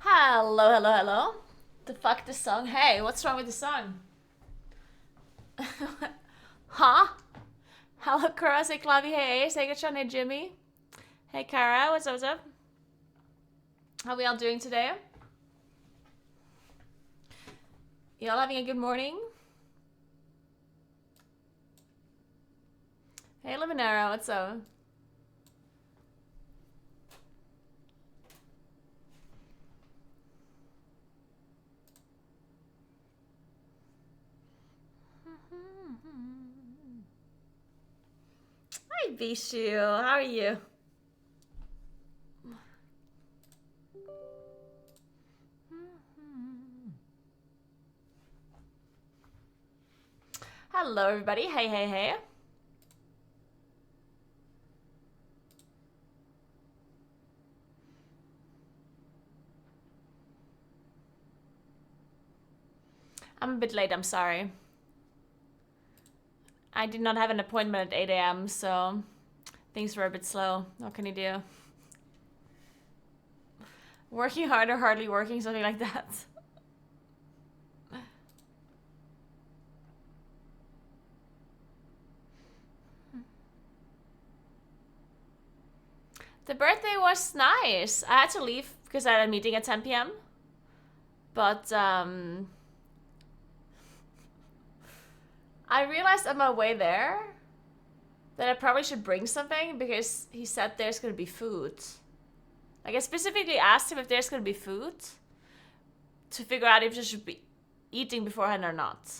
Hello, hello, hello. The fuck this song? Hey, what's wrong with the song? Huh? Hello, Kara. Say Clavi. Hey, say good Hey, Jimmy. Hey, Kara. What's up? What's up? How we all doing today? Y'all having a good morning? Hey, Limonero. What's up? Hi, Bishu. How are you? Hello, everybody. Hey, hey, hey. I'm a bit late. I'm sorry. I did not have an appointment at 8 a.m., so things were a bit slow. What can you do? Working hard or hardly working, something like that. The birthday was nice. I had to leave because I had a meeting at 10 p.m. But I realized on my way there that I probably should bring something because he said there's gonna be food. Like, I specifically asked him if there's gonna be food to figure out if I should be eating beforehand or not.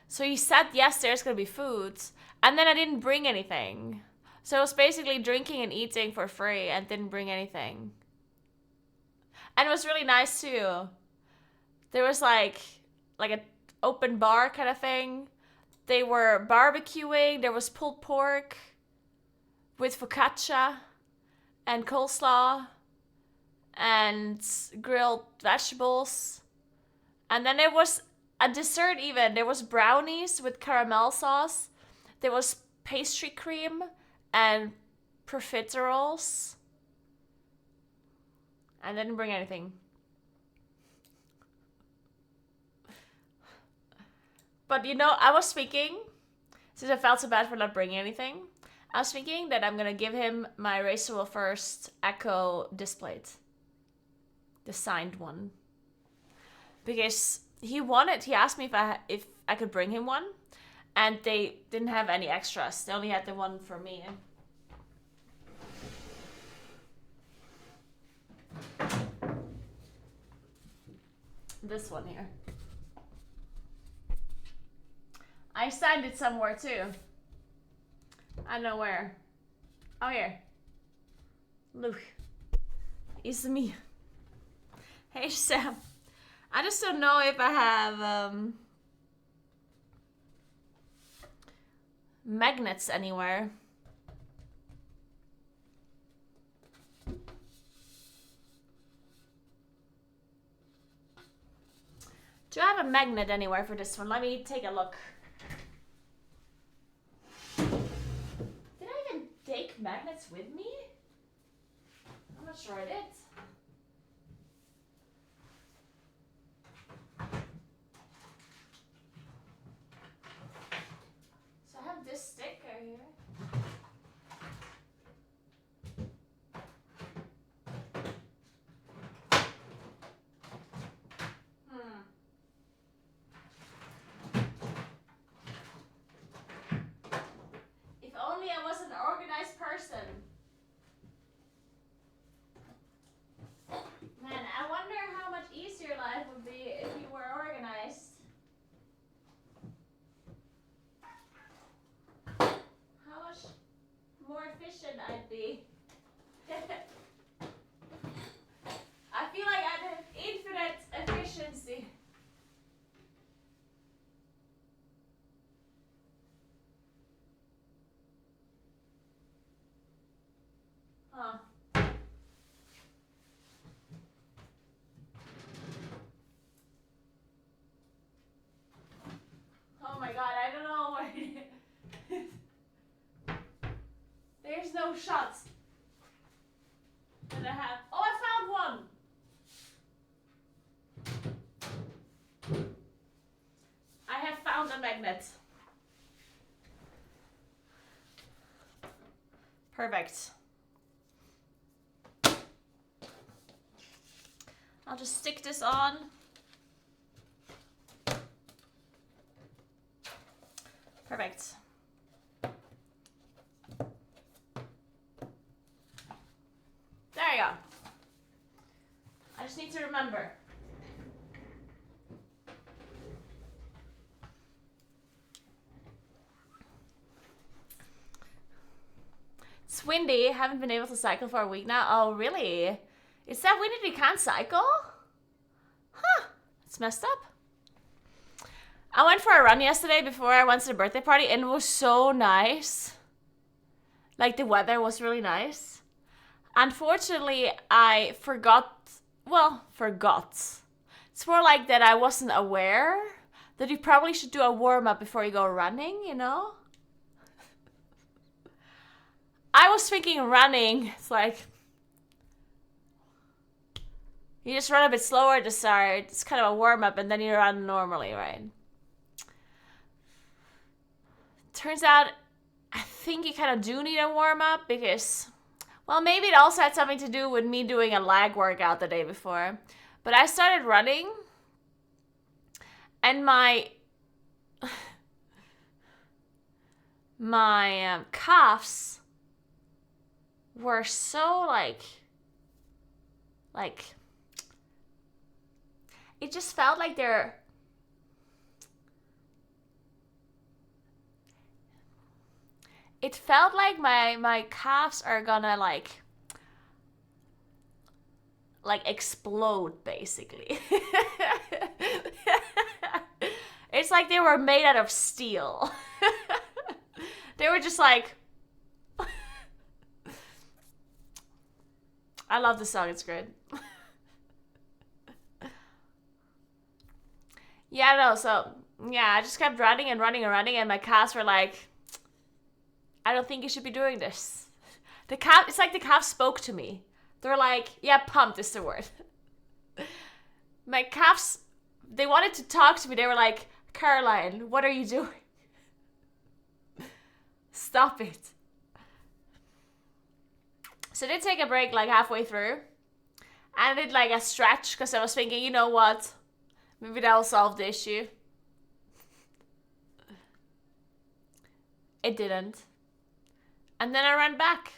So he said yes, there's gonna be food, and then I didn't bring anything. So I was basically drinking and eating for free and didn't bring anything. And it was really nice too. There was like an open bar kind of thing. They were barbecuing. There was pulled pork with focaccia and coleslaw and grilled vegetables. And then there was a dessert even. There was brownies with caramel sauce. There was pastry cream and profiteroles. I didn't bring anything. But you know, I was thinking, since I felt so bad for not bringing anything, I was thinking that I'm gonna give him my Racer First Echo displate. The signed one. Because he asked me if I could bring him one. And they didn't have any extras. They only had the one for me. This one here. I signed it somewhere too. I don't know where. Oh, here. Look. It's me. Hey, Sam. I just don't know if I have magnets anywhere. Do I have a magnet anywhere for this one? Let me take a look. Did I even take magnets with me? I'm not sure I did. So I have this sticker here. If only I was an organized person. Man, I wonder how much easier life would be if you were organized. How much more efficient I'd be. I feel like I'd have infinite efficiency. Huh. Oh my god, I don't know what it is. There's no shots that I have. Oh, I found one! Perfect. I'll just stick this on. Perfect. There you go. I just need to remember. It's windy. Haven't been able to cycle for a week now. Oh, really? Is that windy that you can't cycle? Huh. It's messed up. I went for a run yesterday before I went to the birthday party, and it was so nice. Like, the weather was really nice. Unfortunately, I forgot. Well, forgot. It's more like that I wasn't aware that you probably should do a warm-up before you go running, you know? I was thinking running, it's like, you just run a bit slower to start. It's kind of a warm-up, and then you run normally, right? Turns out, I think you kind of do need a warm-up because, well, maybe it also had something to do with me doing a leg workout the day before. But I started running, and my calves were so like it just felt like they're it felt like my calves are gonna like explode, basically. It's like they were made out of steel. They were just like, I love the song, it's great. Yeah, no, so, yeah, I just kept running and running and running, and my calves were like, I don't think you should be doing this. It's like the calves spoke to me. They're like, yeah, pumped is the word. My calves, they wanted to talk to me. They were like, Caroline, what are you doing? Stop it. So I did take a break like halfway through. And I did like a stretch because I was thinking, you know what? Maybe that will solve the issue. It didn't. And then I ran back.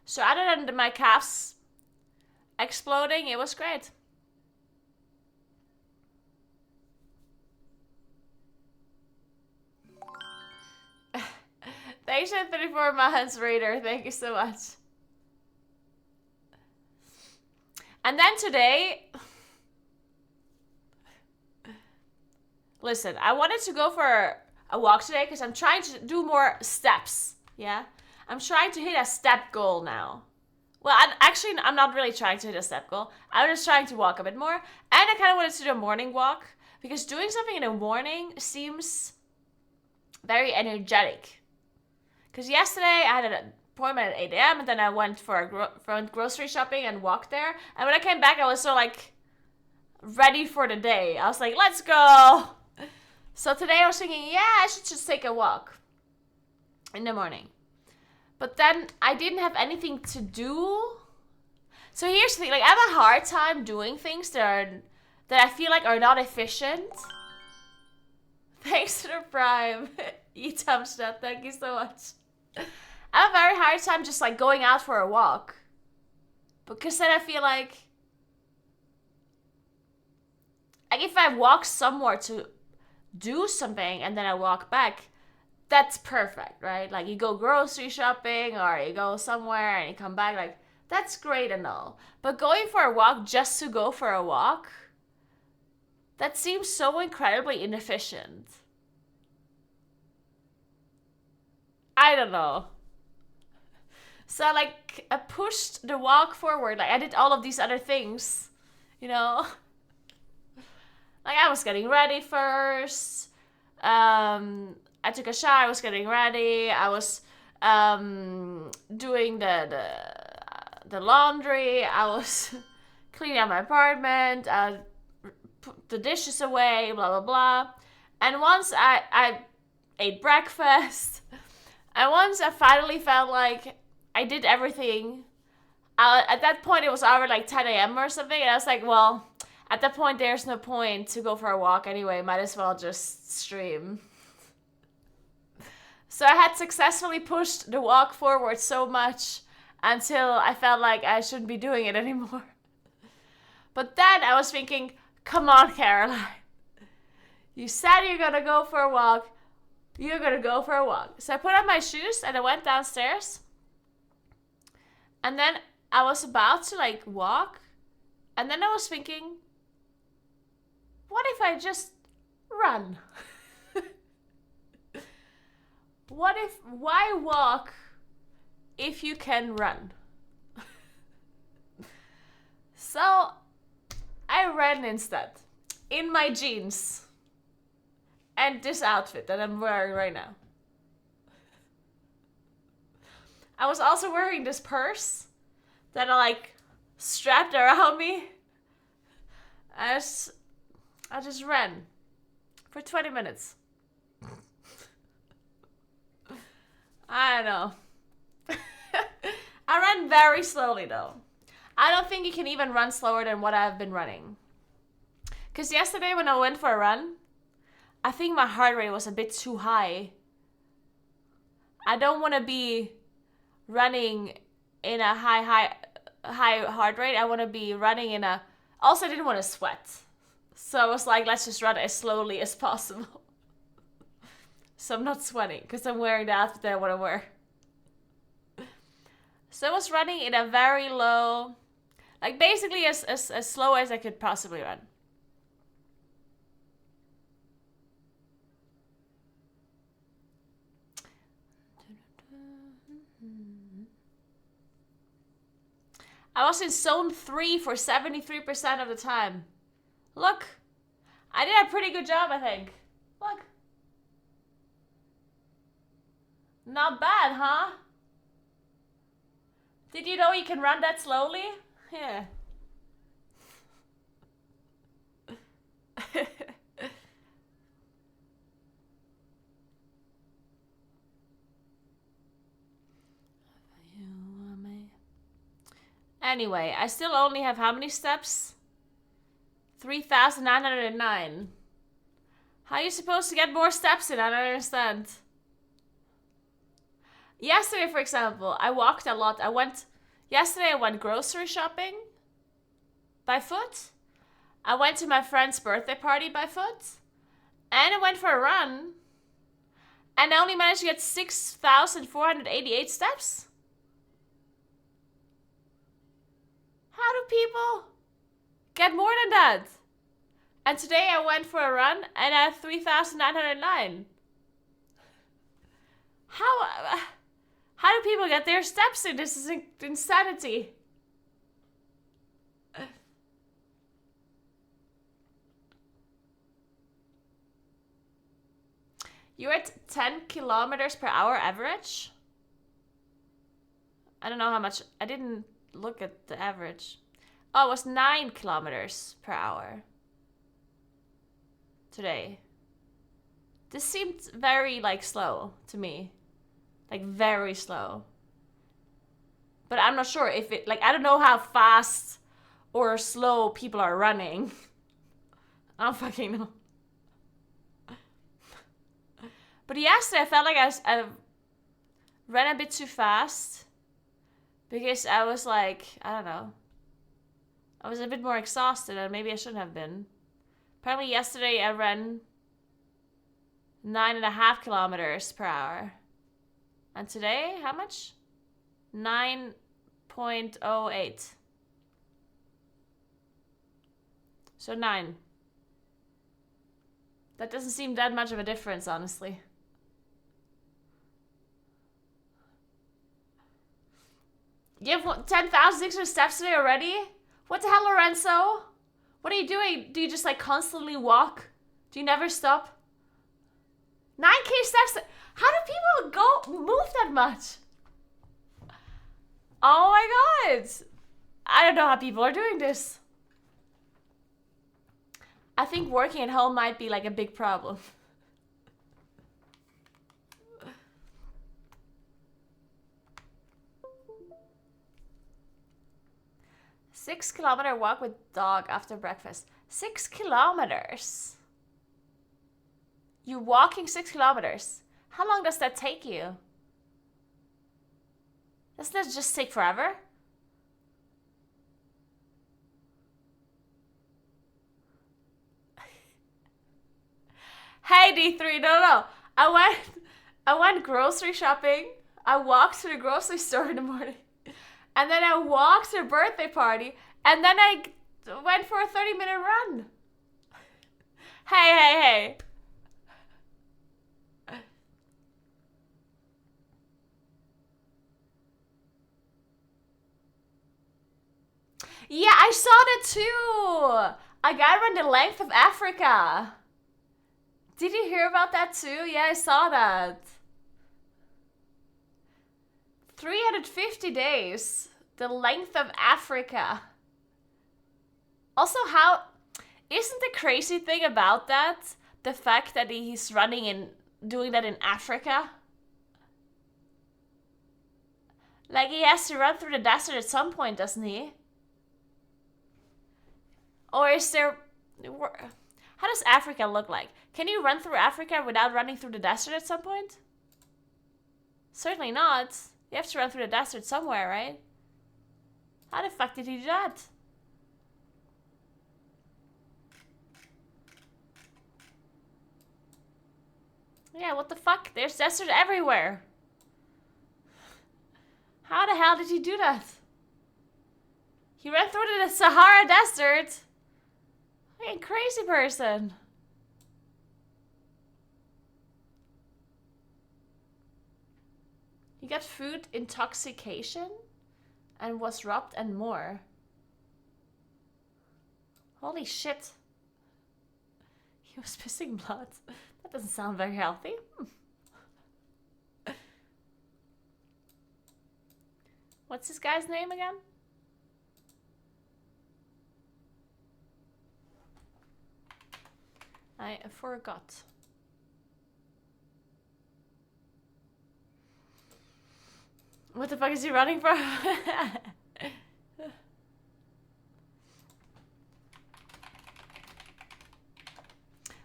So other than my calves exploding, it was great. Thanks for 34 months, Raider. Thank you so much. And then today, listen, I wanted to go for a walk today because I'm trying to do more steps. Yeah, I'm trying to hit a step goal now. Well, I'm not really trying to hit a step goal. I'm just trying to walk a bit more. And I kind of wanted to do a morning walk because doing something in the morning seems very energetic. Because yesterday I had an appointment at 8 a.m. and then I went for grocery shopping and walked there. And when I came back, I was so like ready for the day. I was like, let's go. So today I was thinking, yeah, I should just take a walk in the morning. But then I didn't have anything to do. So here's the thing, like I have a hard time doing things that I feel like are not efficient. Thanks to the Prime. Etamstad, thank you so much. I have a very hard time just like going out for a walk. Because then I feel like if I walk somewhere to do something and then I walk back, that's perfect, right? Like you go grocery shopping or you go somewhere and you come back, like that's great and all. But going for a walk just to go for a walk, that seems so incredibly inefficient. I don't know. So like I pushed the walk forward. Like I did all of these other things, you know? Like I was getting ready first. I took a shower, I was getting ready. I was doing the laundry. I was cleaning out my apartment. I put the dishes away, blah, blah, blah. And once I ate breakfast, And once I finally felt like I did everything, at that point it was already like 10 a.m. or something, and I was like, well, at that point there's no point to go for a walk anyway, might as well just stream. So I had successfully pushed the walk forward so much until I felt like I shouldn't be doing it anymore. But then I was thinking, come on, Caroline. You said you're gonna go for a walk. You're gonna go for a walk. So I put on my shoes and I went downstairs. And then I was about to like walk. And then I was thinking, what if I just run? Why walk if you can run? So I ran instead in my jeans and this outfit that I'm wearing right now. I was also wearing this purse that I like strapped around me. I just ran for 20 minutes. I don't know. I ran very slowly though. I don't think you can even run slower than what I've been running. Because yesterday when I went for a run, I think my heart rate was a bit too high. I don't want to be running in a high heart rate. I want to be running in a... Also, I didn't want to sweat. So I was like, let's just run as slowly as possible. So I'm not sweating because I'm wearing the outfit that I want to wear. So I was running in a very low... Like basically as slow as I could possibly run. I was in zone 3 for 73% of the time. Look. I did a pretty good job, I think. Look. Not bad, huh? Did you know you can run that slowly? Yeah. Anyway, I still only have how many steps? 3,909. How are you supposed to get more steps in? I don't understand. Yesterday, for example, I walked a lot. Yesterday I went grocery shopping by foot. I went to my friend's birthday party by foot. And I went for a run. And I only managed to get 6,488 steps. How do people get more than that? And today I went for a run and I had 3,909. How do people get their steps in? This is insanity. You're at 10 kilometers per hour average? I don't know how much. I didn't look at the average. Oh, it was 9 kilometers per hour today. This seemed very, like, slow to me. Like, very slow. But I'm not sure if it... Like, I don't know how fast or slow people are running. I don't fucking know. But yesterday I felt like I ran a bit too fast. Because I was like, I don't know. I was a bit more exhausted and maybe I shouldn't have been. Apparently yesterday I ran 9.5 kilometers per hour. And today, how much? 9.08. So 9. That doesn't seem that much of a difference, honestly. You have 10,600 steps today already? What the hell, Lorenzo? What are you doing? Do you just like constantly walk? Do you never stop? 9K steps? How do people move that much? Oh my god. I don't know how people are doing this. I think working at home might be like a big problem. 6 kilometer walk with dog after breakfast. 6 kilometers? You're walking 6 kilometers. How long does that take you? Doesn't that just take forever? Hey D3, no. I went grocery shopping. I walked to the grocery store in the morning. And then I walked to a birthday party. And then I went for a 30-minute run. Hey. Yeah, I saw that too. A guy ran the length of Africa. Did you hear about that too? Yeah, I saw that. 350 days. The length of Africa. Also, how... Isn't the crazy thing about that the fact that he's doing that in Africa? Like, he has to run through the desert at some point, doesn't he? Or is there... How does Africa look like? Can you run through Africa without running through the desert at some point? Certainly not. You have to run through the desert somewhere, right? How the fuck did he do that? Yeah, what the fuck? There's desert everywhere. How the hell did he do that? He ran through the Sahara Desert. Fucking crazy person. He got food intoxication and was robbed and more. Holy shit. He was pissing blood. That doesn't sound very healthy. What's this guy's name again? I forgot. What the fuck is he running for?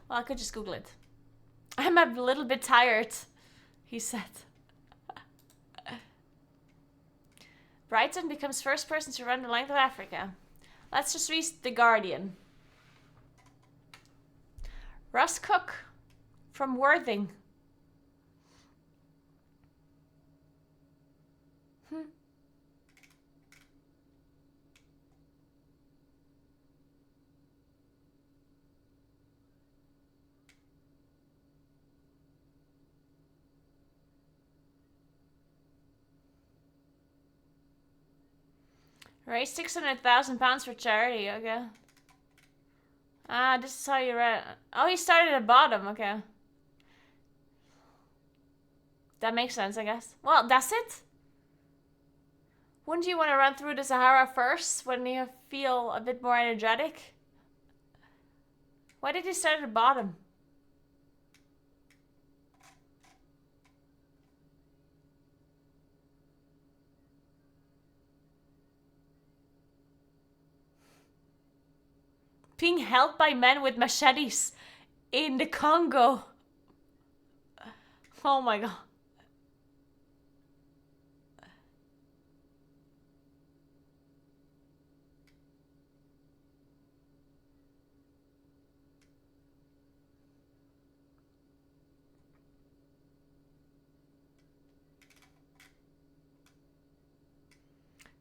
Well, I could just Google it. I'm a little bit tired, he said. Brighton becomes first person to run the length of Africa. Let's just read The Guardian. Russ Cook from Worthing. Raise £600,000 for charity, okay. Ah, this is how you read. Oh, he started at the bottom, okay. That makes sense, I guess. Well, that's it. Wouldn't you want to run through the Sahara first when you feel a bit more energetic? Why did he start at the bottom? Being held by men with machetes in the Congo. Oh my god.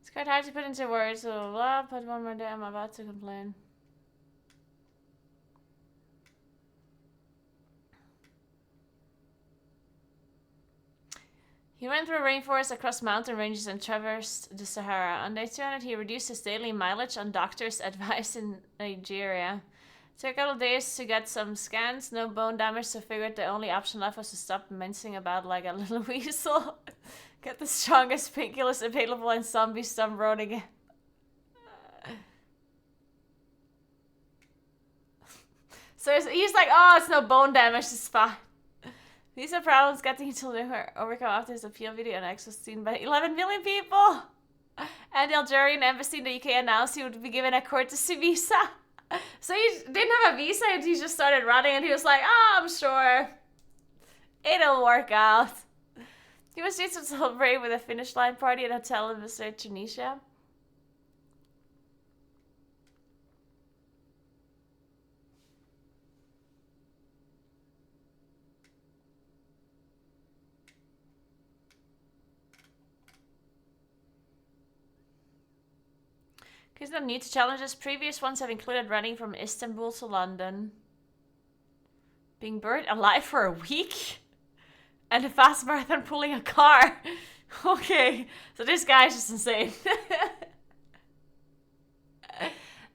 It's quite hard to put into words, so blah, but one more day I'm about to complain. He went through a rainforest, across mountain ranges, and traversed the Sahara. On day 200, he reduced his daily mileage on doctor's advice in Nigeria. It took a couple of days to get some scans, no bone damage, so figured the only option left was to stop mincing about like a little weasel. Get the strongest painkillers available and zombie stomp road again. So he's like, oh, it's no bone damage, it's fine. These are problems getting to overcome after his appeal video and X was seen by 11 million people. And the Algerian embassy in the UK announced he would be given a courtesy visa. So he didn't have a visa and he just started running and he was like, I'm sure it'll work out. He was due to celebrate with a finish line party at a hotel in Mr. Tunisia. He's not new to challenges. Previous ones have included running from Istanbul to London, being buried alive for a week, and a fast marathon pulling a car. Okay, so this guy's just insane.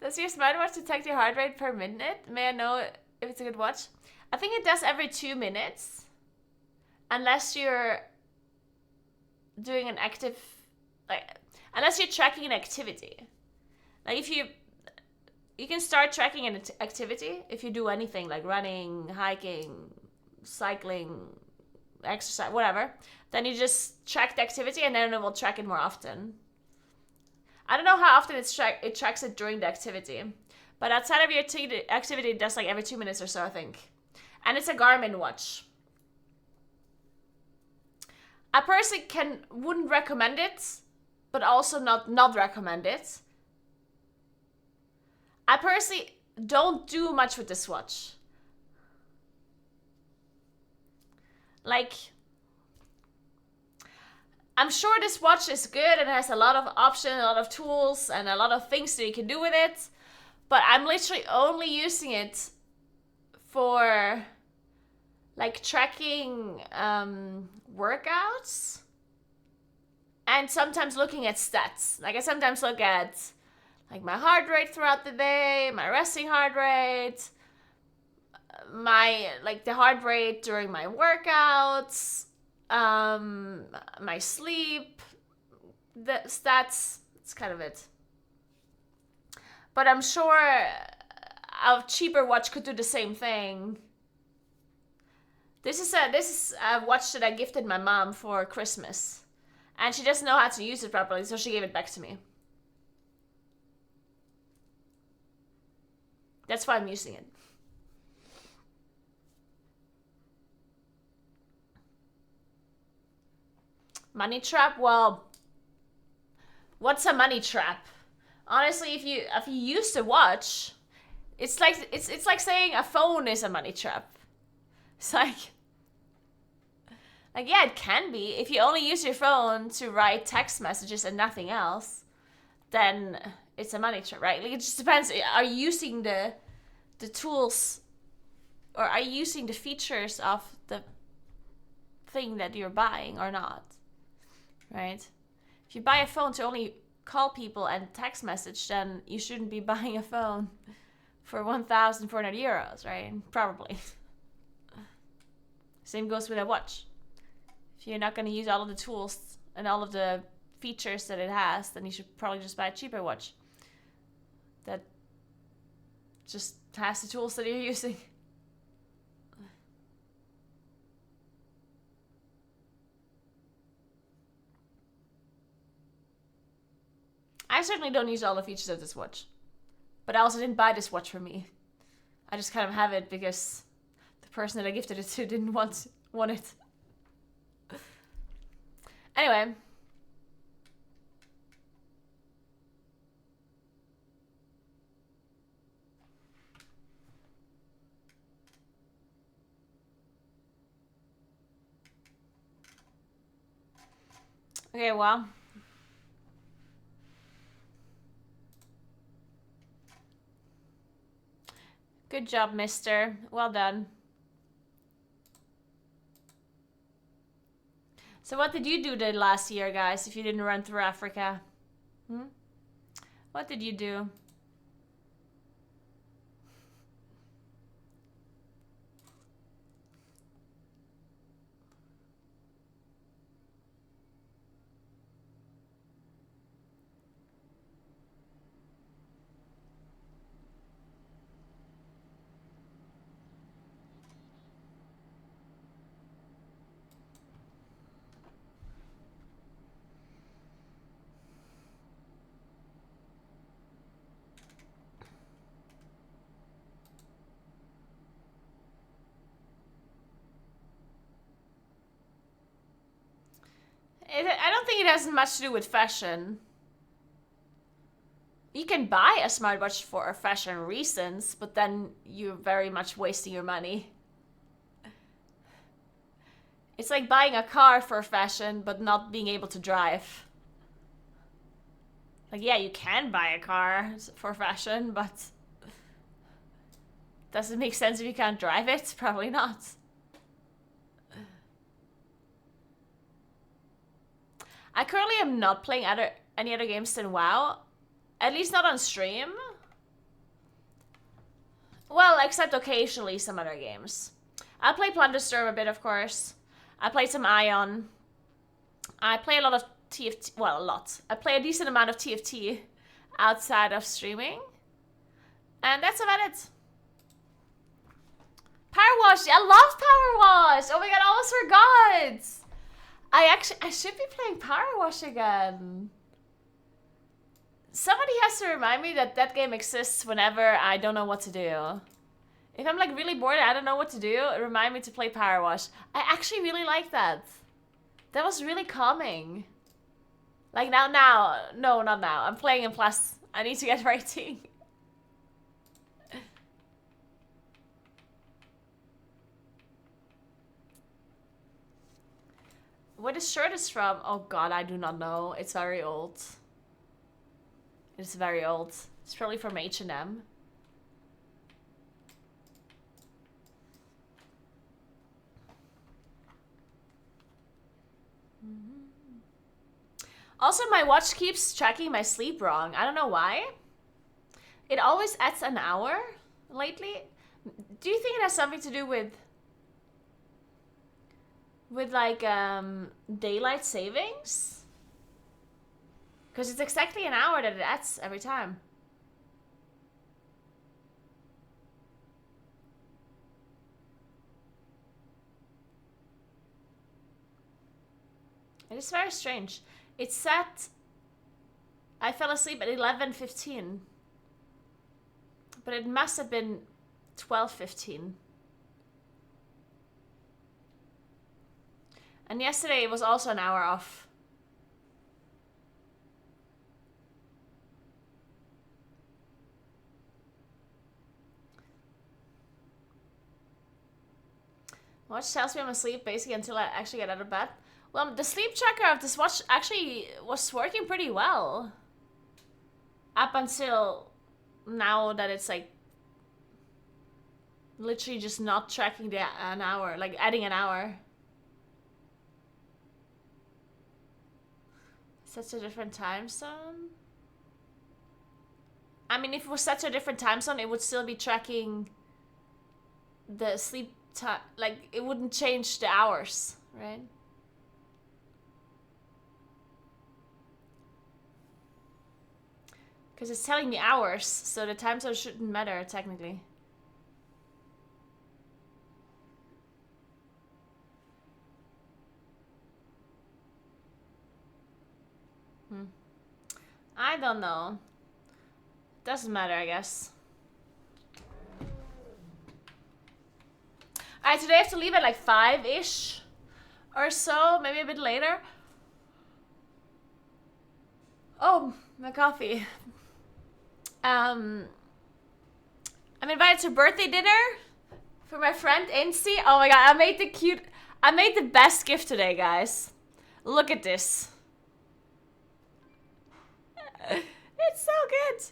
Does your smartwatch detect your heart rate per minute? May I know if it's a good watch? I think it does every 2 minutes. Unless you're doing an active... unless you're tracking an activity. Like if you can start tracking an activity if you do anything like running, hiking, cycling, exercise, whatever. Then you just track the activity and then it will track it more often. I don't know how often it tracks it during the activity. But outside of your activity, it does like every 2 minutes or so, I think. And it's a Garmin watch. I personally wouldn't recommend it, but also not recommend it. I personally don't do much with this watch. Like, I'm sure this watch is good and has a lot of options, a lot of tools, and a lot of things that you can do with it. But I'm literally only using it for like tracking workouts and sometimes looking at stats. Like I sometimes look at like my heart rate throughout the day, my resting heart rate, my the heart rate during my workouts, my sleep, the stats. That's kind of it. But I'm sure a cheaper watch could do the same thing. This is a watch that I gifted my mom for Christmas, and she doesn't know how to use it properly, so she gave it back to me. That's why I'm using it. Money trap? Well, what's a money trap? Honestly, if you use the watch, it's like saying a phone is a money trap. It's like yeah, it can be. If you only use your phone to write text messages and nothing else, then it's a money trap, right? Like it just depends. Are you using the tools, or are you using the features of the thing that you're buying or not? Right? If you buy a phone to only call people and text message, then you shouldn't be buying a phone for 1,400 euros, right? Probably. Same goes with a watch. If you're not going to use all of the tools and all of the features that it has, then you should probably just buy a cheaper watch that just has the tools that you're using. I certainly don't use all the features of this watch. But I also didn't buy this watch for me. I just kind of have it because the person that I gifted it to didn't want it. Anyway. Okay, well. Good job, mister. Well done. So what did you do the last year, guys, if you didn't run through Africa? What did you do? it has much to do with fashion. You can buy a smartwatch for fashion reasons, but then you're very much wasting your money. It's like buying a car for fashion, but not being able to drive. Like, yeah, you can buy a car for fashion, but does it make sense if you can't drive it? Probably not. I currently am not playing any other games than WoW. At least not on stream. Well, except occasionally some other games. I play Plunderstorm a bit, of course. I play some Ion. I play a lot of TFT. Well, a lot. I play a decent amount of TFT outside of streaming. And that's about it. Power Wash. I love Power Wash. Oh my god, I almost forgot. I should be playing Power Wash again. Somebody has to remind me that that game exists whenever I don't know what to do. If I'm like really bored and I don't know what to do, remind me to play Power Wash. I actually really like that. That was really calming. Like no, not now. I'm playing in Plus. I need to get rating. Where this shirt is from? Oh god, I do not know. It's very old. It's very old. It's probably from H&M. Also, my watch keeps tracking my sleep wrong. I don't know why. It always adds an hour lately. Do you think it has something to do with like daylight savings? Because it's exactly an hour that it adds every time. It is very strange. It's set... I fell asleep at 11:15. But it must have been 12:15. And yesterday it was also an hour off. Watch tells me I'm asleep basically until I actually get out of bed. Well, the sleep tracker of this watch actually was working pretty well. Up until now that it's like literally just not tracking an hour, like adding an hour. Such a different time zone? I mean, if it was such a different time zone, it would still be tracking the sleep time. Like, it wouldn't change the hours, right? Because it's telling me hours, so the time zone shouldn't matter, technically. I don't know. Doesn't matter, I guess. Alright, today I have to leave at like 5-ish or so, maybe a bit later. Oh, my coffee. I'm invited to birthday dinner for my friend Incy. Oh my god, I made the best gift today, guys. Look at this. It's so good.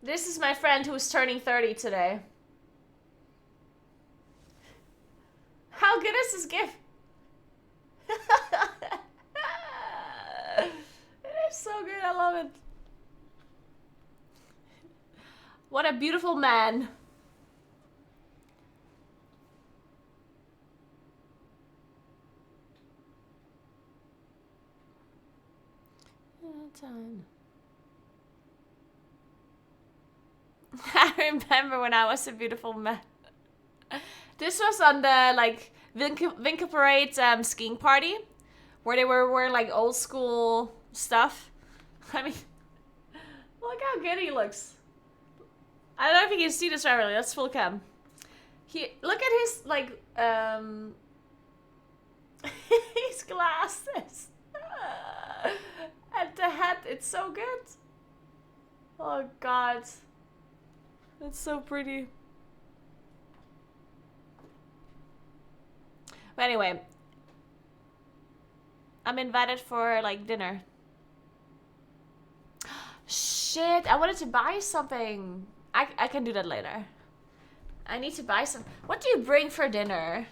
This is my friend who's turning 30 today. How good is this gift? It is so good, I love it. What a beautiful man. Time. I remember when I was a beautiful man. This was on the like Vinca Parade skiing party, where they were wearing like old school stuff. I mean, look how good he looks. I don't know if you can see this right. Let's full cam. Look at his like his glasses. And the hat, it's so good. Oh god. It's so pretty. But anyway, I'm invited for like dinner. Shit, I wanted to buy something. I can do that later. I need to buy some. What do you bring for dinner?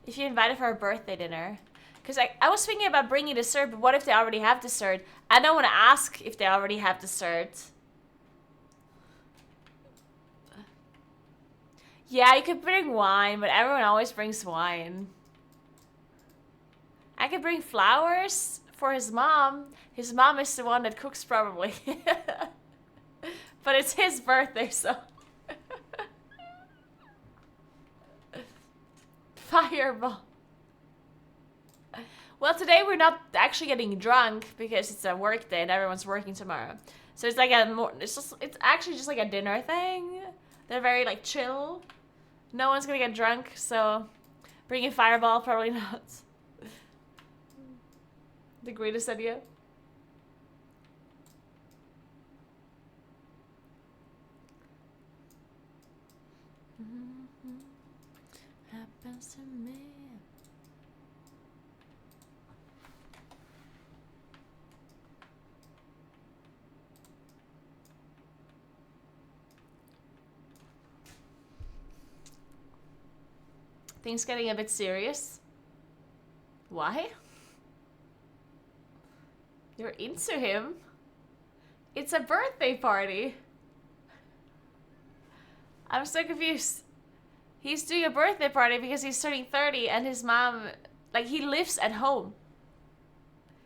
If you're invited for a birthday dinner. Because I was thinking about bringing dessert, but what if they already have dessert? I don't want to ask if they already have dessert. Yeah, you could bring wine, but everyone always brings wine. I could bring flowers for his mom. His mom is the one that cooks, probably. But it's his birthday, so... Fireball. Well, today we're not actually getting drunk because it's a work day and everyone's working tomorrow. So it's like it's actually just like a dinner thing. They're very like chill. No one's gonna get drunk, so bringing Fireball, probably not. The greatest idea. Happens to me. Things getting a bit serious. Why? You're into him? It's a birthday party. I'm so confused. He's doing a birthday party because he's turning 30 and his mom, like, he lives at home.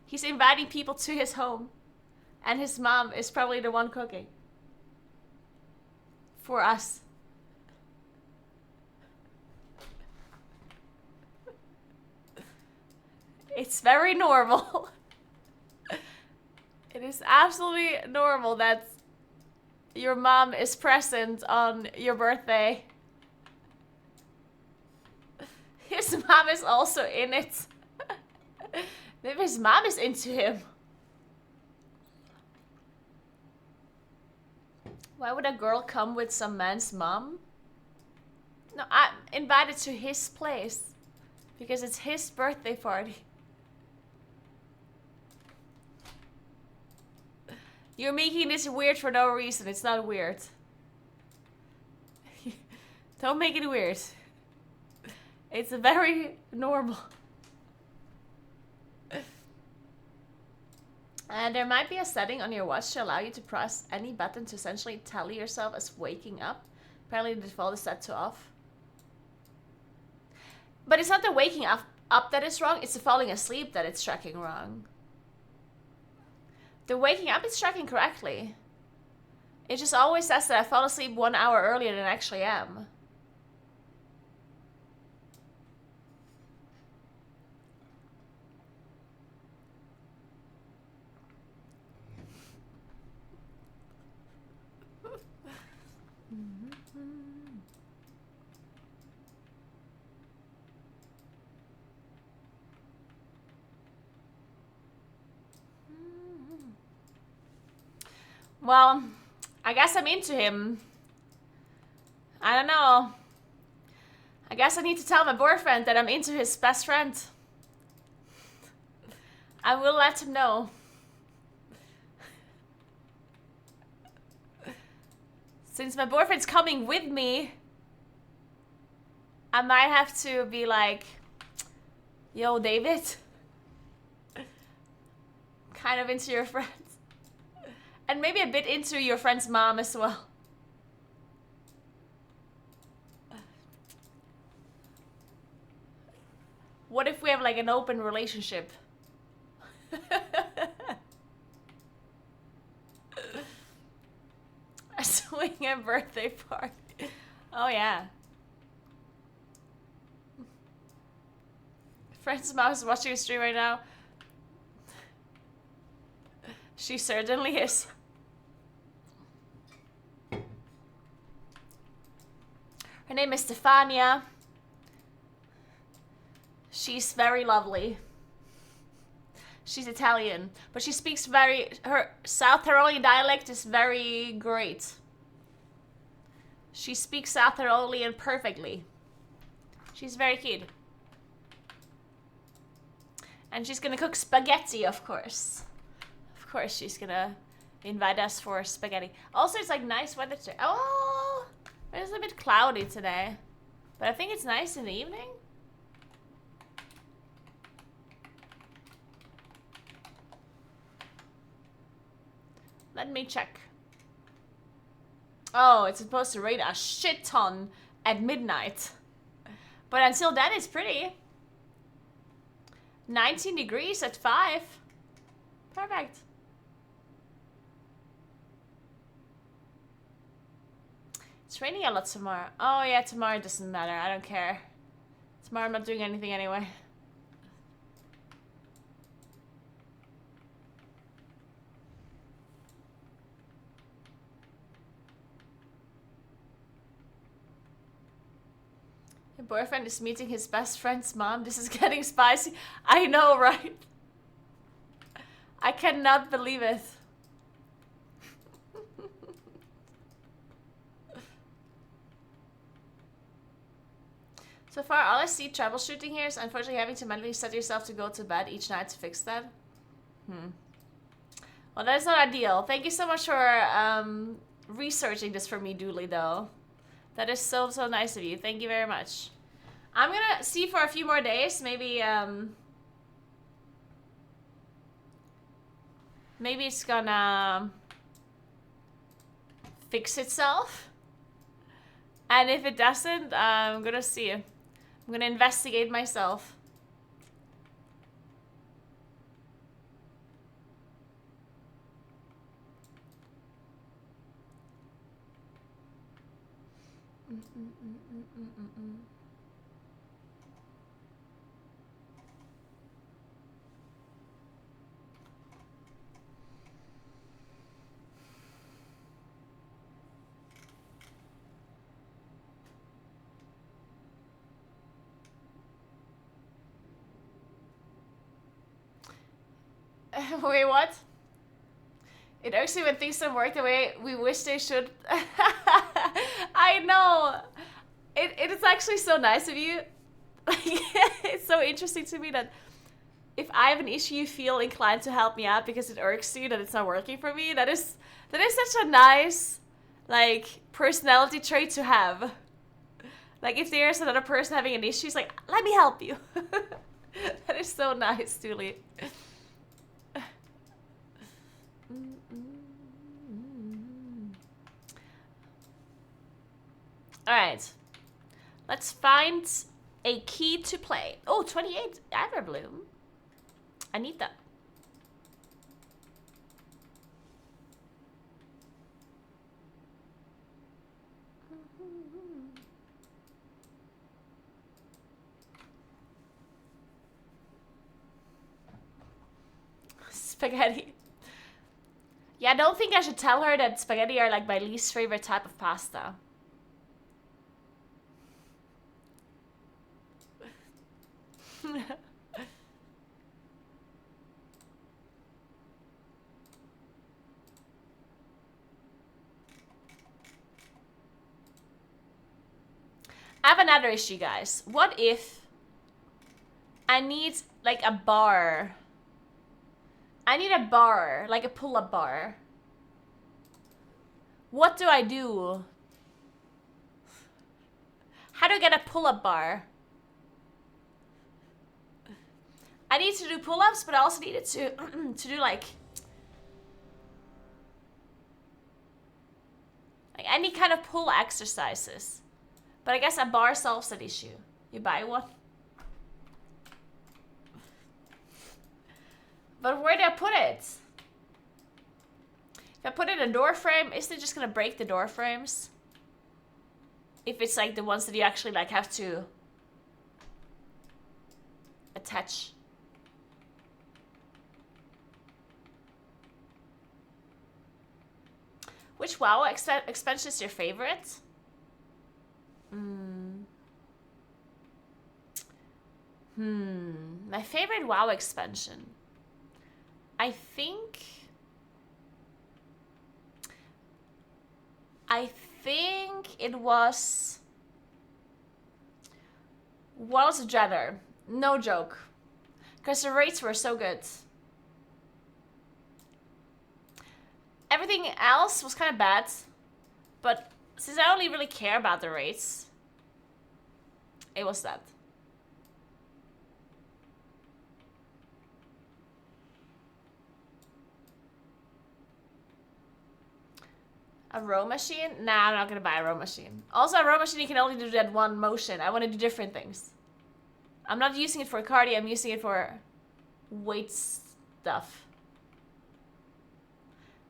He's inviting people to his home. And his mom is probably the one cooking. For us. It's very normal. It is absolutely normal that your mom is present on your birthday. His mom is also in it. Maybe his mom is into him. Why would a girl come with some man's mom? No, I'm invited to his place. Because it's his birthday party. You're making this weird for no reason. It's not weird. Don't make it weird. It's very normal. And there might be a setting on your watch to allow you to press any button to essentially tell yourself as waking up. Apparently the default is set to off. But it's not the waking up that is wrong, it's the falling asleep that it's tracking wrong. The waking up is tracking correctly. It just always says that I fell asleep 1 hour earlier than I actually am. Well, I guess I'm into him. I don't know. I guess I need to tell my boyfriend that I'm into his best friend. I will let him know. Since my boyfriend's coming with me, I might have to be like, yo, David. Kind of into your friend. And maybe a bit into your friend's mom as well. What if we have like an open relationship? A swinging birthday party. Oh yeah. Friend's mom is watching a stream right now. She certainly is. Her name is Stefania. She's very lovely. She's Italian, but she speaks her South Tyrolean dialect is very great. She speaks South Tyrolean perfectly. She's very cute. And she's gonna cook spaghetti, of course. Of course, she's gonna invite us for spaghetti. Also, it's like nice weather today. Oh, it's a bit cloudy today. But I think it's nice in the evening. Let me check. Oh, it's supposed to rain a shit ton at midnight. But until then, it's pretty. 19 degrees at 5. Perfect. It's raining a lot tomorrow. Oh yeah, tomorrow doesn't matter. I don't care. Tomorrow I'm not doing anything anyway. Your boyfriend is meeting his best friend's mom. This is getting spicy. I know, right? I cannot believe it. So far, all I see troubleshooting here is unfortunately having to mentally set yourself to go to bed each night to fix that. Well, that is not ideal. Thank you so much for researching this for me, Dooley, though. That is so, so nice of you. Thank you very much. I'm gonna see for a few more days. Maybe it's gonna fix itself. And if it doesn't, I'm gonna see. I'm gonna investigate myself. Wait, what? It irks me when things don't work the way we wish they should. I know. It is actually so nice of you. It's so interesting to me that if I have an issue, you feel inclined to help me out because it irks you that it's not working for me. That is such a nice, like, personality trait to have. Like, if there's another person having an issue, it's like, let me help you. That is so nice, Dooley. Alright. Let's find a key to play. Oh, 28 Everbloom. I need that. Spaghetti. Yeah, I don't think I should tell her that spaghetti are like my least favorite type of pasta. I have another issue, guys. What if I need like a bar? I need a bar, like a pull-up bar. What do I do? How do I get a pull-up bar? I need to do pull-ups, but I also needed to do like any kind of pull exercises. But I guess a bar solves that issue. You buy one. But where do I put it? If I put it in a door frame, isn't it just gonna break the door frames? If it's like the ones that you actually like have to attach. Which WoW expansion is your favorite? My favorite WoW expansion. I think it was World's Dreader. No joke. Because the rates were so good. Everything else was kind of bad. But since I only really care about the rates, it was that. A row machine? Nah, I'm not gonna buy a row machine. Also, a row machine, you can only do that one motion. I want to do different things. I'm not using it for cardio, I'm using it for weight stuff.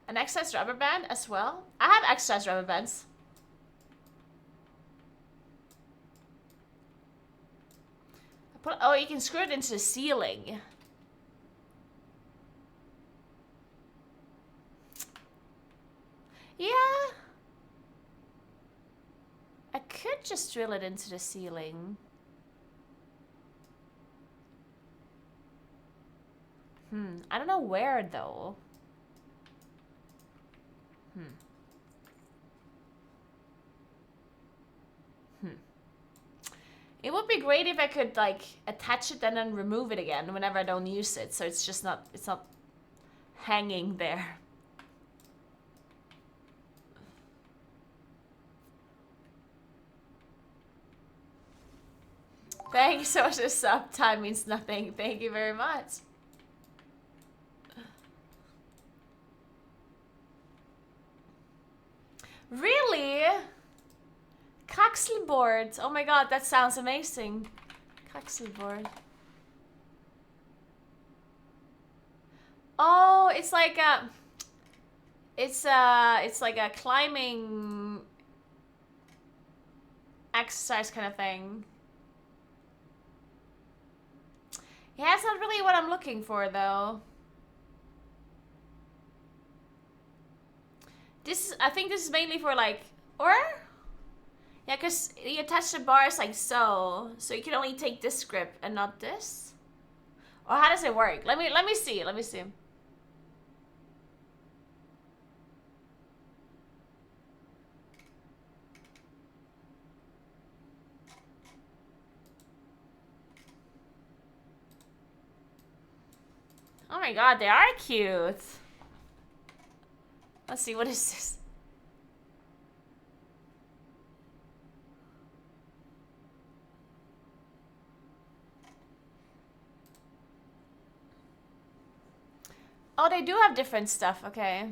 An exercise rubber band as well? I have exercise rubber bands. Oh, you can screw it into the ceiling. Yeah. I could just drill it into the ceiling. I don't know where though. It would be great if I could like attach it and then remove it again whenever I don't use it, so it's not hanging there. Thank you so much for the sub. Time means nothing. Thank you very much. Really? Kaxelboard. Oh my god, that sounds amazing. Kaxelboard. Oh, it's like a... It's like a climbing exercise kind of thing. Yeah, it's not really what I'm looking for, though. I think this is mainly for, like... Or? Yeah, because you attach the bars like so. So you can only take this grip and not this? Or how does it work? Let me see. Let me see. Oh my god, they are cute. Let's see, what is this? Oh, they do have different stuff, okay.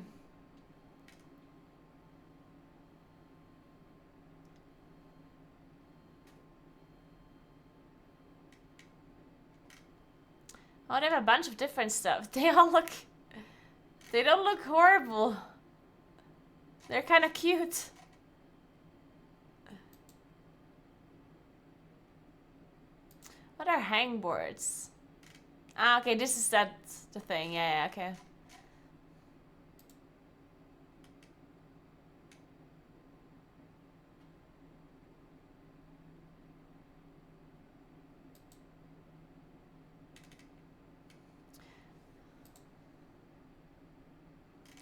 Oh, they have a bunch of different stuff. They all look... They don't look horrible. They're kind of cute. What are hangboards? Ah, okay, this is the thing. Yeah, okay.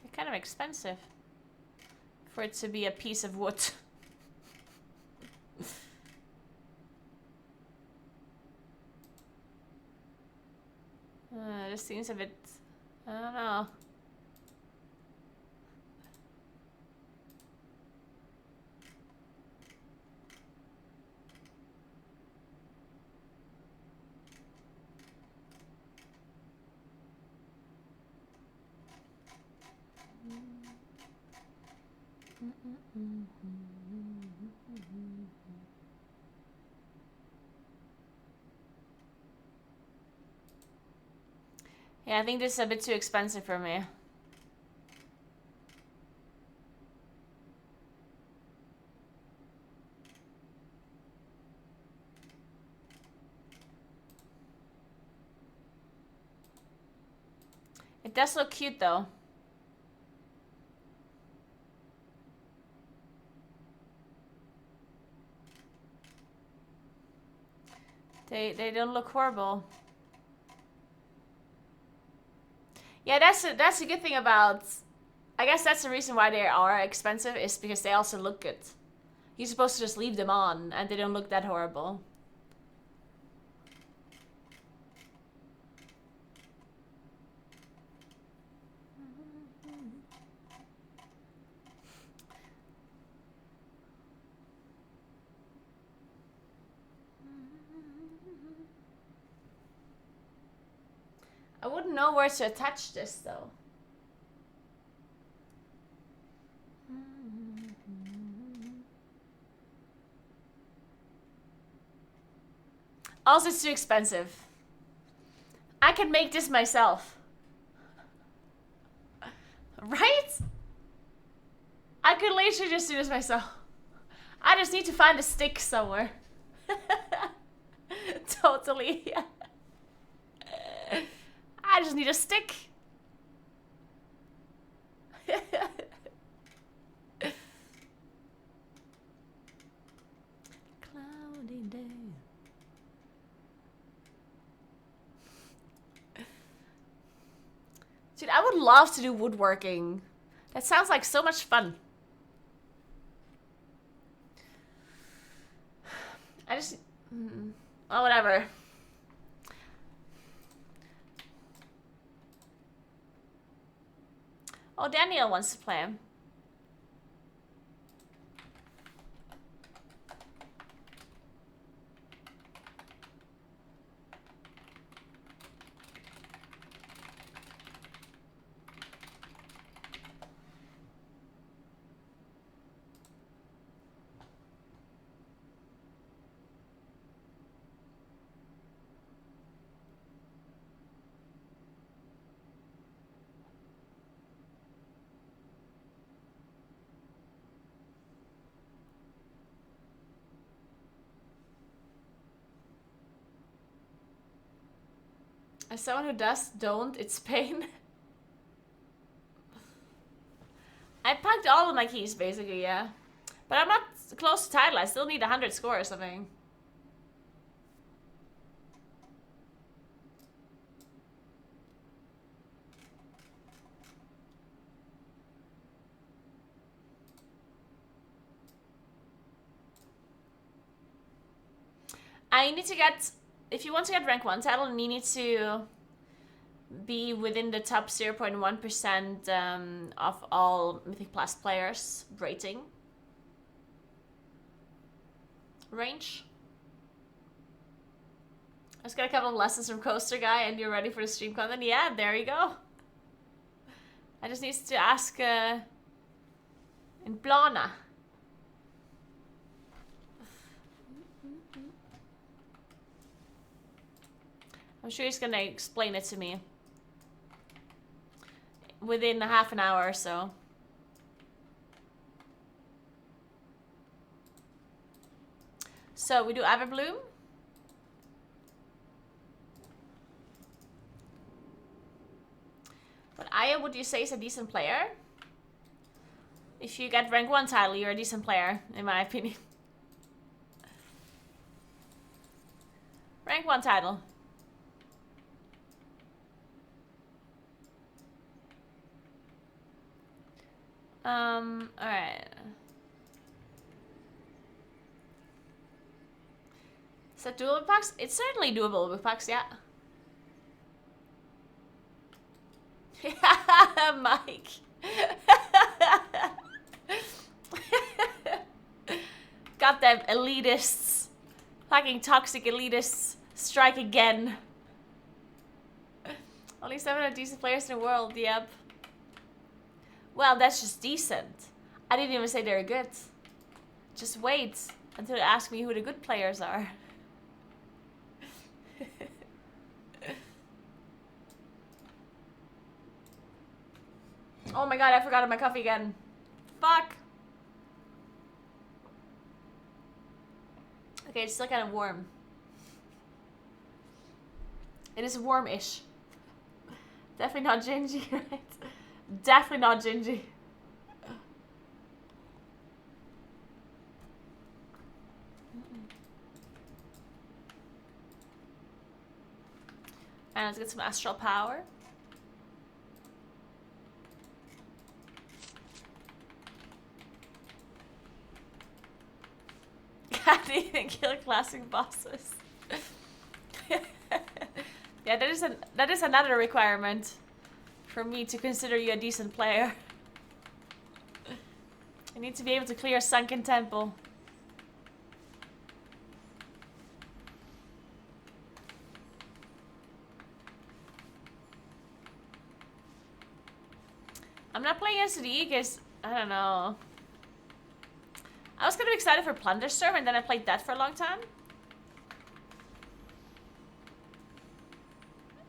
They're kind of expensive for it to be a piece of wood. This seems a bit... I don't know. Yeah, I think this is a bit too expensive for me. It does look cute though. They don't look horrible. Yeah, that's a good thing about... I guess that's the reason why they are expensive, is because they also look good. You're supposed to just leave them on, and they don't look that horrible. I wouldn't know where to attach this, though. Also, it's too expensive. I can make this myself. Right? I could literally just do this myself. I just need to find a stick somewhere. Totally. Yeah. I just need a stick. Cloudy day. Dude, I would love to do woodworking. That sounds like so much fun. I just... Oh, whatever. Oh, Daniel wants to play. As someone who don't, it's pain. I packed all of my keys, basically, yeah. But I'm not close to title. I still need 100 score or something. I need to get... If you want to get rank 1 title, you need to be within the top 0.1% of all Mythic Plus players rating range. I just got a couple of lessons from Coaster Guy and you're ready for the stream content. Yeah, there you go. I just need to ask in Blana. I'm sure he's gonna explain it to me within half an hour or so. So we do Everbloom. But Aya, would you say is a decent player? If you get rank 1 title, you're a decent player, in my opinion. Rank 1 title. Alright. Is that doable with packs? It's certainly doable with packs, yeah. Mike. Got them elitists. Fucking toxic elitists. Strike again. Only 7 decent players in the world, yep. Well, that's just decent. I didn't even say they're good. Just wait until they ask me who the good players are. Oh my god, I forgot my coffee again. Fuck. Okay, it's still kind of warm. It is warm-ish. Definitely not gingy, right? Definitely not gingy. And let's get some astral power. Can't even kill classic bosses. Yeah, that is another requirement for me to consider you a decent player. You need to be able to clear Sunken Temple. I'm not playing SD because, I don't know. I was kind of excited for Plunderstorm and then I played that for a long time.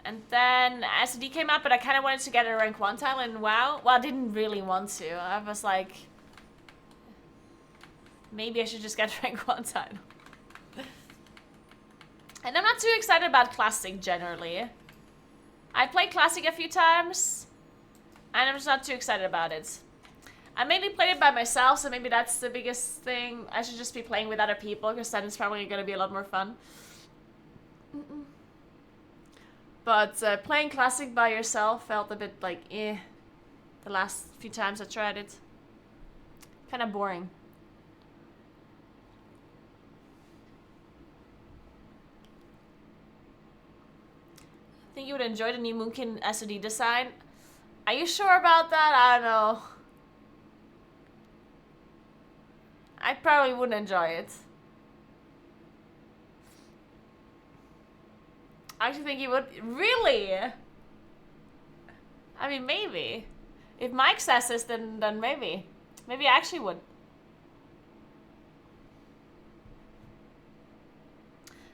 And then SD came out, but I kind of wanted to get a rank 1 title in WoW. Well, I didn't really want to. I was like, maybe I should just get a rank 1 title. And I'm not too excited about Classic generally. I played Classic a few times, and I'm just not too excited about it. I mainly played it by myself, so maybe that's the biggest thing. I should just be playing with other people, because then it's probably going to be a lot more fun. But playing Classic by yourself felt a bit like, eh. The last few times I tried it. Kind of boring. I think you would enjoy the new Moonkin SOD design. Are you sure about that? I don't know. I probably wouldn't enjoy it. I actually think you would. Really? I mean, maybe. If Mike says this, then maybe. Maybe I actually would.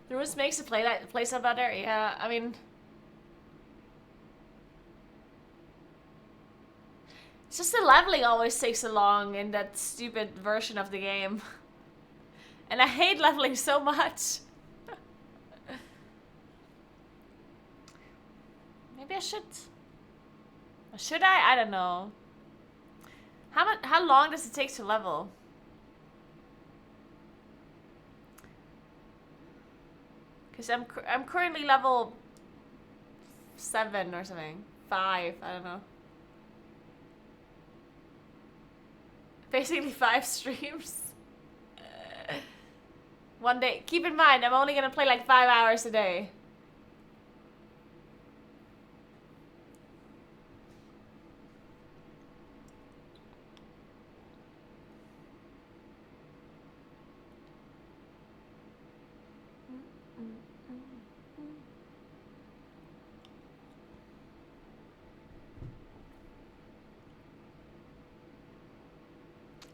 The rules makes the playset better. Yeah, I mean... It's just the leveling always takes so long in that stupid version of the game. And I hate leveling so much. Maybe I should. Should I? I don't know. How long does it take to level? Because I'm currently level 7 or something. 5, I don't know. Basically 5 streams. One day. Keep in mind, I'm only gonna play like 5 hours a day.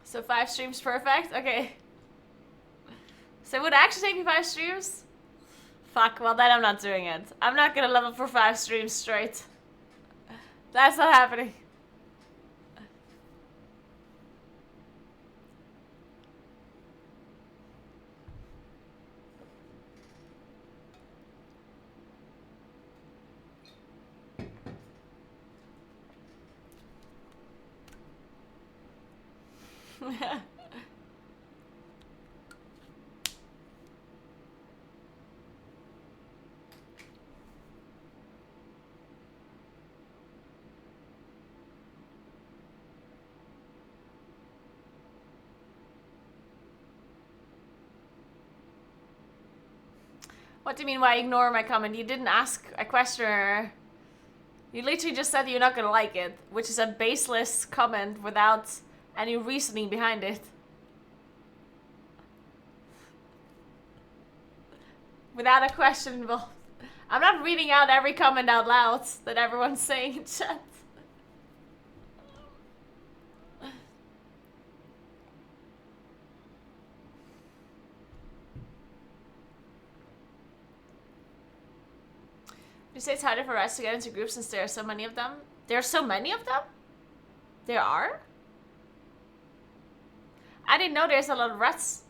So 5 streams perfect? Okay. So it would actually take me 5 streams? Fuck, well then I'm not doing it. I'm not gonna level for 5 streams straight. That's not happening. What do you mean by ignore my comment? You didn't ask a question. You literally just said you're not gonna like it, which is a baseless comment without any reasoning behind it. Without a question involved. I'm not reading out every comment out loud that everyone's saying in chat. You say it's harder for us to get into groups since there are so many of them? There are so many of them? There are? I didn't know there's a lot of rats.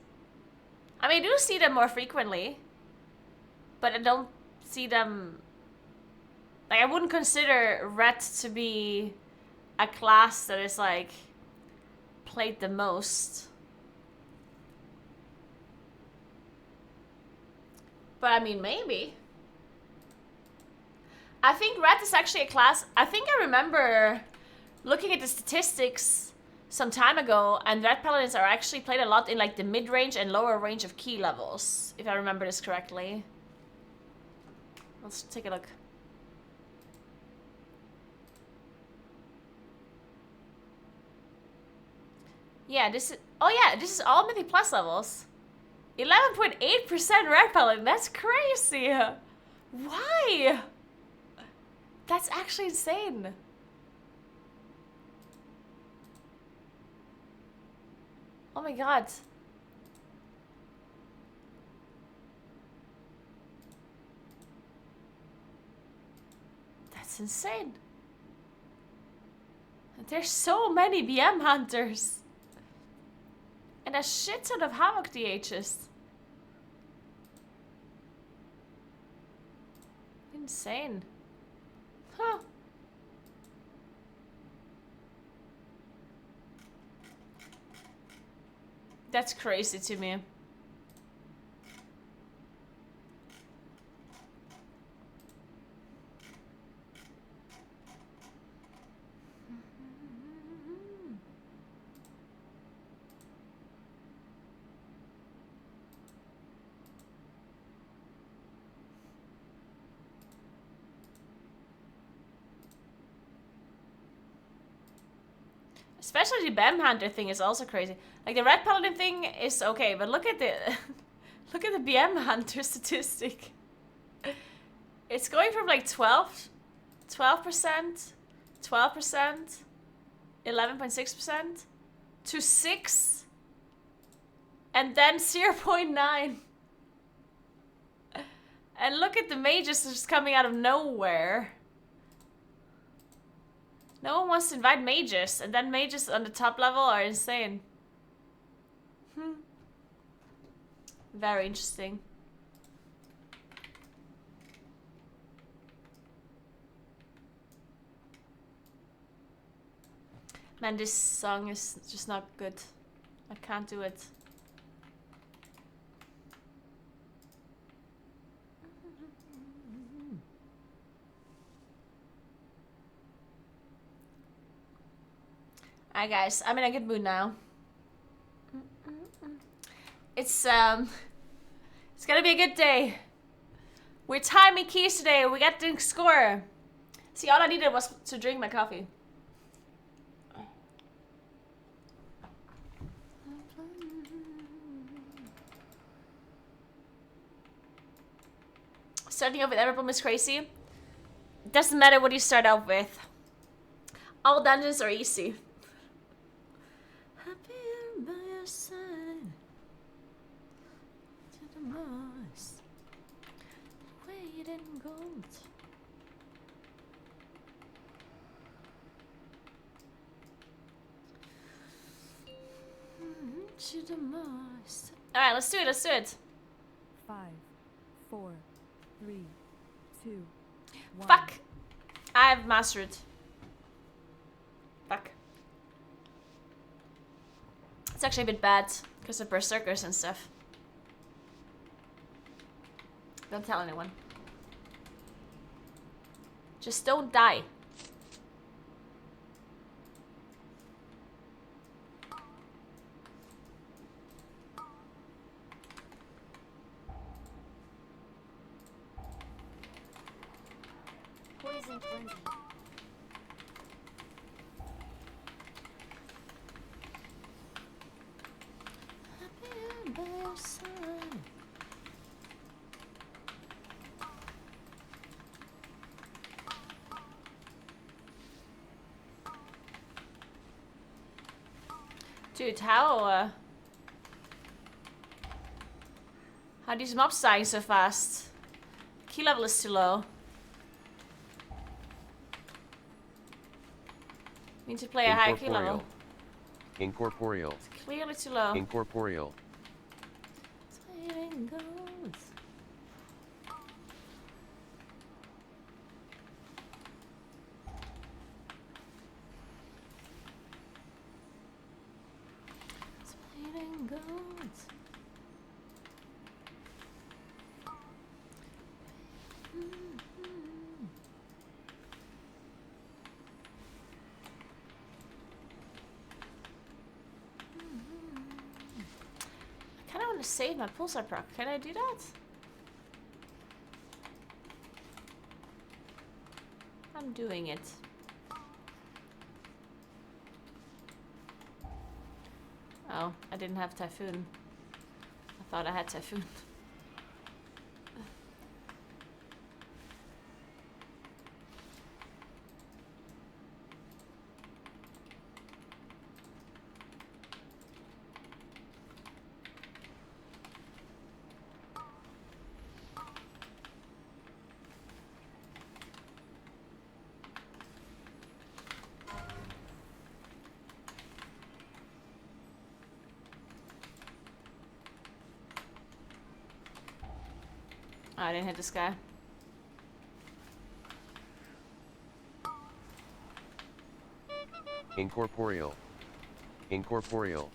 I mean, I do see them more frequently. But I don't see them... Like, I wouldn't consider ret to be a class that is, like, played the most. But, I mean, maybe. I think red is actually a class. I think I remember looking at the statistics some time ago, and red paladins are actually played a lot in like the mid-range and lower range of key levels, if I remember this correctly. Let's take a look. Yeah, this is... Oh yeah, this is all Mythic Plus levels. 11.8% red paladin. That's crazy. Why? That's actually insane. Oh my god. That's insane. There's so many BM hunters. And a shit ton of Havoc DHs. Insane. Huh. That's crazy to me. Especially the BM Hunter thing is also crazy. Like the Red Paladin thing is okay, but look at the look at the BM Hunter statistic. It's going from like 12%, 12%, 11.6% to 6, and then 0.9. And look at the mages just coming out of nowhere. No one wants to invite mages, and then mages on the top level are insane. Very interesting. Man, this song is just not good. I can't do it. Alright guys, I'm in a good mood now. It's gonna be a good day. We're timing keys today. We got the score. See, all I needed was to drink my coffee. Starting off with Everbloom is crazy. Doesn't matter what you start out with. All dungeons are easy. Happy by your side to the most weight in gold. To the most. All right, let's do it. Let's do it. 5, 4, 3, 2, 1. Fuck! I've mastered. Fuck. It's actually a bit bad because of berserkers and stuff. Don't tell anyone. Just don't die. Poison frenzy. Happy by your side. Dude, how are these mobs dying so fast? Key level is too low. Need to play a higher key level. Incorporeal. It's clearly too low. Incorporeal. Sliding goes. Sliding goes. save my pulsar proc. Can I do that? I'm doing it. Oh, I didn't have Typhoon. I thought I had Typhoon. Oh, I didn't hit this guy. Incorporeal. Incorporeal.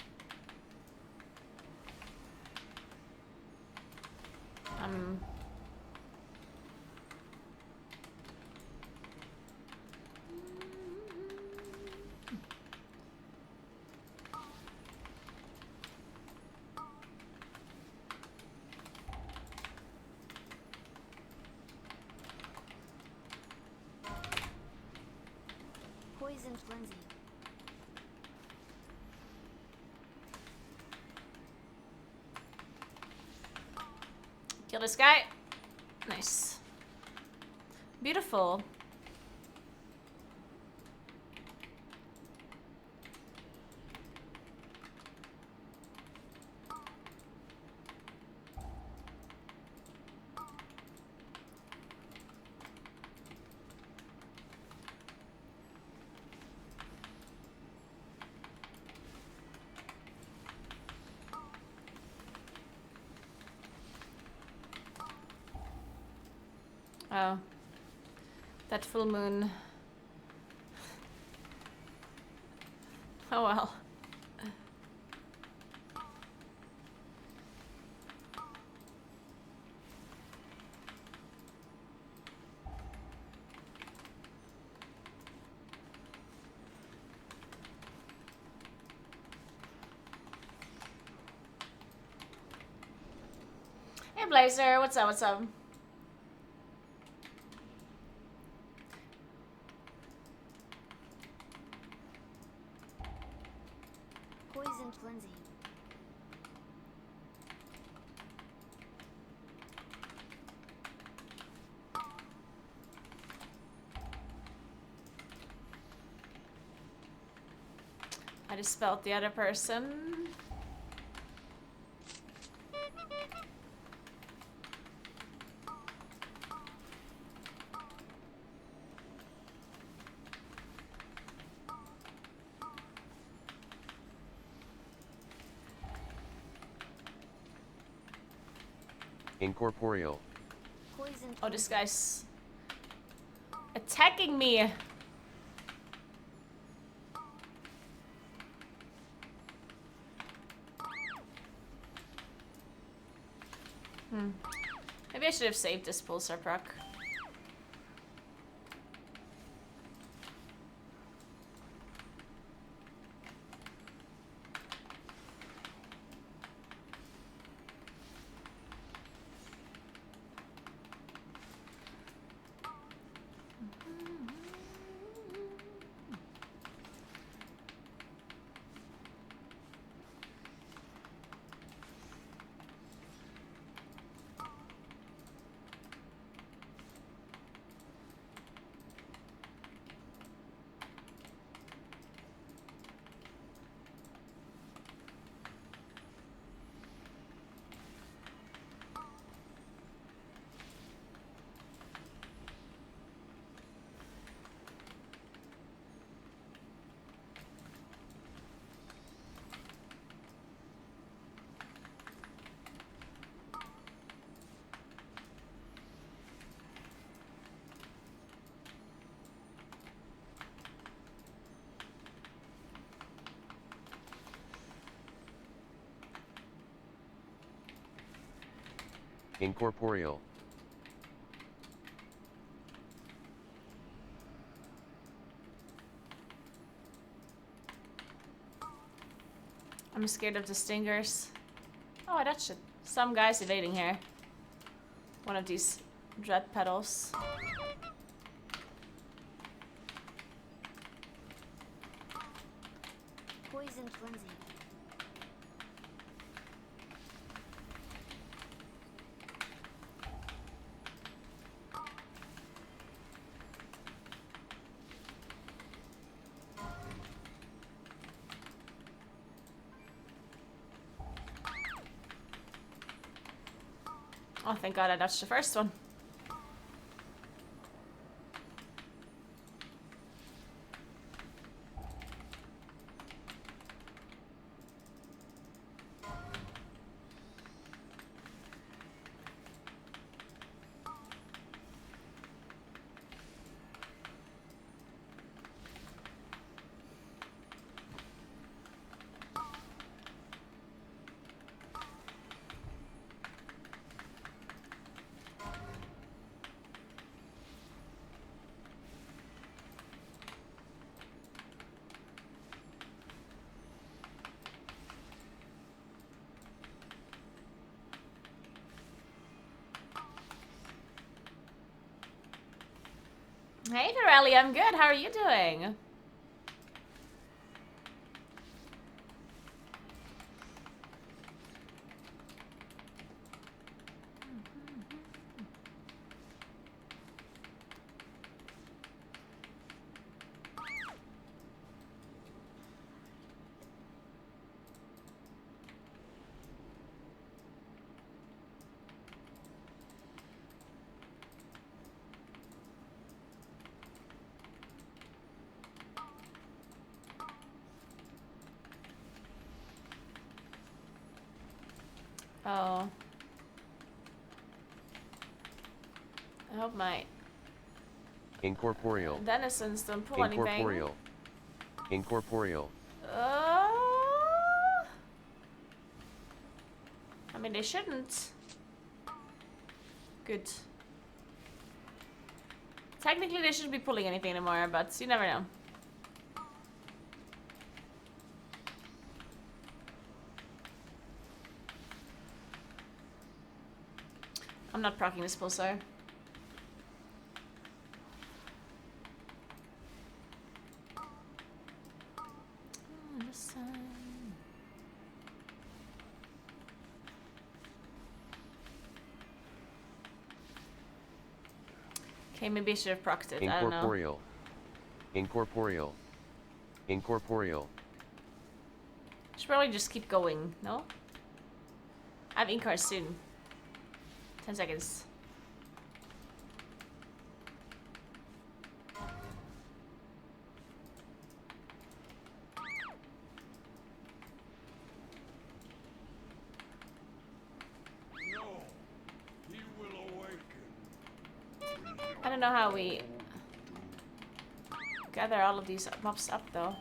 Poison frenzy. Kill this guy. Nice. Beautiful. Oh. That full moon. Oh well. Hey Blazer, what's up, what's up? Poison frenzy. I dispelled the other person. Incorporeal. Poison Oh, this frenzy. guy's attacking me. Maybe I should have saved this pulsar proc. Incorporeal. I'm scared of the stingers. Oh, that shit. Some guy's evading here. One of these dread petals. Poison frenzy. Oh, thank God I dodged the first one. Hey, Pirelli, I'm good. How are you doing? Oh. I hope my Incorporeal. denizens don't pull anything. Incorporeal. Incorporeal. I mean, they shouldn't. Good. Technically, they shouldn't be pulling anything anymore, but you never know. I'm not proccing this pulsar. Okay, maybe I should have procced it. I don't know. Incorporeal. Incorporeal. Incorporeal. Should probably just keep going, no? I have Incar soon. 10 seconds. I don't know how we gather all of these mobs up though.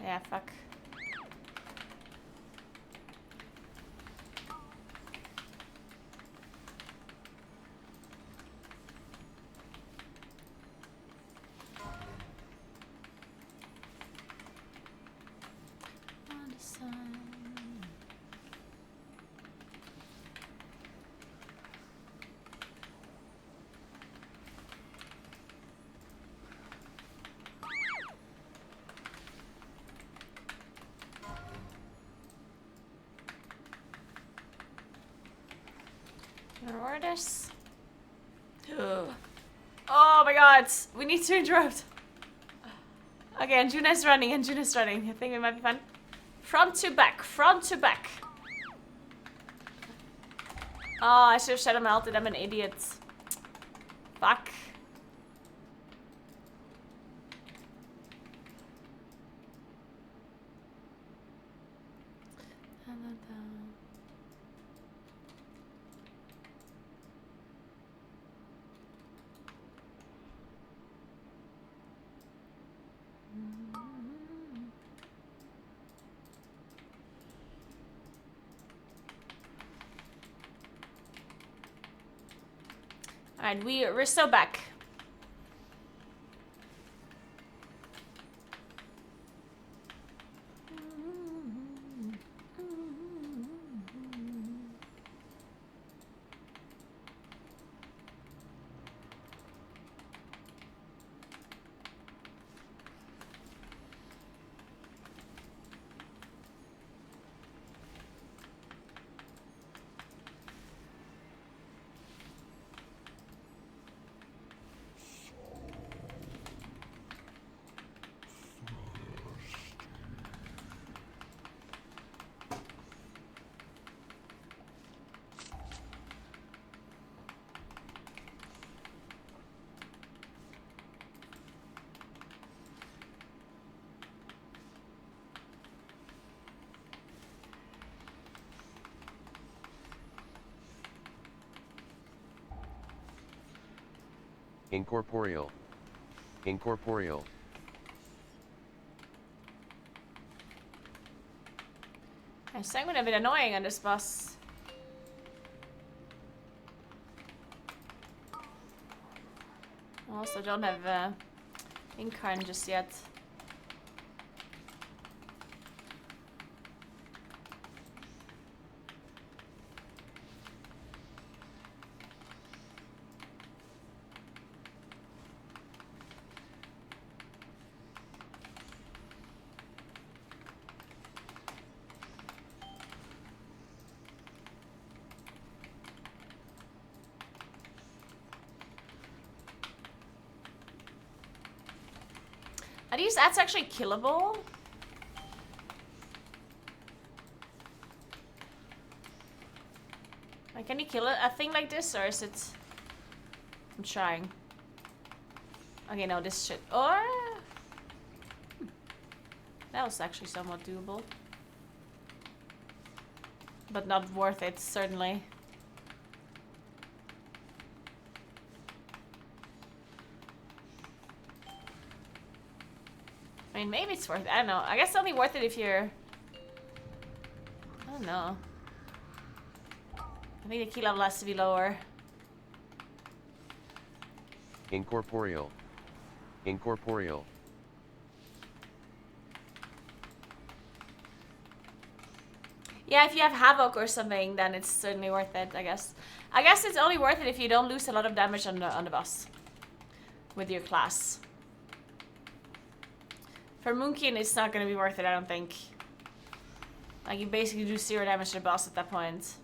Yeah, fuck. This. Oh my god, we need to interrupt. Okay, Anjuna's running, Anjuna's running. I think it might be fun. Front to back, front to back. Oh, I should have shadow melted. I'm an idiot. Fuck. Alright, we're still back. Incorporeal. Incorporeal. I'm saying a bit annoying on this boss. Also don't have Incarn just yet. Are these ads actually killable? Like, can you kill a thing like this, or is it... I'm trying. Okay, no, this shit. Or... That was actually somewhat doable. But not worth it, certainly. I mean, maybe it's worth it. I don't know. I guess it's only worth it if you're... I don't know. I think the key level has to be lower. Incorporeal. Incorporeal. Yeah, if you have Havoc or something, then it's certainly worth it, I guess. I guess it's only worth it if you don't lose a lot of damage on the boss. With your class. For Moonkin, it's not going to be worth it, I don't think. Like, you basically do 0 damage to the boss at that point.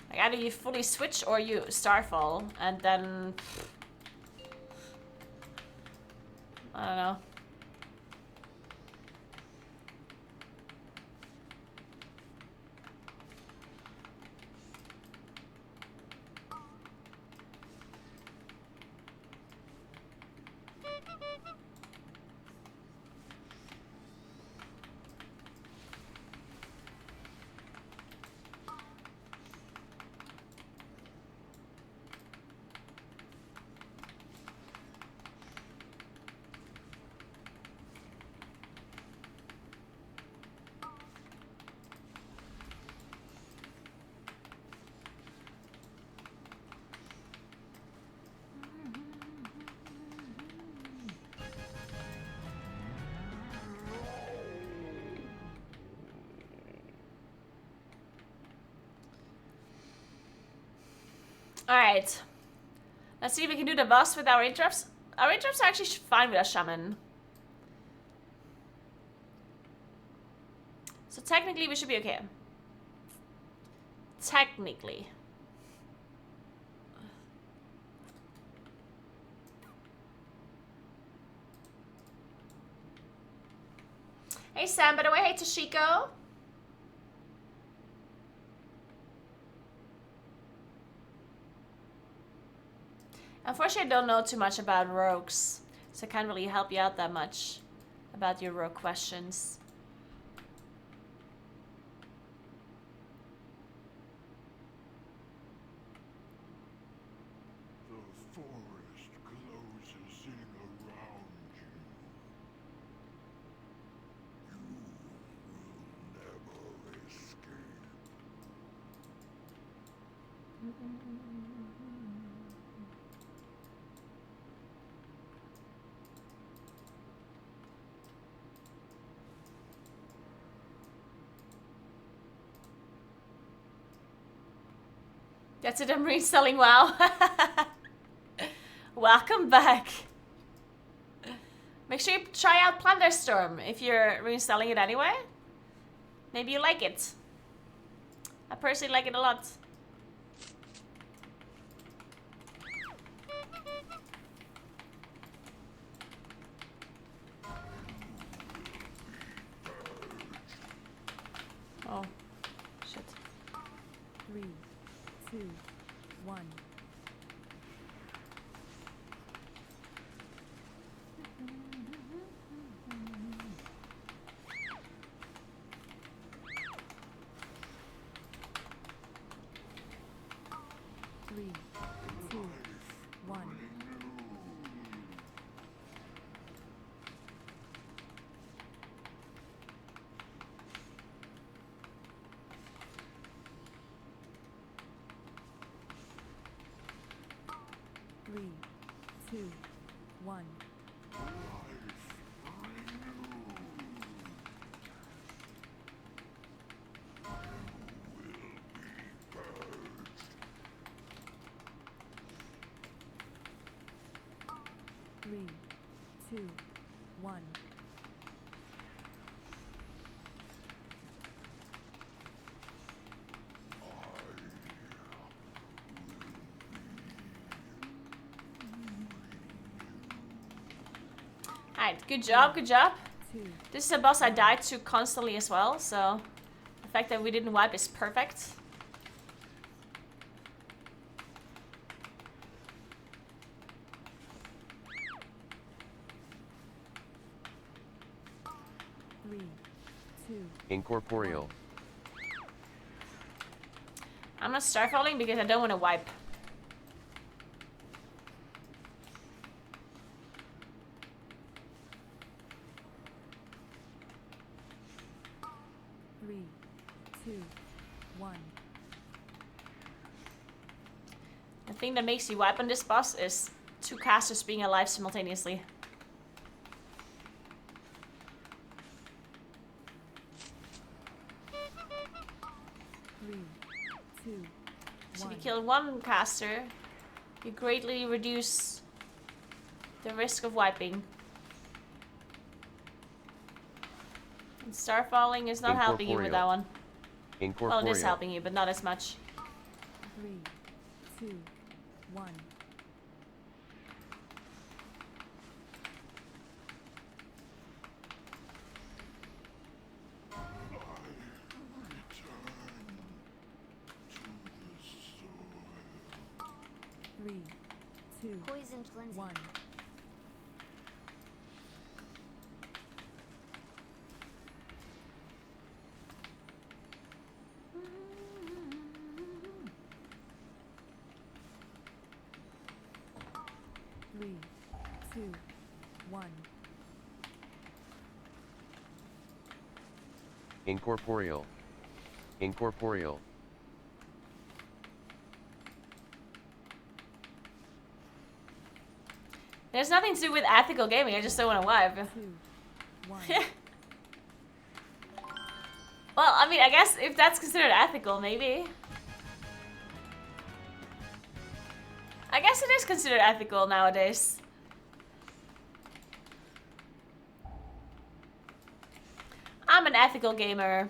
Like, either you fully switch or you Starfall, and then... I don't know. Alright. Let's see if we can do the boss with our interrupts. Our interrupts are actually fine with a shaman. So technically we should be okay. Technically. Hey Sam, by the way, hey Toshiko. Unfortunately, I don't know too much about rogues, so I can't really help you out that much about your rogue questions. The forest closes in around you. You will never escape. That's it, I'm reinstalling WoW. Welcome back. Make sure you try out Plunderstorm if you're reinstalling it anyway. Maybe you like it. I personally like it a lot. Oh, shit. 3, 2, 1. Three, 2, 1. Three, two, one. Three, two, one. Alright, good job, good job. 2, This is a boss I died to constantly as well, so the fact that we didn't wipe is perfect. three, two. Incorporeal. I'm not starfalling because I don't want to wipe. Three, two, one. The thing that makes you wipe on this boss is two casters being alive simultaneously. Three, two, So if one. you kill one caster, you greatly reduce the risk of wiping. And starfalling is not helping you with that one. Well, Incorporeal. it is helping you, but not as much. Three, two, one. Three, two, Poisoned frenzy. one. Three, two, one. Incorporeal. Incorporeal. There's nothing to do with ethical gaming, I just don't want to wipe. Two, one. Well, I mean, I guess if that's considered ethical, maybe. I guess it is considered ethical nowadays. I'm an ethical gamer.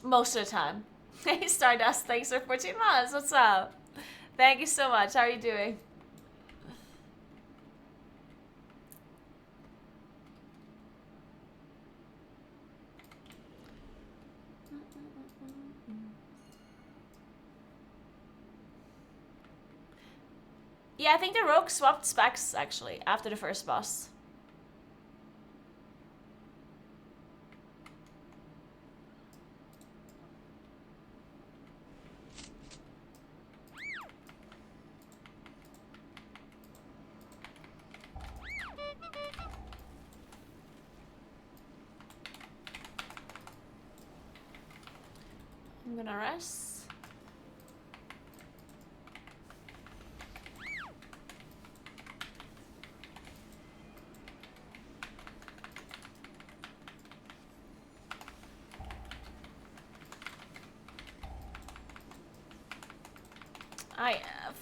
Most of the time. Hey, Stardust, thanks for 14 months. What's up? Thank you so much. How are you doing? Yeah, I think the rogue swapped specs, actually, after the first boss. I'm gonna rest.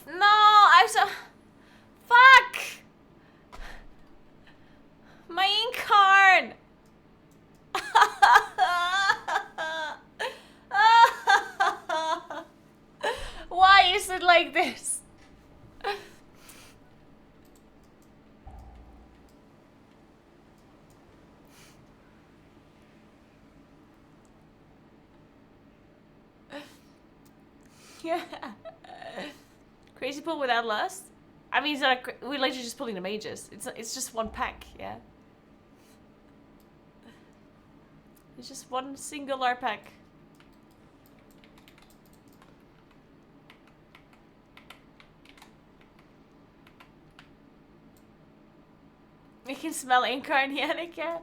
No, I'm so fuck my ink card. Why is it like this? Yeah. Crazy pull without lust? I mean, it's not we're literally just pulling the mages. It's just one pack, yeah. It's just one singular pack. You can smell incarnate cat.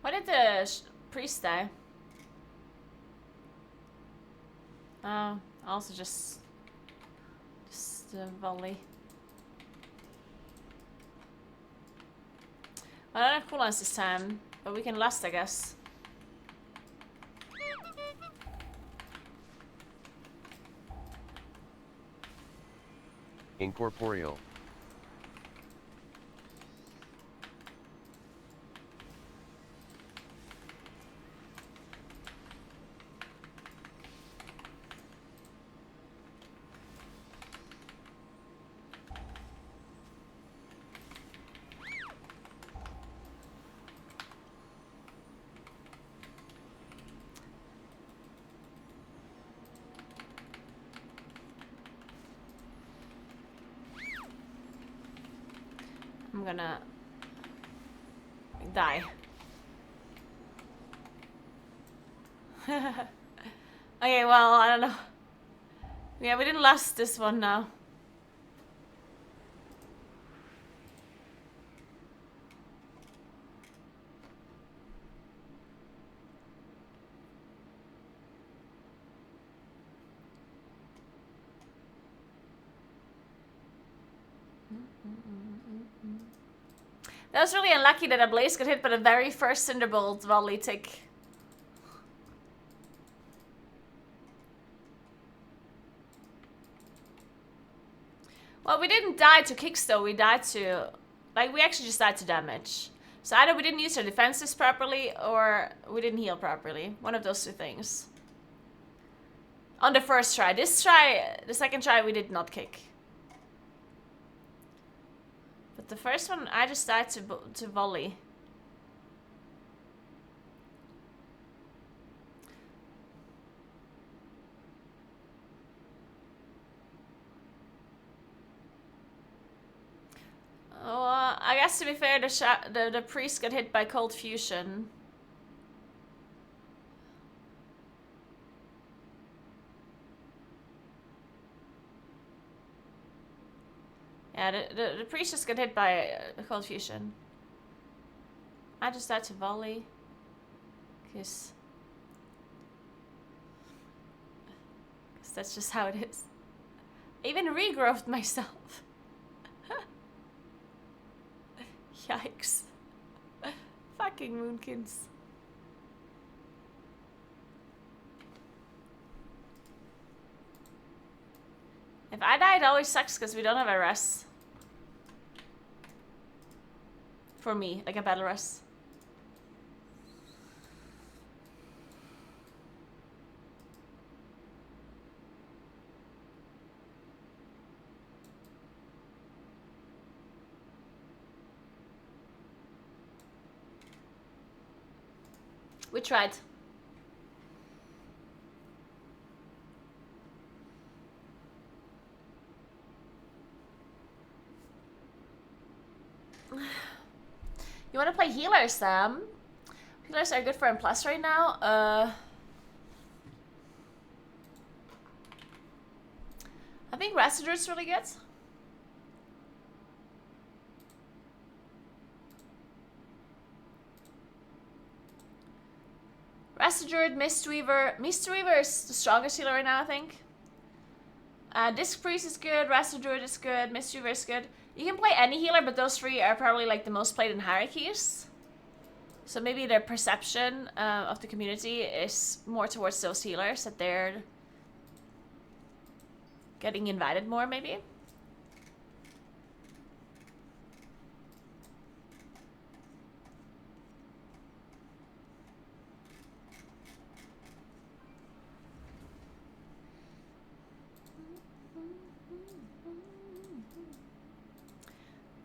Why did the priest die? Oh, also just volley. I don't have cooldowns this time, but we can last, I guess. Incorporeal. I'm gonna die. Okay, well, I don't know. Yeah, we didn't last this one now. That was really unlucky that a blaze got hit by the very first Cinderbolt volley tick. Well, we didn't die to kicks though, we died to... Like, we actually just died to damage. So either we didn't use our defenses properly, or we didn't heal properly. One of those two things. On the first try. This try, the second try, we did not kick. But the first one, I just died to volley. Oh, I guess to be fair, the priest got hit by cold fusion. Yeah, the priest just got hit by cold fusion. I just died to volley. Cause that's just how it is. I even regrowthed myself. Yikes. Fucking moonkins. If I die, it always sucks because we don't have a rest. For me, like a battle rest. We tried. You want to play healers, Sam? Healers are good for M+ right now. I think Residur's really good. Residured, Mistweaver. Mistweaver is the strongest healer right now, I think. Disc Priest is good, Residured is good, Mistweaver is good. You can play any healer, but those three are probably like the most played in hierarchies. So maybe their perception of the community is more towards those healers, that they're getting invited more, maybe?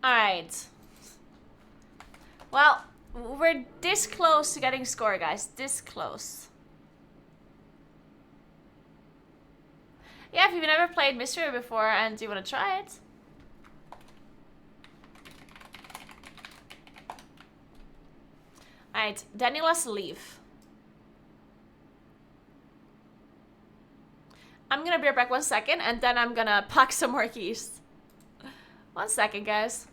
Alright. Well, we're this close to getting score, guys. This close. Yeah, if you've never played Mystery before and you want to try it. Alright, Daniel has to leave. I'm gonna be right back 1 second, and then I'm gonna pack some more keys. 1 second, guys.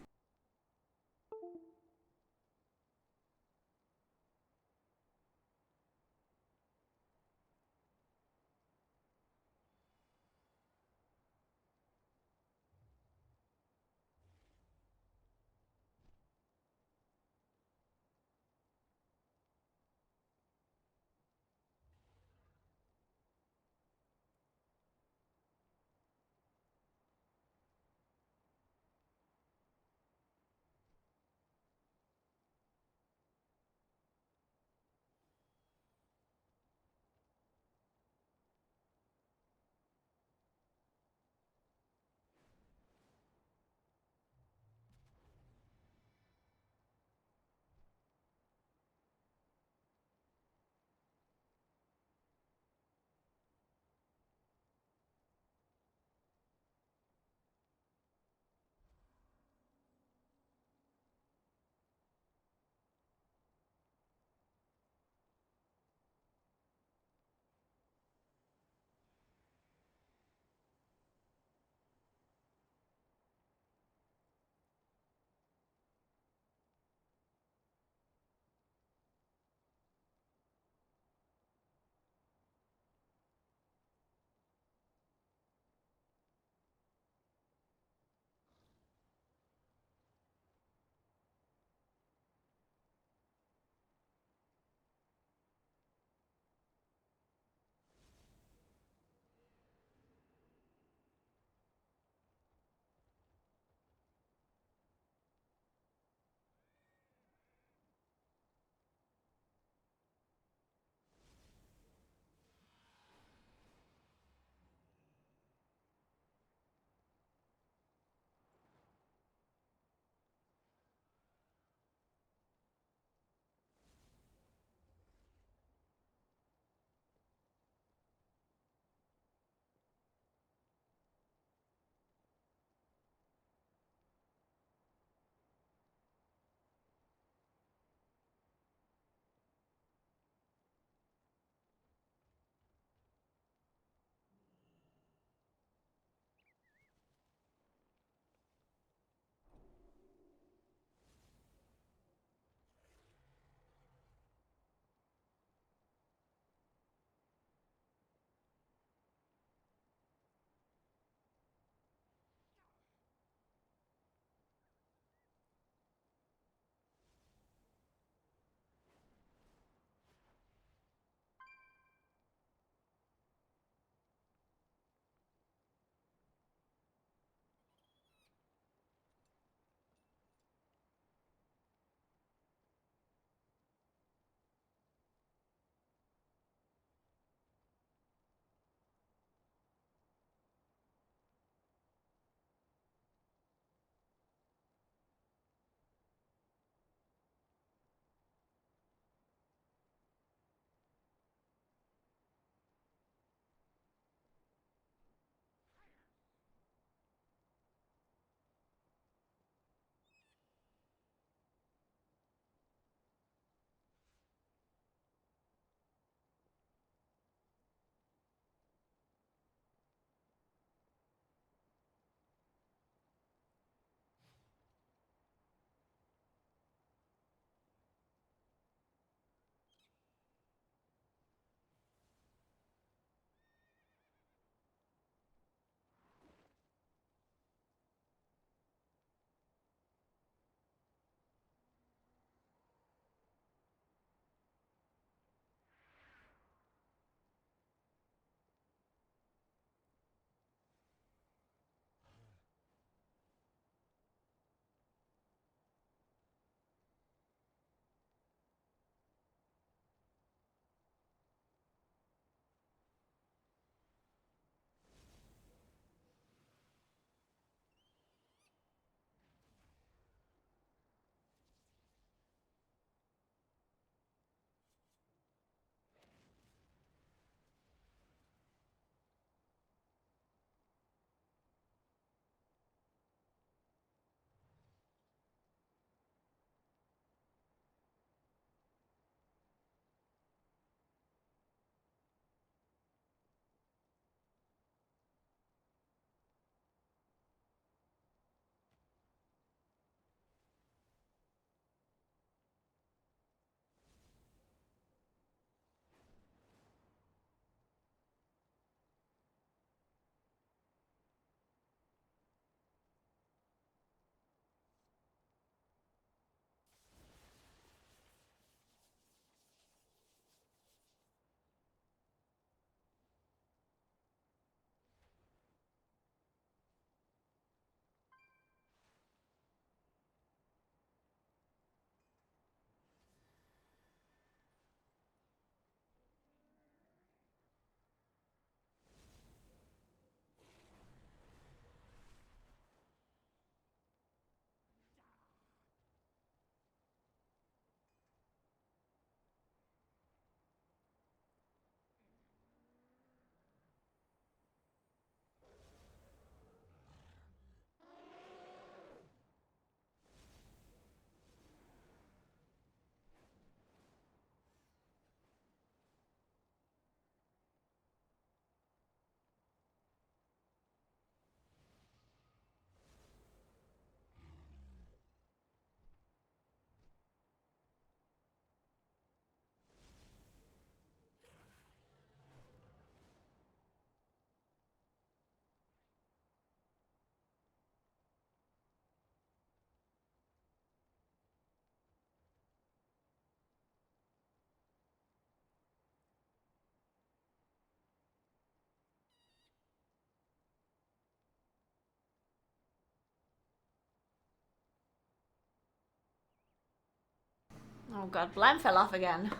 Oh god, Blam fell off again.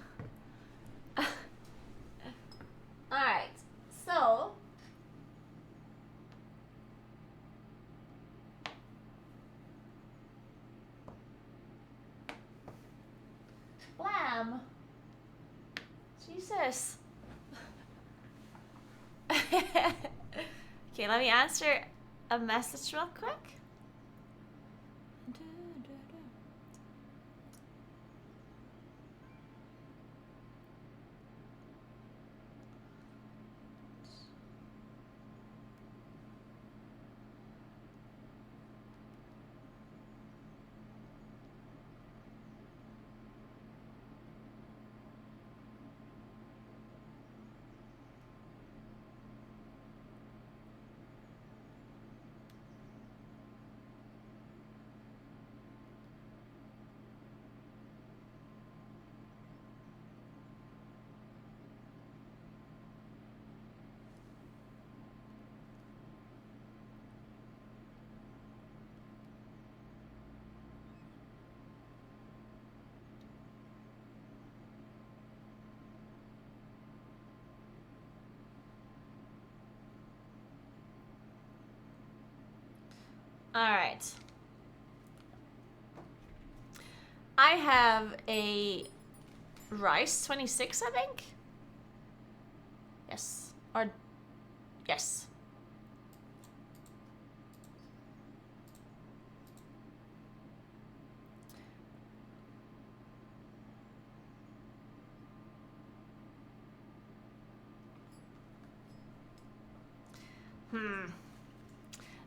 Alright, so... Blam! Jesus. Okay, let me answer a message real quick. Alright. I have a rice 26, I think. Yes. Or yes.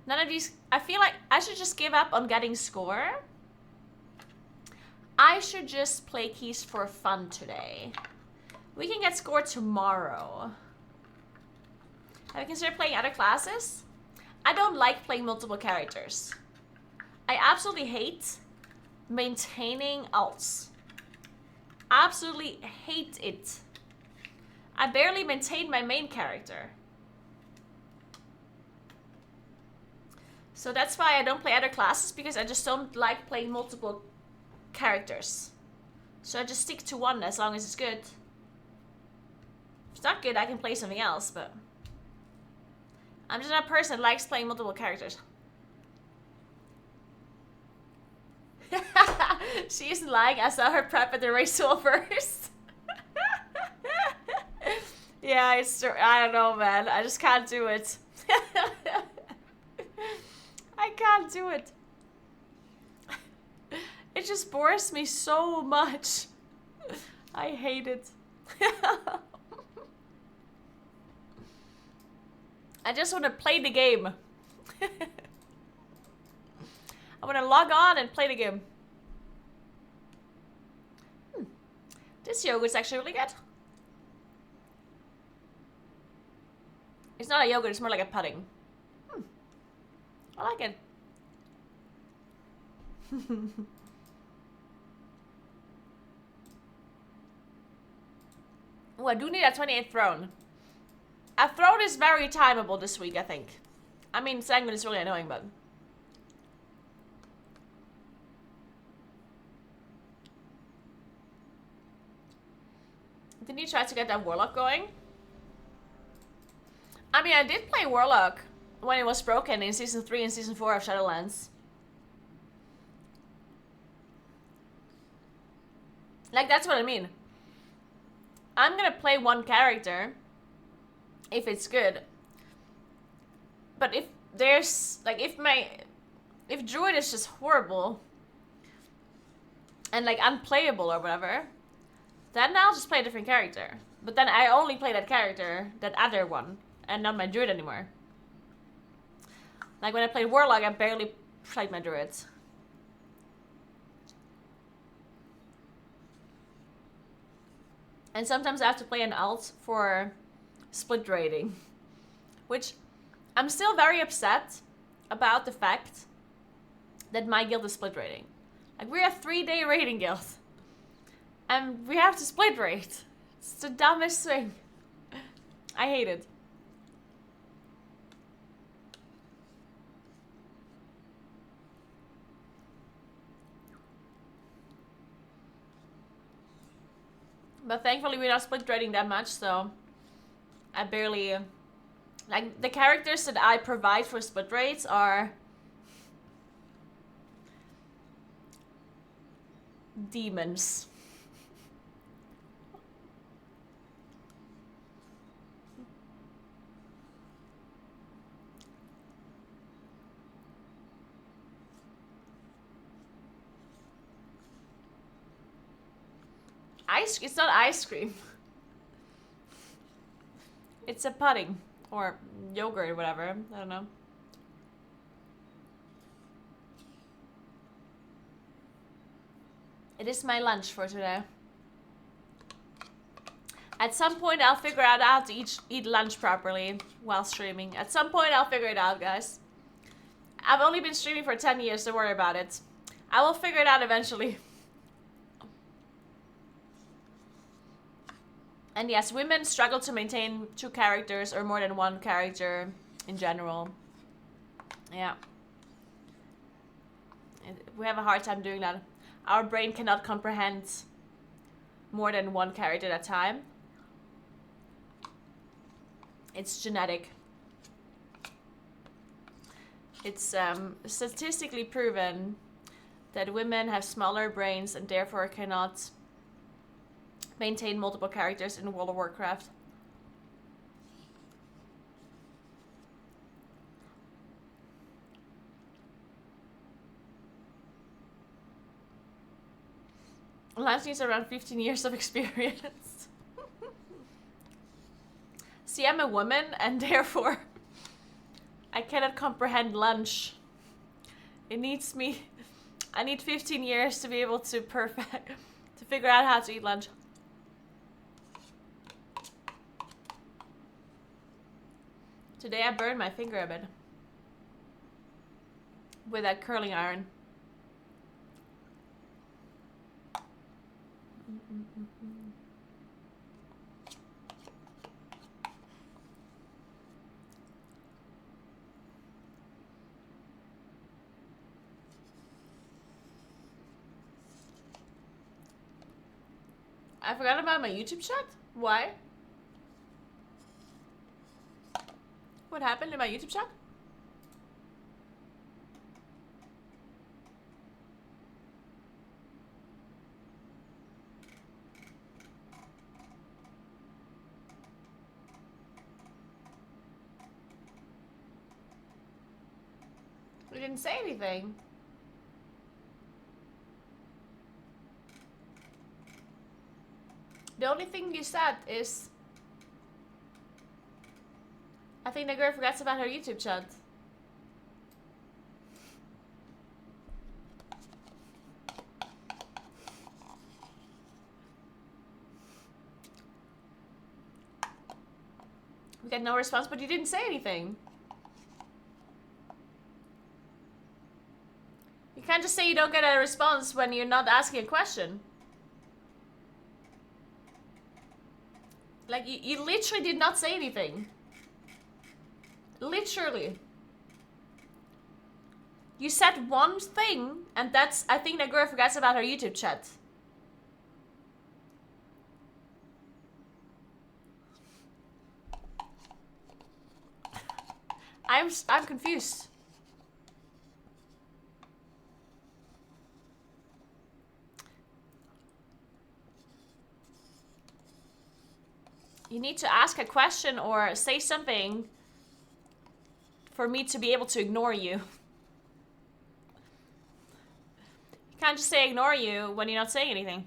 None of these... I feel like I should just give up on getting score. I should just play keys for fun today. We can get score tomorrow. Have you considered playing other classes? I don't like playing multiple characters. I absolutely hate maintaining alts. Absolutely hate it. I barely maintain my main character. So that's why I don't play other classes, because I just don't like playing multiple characters. So I just stick to one as long as it's good. If it's not good, I can play something else, but... I'm just not a person that likes playing multiple characters. She isn't lying, I saw her prep at the race tool first. Yeah, it's true. I don't know, man. I just can't do it. I can't do it. It just bores me so much. I hate it. I just want to play the game. I want to log on and play the game. This yogurt's actually really good. It's not a yogurt, it's more like a pudding. I like it. Oh, I do need a 28th throne. A throne is very timeable this week, I think. I mean, Sanguine is really annoying, but... Didn't you try to get that Warlock going? I mean, I did play Warlock when it was broken in Season 3 and Season 4 of Shadowlands. Like, that's what I mean. I'm gonna play one character if it's good. But if there's, like, if Druid is just horrible and, like, unplayable or whatever, then I'll just play a different character. But then I only play that character, that other one, and not my Druid anymore. Like, when I played Warlock, I barely played my Druids. And sometimes I have to play an alt for split rating. Which, I'm still very upset about the fact that my guild is split rating. Like, we're a 3-day rating guild. And we have to split rate. It's the dumbest thing. I hate it. But thankfully we're not split rating that much, so I barely... Like, the characters that I provide for split rates are... demons. It's not ice cream. It's a pudding. Or yogurt or whatever. I don't know. It is my lunch for today. At some point I'll figure out how to eat lunch properly while streaming. At some point I'll figure it out, guys. I've only been streaming for 10 years, don't worry about it. I will figure it out eventually. And yes, women struggle to maintain 2 characters or more than 1 character in general. Yeah. We have a hard time doing that. Our brain cannot comprehend more than 1 character at a time. It's genetic. It's statistically proven that women have smaller brains and therefore cannot maintain multiple characters in World of Warcraft. Lance needs around 15 years of experience. See, I'm a woman and therefore I cannot comprehend lunch. It needs me... I need 15 years to be able to to figure out how to eat lunch. Today I burned my finger a bit. With that curling iron. I forgot about my YouTube chat? Why? What happened in my YouTube chat? We didn't say anything. The only thing you said is... I think the girl forgets about her YouTube chat. We got no response, but you didn't say anything. You can't just say you don't get a response when you're not asking a question. Like, you literally did not say anything. Literally. You said one thing, and that's... I think that girl forgets about her YouTube chat. I'm confused. You need to ask a question or say something for me to be able to ignore you. You can't just say ignore you when you're not saying anything.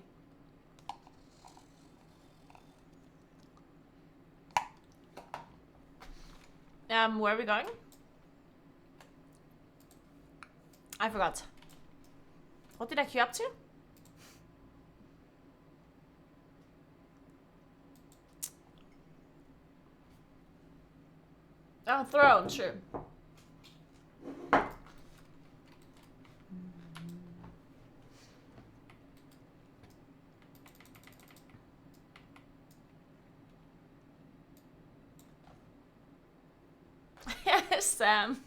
Where are we going? I forgot. What did I queue up to? Oh, throne, true. Yes, Sam.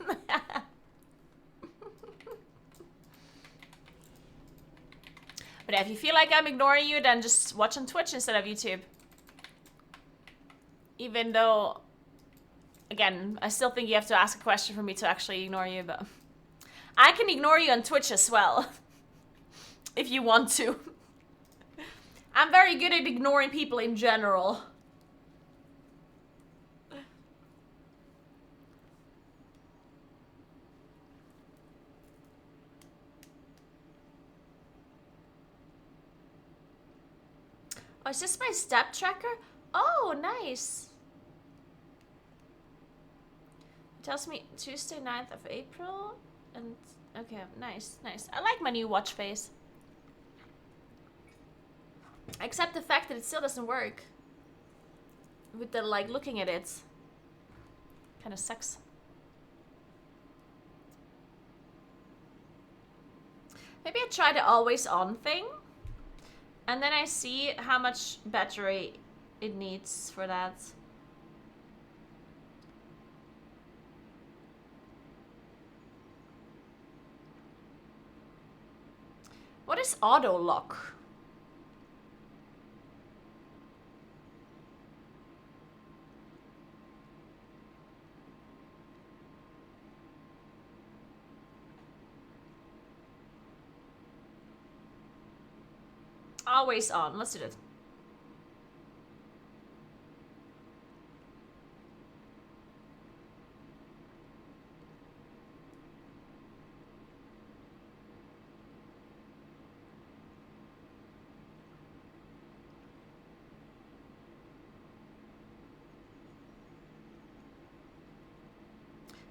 But if you feel like I'm ignoring you, then just watch on Twitch instead of YouTube. Even though, again, I still think you have to ask a question for me to actually ignore you, but I can ignore you on Twitch as well. If you want to. I'm very good at ignoring people in general. Oh, is this my step tracker? Oh, nice. It tells me Tuesday, 9th of April. And, okay, nice, nice. I like my new watch face. Except the fact that it still doesn't work. With the, like, looking at it. Kinda sucks. Maybe I try the always on thing. And then I see how much battery it needs for that. What is auto lock? Always on. Let's do that.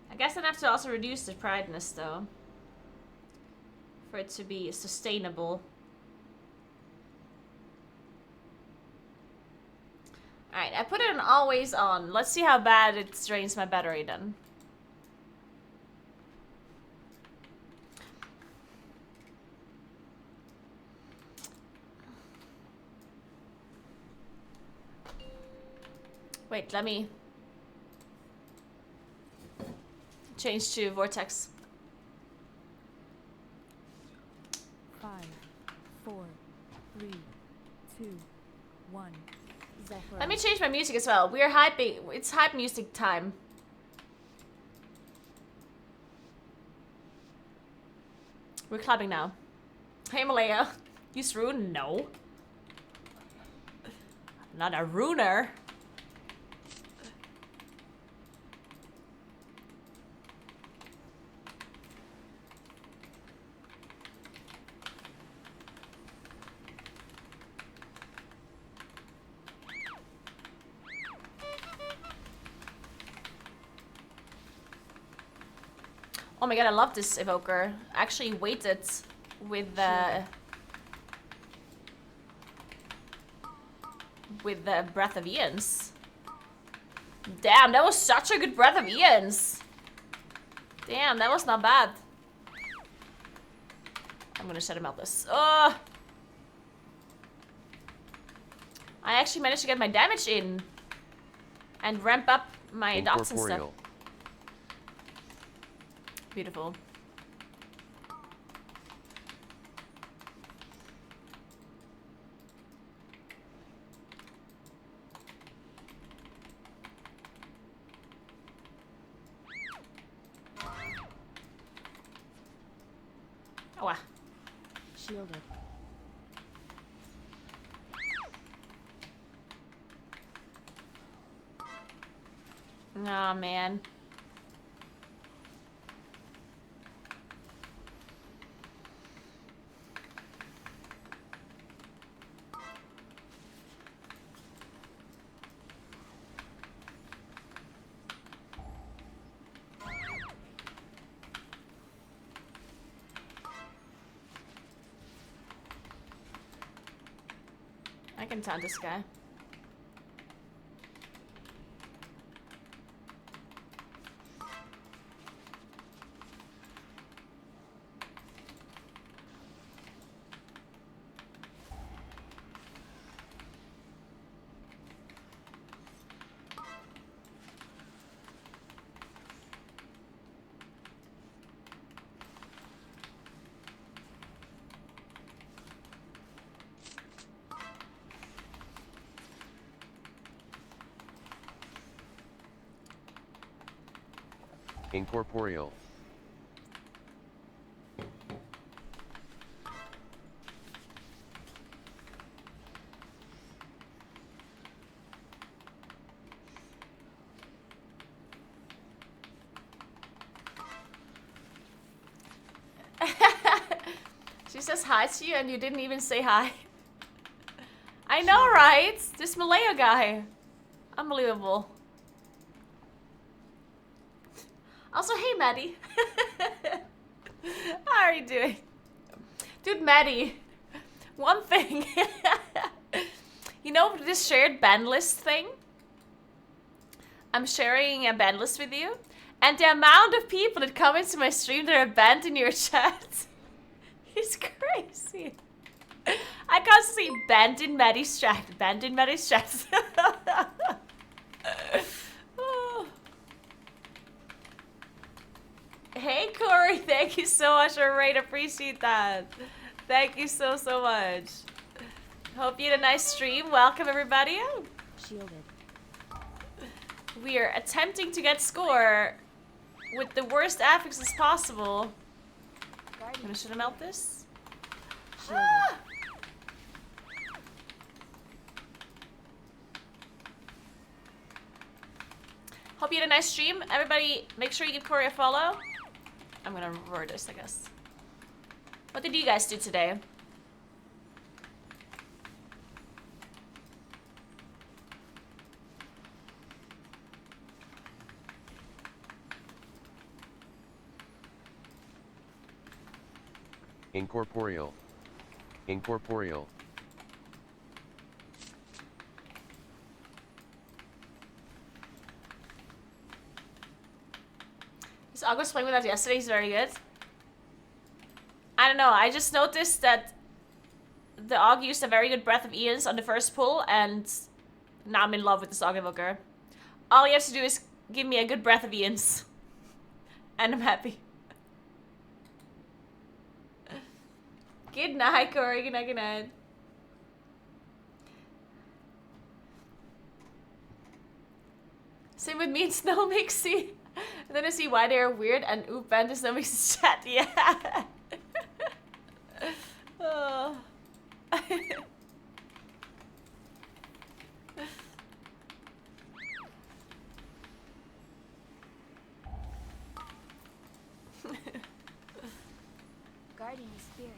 I guess I'd have to also reduce the brightness though. For it to be sustainable. Alright, I put it on always on. Let's see how bad it drains my battery then. Wait, let me change to Vortex. 5, 4, 3, 2, 1. Zephyr. Let me change my music as well. We're hyping. It's hype music time. We're clubbing now. Hey Malaya. Use rune? No. I'm not a runer. Oh my god, I love this evoker. I actually waited with the Breath of Ian's. Damn, that was such a good Breath of Ian's. Damn, that was not bad. I'm gonna shut him out this. I actually managed to get my damage in and ramp up my dots and stuff. Incorporeal. Beautiful. Oh, wow. Shielded. Aw, man. I can taunt this guy. Incorporeal. She says hi to you and you didn't even say hi. I know, right? This Malaya guy. Unbelievable. Also, hey, Maddie. How are you doing? Dude, Maddie. One thing. You know this shared band list thing? I'm sharing a band list with you. And the amount of people that come into my stream that are banned in your chat is crazy. I can't see banned in Maddie's chat. Banned in Maddie's chat. Oh. Hey Corey, thank you so much for raid. Appreciate that. Thank you so much. Hope you had a nice stream. Welcome everybody. Shielded. We are attempting to get score with the worst affixes possible. Should I melt this? Shielded. Ah! Hope you had a nice stream. Everybody, make sure you give Corey a follow. I'm gonna revert this, I guess. What did you guys do today? Incorporeal. Incorporeal. So I was playing with that yesterday. He's very good. I don't know. I just noticed that the Og used a very good Breath of Ian's on the first pull, and now I'm in love with this Og Evoker. All you have to do is give me a good Breath of Ian's, and I'm happy. Good night, Corey. Good night, good night. Same with me and Snow Mixie. And then I see why they're weird and oop, and there's no Mixie's chat. Yeah. Oh. Guardian spirit.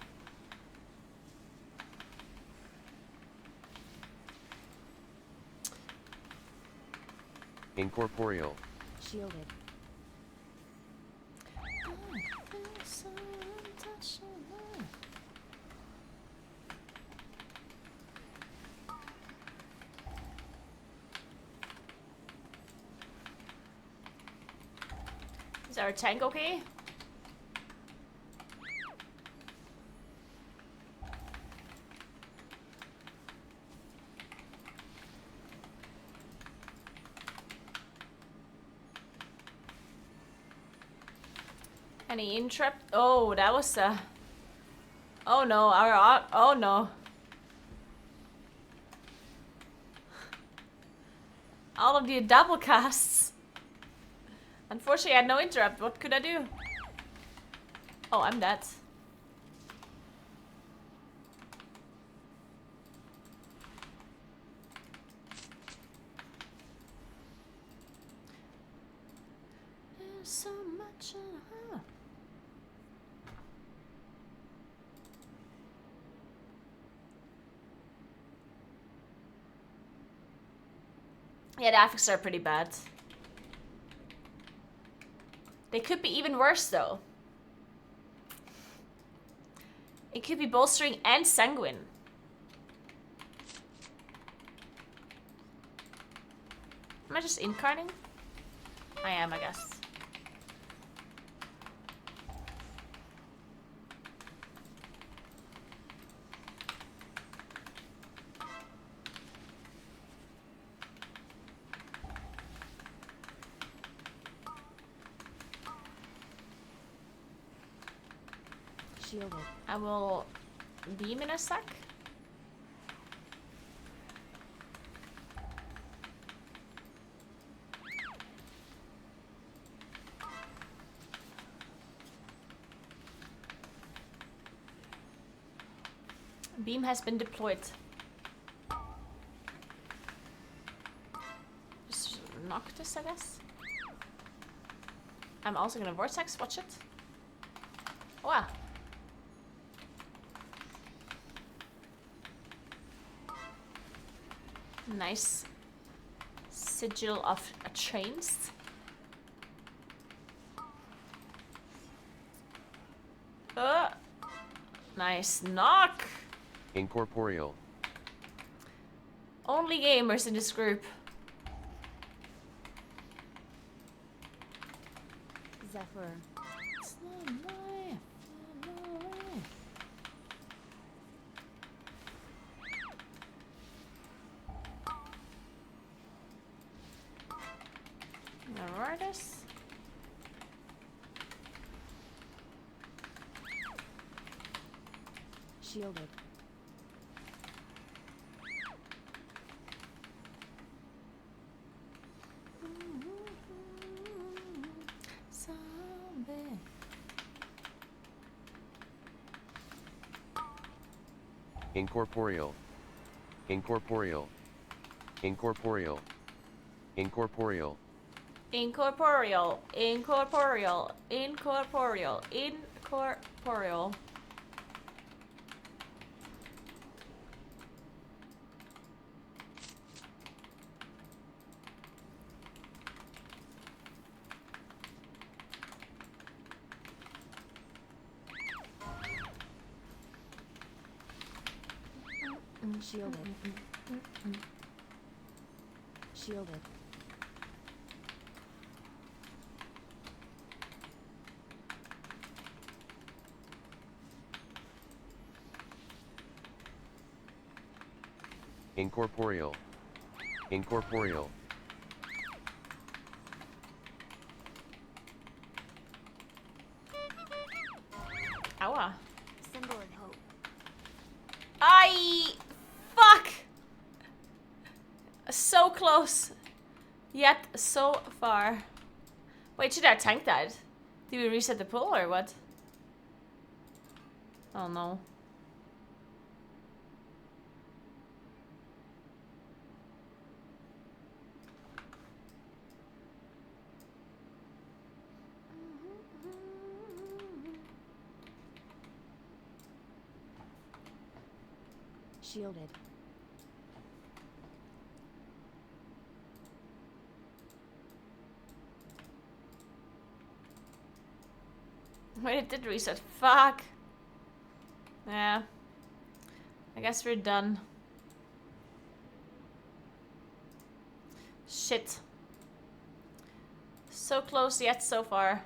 Incorporeal. Shielded. Is our tank okay? Any interrupt? Oh, that was oh no, oh no. All of the double casts. Unfortunately, I had no interrupt. What could I do? Oh, I'm dead. There's so much. Yeah, the affixes are pretty bad. They could be even worse, though. It could be bolstering and sanguine. Am I just incarning? I am, I guess. Shielded. I will beam in a sec. Beam has been deployed. Just knock this, I guess. I'm also gonna vortex, watch it. Oh, wow. Nice sigil of chains. Nice knock. Incorporeal. Only gamers in this group. Zephyr. It's not life. Not life. Artis. Shielded. Zombie. Incorporeal. Incorporeal. Incorporeal. Incorporeal. Incorporeal. Incorporeal. Incorporeal. Incorporeal. Shielded. Shielded. Incorporeal. Incorporeal. Ow. Symbol of hope. Aye! Fuck! So close. Yet so far. Wait, should our tank died? Did we reset the pool or what? Oh no. Shielded. Wait, it did reset. Fuck. Yeah. I guess we're done. Shit. So close yet so far.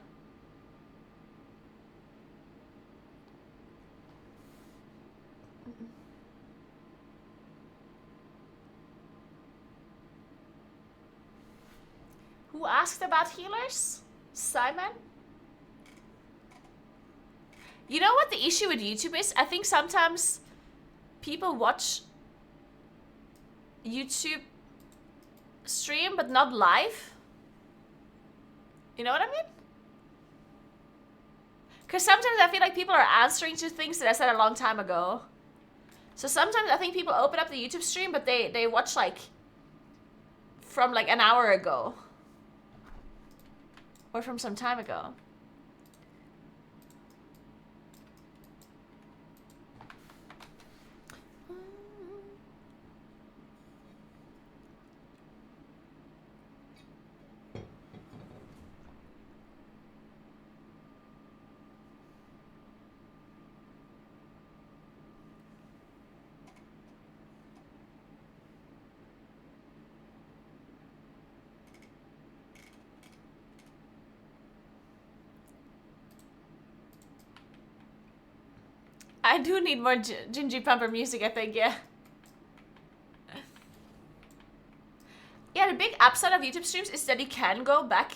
Who asked about healers? Simon? You know what the issue with YouTube is? I think sometimes people watch YouTube stream but not live. You know what I mean? Because sometimes I feel like people are answering to things that I said a long time ago. So sometimes I think people open up the YouTube stream but they watch like from like an hour ago. Or from some time ago. I do need more Gingy Pumper music, I think, yeah. Yeah, the big upside of YouTube streams is that you can go back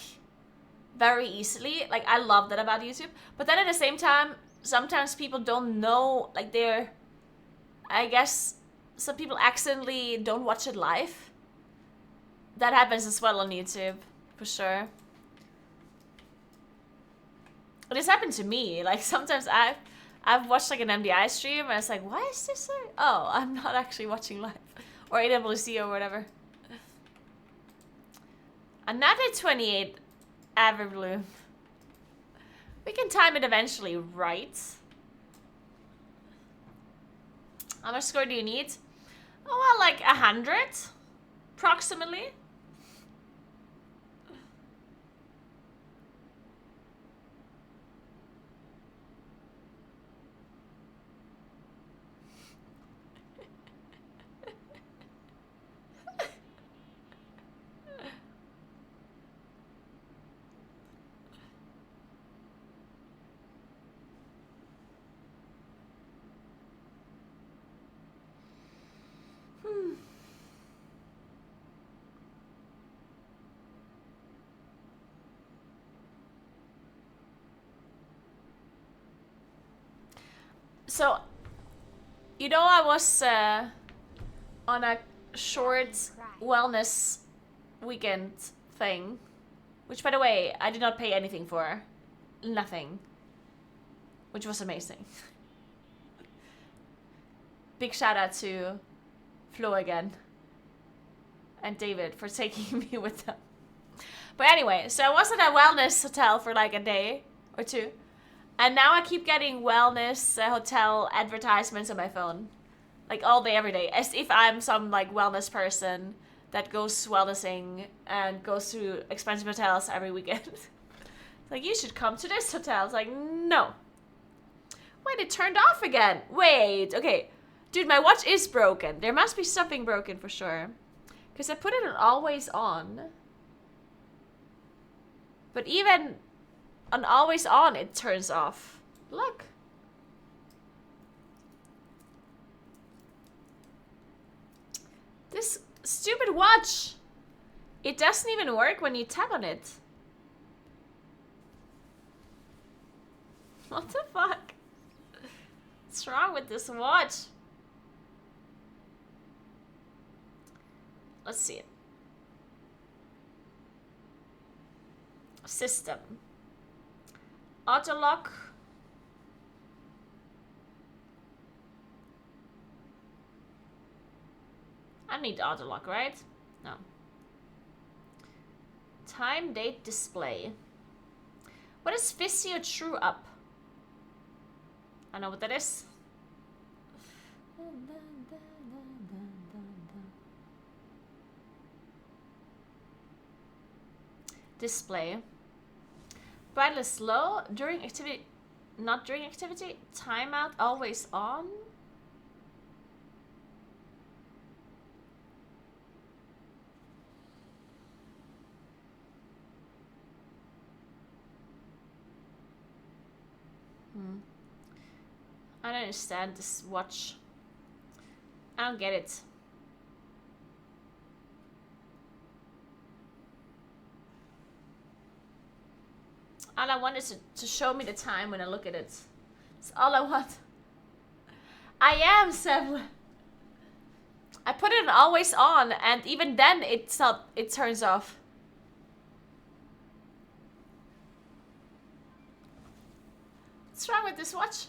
very easily. Like, I love that about YouTube. But then at the same time, sometimes people don't know, like, they're... I guess some people accidentally don't watch it live. That happens as well on YouTube, for sure. But this happened to me. Like, sometimes I've watched like an MDI stream and it's like, why is this like? Oh, I'm not actually watching live. Or AWC or whatever. Another 28 Everbloom. We can time it eventually, right? How much score do you need? Oh, well, like 100, approximately. So, you know, I was on a short wellness weekend thing, which, by the way, I did not pay anything for. Nothing. Which was amazing. Big shout out to Flo again. And David for taking me with them. But anyway, so I was at a wellness hotel for like a day or two. And now I keep getting wellness hotel advertisements on my phone. Like all day, every day. As if I'm some like wellness person that goes wellnessing and goes to expensive hotels every weekend. Like, you should come to this hotel. It's like, no. Wait, it turned off again. Wait, okay. Dude, my watch is broken. There must be something broken for sure. Because I put it on always on. But even on always on, it turns off. Look. This stupid watch. It doesn't even work when you tap on it. What the fuck? What's wrong with this watch? Let's see it. System. Auto lock. I need auto lock, right? No. Time date display. What is Physio True Up? I know what that is. Display. Brightness low during activity, not during activity. Timeout always on. I don't understand this watch. I don't get it. All I want is to show me the time when I look at it. That's all I want. I am, Sam. I put it always on, and even then it's not. It turns off. What's wrong with this watch?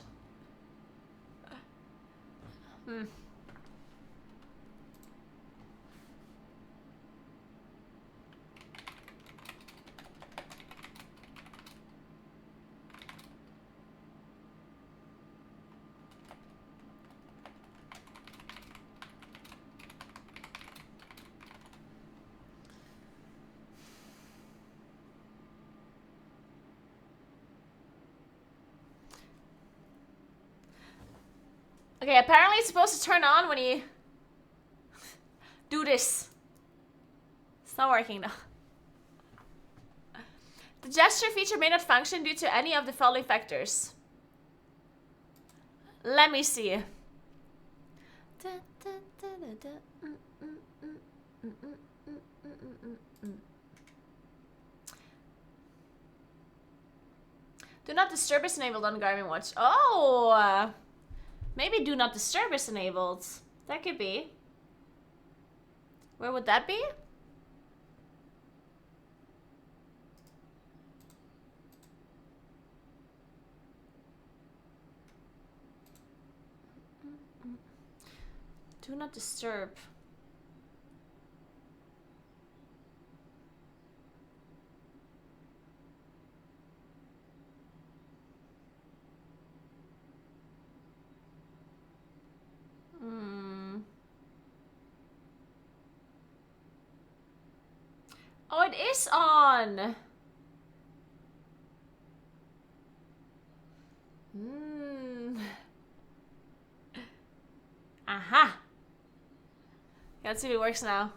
Okay, apparently it's supposed to turn on when you do this. It's not working now. The gesture feature may not function due to any of the following factors. Let me see. Do not disturb is enabled on Garmin Watch. Oh! Maybe do not disturb is enabled. That could be. Where would that be? Do not disturb. Hmm. Oh, it is on. Hmm. Aha. Let's see if it works now.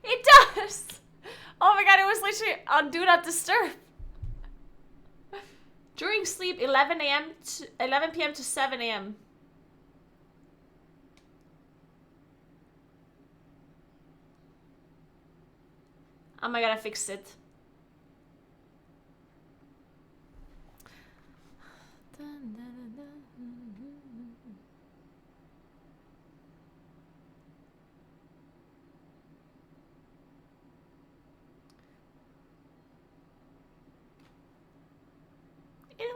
It does! Oh my god, it was literally on Do Not Disturb. During sleep, 11 p.m. to 7 a.m. Oh my god, I fixed it. It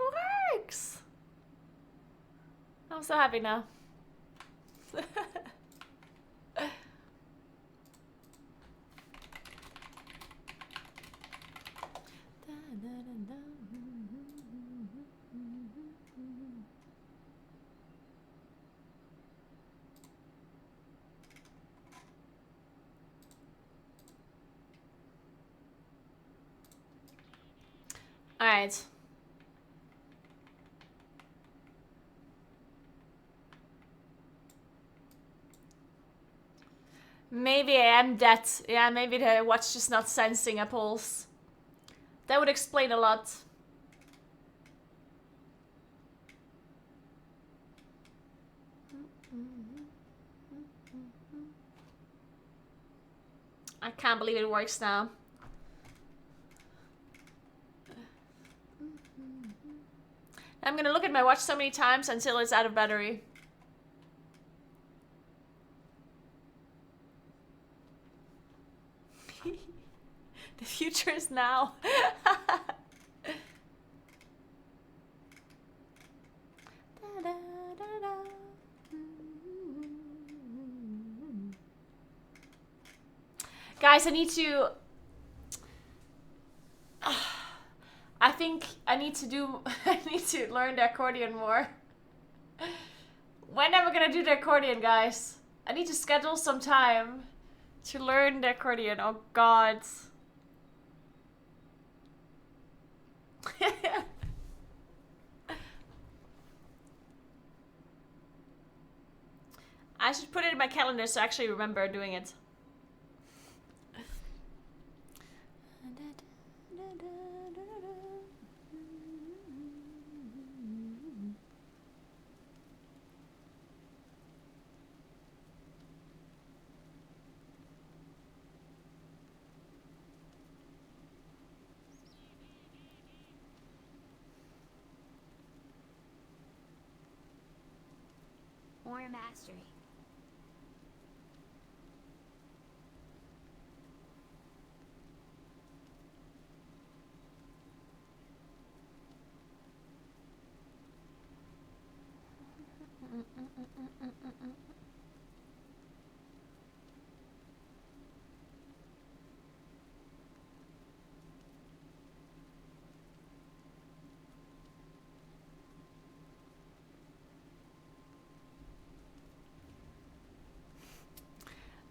works! I'm so happy now. Alright. Maybe I am dead. Yeah, maybe the watch just not sensing a pulse. That would explain a lot. I can't believe it works now. I'm gonna look at my watch so many times until it's out of battery. The future is now. Guys, I need to... I think I need to do... I need to learn the accordion more. When am I gonna do the accordion, guys? I need to schedule some time to learn the accordion. Oh, God. I should put it in my calendar so I actually remember doing it. More mastery.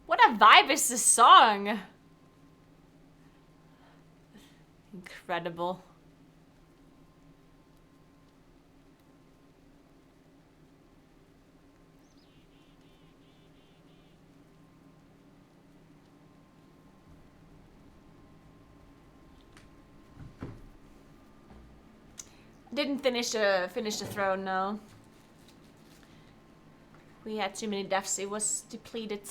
What a vibe is this song? Incredible. Didn't finish the throne, no. We had too many deaths. It was depleted.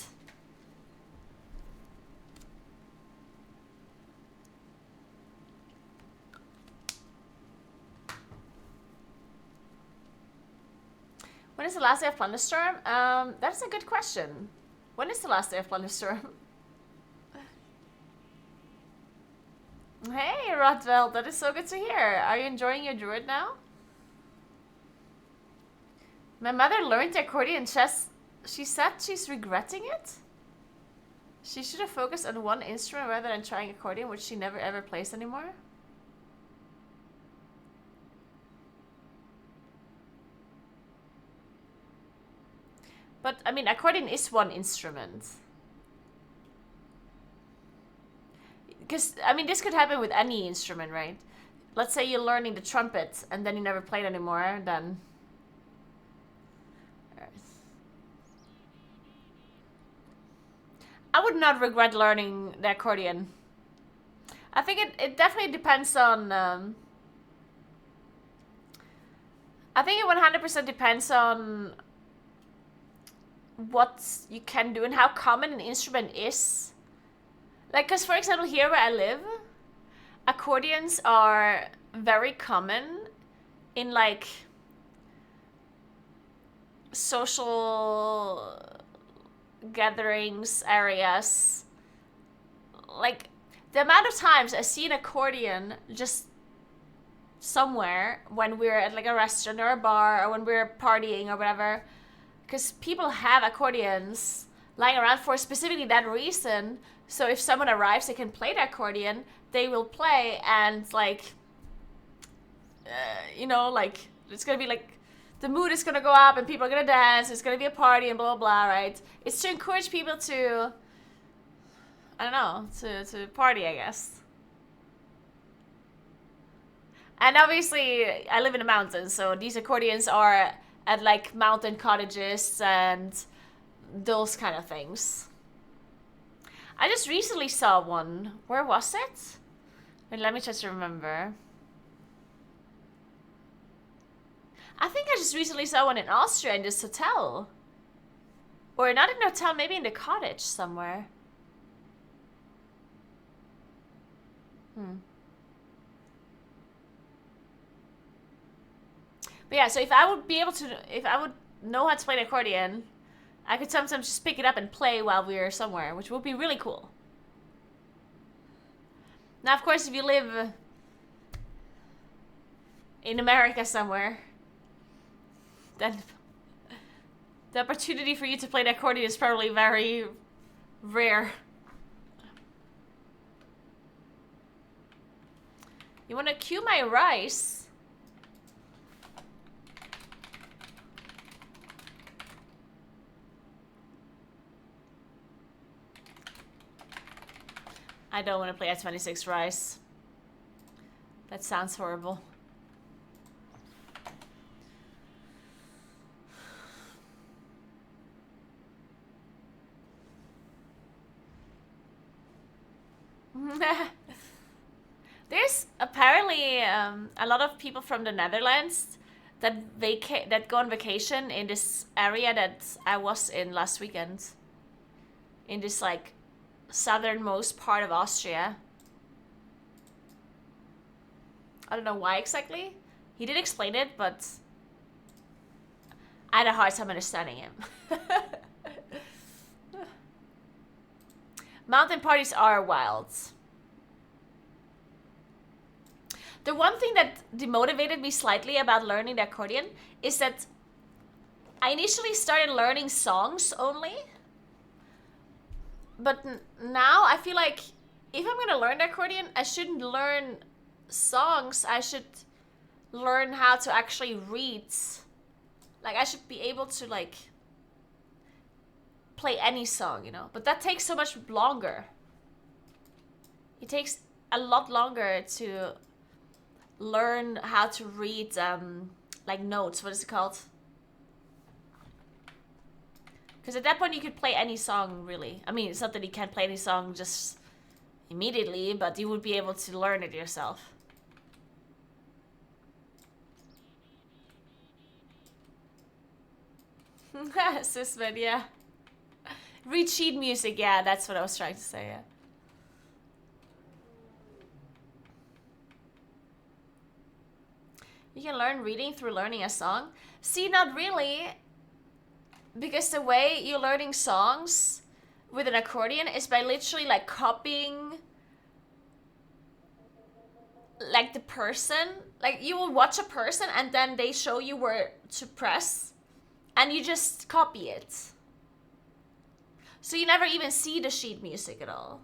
When is the last day of Plunderstorm? That's a good question. When is the last day of Plunderstorm? Hey, Rotveld, that is so good to hear. Are you enjoying your druid now? My mother learned the accordion chess She said she's regretting it. She should have focused on one instrument rather than trying accordion, which she never ever plays anymore. But, I mean, accordion is one instrument. Because, I mean, this could happen with any instrument, right? Let's say you're learning the trumpet and then you never play it anymore, then... I would not regret learning the accordion. I think it definitely depends on... I think it 100% depends on what you can do and how common an instrument is. Like, because for example, here where I live, accordions are very common in like social gatherings areas. Like, the amount of times I see an accordion just somewhere when we're at like a restaurant or a bar or when we're partying or whatever, because people have accordions lying around for specifically that reason. So if someone arrives they can play the accordion, they will play, and like you know, like it's gonna be like the mood is gonna go up and people are gonna dance, it's gonna be a party and blah blah blah, right? It's to encourage people to, I don't know, to party, I guess. And obviously, I live in the mountains, so these accordions are at like mountain cottages and those kind of things. I just recently saw one. Where was it? Wait, let me just remember. I think I just recently saw one in Austria in this hotel. Or not in a hotel, maybe in the cottage somewhere. But yeah, so if I would be able to, if I would know how to play the accordion, I could sometimes just pick it up and play while we're somewhere, which would be really cool. Now, of course, if you live in America somewhere, then the opportunity for you to play the accordion is probably very rare. You want to cue my rice? I don't want to play at 26 rice. That sounds horrible. There's apparently a lot of people from the Netherlands that go on vacation in this area that I was in last weekend. In this like southernmost part of Austria. I don't know why exactly. He did explain it, but I had a hard time understanding him. Mountain parties are wild. The one thing that demotivated me slightly about learning the accordion is that I initially started learning songs only. But now I feel like if I'm gonna learn the accordion, I shouldn't learn songs. I should learn how to actually read. Like, I should be able to like play any song, you know. But that takes so much longer. It takes a lot longer to learn how to read like notes. What is it called? Because at that point you could play any song, really. I mean, it's not that you can't play any song just immediately, but you would be able to learn it yourself. Sisman, yeah. Read sheet music, yeah, that's what I was trying to say, yeah. You can learn reading through learning a song? See, not really. Because the way you're learning songs with an accordion is by literally like copying like the person. Like you will watch a person and then they show you where to press and you just copy it. So you never even see the sheet music at all.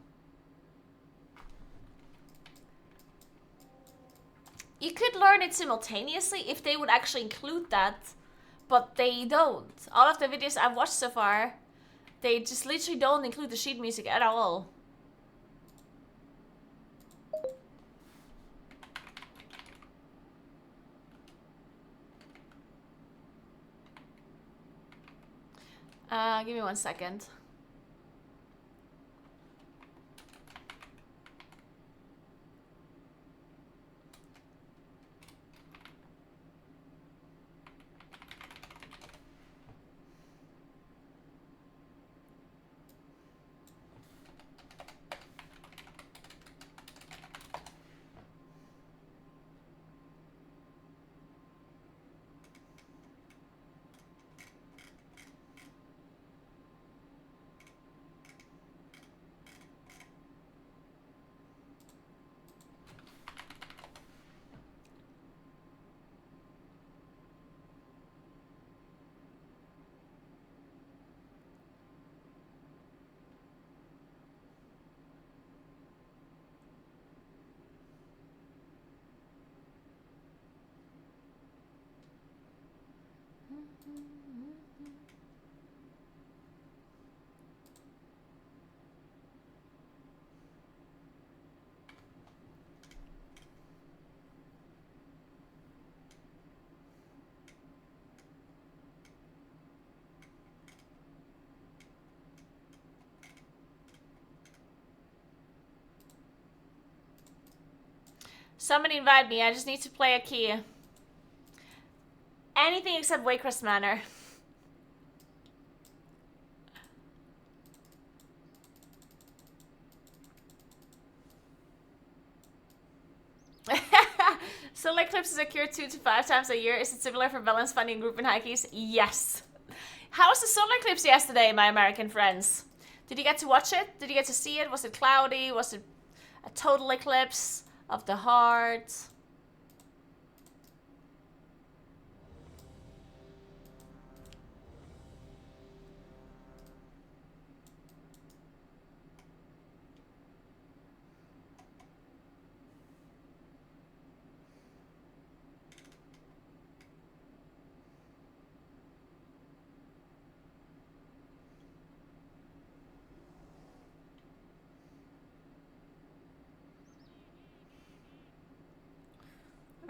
You could learn it simultaneously if they would actually include that, but they don't. All of the videos I've watched so far, they just literally don't include the sheet music at all. Give me 1 second. Somebody invite me, I just need to play a key. Anything except Waycrest Manor. Solar eclipses occur 2 to 5 times a year. Is it similar for balance finding group and hikes? Yes. How was the solar eclipse yesterday, my American friends? Did you get to watch it? Did you get to see it? Was it cloudy? Was it a total eclipse of the heart?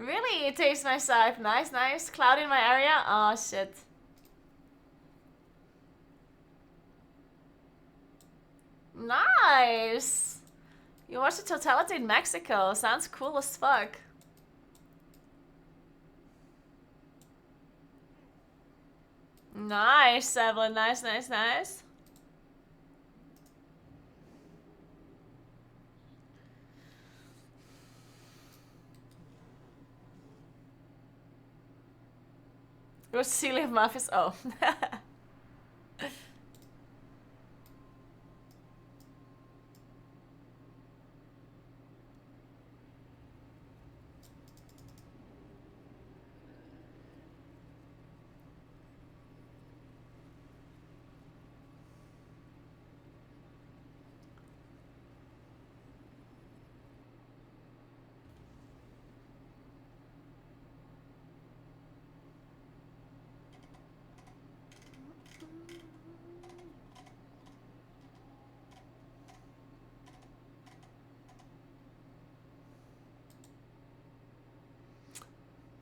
Really? It tastes my side. Nice, nice. Cloudy in my area? Oh, shit. Nice! You watched the totality in Mexico. Sounds cool as fuck. Nice, Evelyn. Nice, nice, nice. Your Celia Muffis. Oh.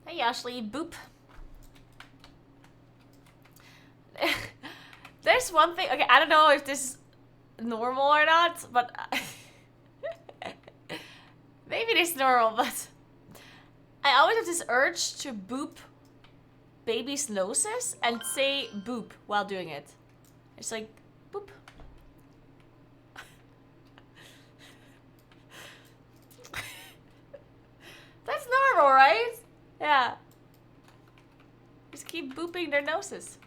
Hey, Ashley. Boop. There's one thing. Okay, I don't know if this is normal or not, but maybe it is normal, but I always have this urge to boop babies' noses and say boop while doing it. It's like, boop. That's normal, right? Yeah. Just keep booping their noses.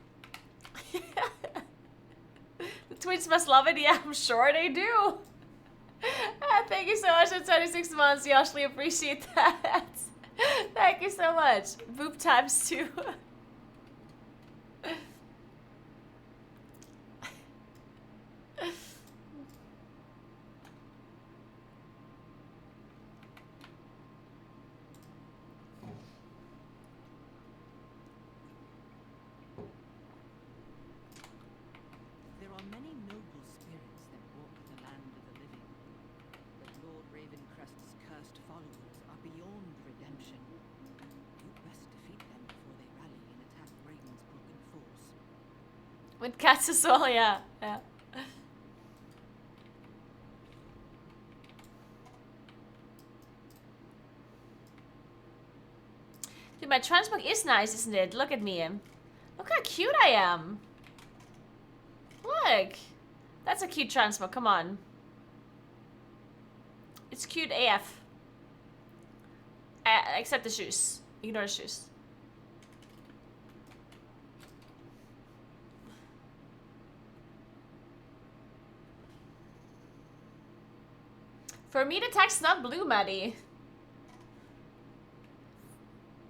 The twins must love it. Yeah, I'm sure they do. Thank you so much for 26 months, Yoshli. Appreciate that. Thank you so much. Boop times 2. With cats as well, yeah. Yeah. Dude, my transmog is nice, isn't it? Look at me. Look how cute I am. Look. That's a cute transmog, come on. It's cute AF. Except the shoes. Ignore the shoes. For me, the text's not blue, Maddie.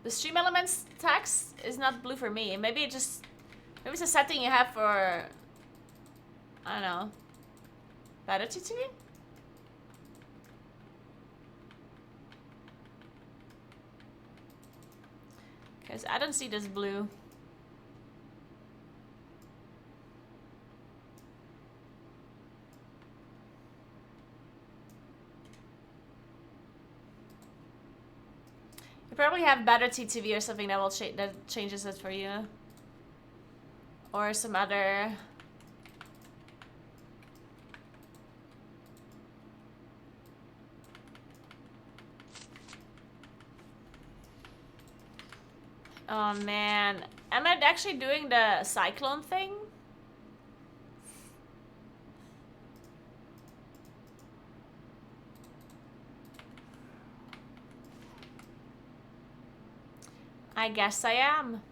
The stream elements text is not blue for me. Maybe it just... Maybe it's a setting you have for... I don't know. Better TTV? Because I don't see this blue. You probably have better TTV or something that will that changes it for you. Or some other... Oh man, am I actually doing the cyclone thing? I guess I am.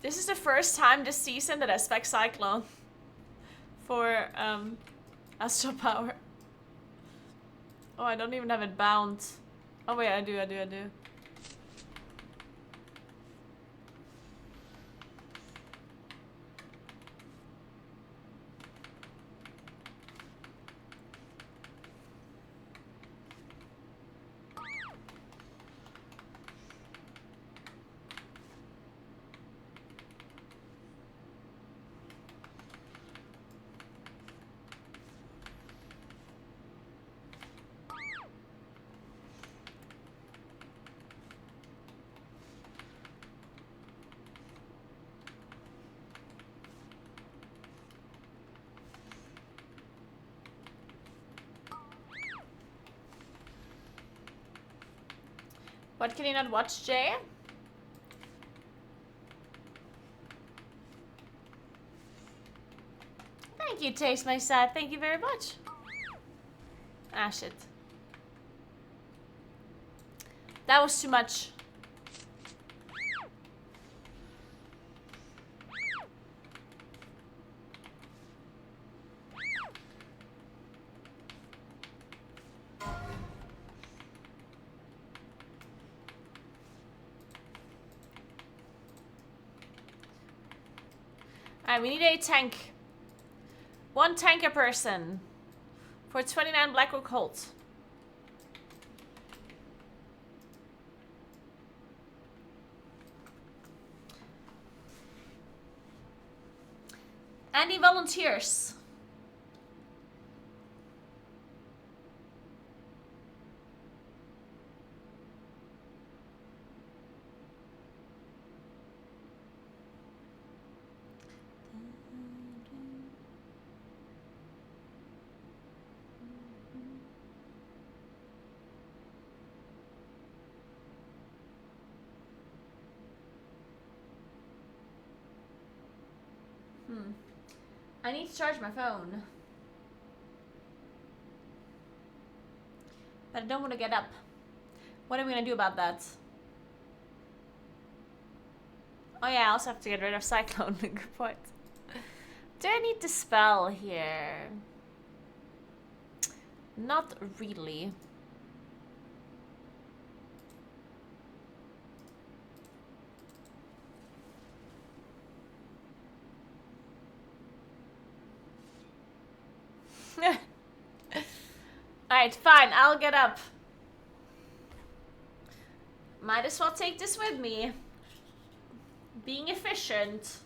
This is the first time this season that I spec cyclone for Astral Power. Oh, I don't even have it bound. Oh wait, I do. What can you not watch, Jay? Thank you, Taste My Sad. Thank you very much. Ah, shit. That was too much. Alright, we need a tank. One tanker person. For 29 Blackrock Holt. Any volunteers? I need to charge my phone. But I don't want to get up. What am I going to do about that? Oh yeah, I also have to get rid of Cyclone. Good point. Do I need to spell here? Not really. Alright, fine, I'll get up. Might as well take this with me. Being efficient.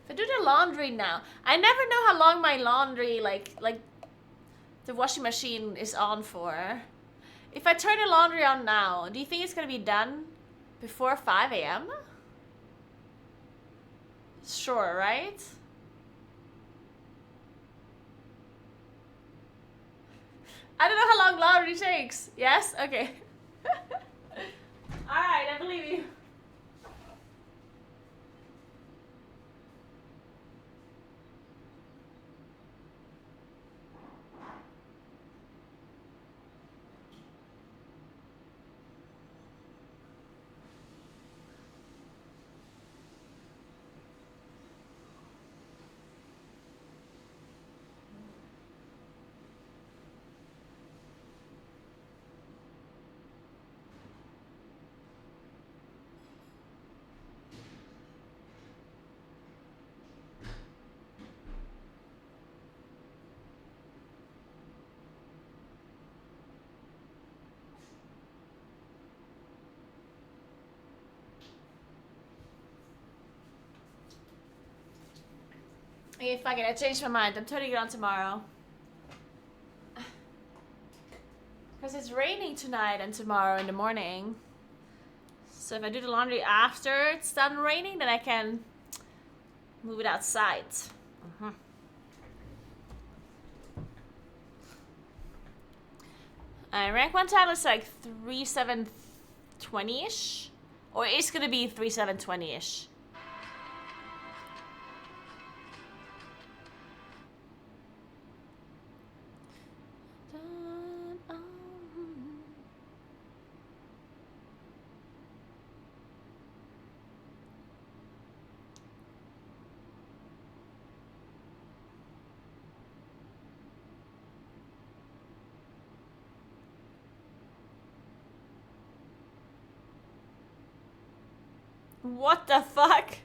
If I do the laundry now, I never know how long my laundry, like the washing machine is on for. If I turn the laundry on now, do you think it's gonna be done before 5 a.m.? Sure, right? I don't know how long laundry takes. Yes? Okay. Alright, I believe you. Okay, fuck it, I changed my mind. I'm turning it on tomorrow. Because it's raining tonight and tomorrow in the morning. So if I do the laundry after it's done raining, then I can move it outside. Rank 1 title is like 3720-ish. Or it's gonna be 3720-ish. What the fuck?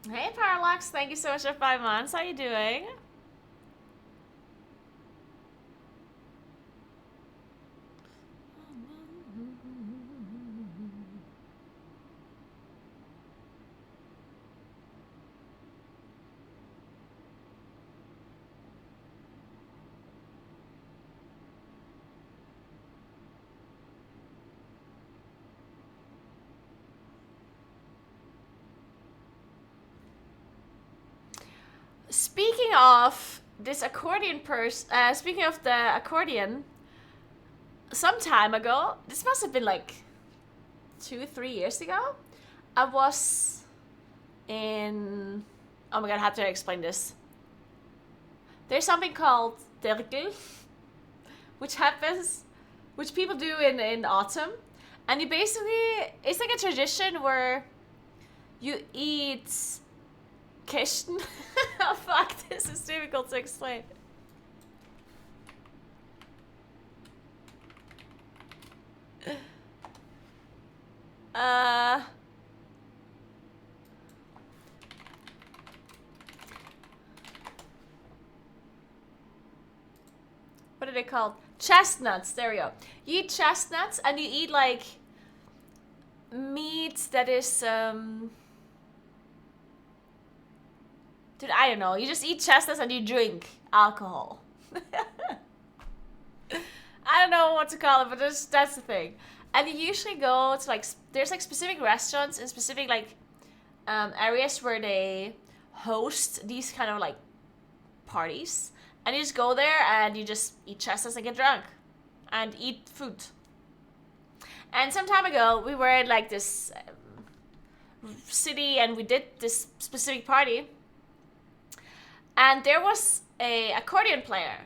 Hey Parallax, thank you so much for 5 months. How you doing? Speaking of this accordion speaking of the accordion, some time ago, this must have been like 2-3 years ago, I was in, oh my god, I have to explain this. There's something called terkel, which people do in autumn, and you basically, it's like a tradition where you eat Kirsten. Oh fuck, this is difficult to explain. What are they called? Chestnuts, there we go. You eat chestnuts and you eat like meat that is dude, I don't know. You just eat chestnuts and you drink alcohol. I don't know what to call it, but that's the thing. And you usually go to like, there's like specific restaurants and specific like areas where they host these kind of like parties. And you just go there and you just eat chestnuts and get drunk. And eat food. And some time ago, we were in like this city and we did this specific party. And there was a accordion player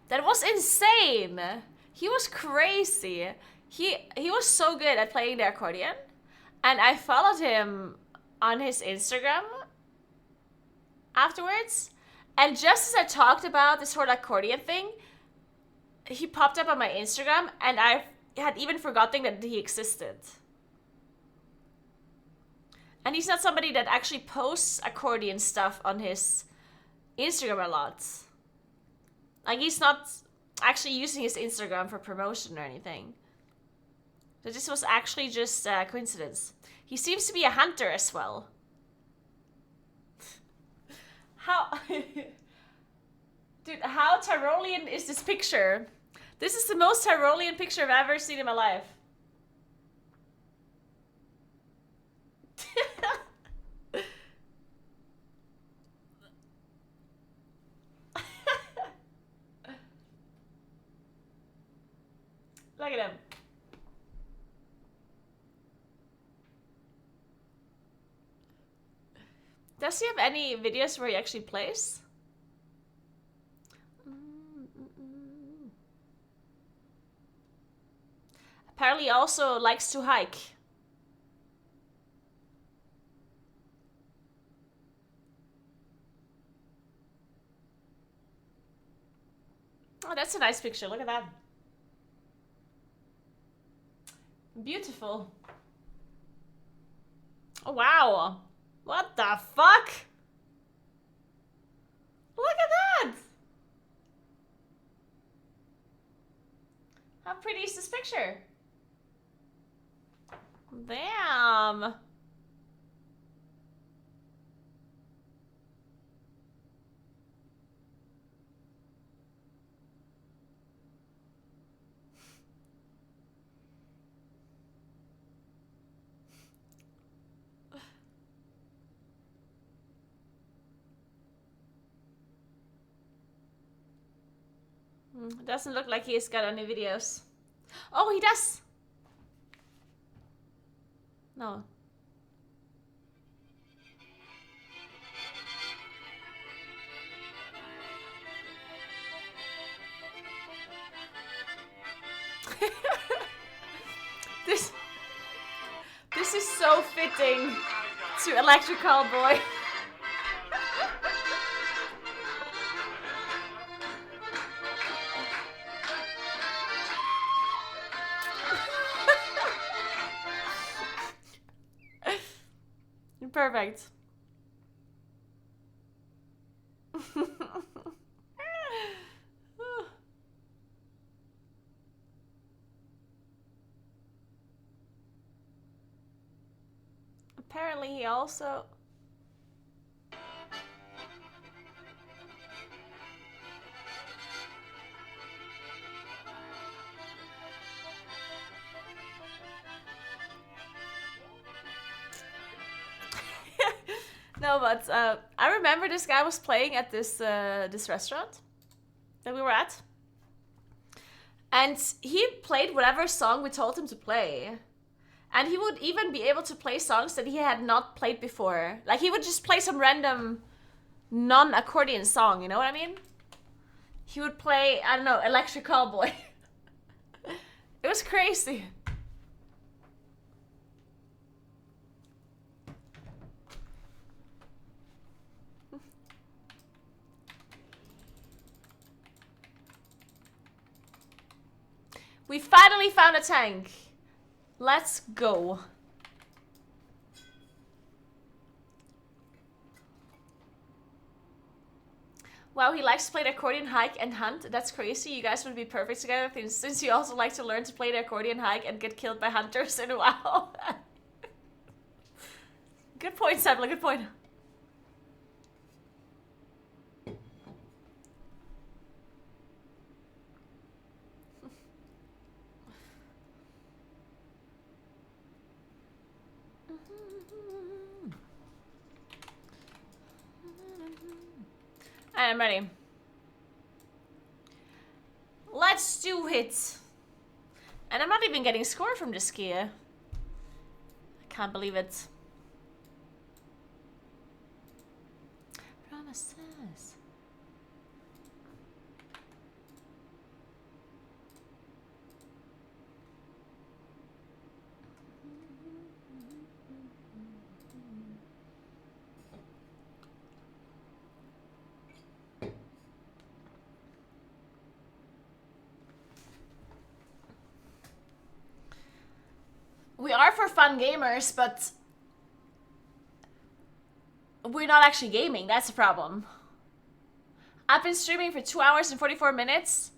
that was insane. He was crazy. He was so good at playing the accordion. And I followed him on his Instagram afterwards. And just as I talked about this whole accordion thing, he popped up on my Instagram, and I had even forgotten that he existed. And he's not somebody that actually posts accordion stuff on his Instagram a lot. Like, he's not actually using his Instagram for promotion or anything. So this was actually just a coincidence. He seems to be a hunter as well. How... Dude, how Tyrolean is this picture? This is the most Tyrolean picture I've ever seen in my life. Look at him. Does he have any videos where he actually plays? Apparently he also likes to hike. Oh, that's a nice picture. Look at that. Beautiful. Oh, wow. What the fuck? Look at that. How pretty is this picture? Damn. Doesn't look like he's got any videos. Oh, he does. No. This is so fitting to Electric Cowboy. Perfect. Apparently he also... No, but I remember this guy was playing at this this restaurant that we were at. And he played whatever song we told him to play. And he would even be able to play songs that he had not played before. Like, he would just play some random non-accordion song, you know what I mean? He would play, I don't know, Electric Cowboy. It was crazy. We finally found a tank. Let's go. Wow, he likes to play the accordion, hike, and hunt. That's crazy. You guys would be perfect together since you also like to learn to play the accordion, hike, and get killed by hunters in a while. Good point, Sabla. Good point. I'm ready. Let's do it. And I'm not even getting score from this gear. I can't believe it. Promises. we're fun gamers, but we're not actually gaming. That's the problem. I've been streaming for 2 hours and 44 minutes,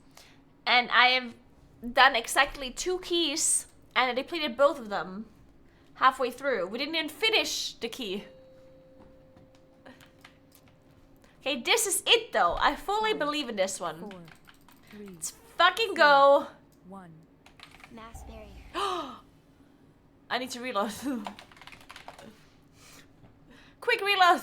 and I have done exactly 2 keys, and I depleted both of them halfway through. We didn't even finish the key. Okay, this is it though. I fully believe in this one. 4, 3, Let's fucking go. 1. Mass barrier. I need to reload. Quick reload.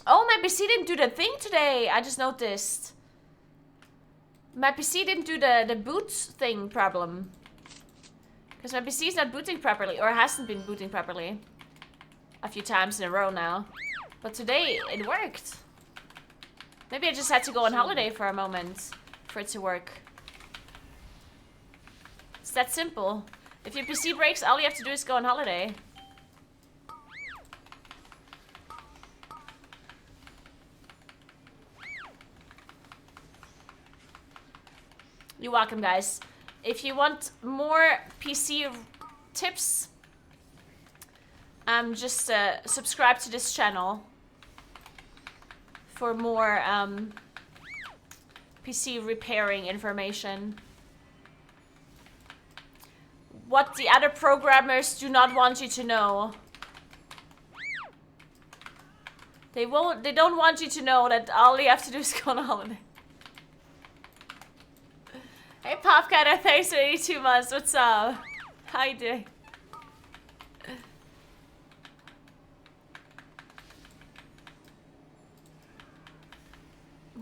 Oh, my PC didn't do the thing today. I just noticed. My PC didn't do the boot thing problem. Because my PC is not booting properly. Or hasn't been booting properly. A few times in a row now. But today, it worked. Maybe I just had to go on holiday for a moment for it to work. It's that simple. If your PC breaks, all you have to do is go on holiday. You're welcome, guys. If you want more PC tips, just subscribe to this channel for more PC repairing information. What the other programmers do not want you to know. They don't want you to know that all you have to do is go on a holiday. Hey Popcutter, thanks for 82 months. What's up? How you doing?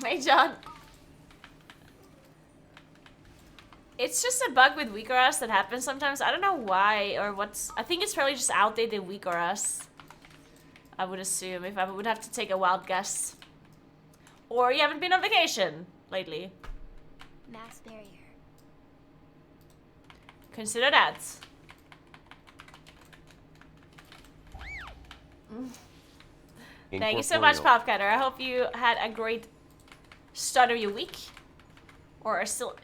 Hey John. It's just a bug with WeakOS that happens sometimes. I don't know why or what's... I think it's probably just outdated WeakOS. I would assume, if I would have to take a wild guess. Or you haven't been on vacation lately. Mass barrier. Consider that. Thank you so much, Popcutter. I hope you had a great start of your week. Or are still...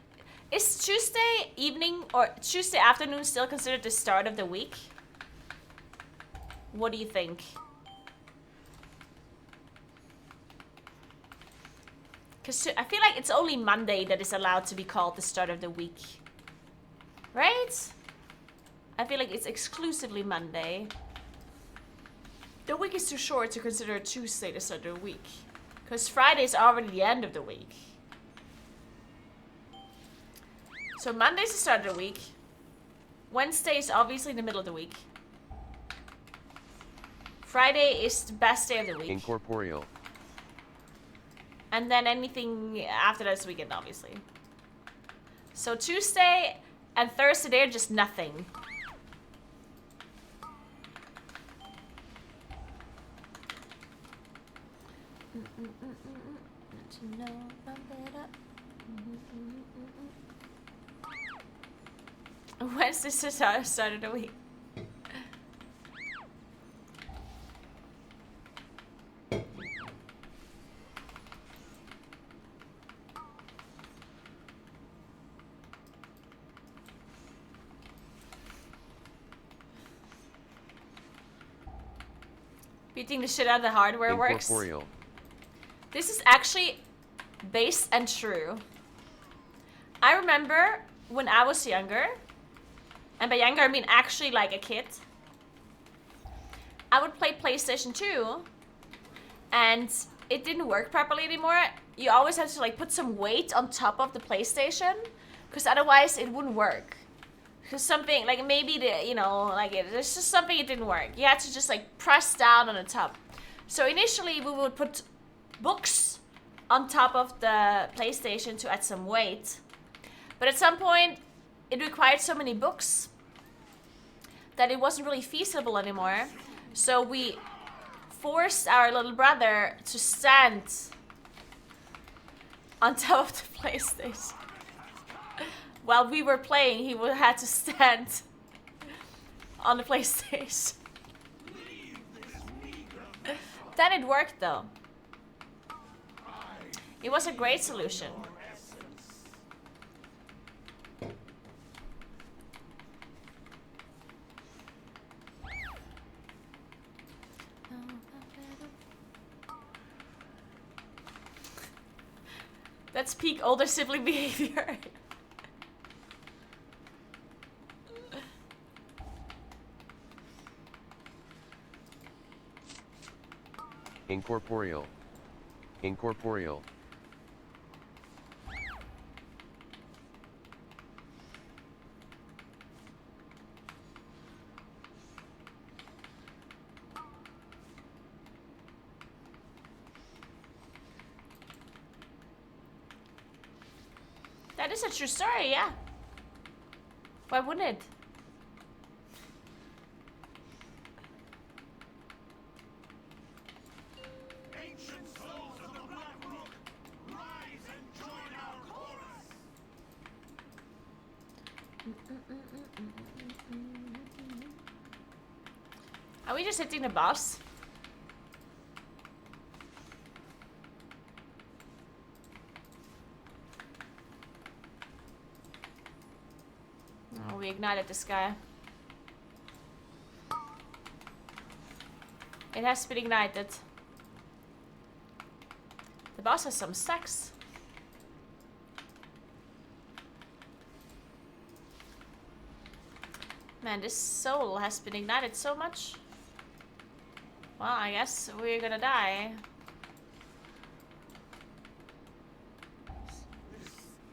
Is Tuesday evening or Tuesday afternoon still considered the start of the week? What do you think? Because I feel like it's only Monday that is allowed to be called the start of the week. Right? I feel like it's exclusively Monday. The week is too short to consider Tuesday the start of the week. Because Friday is already the end of the week. So Monday's the start of the week. Wednesday is obviously the middle of the week. Friday is the best day of the week. Incorporeal. And then anything after that is weekend, obviously. So Tuesday and Thursday, they're just nothing. Wednesday's the start of the week. Beating the shit out of the hardware works. This is actually based and true. I remember when I was younger, and by younger I mean actually like a kid, I would play PlayStation 2 and it didn't work properly anymore. You always had to like put some weight on top of the PlayStation because otherwise it wouldn't work. Because something like maybe the, you know, like there's just something it didn't work. You had to just like press down on the top. So initially we would put books on top of the PlayStation to add some weight. But at some point it required so many books that it wasn't really feasible anymore. So we forced our little brother to stand on top of the PlayStation. While we were playing, he would had to stand on the PlayStation. Then it worked though. It was a great solution. That's peak older sibling behavior. Incorporeal. Incorporeal. That is a true story, yeah. Why wouldn't it? Ancient souls of the Black Rook, rise and join our chorus! Are we just hitting the boss? Oh, we ignited this guy. It has been ignited. The boss has some sex. Man, this soul has been ignited so much. Well, I guess we're gonna die.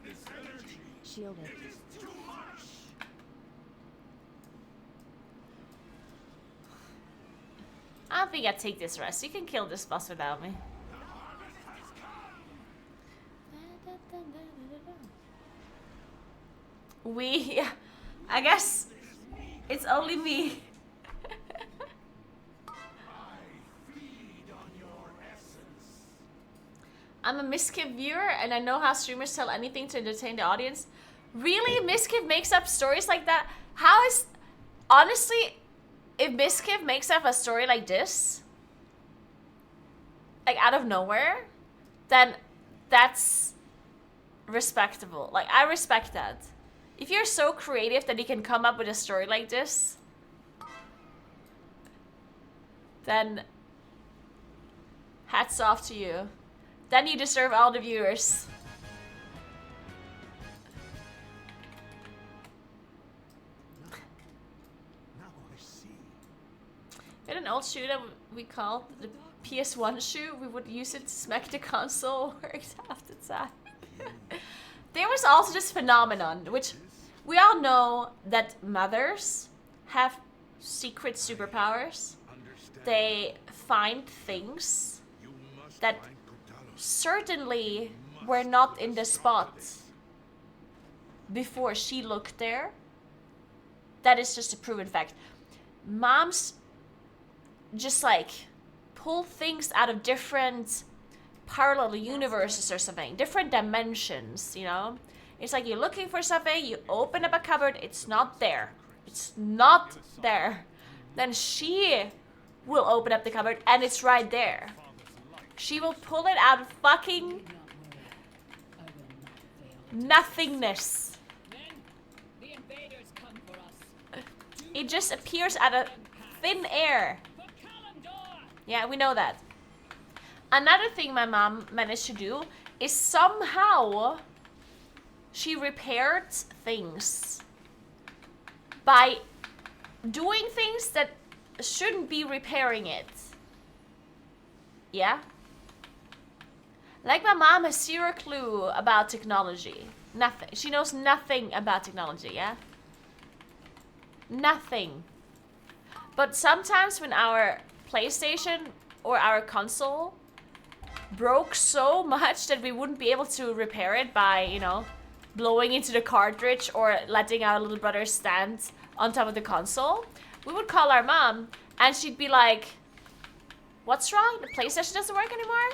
This energy Shielded. is too much! I don't think I take this rest. You can kill this boss without me. The harvest has come! We, I guess it's only me. I feed on your essence. I'm a Miskiv viewer and I know how streamers tell anything to entertain the audience. Really? Miskiv makes up stories like that? How is... Honestly, if Miskiv makes up a story like this, like out of nowhere, then that's respectable. Like, I respect that. If you're so creative that you can come up with a story like this, then hats off to you. Then you deserve all the viewers. Now I see. We had an old shoe that we called the PS1 shoe. We would use it to smack the console worked half the time. There was also this phenomenon, which we all know that mothers have secret superpowers. Understand. They find things You must that find Kutalos. certainly were not in the spot before she looked there. That is just a proven fact. Moms just like pull things out of different parallel universes or something, different dimensions, you know? It's like you're looking for something, you open up a cupboard, it's not there. It's not there. Then she will open up the cupboard and it's right there. She will pull it out of fucking nothingness. The invaders come for us. It just appears out of thin air. For Kalimdor! Yeah, we know that. Another thing my mom managed to do is somehow she repaired things by doing things that shouldn't be repairing it. Yeah? Like my mom has zero clue about technology. Nothing. She knows nothing about technology, yeah? Nothing. But sometimes when our PlayStation or our console broke so much that we wouldn't be able to repair it by, you know, blowing into the cartridge or letting our little brother stand on top of the console, we would call our mom and she'd be like, "What's wrong? The PlayStation doesn't work anymore?"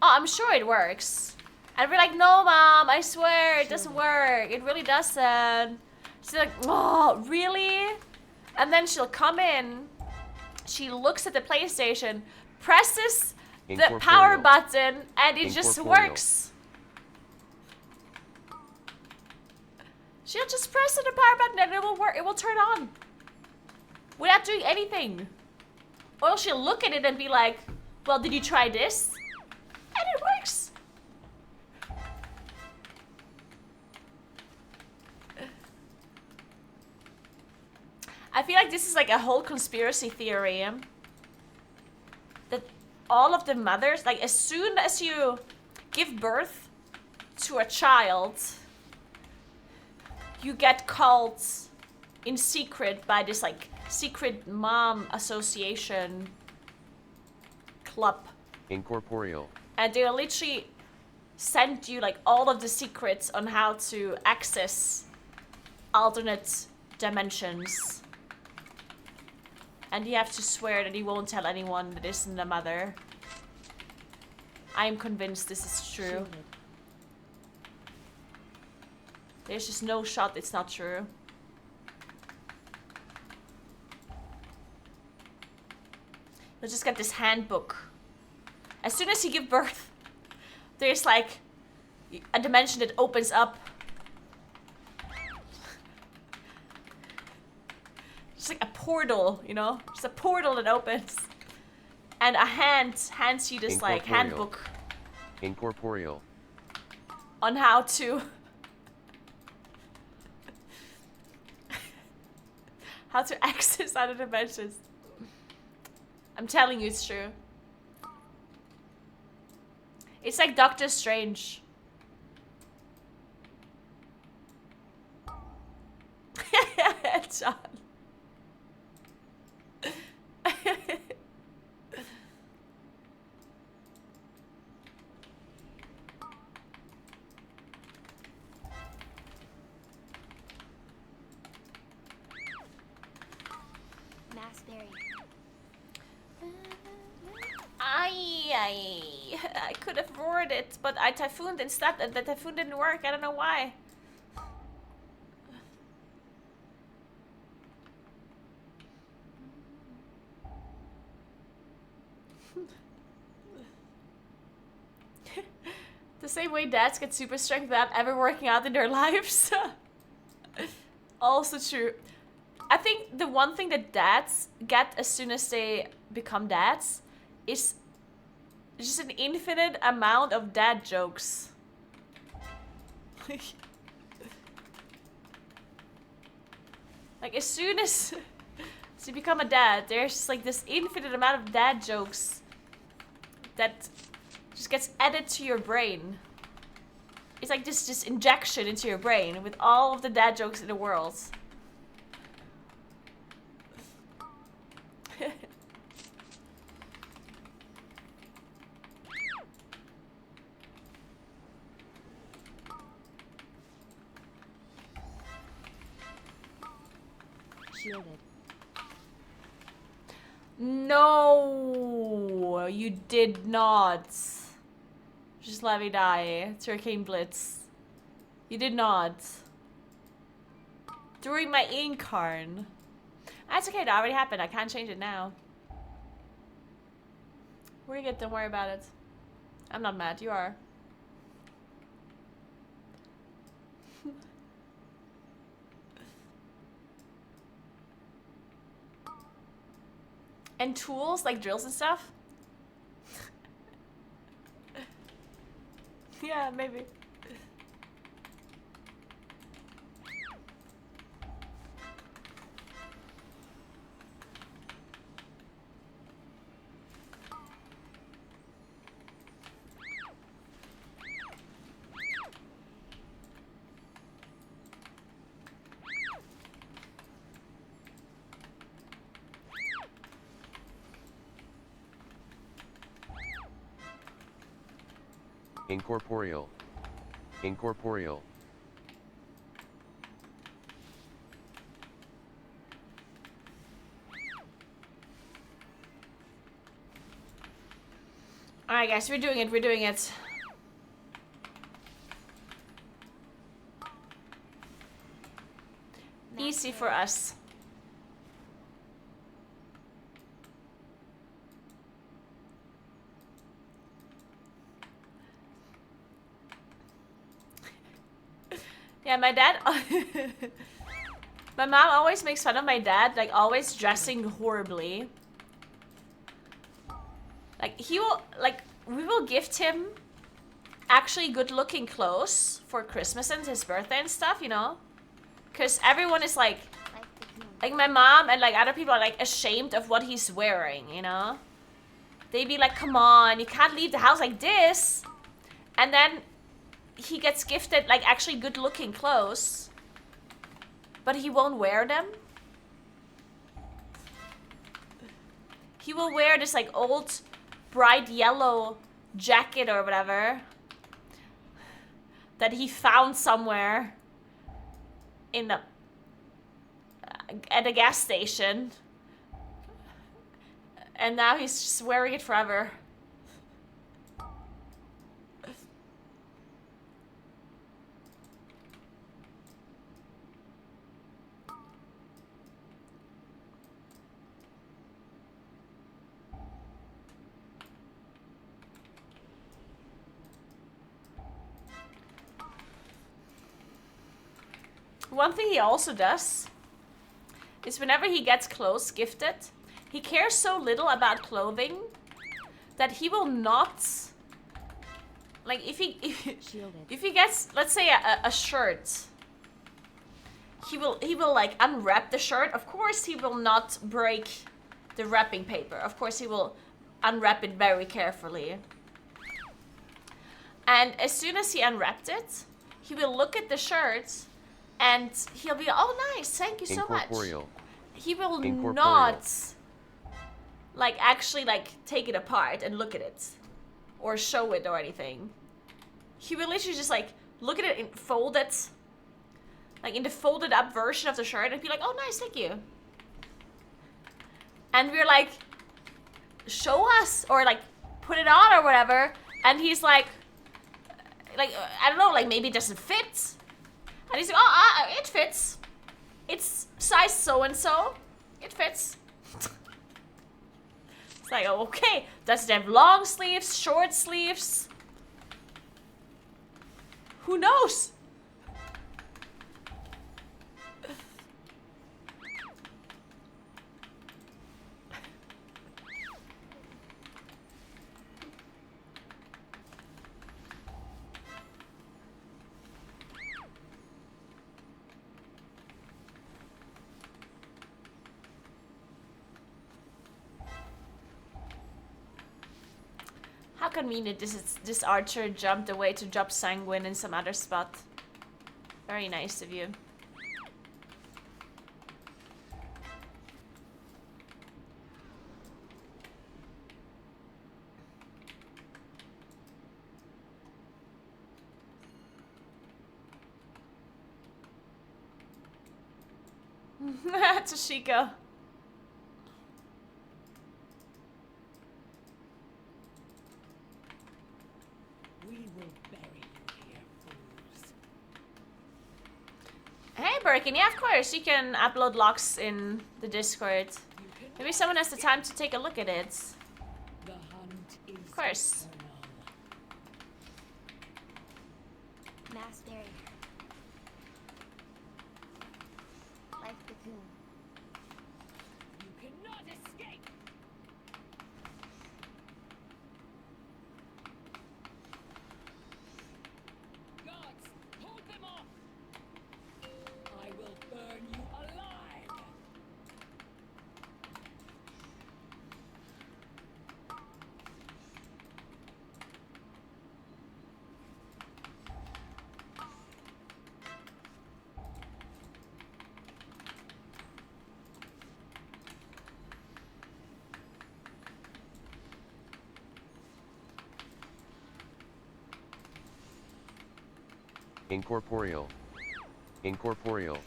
"Oh, I'm sure it works." And we're like, "No, Mom, I swear it doesn't work. It really doesn't." She's like, "Oh, really?" And then she'll come in, she looks at the PlayStation, presses the power Incorporeal. button, and it just Incorporeal. works. She'll just press the power button and it will work. It will turn on without doing anything. Or she'll look at it and be like, "Well, did you try this?" And it works. I feel like this is like a whole conspiracy theory. That all of the mothers, like as soon as you give birth to a child, you get called in secret by this like secret mom association club. Incorporeal. And they'll literally send you like all of the secrets on how to access alternate dimensions. And you have to swear that you won't tell anyone that isn't a mother. I am convinced this is true. Shielded. There's just no shot it's not true. You'll just get this handbook. As soon as you give birth, there's like a dimension that opens up. It's like a portal, you know? Just a portal that opens. And a hand hands you this like Incorporeal. handbook Incorporeal. on how to how to access other dimensions. I'm telling you it's true. It's like Doctor Strange. John. Massberry. I could have roared it, but I typhooned instead, and the typhoon didn't work. I don't know why. The same way dads get super strength without ever working out in their lives. Also true. I think the one thing that dads get as soon as they become dads is just an infinite amount of dad jokes. Like as soon as you become a dad, there's just like this infinite amount of dad jokes that just gets added to your brain. It's like this injection into your brain with all of the dad jokes in the world. Shielded. No, you did not. Just let me die. Hurricane Blitz. You did not. During my incarn. That's okay, that already happened. I can't change it now. We're good, don't worry about it. I'm not mad, you are. And tools, like drills and stuff? Yeah, maybe. Incorporeal. Incorporeal. Alright guys, we're doing it, we're doing it. Easy for us. Yeah, my dad... My mom always makes fun of my dad, like always dressing horribly. Like, he will, like, we will gift him actually good looking clothes for Christmas and his birthday and stuff, you know? Because everyone is like, Life begins. Like my mom and like other people are like ashamed of what he's wearing, you know? They'd be like, come on, you can't leave the house like this. And then he gets gifted like actually good looking clothes. But he won't wear them. He will wear this like old bright yellow jacket or whatever that he found somewhere in the at a gas station, and now he's just wearing it forever. One thing he also does is whenever he gets clothes gifted, he cares so little about clothing that he will not, like if he gets, let's say a shirt, he will like unwrap the shirt. Of course he will not break the wrapping paper. Of course he will unwrap it very carefully. And as soon as he unwrapped it, he will look at the shirt and he'll be, oh nice, thank you so much. He will not like actually like take it apart and look at it or show it or anything. He will literally just like look at it and fold it, like in the folded up version of the shirt, and be like, oh nice, thank you. And we're like, show us, or like put it on or whatever, and he's like I don't know, like maybe it doesn't fit. And he's like, oh, it fits. It's size so-and-so. It fits. It's like, oh, okay. Does it have long sleeves, short sleeves? Who knows? How convenient this archer jumped away to drop sanguine in some other spot. Very nice of you. Toshiko. Hey Birkin, yeah of course, you can upload logs in the Discord. Maybe someone has the time to take a look at it. Of course. Mass barrier. Life cocoon. You cannot escape. Gods, hold them off. I will burn you alive. Incorporeal. Incorporeal.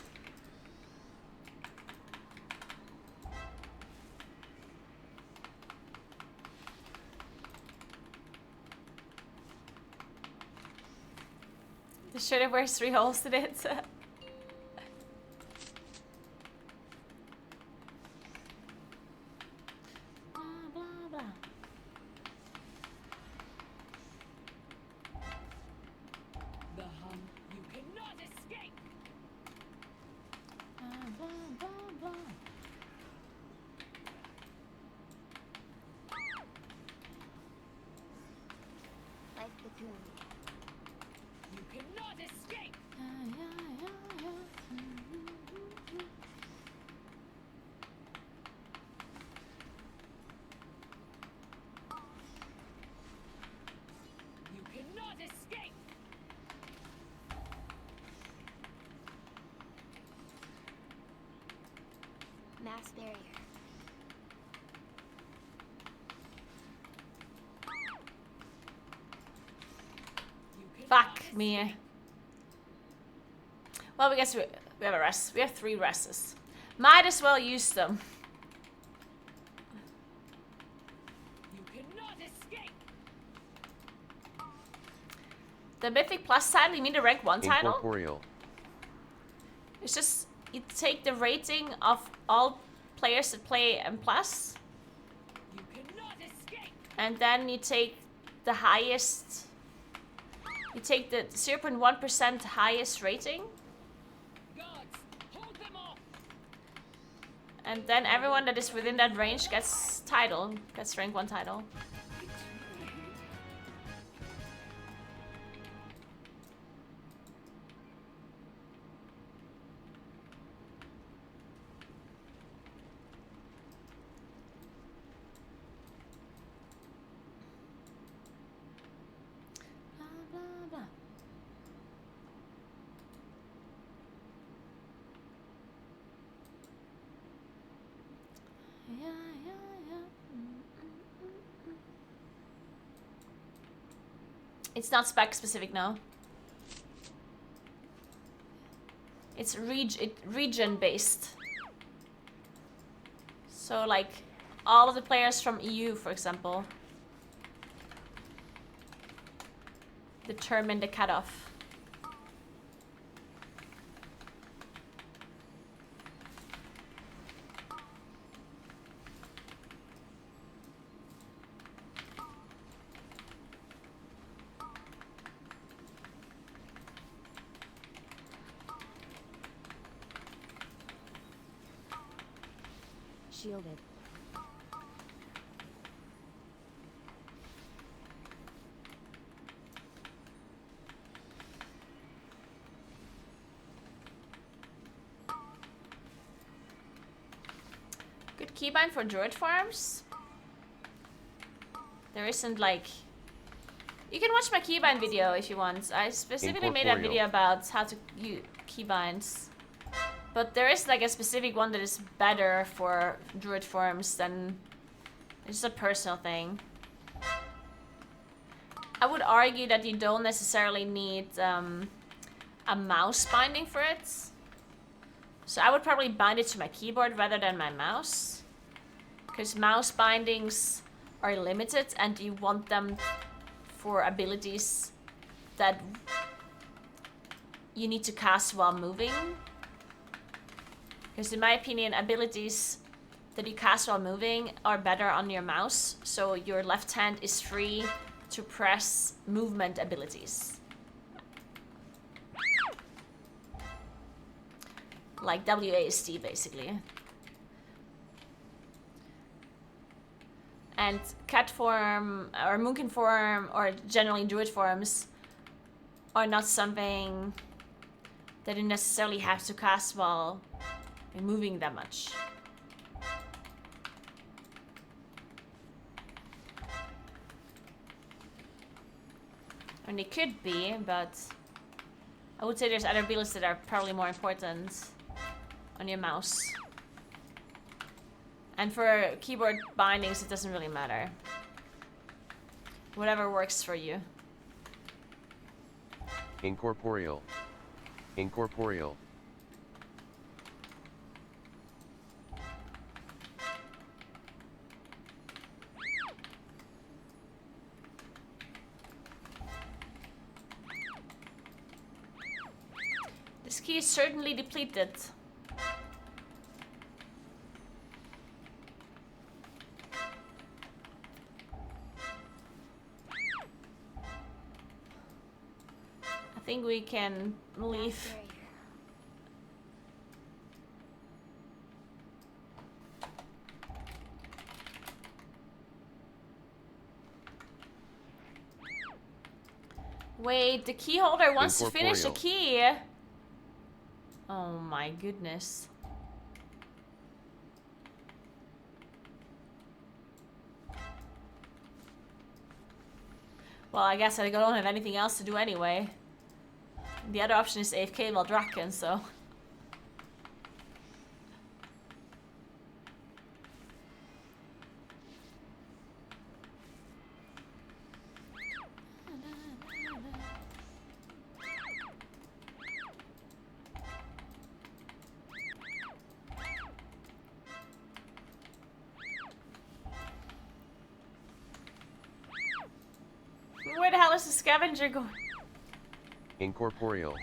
The shirt wears 3 holes in it. Blah, blah, blah. The hum, you cannot escape. Blah, blah, blah, blah. Life cocoon. You cannot escape. Mass barrier. Fuck me. Well, we guess we have a rest. We have 3 rests. Might as well use them. You cannot escape. The Mythic Plus title, you mean the rank 1 title? Incorporeal. It's just, you take the rating of all players that play M+, You cannot escape. and then you take the highest... You take the 0.1% highest rating, Guards, hold them off. and then everyone that is within that range gets title, gets rank 1 title. Blah, blah, blah. Yeah, yeah, yeah. It's not spec specific now. It's region based. So like all of the players from EU, for example, determine the cutoff. Shielded. Good keybind for druid farms. There isn't like... You can watch my keybind video if you want. I specifically made a Incorporeal. video about how to use keybinds. But there is like a specific one that is better for druid farms than... It's just a personal thing. I would argue that you don't necessarily need a mouse binding for it. So I would probably bind it to my keyboard rather than my mouse. Because mouse bindings are limited and you want them for abilities that you need to cast while moving. Because in my opinion, abilities that you cast while moving are better on your mouse. So your left hand is free to press movement abilities. Like WASD basically. And cat form or moonkin form or generally druid forms are not something that you necessarily have to cast while moving that much. I mean, it could be, but I would say there's other abilities that are probably more important on your mouse. And for keyboard bindings, it doesn't really matter. Whatever works for you. Incorporeal. Incorporeal. This key is certainly depleted. I think we can leave. Mass barrier. Wait, the key holder wants to finish the Incorporeal. key. Oh my goodness. Well, I guess I don't have anything else to do anyway. The other option is AFK while Draken, so... was the scavenger going? Incorporeal.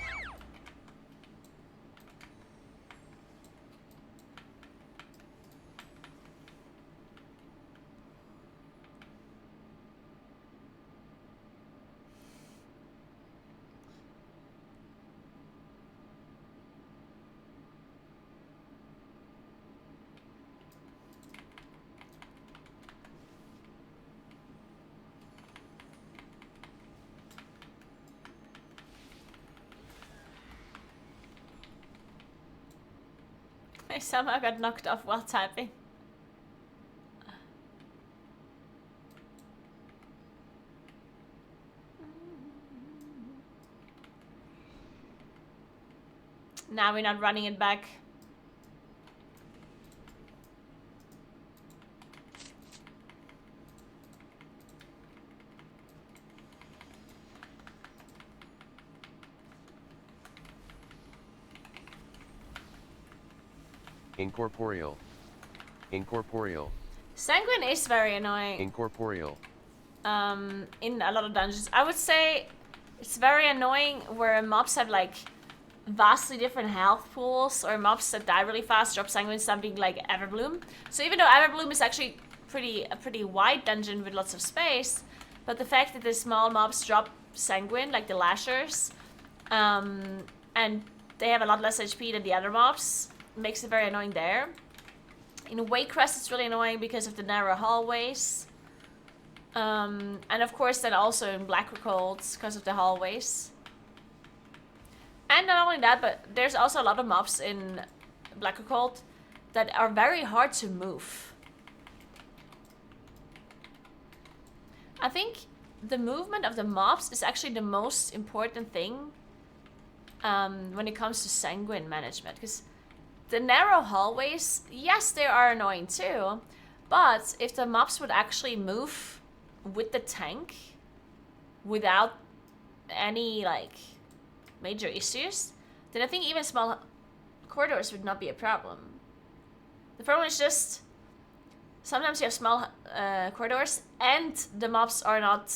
I somehow got knocked off while typing. Now we're not running it back. Incorporeal. Incorporeal. Sanguine is very annoying. Incorporeal. In a lot of dungeons. I would say it's very annoying where mobs have like vastly different health pools, or mobs that die really fast drop Sanguine, something like Everbloom. So even though Everbloom is actually a pretty wide dungeon with lots of space, but the fact that the small mobs drop Sanguine, like the Lashers, and they have a lot less HP than the other mobs, makes it very annoying there. In Waycrest it's really annoying because of the narrow hallways. And of course then also in Blackrock because of the hallways. And not only that, but there's also a lot of mobs in Blackrock that are very hard to move. I think the movement of the mobs is actually the most important thing when it comes to Sanguine management. Because the narrow hallways, yes, they are annoying too. But if the mobs would actually move with the tank without any like major issues, then I think even small corridors would not be a problem. The problem is just sometimes you have small corridors and the mobs are not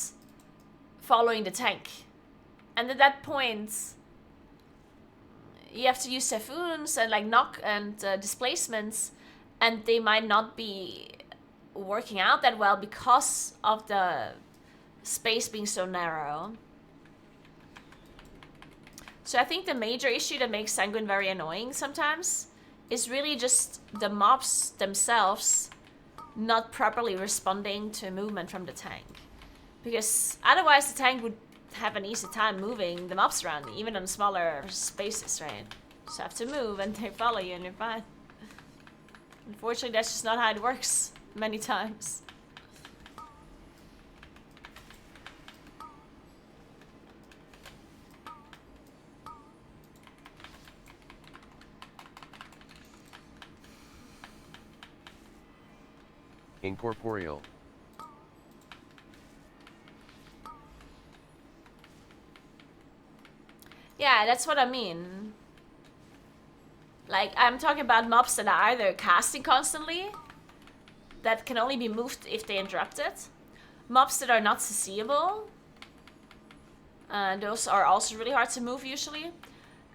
following the tank. And at that point, you have to use typhoons and like knock and displacements, and they might not be working out that well because of the space being so narrow. So I think the major issue that makes Sanguine very annoying sometimes is really just the mobs themselves not properly responding to movement from the tank. Because otherwise the tank would have an easy time moving the mobs around, even on smaller spaces, right? Just have to move and they follow you and you're fine. Unfortunately, that's just not how it works many times. Incorporeal. Yeah, that's what I mean. Like, I'm talking about mobs that are either casting constantly, that can only be moved if they interrupt it. Mobs that are not seeable. Those are also really hard to move usually.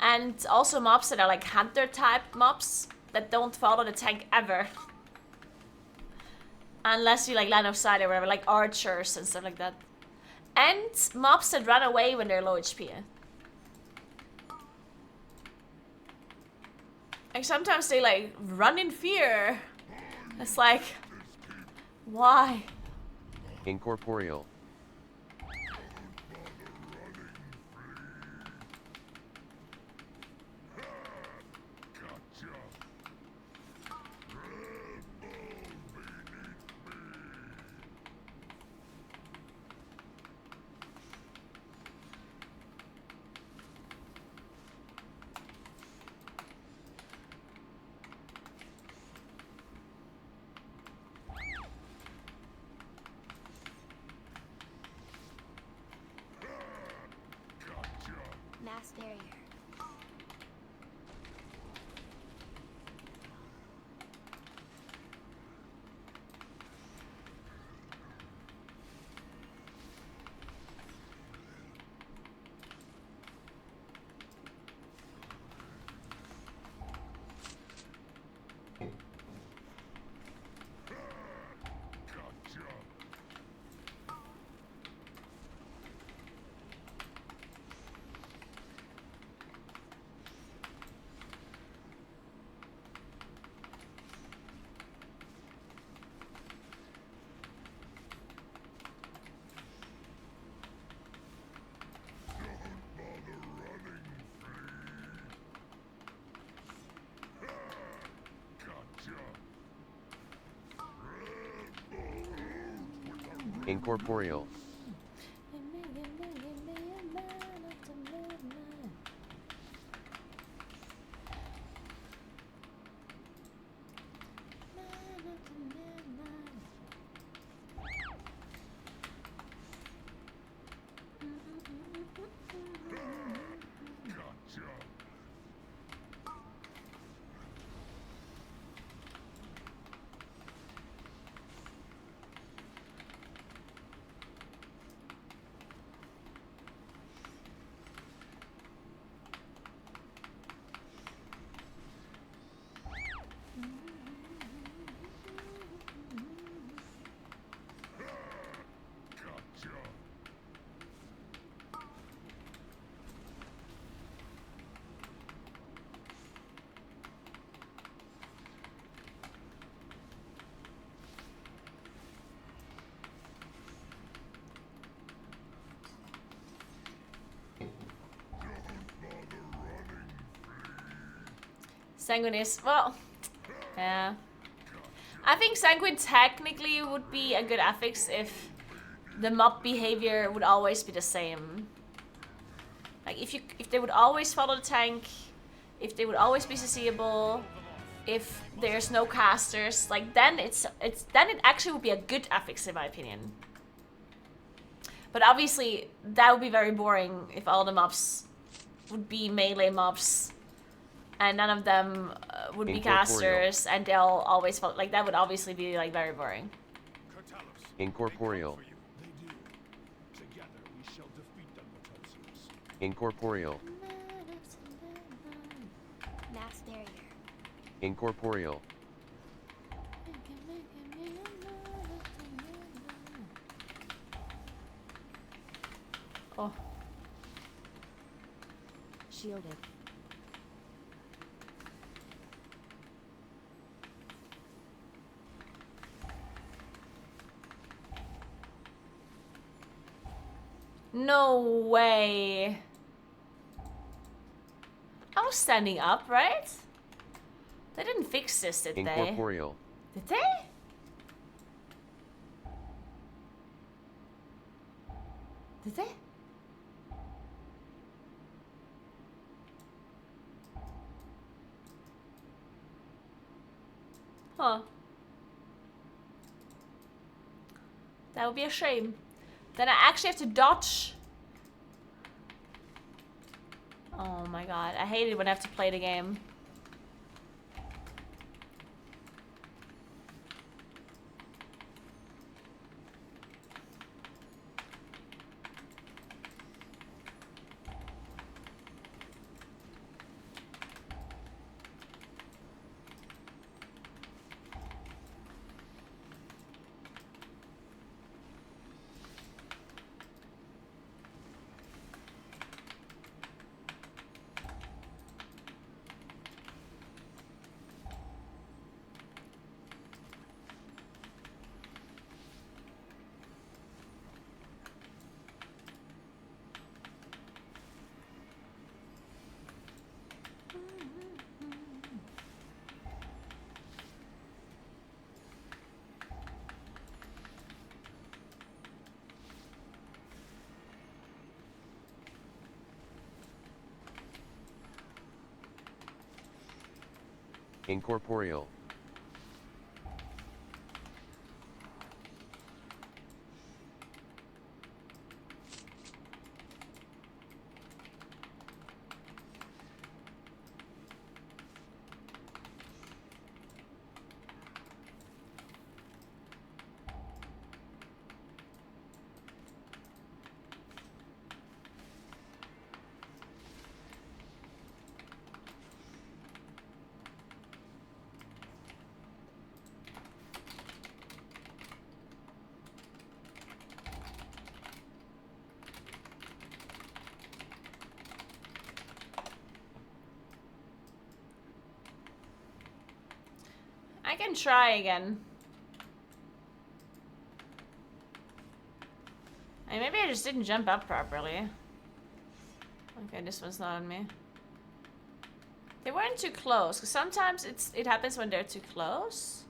And also mobs that are like hunter type mobs that don't follow the tank ever. Unless you like line of sight or whatever, like archers and stuff like that. And mobs that run away when they're low HP. Like sometimes they like run in fear. It's like, why? Incorporeal. Incorporeal. Gotcha. Gotcha. Sanguine is, well, yeah. I think Sanguine technically would be a good affix if the mob behavior would always be the same. Like if they would always follow the tank, if they would always be CCable, if there's no casters, like then it actually would be a good affix in my opinion. But obviously that would be very boring if all the mobs would be melee mobs and none of them would be Incorporeal. casters and they'll always follow, like that would obviously be like very boring. Catalyst. Incorporeal. They do. Together we shall defeat them, Potensius. Incorporeal. Mass barrier. Incorporeal. Oh, Shielded. no way. I was standing up, right? They didn't fix this, did they? Incorporeal. Did they? Did they? Huh. That would be a shame. Then I actually have to dodge. Oh my god, I hate it when I have to play the game. Incorporeal. I can try again. And maybe I just didn't jump up properly. Okay, this one's not on me. They weren't too close, because sometimes it happens when they're too close.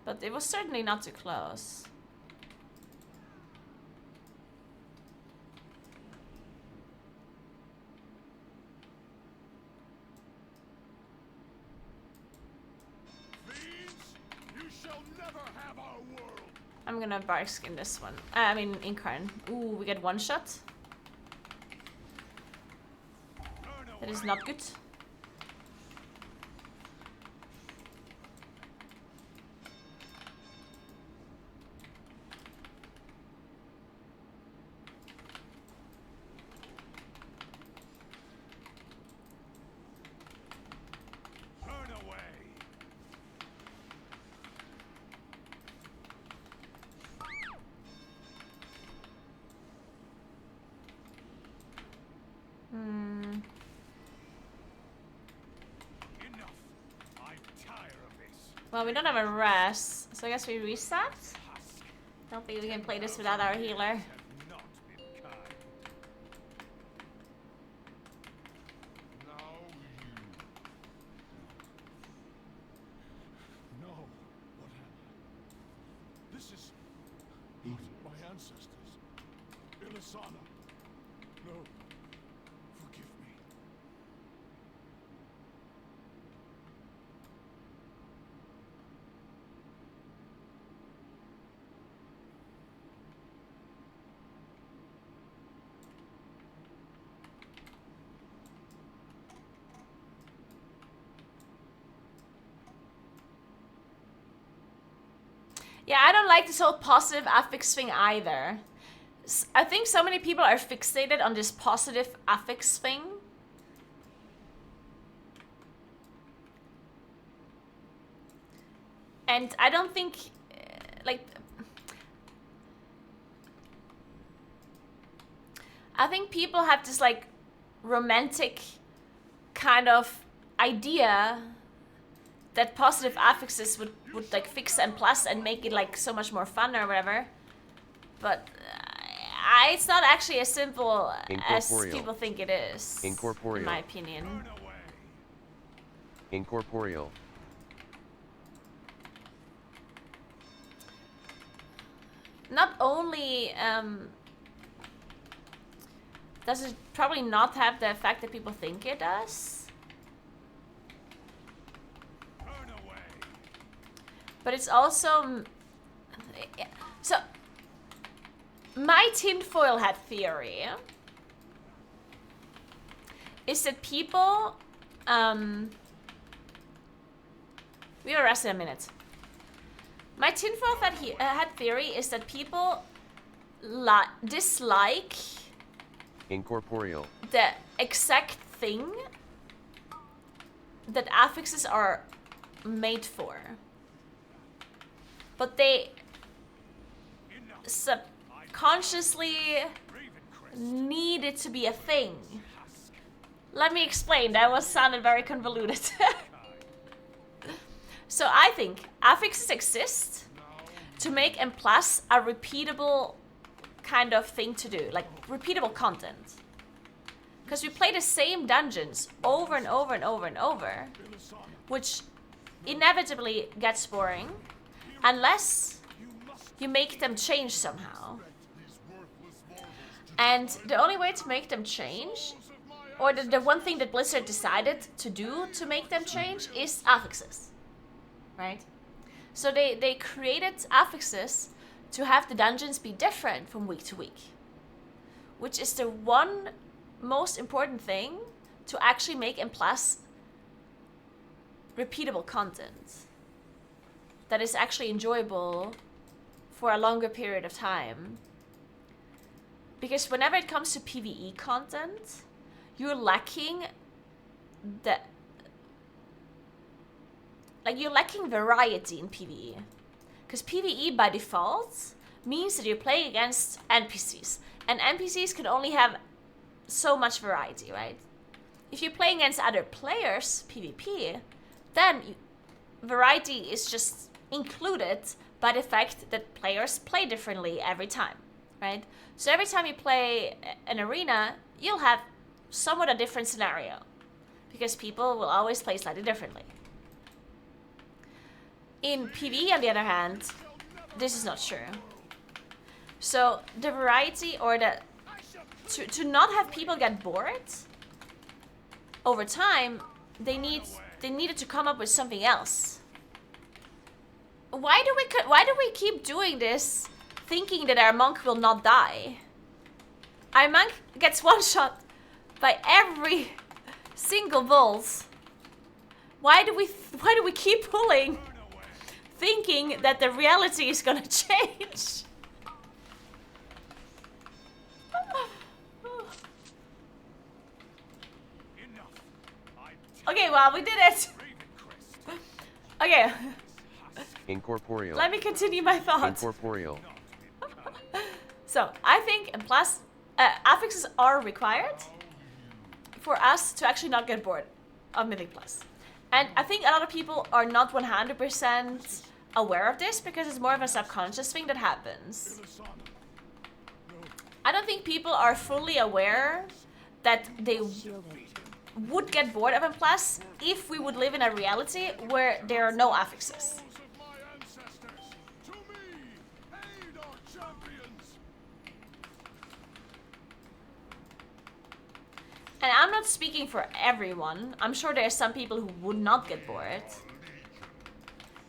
But it was certainly not too close. shall never have our world. I'm gonna bark skin this one. I mean, Incarn. Ooh, we get one shot. Turn That away. is not good. Turn away. Hmm. Enough. I'm tired of this. Well, we don't have a rest, so I guess we reset. Husk. Don't think we can play this without our healer. Have not been kind. Now you. No. What am I? This is not my ancestors. Ilisana. No. Forgive me. Yeah, I don't like this whole positive affix thing either. I think so many people are fixated on this positive affix thing. And I don't think, like... I think people have this, like, romantic kind of idea that positive affixes would like fix M plus and make it like so much more fun or whatever, but it's not actually as simple as Incorporeal. people think it is. Incorporeal. In my opinion. Turn away. Incorporeal. Not only does it probably not have the effect that people think it does, Turn away. but it's also... So, my tinfoil hat theory is that people... we will rest in a minute. My tinfoil hat theory is that people dislike Incorporeal. the exact thing that affixes are made for. But they Enough. subconsciously Ravencrest. need it to be a thing. Husk. Let me explain, that sounded very convoluted. So I think affixes exist to make M plus a repeatable kind of thing to do, like repeatable content. Because we play the same dungeons over and over and over and over, Ilisana. which inevitably gets boring unless You must you make them change somehow. these worthless mortals to And the only way to make them change, or the one thing that Blizzard decided to do to make them change, is affixes. Right? So they created affixes to have the dungeons be different from week to week. Which is the one most important thing to actually make M plus repeatable content that is actually enjoyable for a longer period of time. Because whenever it comes to PvE content, you're lacking the... Like, you're lacking variety in PvE. Because PvE, by default, means that you're playing against NPCs. And NPCs can only have so much variety, right? If you're playing against other players, PvP, then variety is just included by the fact that players play differently every time, right? So every time you play an arena, you'll have somewhat a different scenario. Because people will always play slightly differently. In PvE, on the other hand, this is not true. So the variety, or the to not have people get bored over time, they needed to come up with something else. why do we keep doing this, thinking that our monk will not die? Our monk gets one shot by every single bolt. Why do we keep pulling, thinking that the reality is gonna change? Okay, well, we did it. Okay. Incorporeal. Let me continue my thoughts. Incorporeal. So, I think, and plus, affixes are required for us to actually not get bored of Mythic Plus. And I think a lot of people are not 100% aware of this because it's more of a subconscious thing that happens. I don't think people are fully aware that they Shielded. would get bored of M+, if we would live in a reality where there are no affixes. And I'm not speaking for everyone. I'm sure there are some people who would not get bored.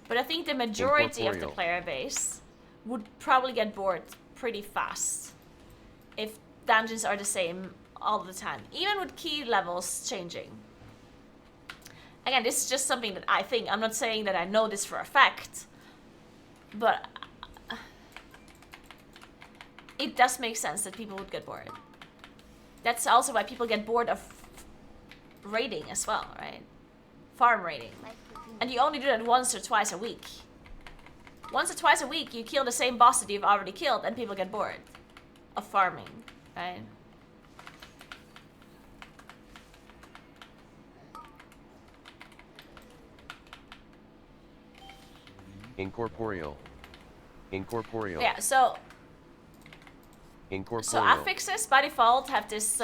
But I think the majority of the player base would probably get bored pretty fast if dungeons are the same all the time, even with key levels changing. Again, this is just something that I think. I'm not saying that I know this for a fact, but it does make sense that people would get bored. That's also why people get bored of raiding as well, right? Farm raiding. And you only do that once or twice a week. Once or twice a week, you kill the same boss that you've already killed, and people get bored of farming, right? Incorporeal. Incorporeal. Yeah, so Incorporeal. affixes by default have this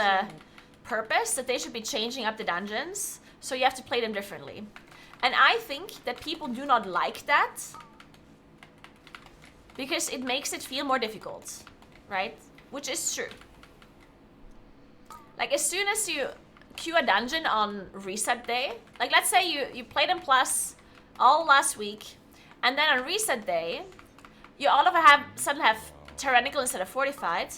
purpose that they should be changing up the dungeons, so you have to play them differently. And I think that people do not like that because it makes it feel more difficult, right? Which is true. Like, as soon as you queue a dungeon on reset day, like let's say you played in plus all last week, and then on reset day, you all of a suddenly have tyrannical instead of fortified,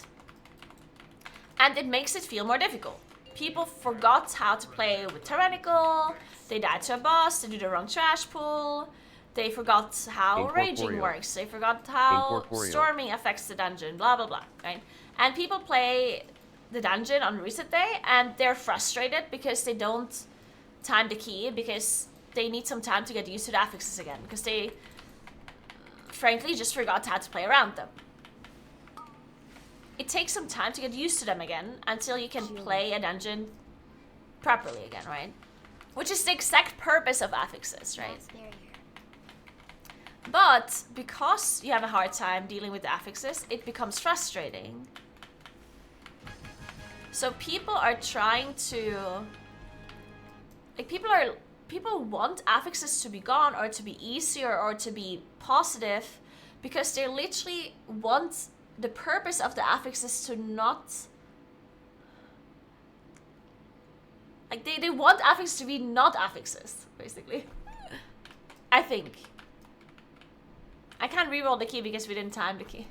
and it makes it feel more difficult. People forgot how to play with tyrannical, they died to a boss, they do the wrong trash pull, they forgot how raging works, they forgot how storming affects the dungeon, blah blah blah, right? And people play the dungeon on reset day and they're frustrated because they don't time the key, because they need some time to get used to the affixes again, because they frankly just forgot how to play around them. It takes some time to get used to them again until you can play a dungeon properly again, right? Which is the exact purpose of affixes, right? But because you have a hard time dealing with the affixes, it becomes frustrating. So people are trying to, like, people want affixes to be gone or to be easier or to be positive because they literally want the purpose of the affixes to not, like, they want affixes to be not affixes, basically. I think. I can't reroll the key because we didn't time the key.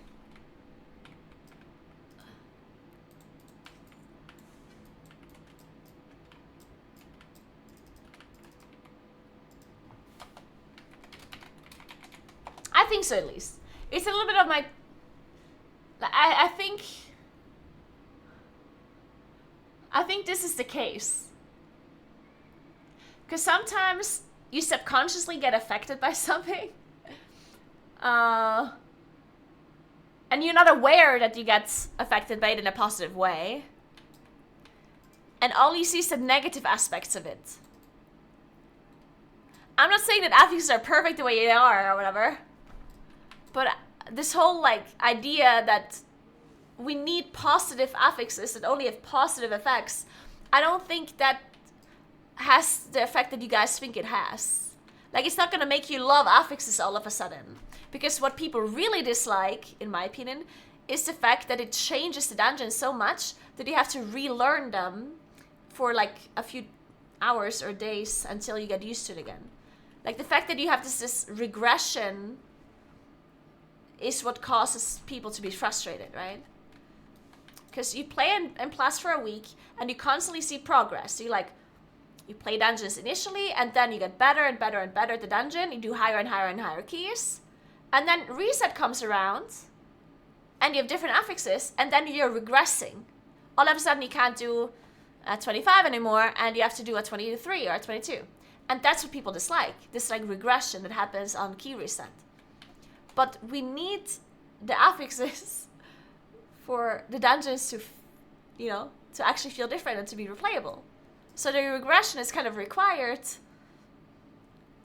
I think so, at least. It's a little bit of my... I think this is the case. Because sometimes you subconsciously get affected by something. And you're not aware that you get affected by it in a positive way. And all you see is the negative aspects of it. I'm not saying that affixes are perfect the way they are or whatever. But this whole, like, idea that we need positive affixes that only have positive effects, I don't think that has the effect that you guys think it has. Like, it's not gonna make you love affixes all of a sudden. Because what people really dislike, in my opinion, is the fact that it changes the dungeon so much that you have to relearn them for like a few hours or days until you get used to it again. Like, the fact that you have this regression is what causes people to be frustrated, right? Because you play in Plus for a week and you constantly see progress. So you play dungeons initially and then you get better and better and better at the dungeon. You do higher and higher and higher keys. And then reset comes around and you have different affixes and then you're regressing. All of a sudden you can't do a 25 anymore and you have to do a 23 or a 22. And that's what people dislike. This like regression that happens on key reset. But we need the affixes for the dungeons to, to actually feel different and to be replayable. So the regression is kind of required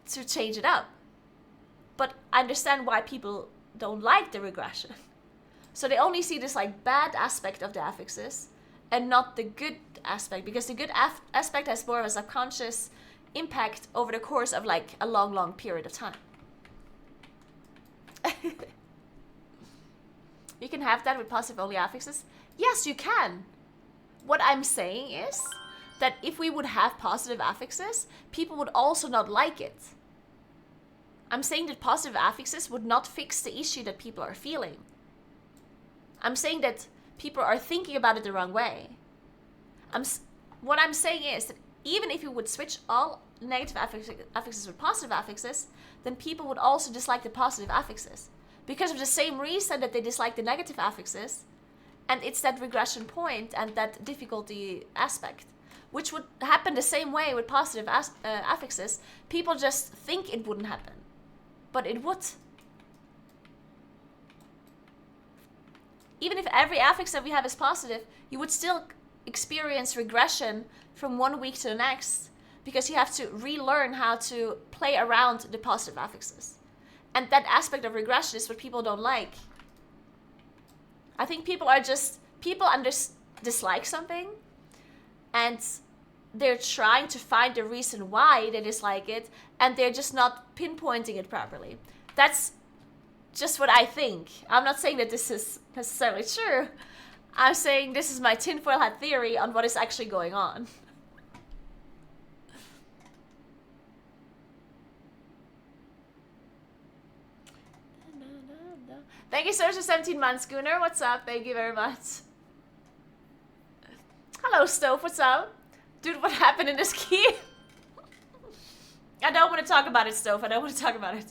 to change it up. But I understand why people don't like the regression. So they only see this like bad aspect of the affixes and not the good aspect, because the good aspect has more of a subconscious impact over the course of like a long, long period of time. You can have that with positive only affixes. Yes, you can. What I'm saying is that if we would have positive affixes, people would also not like it. I'm saying that positive affixes would not fix the issue that people are feeling. I'm saying that people are thinking about it the wrong way. What I'm saying is that even if you would switch all negative affixes with positive affixes, then people would also dislike the positive affixes. Because of the same reason that they dislike the negative affixes. And it's that regression point and that difficulty aspect. Which would happen the same way with positive affixes. People just think it wouldn't happen. But it would. Even if every affix that we have is positive, you would still experience regression from one week to the next. Because you have to relearn how to play around the positive affixes. And that aspect of regression is what people don't like. I think people dislike something and they're trying to find the reason why they dislike it and they're just not pinpointing it properly. That's just what I think. I'm not saying that this is necessarily true. I'm saying this is my tinfoil hat theory on what is actually going on. Thank you so much for 17 months, Gunnar. What's up? Thank you very much. Hello, Stove. What's up? Dude, what happened in this key? I don't want to talk about it, Stove. I don't want to talk about it.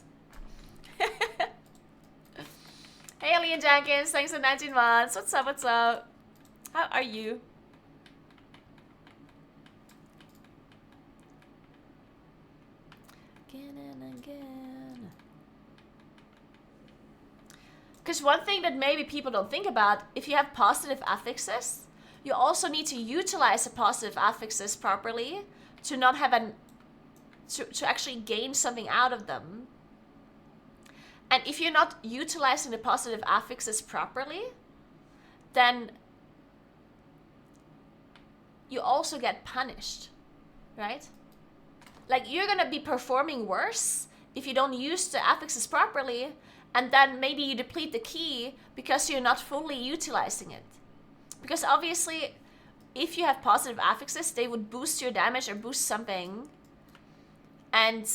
Hey, Alien Jenkins. Thanks for 19 months. What's up? What's up? How are you? Again and again. Because one thing that maybe people don't think about, if you have positive affixes, you also need to utilize the positive affixes properly to not have to actually gain something out of them. And if you're not utilizing the positive affixes properly, then you also get punished, right? Like, you're gonna be performing worse if you don't use the affixes properly, and then maybe you deplete the key because you're not fully utilizing it. Because obviously, if you have positive affixes, they would boost your damage or boost something. And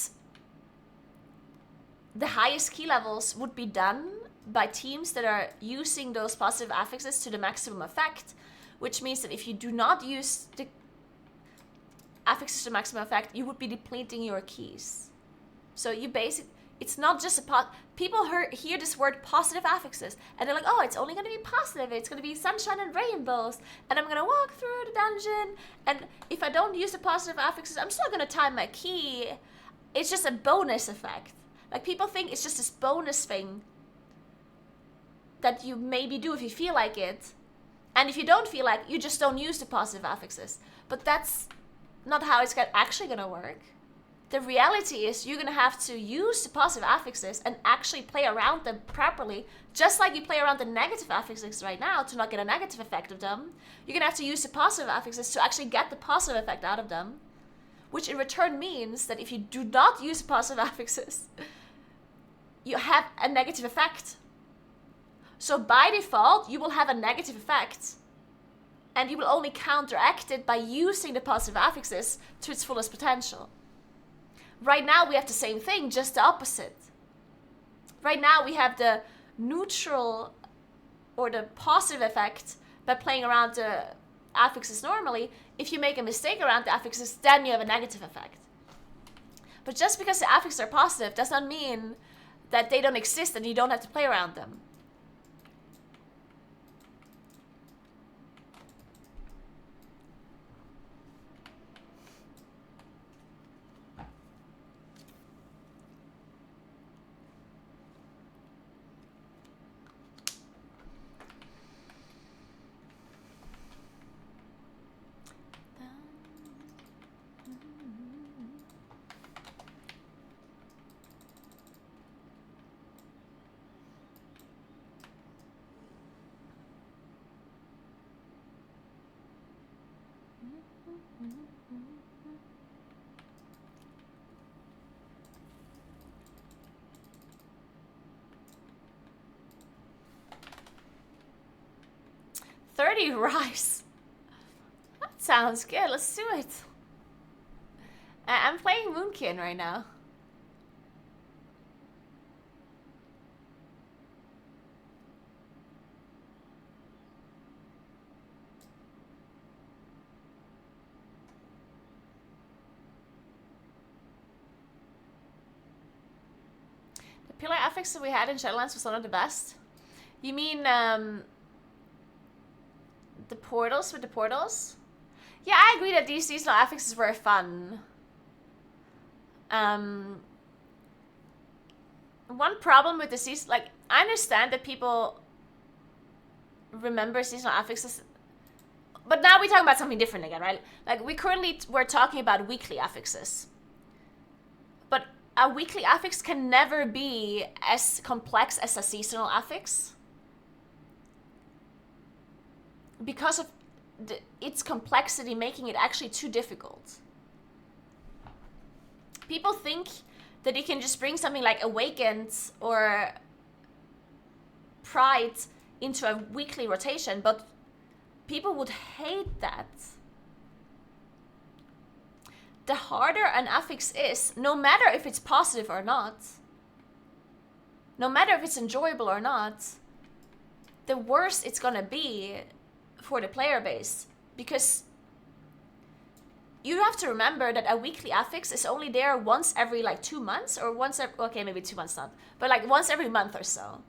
the highest key levels would be done by teams that are using those positive affixes to the maximum effect. Which means that if you do not use the affixes to maximum effect, you would be depleting your keys. So you basically... It's not just people hear this word positive affixes and they're like, oh, it's only going to be positive. It's going to be sunshine and rainbows. And I'm going to walk through the dungeon. And if I don't use the positive affixes, I'm still going to time my key. It's just a bonus effect. Like, people think it's just this bonus thing that you maybe do if you feel like it. And if you don't feel like it, you just don't use the positive affixes. But that's not how it's actually going to work. The reality is you're going to have to use the positive affixes and actually play around them properly, just like you play around the negative affixes right now to not get a negative effect of them. You're going to have to use the positive affixes to actually get the positive effect out of them, which in return means that if you do not use the positive affixes, you have a negative effect. So by default, you will have a negative effect, and you will only counteract it by using the positive affixes to its fullest potential. Right now we have the same thing, just the opposite. Right now we have the neutral or the positive effect by playing around the affixes normally. If you make a mistake around the affixes, then you have a negative effect. But just because the affixes are positive does not mean that they don't exist and you don't have to play around them. $30 rice. That sounds good. Let's do it. I'm playing Moonkin right now. The pillar affix that we had in Shadowlands was one of the best. You mean the portals with the portals? Yeah, I agree that these seasonal affixes were fun. One problem with the season, like, I understand that people remember seasonal affixes, but now we're talking about something different again, right? Like, we're talking about weekly affixes. But a weekly affix can never be as complex as a seasonal affix, because of its complexity making it actually too difficult. People think that you can just bring something like Awakened or Pride into a weekly rotation, but people would hate that. The harder an affix is, no matter if it's positive or not, no matter if it's enjoyable or not, the worse it's gonna be for the player base, because you have to remember that a weekly affix is only there once every like 2 months, or once every, okay, maybe 2 months not, but like once every month or so.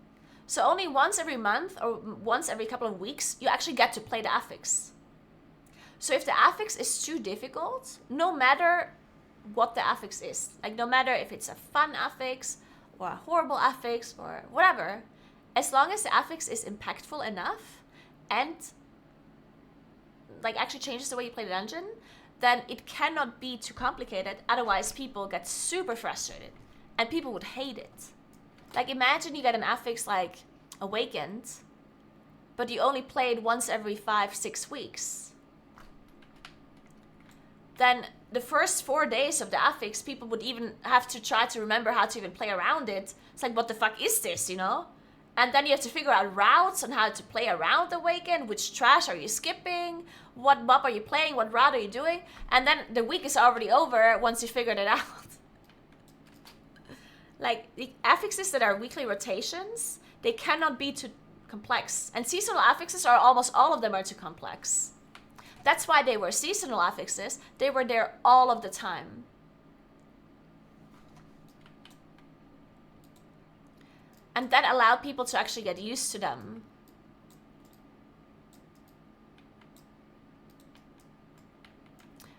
So only once every month or once every couple of weeks you actually get to play the affix. So if the affix is too difficult, no matter what the affix is, like no matter if it's a fun affix or a horrible affix or whatever, as long as the affix is impactful enough and like actually changes the way you play the dungeon, then it cannot be too complicated. Otherwise people get super frustrated and people would hate it. Like, imagine you get an affix like Awakened, but you only play it once every 5-6 weeks. Then the first 4 days of the affix, people would even have to try to remember how to even play around it. It's like, what the fuck is this, you know? And then you have to figure out routes on how to play around Awakened. Which trash are you skipping? What mob are you playing? What route are you doing? And then the week is already over once you figured it out. Like, the affixes that are weekly rotations, they cannot be too complex. And seasonal affixes are almost all of them are too complex. That's why they were seasonal affixes. They were there all of the time. And that allowed people to actually get used to them.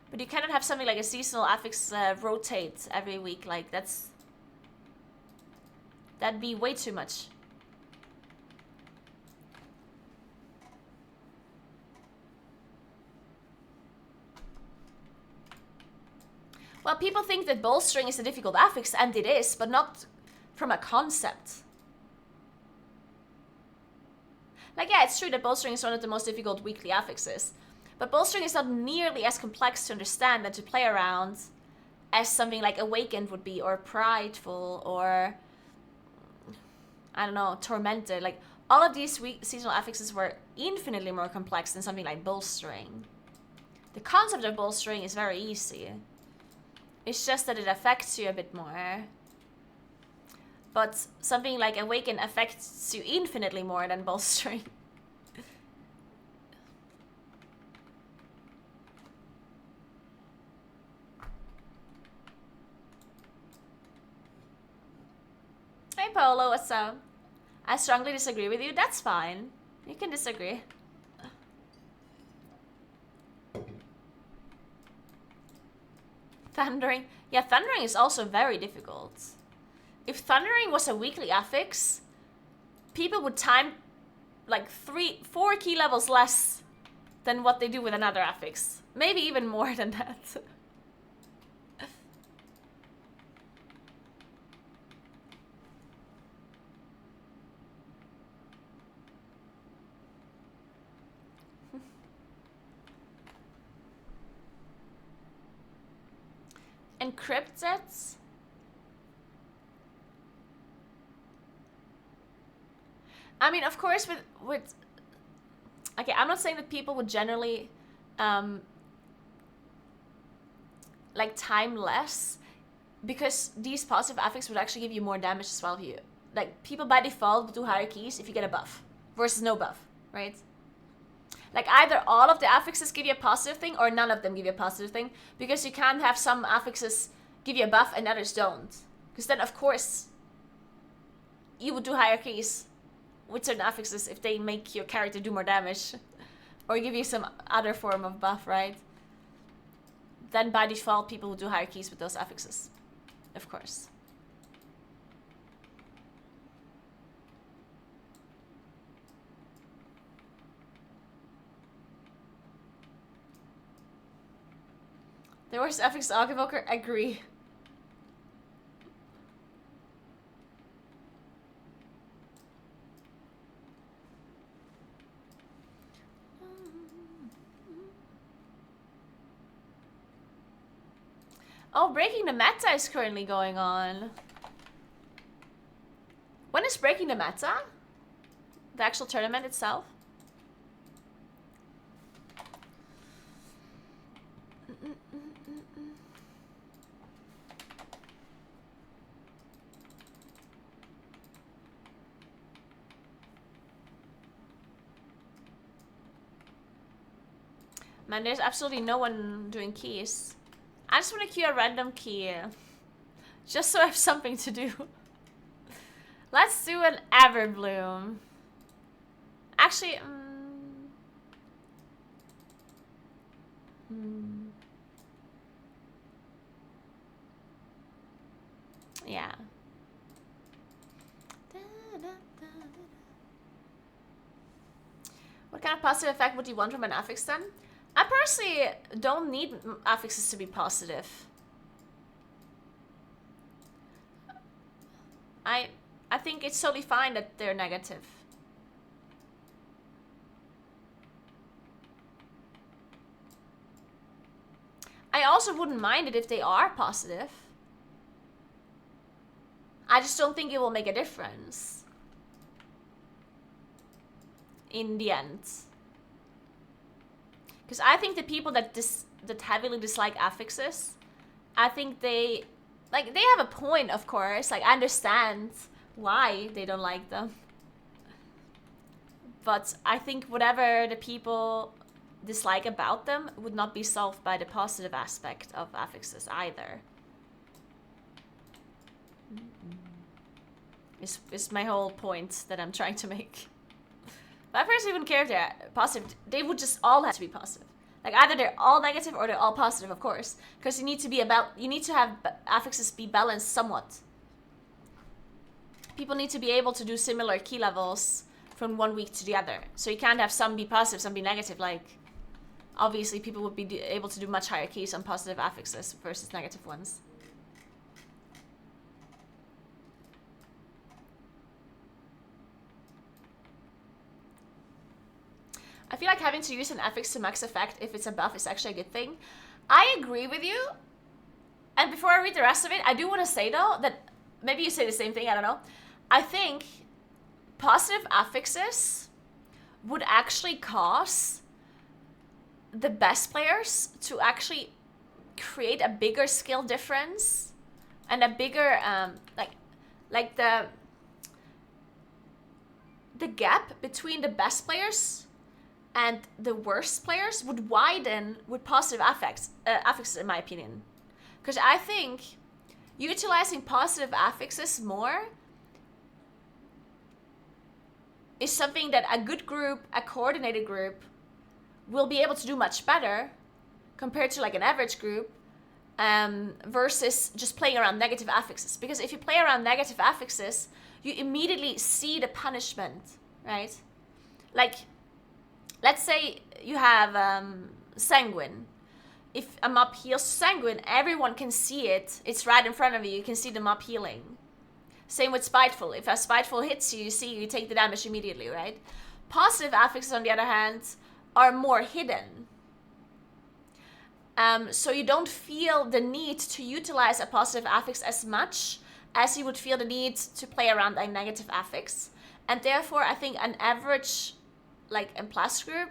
But you cannot have something like a seasonal affix rotate every week. Like, that'd be way too much. Well, people think that bolstering is a difficult affix, and it is, but not from a concept. Like, yeah, it's true that bolstering is one of the most difficult weekly affixes, but bolstering is not nearly as complex to understand and to play around as something like Awakened would be, or Prideful, or, I don't know, Tormented. Like, all of these seasonal affixes were infinitely more complex than something like bolstering. The concept of bolstering is very easy. It's just that it affects you a bit more. But something like Awaken affects you infinitely more than Bolstering. Hey Polo, what's up? I strongly disagree with you. That's fine. You can disagree. Thundering. Yeah, Thundering is also very difficult. If Thundering was a weekly affix, people would time like 4 key levels less than what they do with another affix. Maybe even more than that. Encrypt sets? I mean, of course, with okay, I'm not saying that people would generally like time less, because these positive affixes would actually give you more damage as well. If you like, people by default do higher keys if you get a buff versus no buff, right? Like either all of the affixes give you a positive thing or none of them give you a positive thing, because you can't have some affixes give you a buff and others don't. Because then, of course, you would do higher keys with certain affixes if they make your character do more damage or give you some other form of buff, right? Then by default, people will do higher keys with those affixes, of course. The worst affix Archivoker, agree. Oh, Breaking the Meta is currently going on. When is Breaking the Meta? The actual tournament itself? Man, there's absolutely no one doing keys. I just want to queue a random key. Just so I have something to do. Let's do an Everbloom. Actually, yeah. What kind of positive effect would you want from an affix then? I personally don't need affixes to be positive. I think it's totally fine that they're negative. I also wouldn't mind it if they are positive. I just don't think it will make a difference in the end. Because I think the people that heavily dislike affixes, I think they have a point, of course. Like, I understand why they don't like them. But I think whatever the people dislike about them would not be solved by the positive aspect of affixes either. Is my whole point that I'm trying to make. But I personally wouldn't care if they're positive. They would just all have to be positive. Like, either they're all negative or they're all positive, of course. Because you need to have affixes be balanced somewhat. People need to be able to do similar key levels from one week to the other. So you can't have some be positive, some be negative. Like, obviously people would be able to do much higher keys on positive affixes versus negative ones. I feel like having to use an affix to max effect if it's a buff is actually a good thing. I agree with you. And before I read the rest of it, I do want to say though that maybe you say the same thing, I don't know. I think positive affixes would actually cause the best players to actually create a bigger skill difference and a bigger like the gap between the best players and the worst players would widen with positive affixes, in my opinion. Because I think utilizing positive affixes more is something that a good group, a coordinated group, will be able to do much better compared to like an average group, versus just playing around negative affixes. Because if you play around negative affixes, you immediately see the punishment, right? Like, let's say you have sanguine. If a mob heals sanguine, everyone can see it. It's right in front of you. You can see the mob healing. Same with spiteful. If a spiteful hits you, you take the damage immediately, right? Positive affixes, on the other hand, are more hidden. So you don't feel the need to utilize a positive affix as much as you would feel the need to play around a negative affix. And therefore, I think an average, like, M+ group,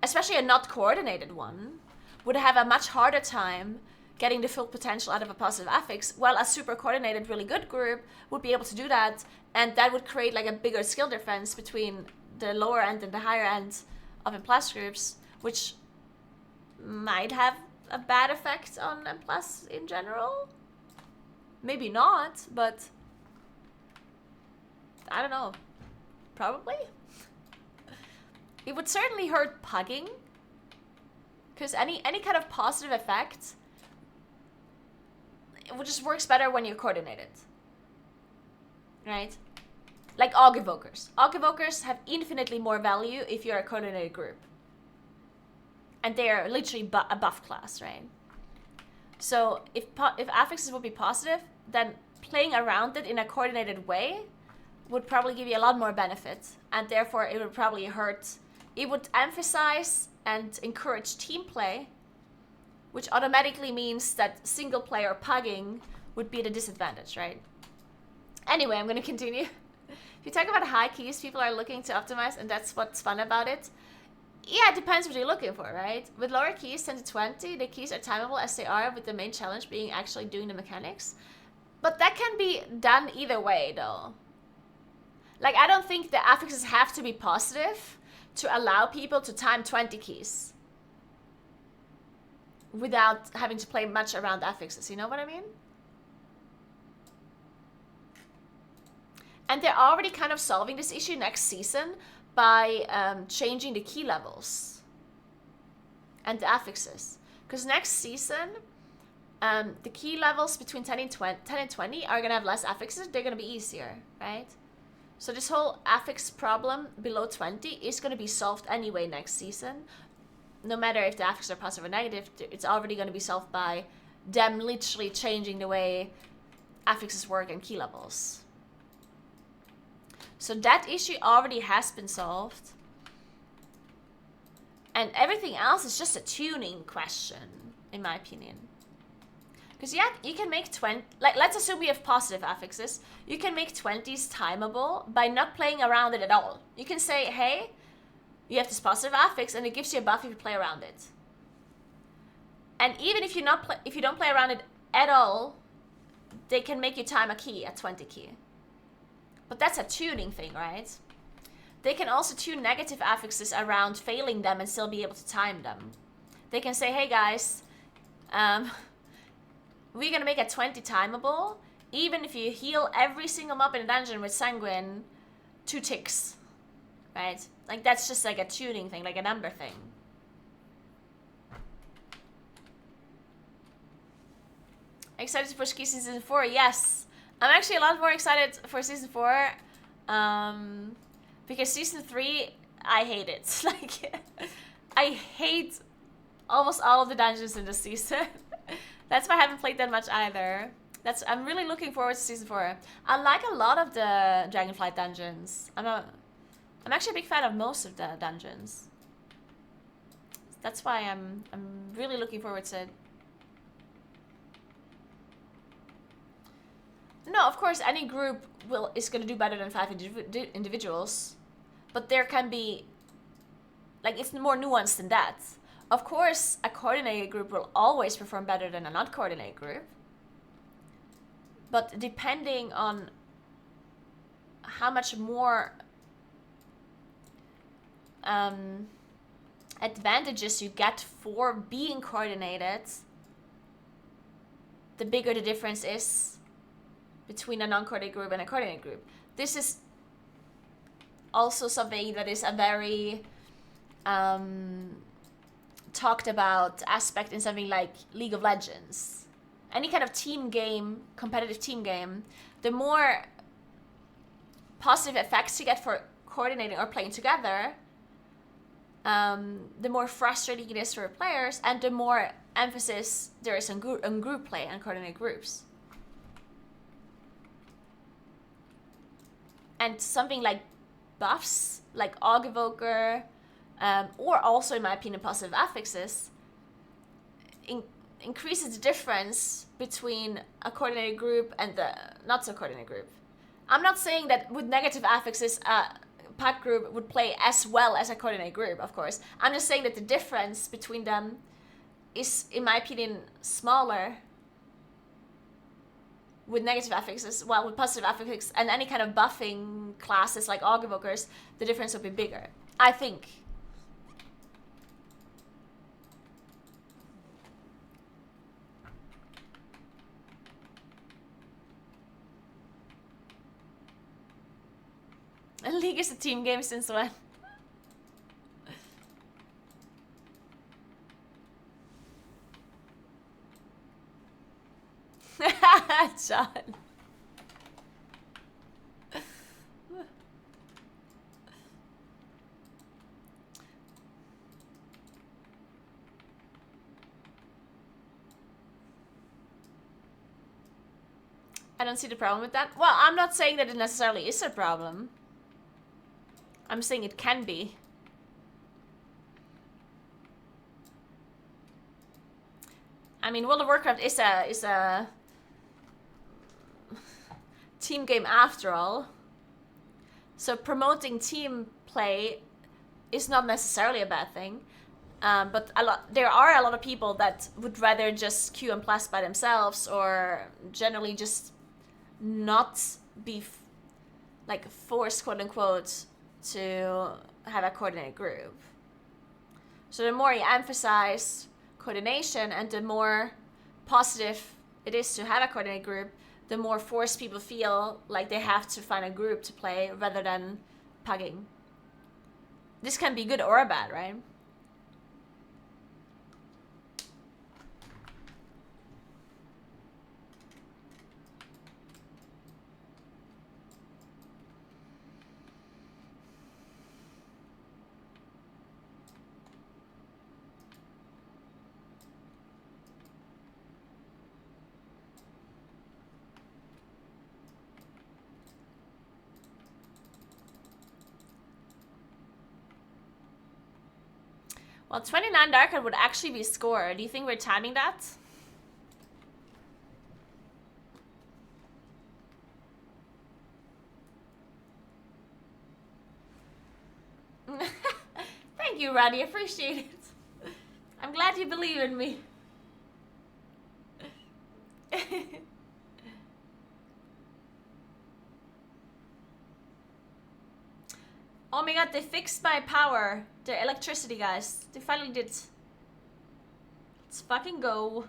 especially a not coordinated one, would have a much harder time getting the full potential out of a positive affix, while a super coordinated, really good group would be able to do that, and that would create like a bigger skill difference between the lower end and the higher end of M+ groups, which might have a bad effect on M+ in general. Maybe not, but I don't know. Probably. It would certainly hurt pugging, because any kind of positive effect, it just works better when you're coordinated, right? Like Aug Evokers. Aug Evokers have infinitely more value if you're a coordinated group. And they are literally a buff class, right? So if affixes would be positive, then playing around it in a coordinated way would probably give you a lot more benefit. And therefore it would probably hurt. It would emphasize and encourage team play, which automatically means that single player pugging would be at a disadvantage, right? Anyway, I'm going to continue. If you talk about high keys, people are looking to optimize, and that's what's fun about it. Yeah, it depends what you're looking for, right? With lower keys, 10 to 20, the keys are timeable as they are, with the main challenge being actually doing the mechanics. But that can be done either way, though. Like, I don't think the affixes have to be positive to allow people to time 20 keys without having to play much around affixes, you know what I mean? And they're already kind of solving this issue next season by changing the key levels and the affixes. Because next season, the key levels between 10 and 20 are going to have less affixes. They're going to be easier, right? So this whole affix problem below 20 is going to be solved anyway next season. No matter if the affixes are positive or negative, it's already going to be solved by them literally changing the way affixes work and key levels. So that issue already has been solved. And everything else is just a tuning question, in my opinion. Because yeah, you can make 20, like let's assume we have positive affixes. You can make 20s timeable by not playing around it at all. You can say, hey, you have this positive affix and it gives you a buff if you play around it. And even if you don't play around it at all, they can make you time a key at 20 key. But that's a tuning thing, right? They can also tune negative affixes around failing them and still be able to time them. They can say, hey guys, we're gonna make a 20 timeable, even if you heal every single mob in a dungeon with Sanguine 2 ticks, right? Like that's just like a tuning thing, like a number thing. Excited to push Key Season 4? Yes. I'm actually a lot more excited for Season 4, because Season 3, I hate it. Like, I hate almost all of the dungeons in this season. That's why I haven't played that much either. I'm really looking forward to Season 4. I like a lot of the Dragonflight dungeons. I'm actually a big fan of most of the dungeons. That's why I'm really looking forward to it. No, of course, any group is going to do better than 5 individuals. But there can be, like, it's more nuanced than that. Of course, a coordinated group will always perform better than a not coordinated group. But depending on how much more advantages you get for being coordinated, the bigger the difference is between a non-coordinated group and a coordinated group. This is also something that is a very talked about aspect in something like League of Legends. Any kind of team game, competitive team game, the more positive effects you get for coordinating or playing together, the more frustrating it is for players, and the more emphasis there is on group play and coordinated groups. And something like buffs, like Aug Evoker, or also, in my opinion, positive affixes, increases the difference between a coordinated group and the not so coordinated group. I'm not saying that with negative affixes, pack group would play as well as a coordinated group, of course. I'm just saying that the difference between them is, in my opinion, smaller with negative affixes, while with positive affixes and any kind of buffing classes like Aug Evokers, the difference will be bigger, I think. And League is a team game since when? John. I don't see the problem with that. Well, I'm not saying that it necessarily is a problem. I'm saying it can be. I mean, World of Warcraft is a team game after all. So promoting team play is not necessarily a bad thing. But there are a lot of people that would rather just queue and plus by themselves, or generally just not be like forced, quote unquote, to have a coordinated group. So the more you emphasize coordination and the more positive it is to have a coordinated group, the more forced people feel like they have to find a group to play rather than pugging. This can be good or bad, right? Well, 29 Dark Card would actually be score. Do you think we're timing that? Thank you, Roddy. Appreciate it. I'm glad you believe in me. Oh my god, they fixed my power. The electricity, guys. They finally did. Let's fucking go.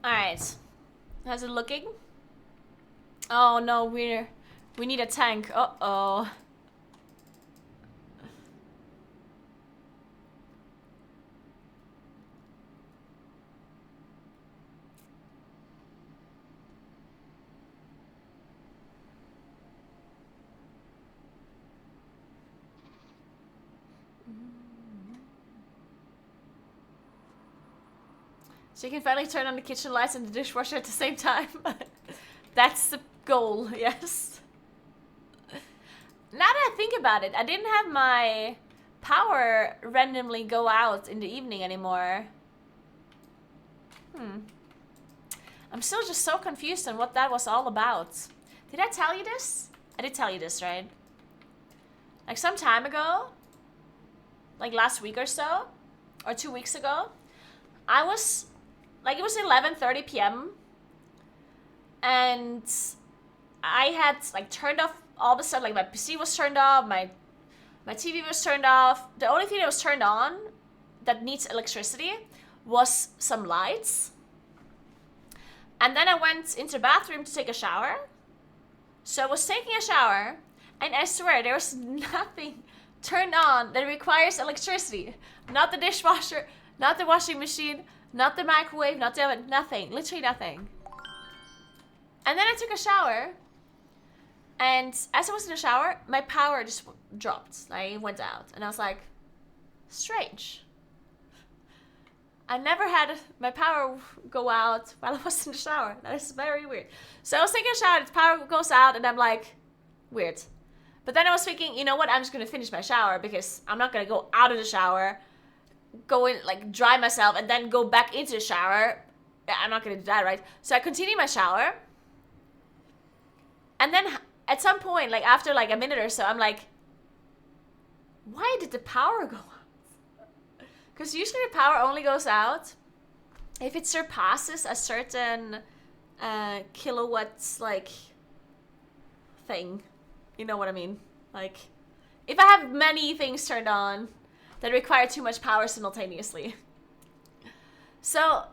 Alright. How's it looking? Oh no, we need a tank. Uh-oh. So you can finally turn on the kitchen lights and the dishwasher at the same time. That's the goal, yes. Now that I think about it, I didn't have my power randomly go out in the evening anymore. I'm still just so confused on what that was all about. Did I tell you this? I did tell you this, right? Like some time ago, like last week or so, or 2 weeks ago, I was, like it was 11:30 p.m. and I had like turned off all the stuff, like my PC was turned off, my TV was turned off. The only thing that was turned on that needs electricity was some lights. And then I went into the bathroom to take a shower. So I was taking a shower, and I swear there was nothing turned on that requires electricity. Not the dishwasher, not the washing machine, not the microwave, not the oven, nothing. Literally nothing. And then I took a shower, and as I was in the shower, my power just dropped. Like, it went out. And I was like, strange. I never had my power go out while I was in the shower. That is very weird. So I was taking a shower, the power goes out, and I'm like, weird. But then I was thinking, you know what, I'm just gonna finish my shower because I'm not gonna go out of the shower, go in, like, dry myself, and then go back into the shower. I'm not gonna do that, right? So I continued my shower. And then at some point, like after like a minute or so, I'm like, why did the power go out? Because usually the power only goes out if it surpasses a certain kilowatts, like, thing. You know what I mean? Like, if I have many things turned on that require too much power simultaneously. So,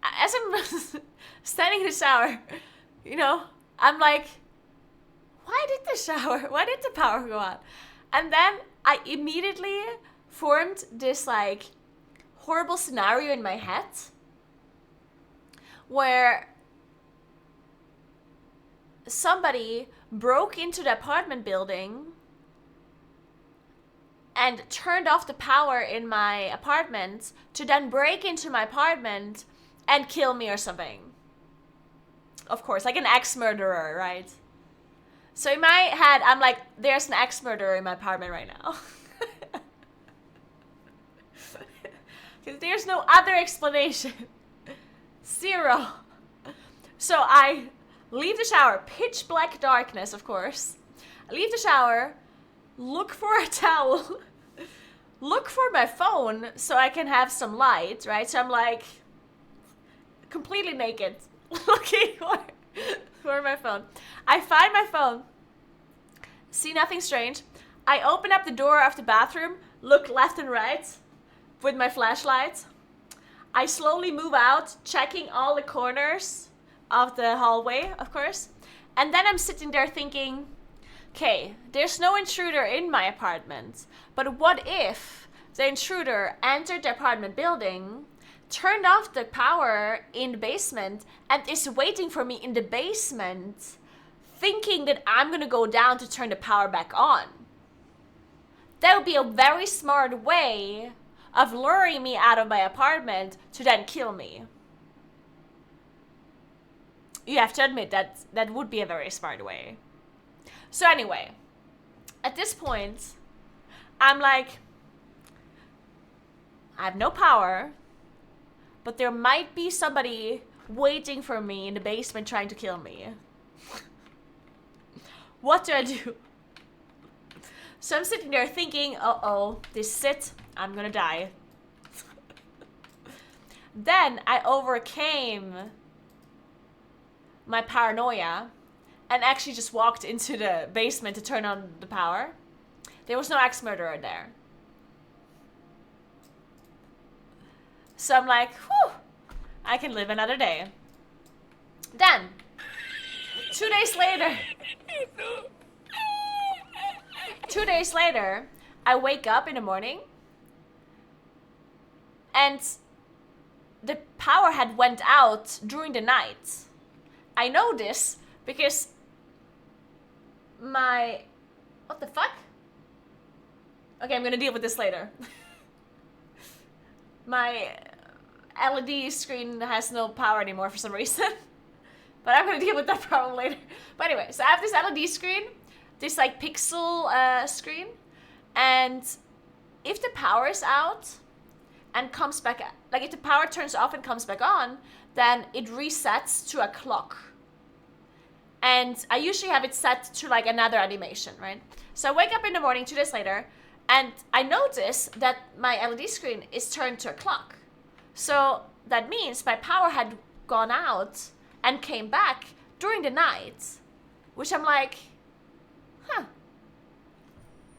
as I'm standing in the shower, you know, I'm like, why did the power go out? And then I immediately formed this, like, horrible scenario in my head where somebody broke into the apartment building and turned off the power in my apartment to then break into my apartment and kill me or something. Of course, like an ex-murderer, right? So in my head, I'm like, there's an ex-murderer in my apartment right now. Because there's no other explanation. Zero. So I leave the shower, pitch black darkness, of course. I leave the shower, look for a towel, look for my phone so I can have some light, right? So I'm like completely naked, looking for my phone. I find my phone, see nothing strange. I open up the door of the bathroom, look left and right with my flashlight. I slowly move out, checking all the corners of the hallway, of course. And then I'm sitting there thinking, okay, there's no intruder in my apartment, but what if the intruder entered the apartment building, turned off the power in the basement, and is waiting for me in the basement, thinking that I'm gonna go down to turn the power back on? That would be a very smart way of luring me out of my apartment to then kill me. You have to admit that that would be a very smart way. So anyway, at this point, I'm like, I have no power, but there might be somebody waiting for me in the basement trying to kill me. What do I do? So I'm sitting there thinking, uh-oh, this is it. I'm gonna die. Then I overcame my paranoia and actually just walked into the basement to turn on the power. There was no ex-murderer there. So I'm like, whew, I can live another day. Then, 2 days later, 2 days later, I wake up in the morning and the power had went out during the night. I know this because my... What the fuck? Okay, I'm gonna deal with this later. My LED screen has no power anymore for some reason. But I'm gonna deal with that problem later. But anyway, so I have this LED screen, this like pixel screen, and if the power is out and comes back, like if the power turns off and comes back on, then it resets to a clock. And I usually have it set to like another animation, right? So I wake up in the morning 2 days later, and I notice that my LED screen is turned to a clock. So that means my power had gone out and came back during the night, which I'm like, huh,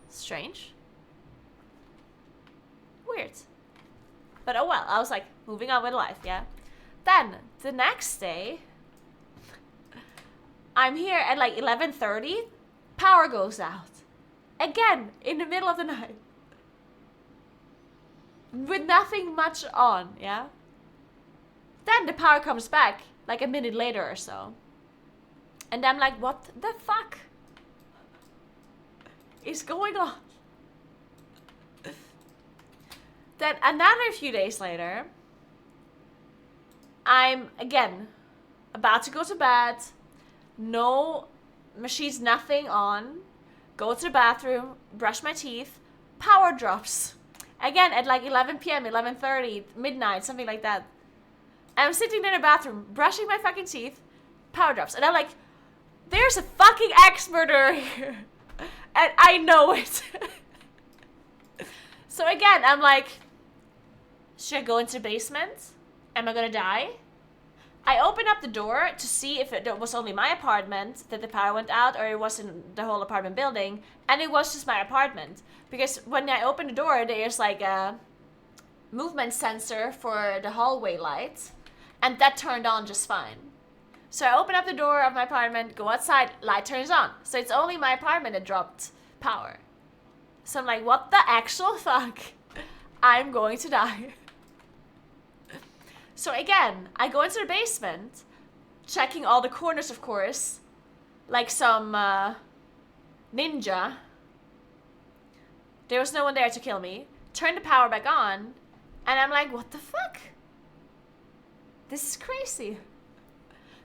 strange, weird. But oh well, I was like, moving on with life, yeah? Then, the next day, I'm here at like 11:30, power goes out. Again, in the middle of the night. With nothing much on, yeah? Then the power comes back, like a minute later or so. And I'm like, what the fuck is going on? Then another few days later, I'm, again, about to go to bed. No machines, nothing on. Go to the bathroom, brush my teeth, power drops. Again, at like 11 p.m., 11:30, midnight, something like that. And I'm sitting in the bathroom, brushing my fucking teeth, power drops. And I'm like, there's a fucking axe murderer here. And I know it. So again, I'm like, should I go into the basement? Am I gonna die? I open up the door to see if it was only my apartment that the power went out or it wasn't the whole apartment building. And it was just my apartment. Because when I open the door, there's like a movement sensor for the hallway light. And that turned on just fine. So I open up the door of my apartment, go outside, light turns on. So it's only my apartment that dropped power. So I'm like, what the actual fuck? I'm going to die. So again, I go into the basement, checking all the corners, of course, like some ninja. There was no one there to kill me. Turn the power back on, and I'm like, what the fuck? This is crazy.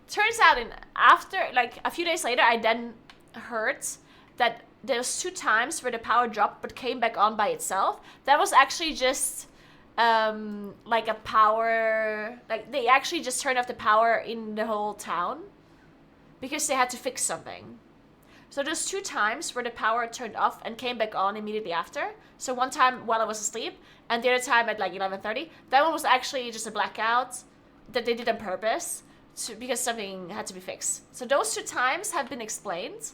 Turns out, after like a few days later, I then heard that there was 2 times where the power dropped but came back on by itself. That was actually just like a power, like they actually just turned off the power in the whole town because they had to fix something. So there's 2 times where the power turned off and came back on immediately after. So one time while I was asleep, and the other time at like 11:30. That one was actually just a blackout that they did on purpose because something had to be fixed. So those 2 times have been explained.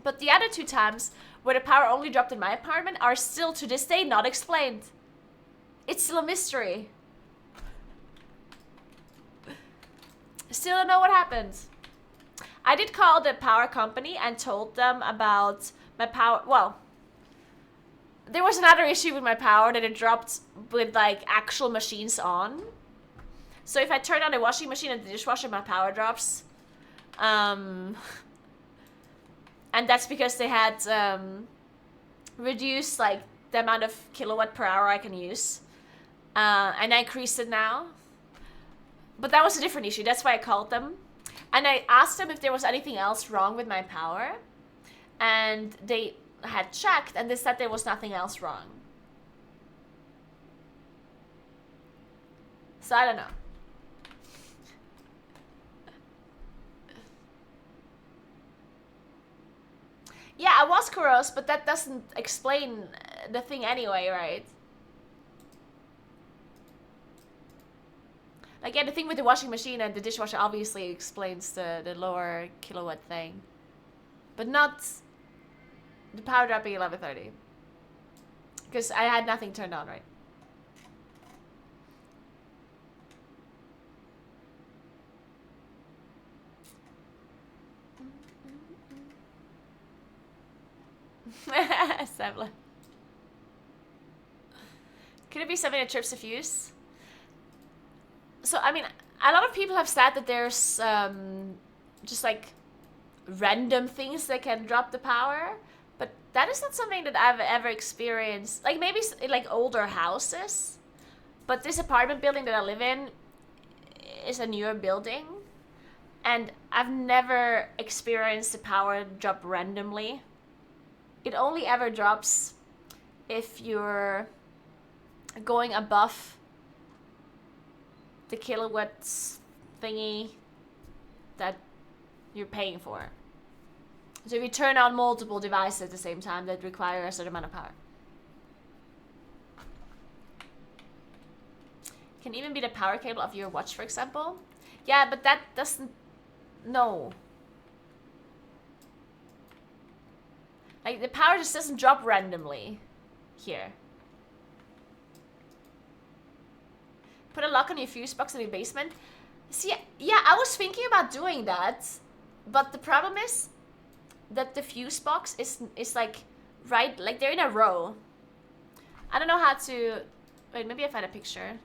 But the other 2 times where the power only dropped in my apartment are still to this day not explained. It's still a mystery. Still don't know what happened. I did call the power company and told them about my power. Well, there was another issue with my power that it dropped with like actual machines on. So if I turn on the washing machine and the dishwasher, my power drops. And that's because they had reduced like the amount of kilowatt per hour I can use. And I increased it now. But that was a different issue. That's why I called them. And I asked them if there was anything else wrong with my power. And they had checked and they said there was nothing else wrong. So I don't know. Yeah, I was corrosive, but that doesn't explain the thing anyway, right? Like, yeah, the thing with the washing machine and the dishwasher obviously explains the lower kilowatt thing. But not the power dropping 11:30. Because I had nothing turned on, right? Sebla. Could it be something that trips the fuse? So, I mean, a lot of people have said that there's just like random things that can drop the power, but that is not something that I've ever experienced. Like maybe in like older houses, but this apartment building that I live in is a newer building, and I've never experienced the power drop randomly. It only ever drops if you're going above the kilowatts thingy that you're paying for. So if you turn on multiple devices at the same time that require a certain amount of power. Can even be the power cable of your watch, for example. Yeah, but that doesn't... No. Like, the power just doesn't drop randomly here. Put a lock on your fuse box in your basement. See, yeah, I was thinking about doing that, but the problem is that the fuse box is like right, like they're in a row. I don't know how to. Wait, maybe I find a picture.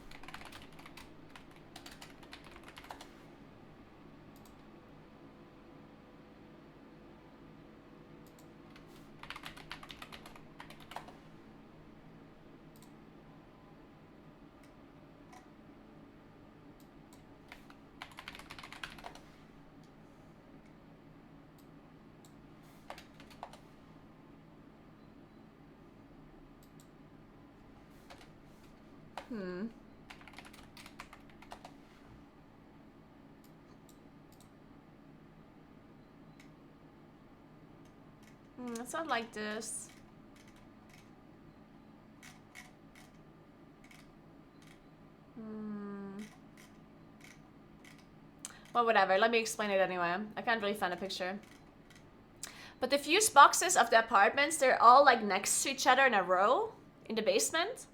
It's not like this. Well, whatever. Let me explain it anyway. I can't really find a picture. But the fuse boxes of the apartments, they're all like next to each other in a row in the basement.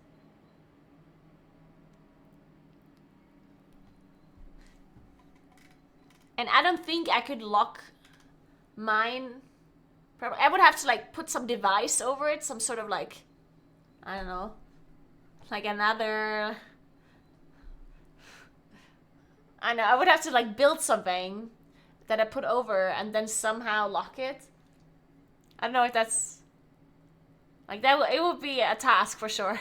And I don't think I could lock mine. Probably, I would have to like put some device over it, some sort of like, I don't know, like another. I know, I would have to like build something that I put over and then somehow lock it. I don't know if that's like that. It would be a task for sure.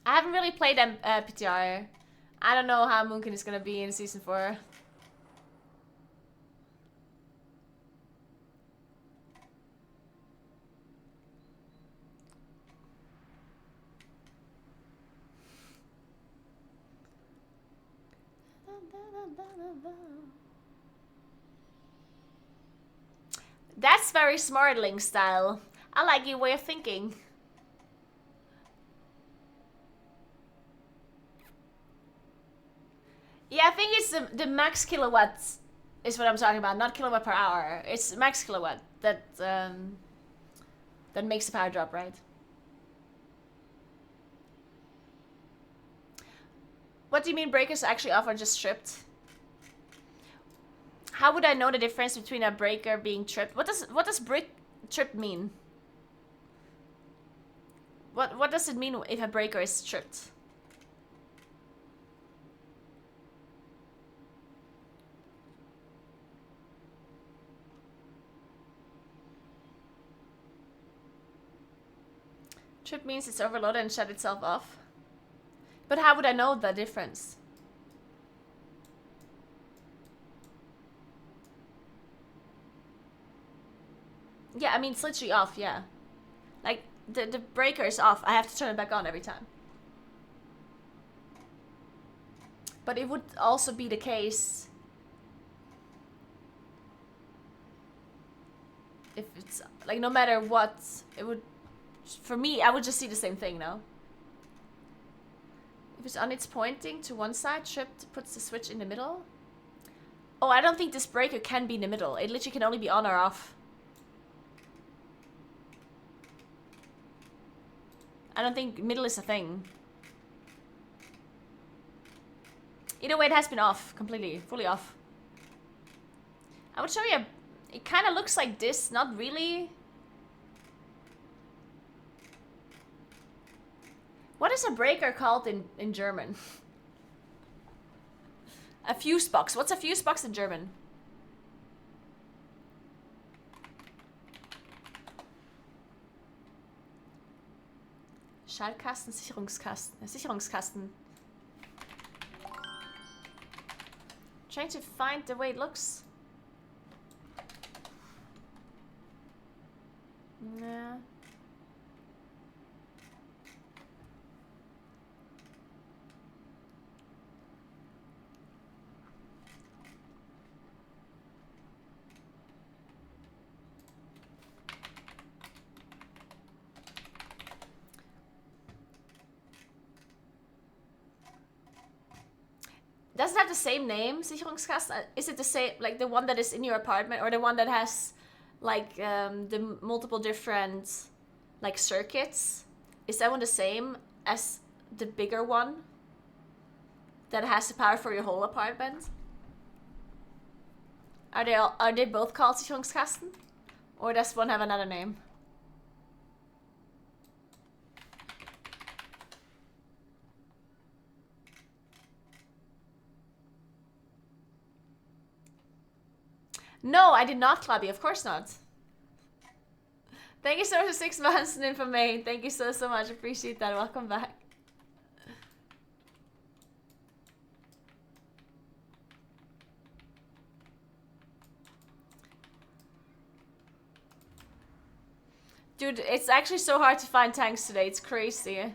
I haven't really played PTR. I don't know how Moonkin is gonna be in season 4. That's very smart, Link style. I like your way of thinking. Yeah, I think it's the max kilowatts is what I'm talking about, not kilowatt per hour. It's max kilowatt that makes the power drop, right? What do you mean breakers actually off or just tripped? How would I know the difference between a breaker being tripped? What does brick trip mean? What does it mean if a breaker is tripped? Trip means it's overloaded and shut itself off. But how would I know the difference? Yeah, I mean, it's literally off, yeah. Like, the breaker is off. I have to turn it back on every time. But it would also be the case if it's, like, no matter what, it would, for me, I would just see the same thing, no? If it's on its pointing to one side, tripped puts the switch in the middle. Oh, I don't think this breaker can be in the middle. It literally can only be on or off. I don't think middle is a thing. Either way, it has been off completely, fully off. I would show you. It kind of looks like this, not really. What is a breaker called in German? A fuse box. What's a fuse box in German? Schaltkasten, Sicherungskasten. Sicherungskasten. Trying to find the way it looks. Yeah. Does it have the same name, Sicherungskasten? Is it the same, like the one that is in your apartment, or the one that has, like, the multiple different, like, circuits? Is that one the same as the bigger one that has the power for your whole apartment? Are they both called Sicherungskasten, or does one have another name? No, I did not, Claudia. Of course not. Thank you so much for 6 months and for May. Thank you so much. Appreciate that. Welcome back. Dude, it's actually so hard to find tanks today. It's crazy.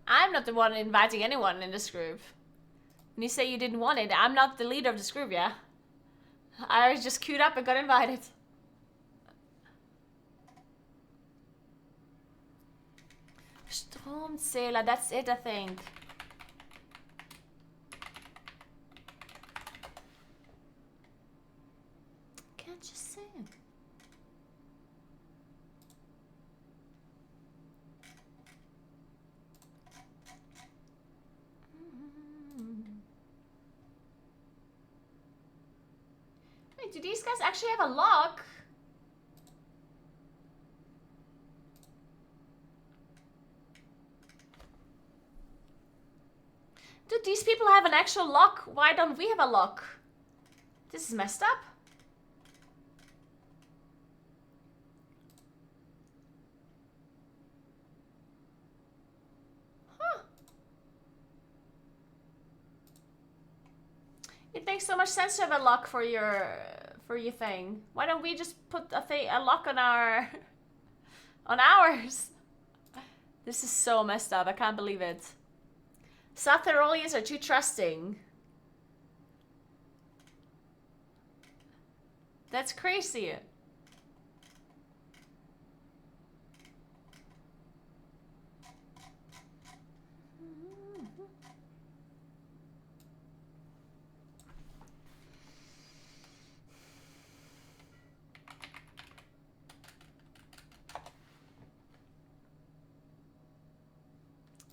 I'm not the one inviting anyone in this group. When you say you didn't want it, I'm not the leader of this group, yeah? I was just queued up and got invited. Stromzähler, that's it, I think. Can't you see it? Wait, do these guys actually have a lock? Do these people have an actual lock? Why don't we have a lock? This is messed up. Huh. It makes so much sense to have a lock for your thing. Why don't we just put a lock on our on ours? This is so messed up. I can't believe it. South Tyroleans are too trusting. That's crazy.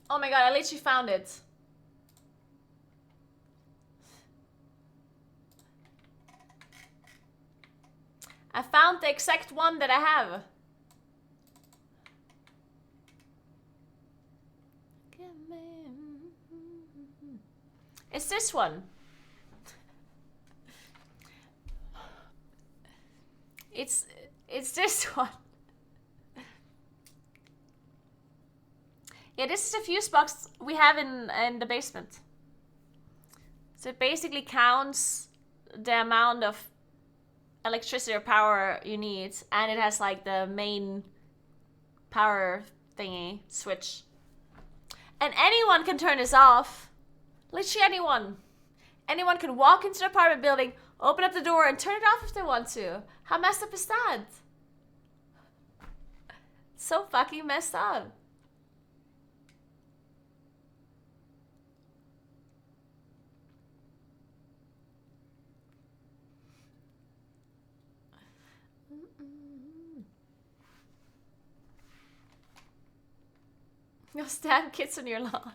Oh my god, I literally found it. I found the exact one that I have. It's this one. It's this one. Yeah, this is a fuse box we have in the basement. So it basically counts the amount of electricity or power you need, and it has like the main power thingy switch. And anyone can turn this off. Literally anyone. Anyone can walk into the apartment building, open up the door, and turn it off if they want to. How messed up is that? So fucking messed up. You'll stab kids on your lawn.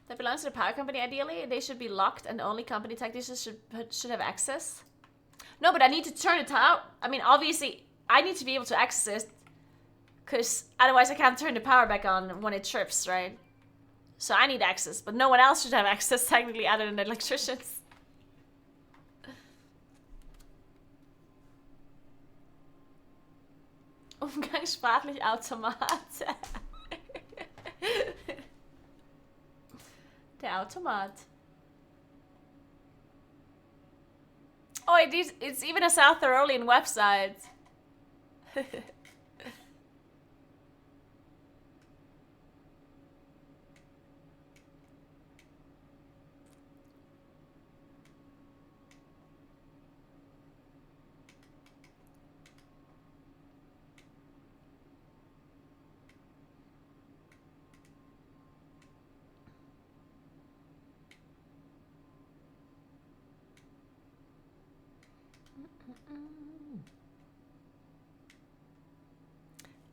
That belongs to the power company, ideally. They should be locked and only company technicians should have access. No, but I need to turn it out. I mean, obviously, I need to be able to access it. Because otherwise I can't turn the power back on when it trips, right? So I need access, but no one else should have access, technically, other than the electricians. Umgangssprachlich Automat. Der Automat. Oh, it's even a South Tyrolean website.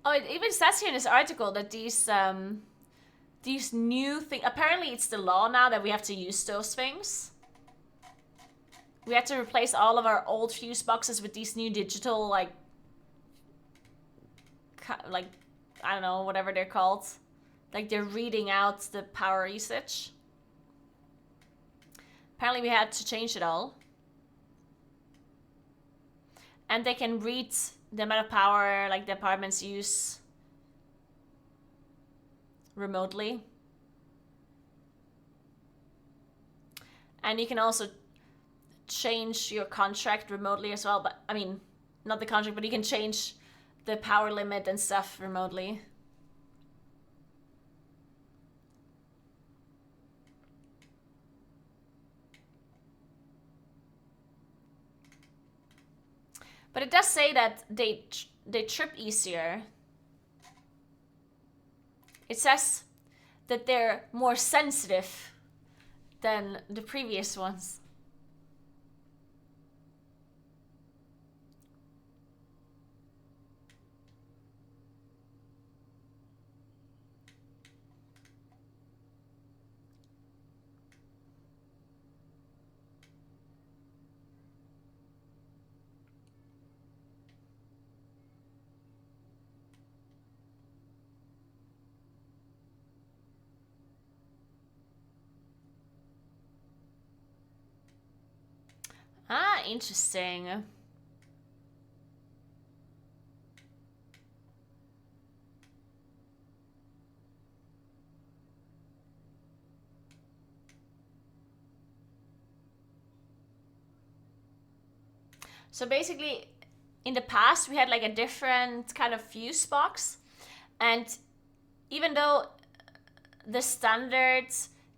Oh, it even says here in this article that these new things, apparently it's the law now that we have to use those things. We had to replace all of our old fuse boxes with these new digital, like, I don't know, whatever they're called. Like, they're reading out the power usage. Apparently we had to change it all. And they can read the amount of power, like, the apartments use remotely. And you can also change your contract remotely as well. But, I mean, not the contract, but you can change the power limit and stuff remotely. But it does say that they trip easier. It says that they're more sensitive than the previous ones. Ah, interesting. So basically, in the past, we had like a different kind of fuse box. And even though the standard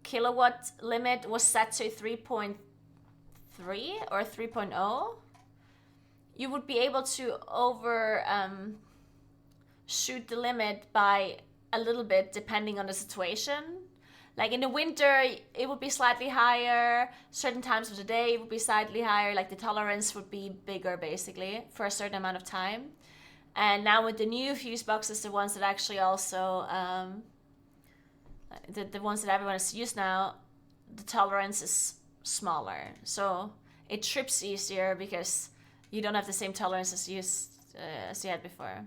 kilowatt limit was set to 3.3 or 3.0, you would be able to shoot the limit by a little bit depending on the situation. Like in the winter, it would be slightly higher. Certain times of the day, it would be slightly higher. Like the tolerance would be bigger, basically, for a certain amount of time. And now with the new fuse boxes, the ones that actually also, the ones that everyone has used now, the tolerance is smaller. So it trips easier because you don't have the same tolerance as you had before.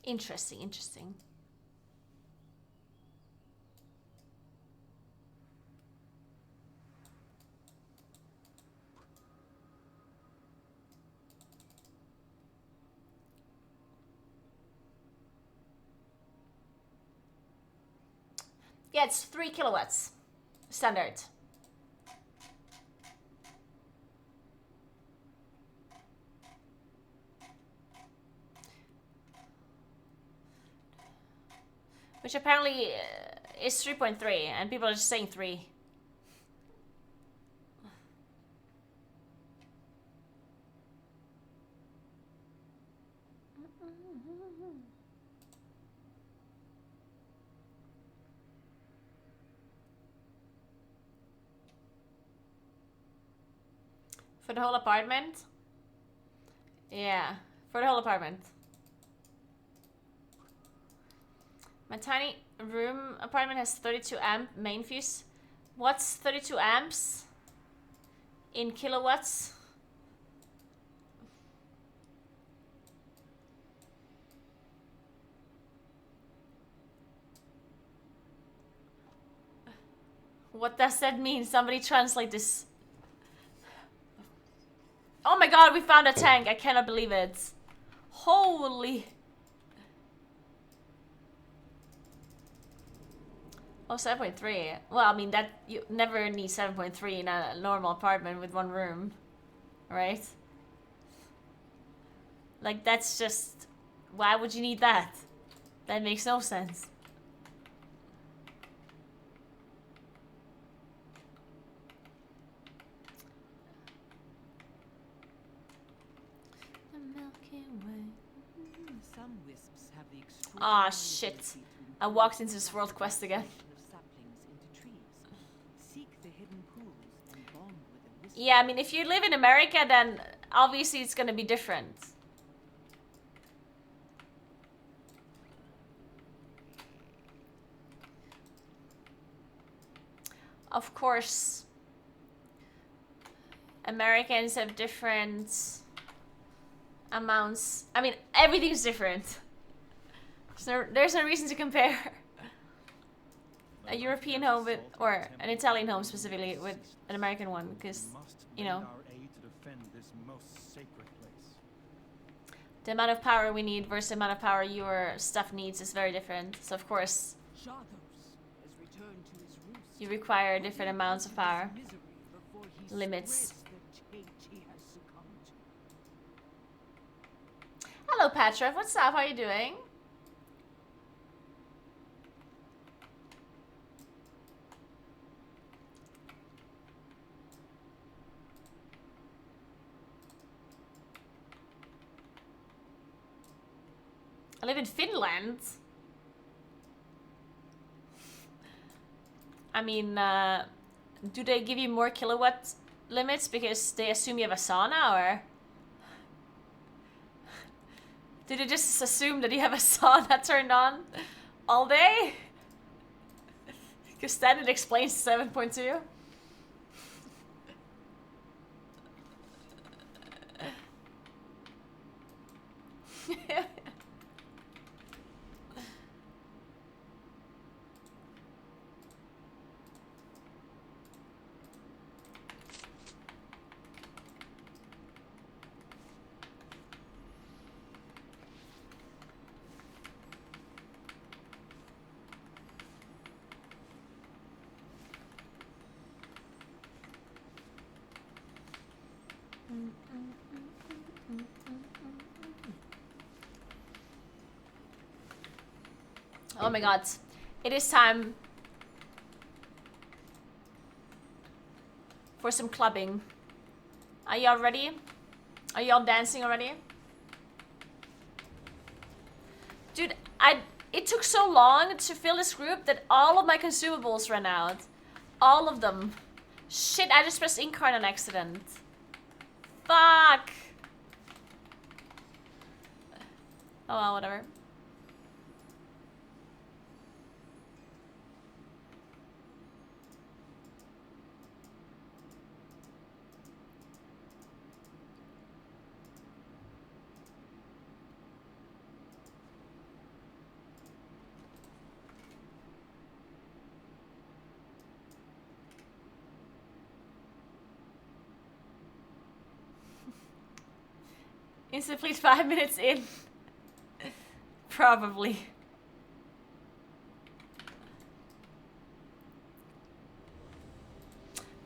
Interesting, interesting. Yeah, it's 3 kilowatts. Standard. Which apparently is 3.3, and people are just saying 3. For the whole apartment? Yeah, for the whole apartment. My tiny room apartment has 32 amp main fuse. What's 32 amps in kilowatts? What does that mean? Somebody translate this. Oh my god, we found a tank. I cannot believe it. Holy. Oh, 7.3. Well, I mean, that you never need 7.3 in a normal apartment with one room, right? Like, that's just... Why would you need that? That makes no sense. The Milky Way. Some wisps have the Ah, extraordinary shit. ability to I walked into this world quest again. of saplings into trees. Seek the hidden pools and bond with the wisp. Yeah, I mean, if you live in America, then obviously it's gonna be different. Of course, Americans have different amounts. I mean, everything's different. There's no reason to compare a European home with, or an Italian home specifically, with an American one, because, you know, the amount of power we need versus the amount of power your stuff needs is very different. So of course, Shados has returned to his roost. you require different amounts of power. Misery before he Limits. spreads the taint he has succumbed to. Hello, Petra. What's up? How are you doing? I live in Finland. I mean, do they give you more kilowatt limits because they assume you have a sauna, or do they just assume that you have a sauna turned on all day? Because then it explains 7.2. Oh my god. It is time for some clubbing. Are you all ready? Are y'all dancing already? Dude, it took so long to fill this group that all of my consumables ran out. All of them. Shit, I just pressed incarn on accident. Fuck. Oh well, whatever. Instantly 5 minutes in. Probably.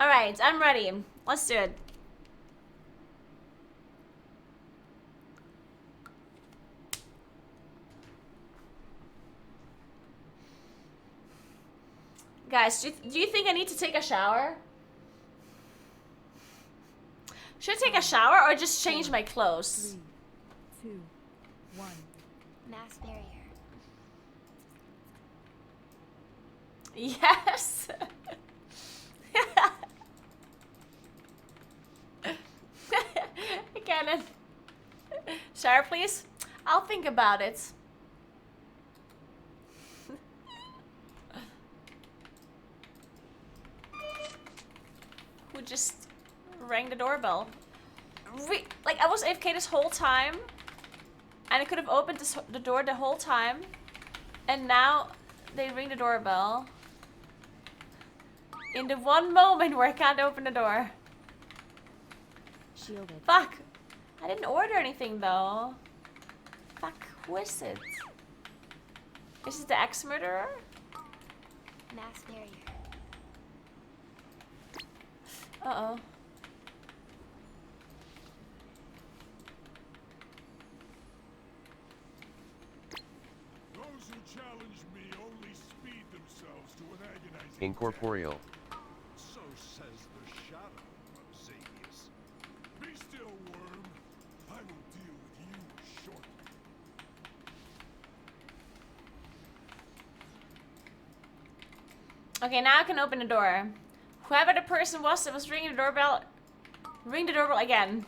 Alright, I'm ready. Let's do it. Guys, do you think I need to take a shower? Should I take a shower or just change my clothes? 3, 2, 1. Mass barrier. Yes. Cannon. Shower, please. I'll think about it. Who just rang the doorbell? Like, I was AFK this whole time, and I could have opened the door the whole time, and now they ring the doorbell in the one moment where I can't open the door. Shielded. Fuck! I didn't order anything though. Fuck, who is it? Is it the ex-murderer? Mass barrier. Uh-oh. Those who challenge me only speed themselves to an agonizing Incorporeal. death. So says the shadow of Xadius. Be still, worm. I will deal with you shortly. Okay, now I can open the door. Whoever the person was that was ringing the doorbell, ring the doorbell again.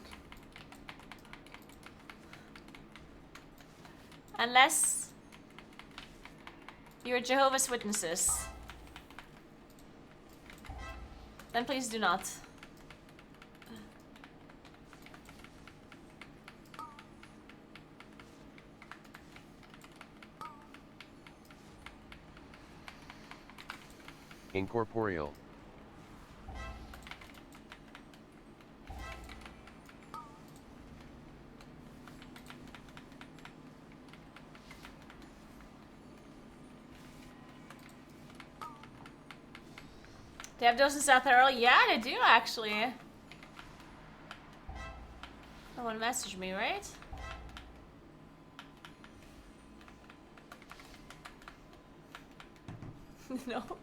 Unless you're Jehovah's Witnesses. Then please do not. Incorporeal. They have those in South Earl? Yeah, they do actually. Someone messaged me, right? Nope.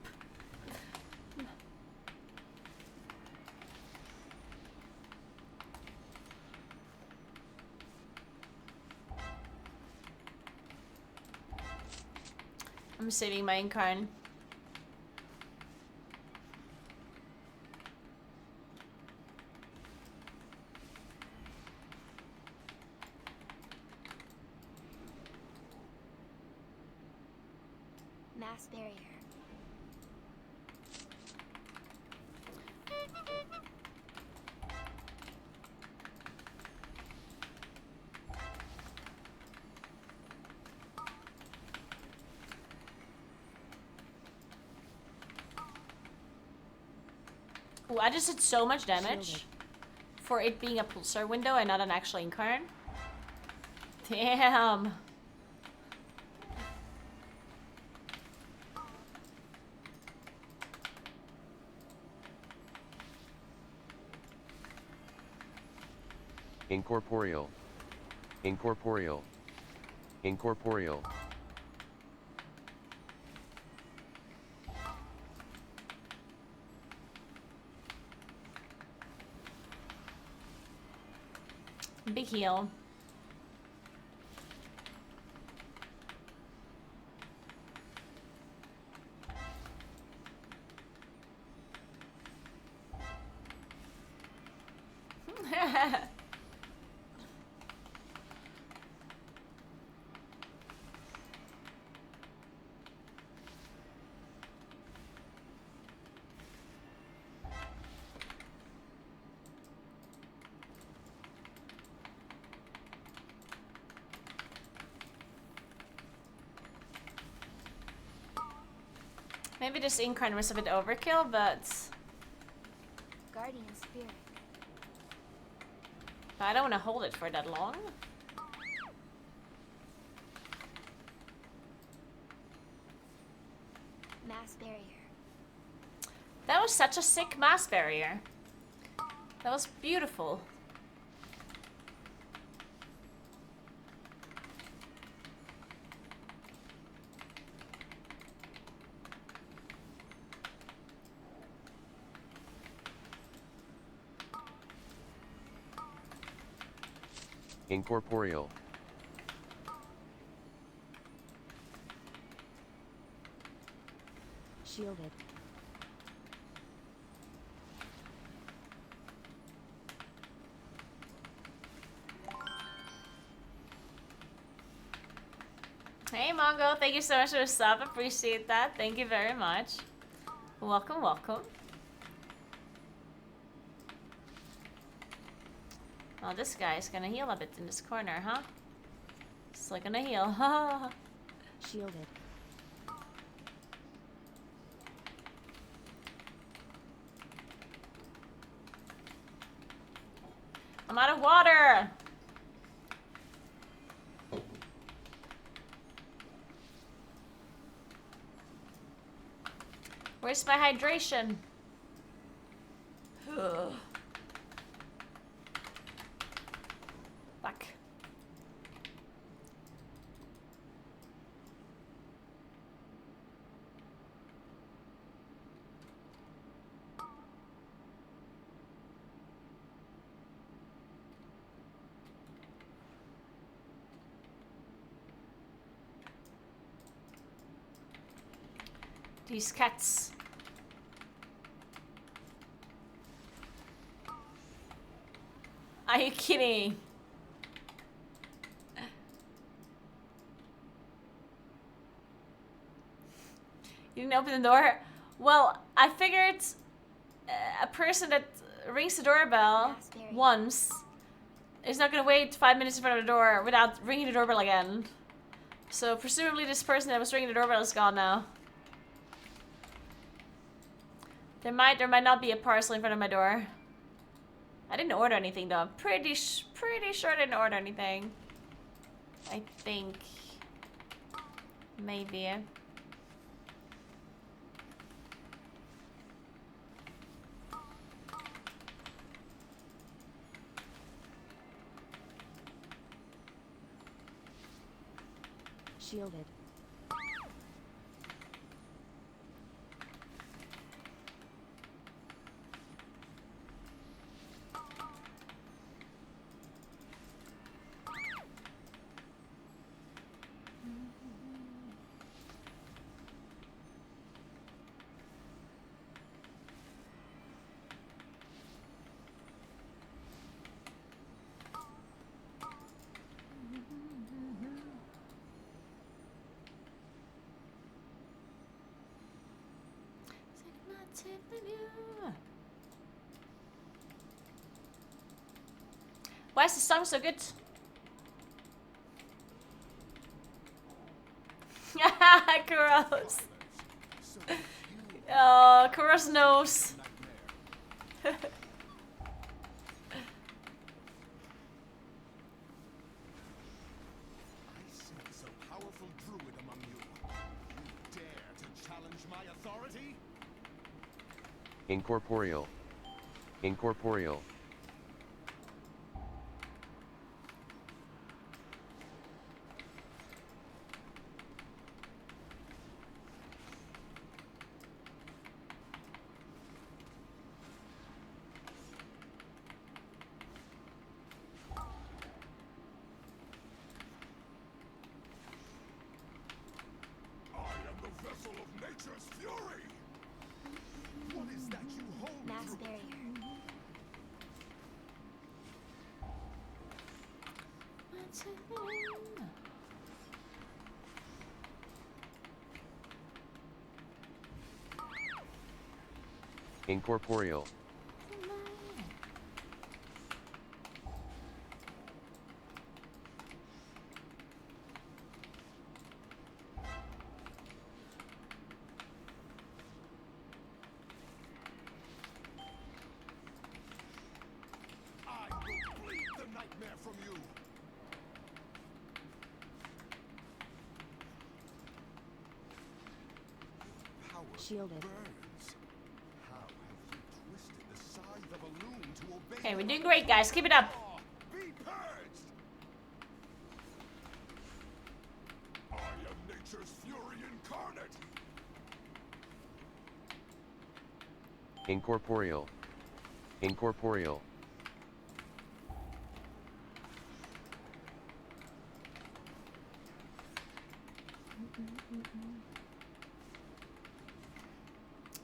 I'm saving my incarn. Mass barrier. Ooh, I just did so much damage Shielded. for it being a pulsar window and not an actual incarn. Damn. Incorporeal. Incorporeal. Incorporeal. Big heal. Maybe this Incarn was a bit overkill, but Guardian spirit. I don't want to hold it for that long. Mass barrier. That was such a sick mass barrier. That was beautiful. Incorporeal. Shielded. Hey Mongo, thank you so much for the sub. Appreciate that. Thank you very much. Welcome, welcome. Oh, this guy's gonna heal a bit in this corner, huh? Still gonna heal. Shielded. I'm out of water! Where's my hydration? Ugh. Fuck. These cats. Are you kidding? You didn't open the door? Well, I figured a person that rings the doorbell once is not gonna wait 5 minutes in front of the door without ringing the doorbell again. So presumably this person that was ringing the doorbell is gone now. There might or might not be a parcel in front of my door. I didn't order anything though. I'm pretty sure I didn't order anything. I think. Maybe. Shielded. Why is the song so good? Gross. Oh, Kuro's nose. I sense a powerful druid among you. You dare to challenge my authority? Incorporeal. Incorporeal. nature's fury! What is that you hold Mass through? barrier. What's her name? Incorporeal. I will bleed the nightmare from you! Power Shielded. burns. How have you twisted the scythe of a loom to obey Okay, we're the doing great, guys. Keep it up. law? Be purged! I am nature's fury incarnate! Incorporeal. Incorporeal.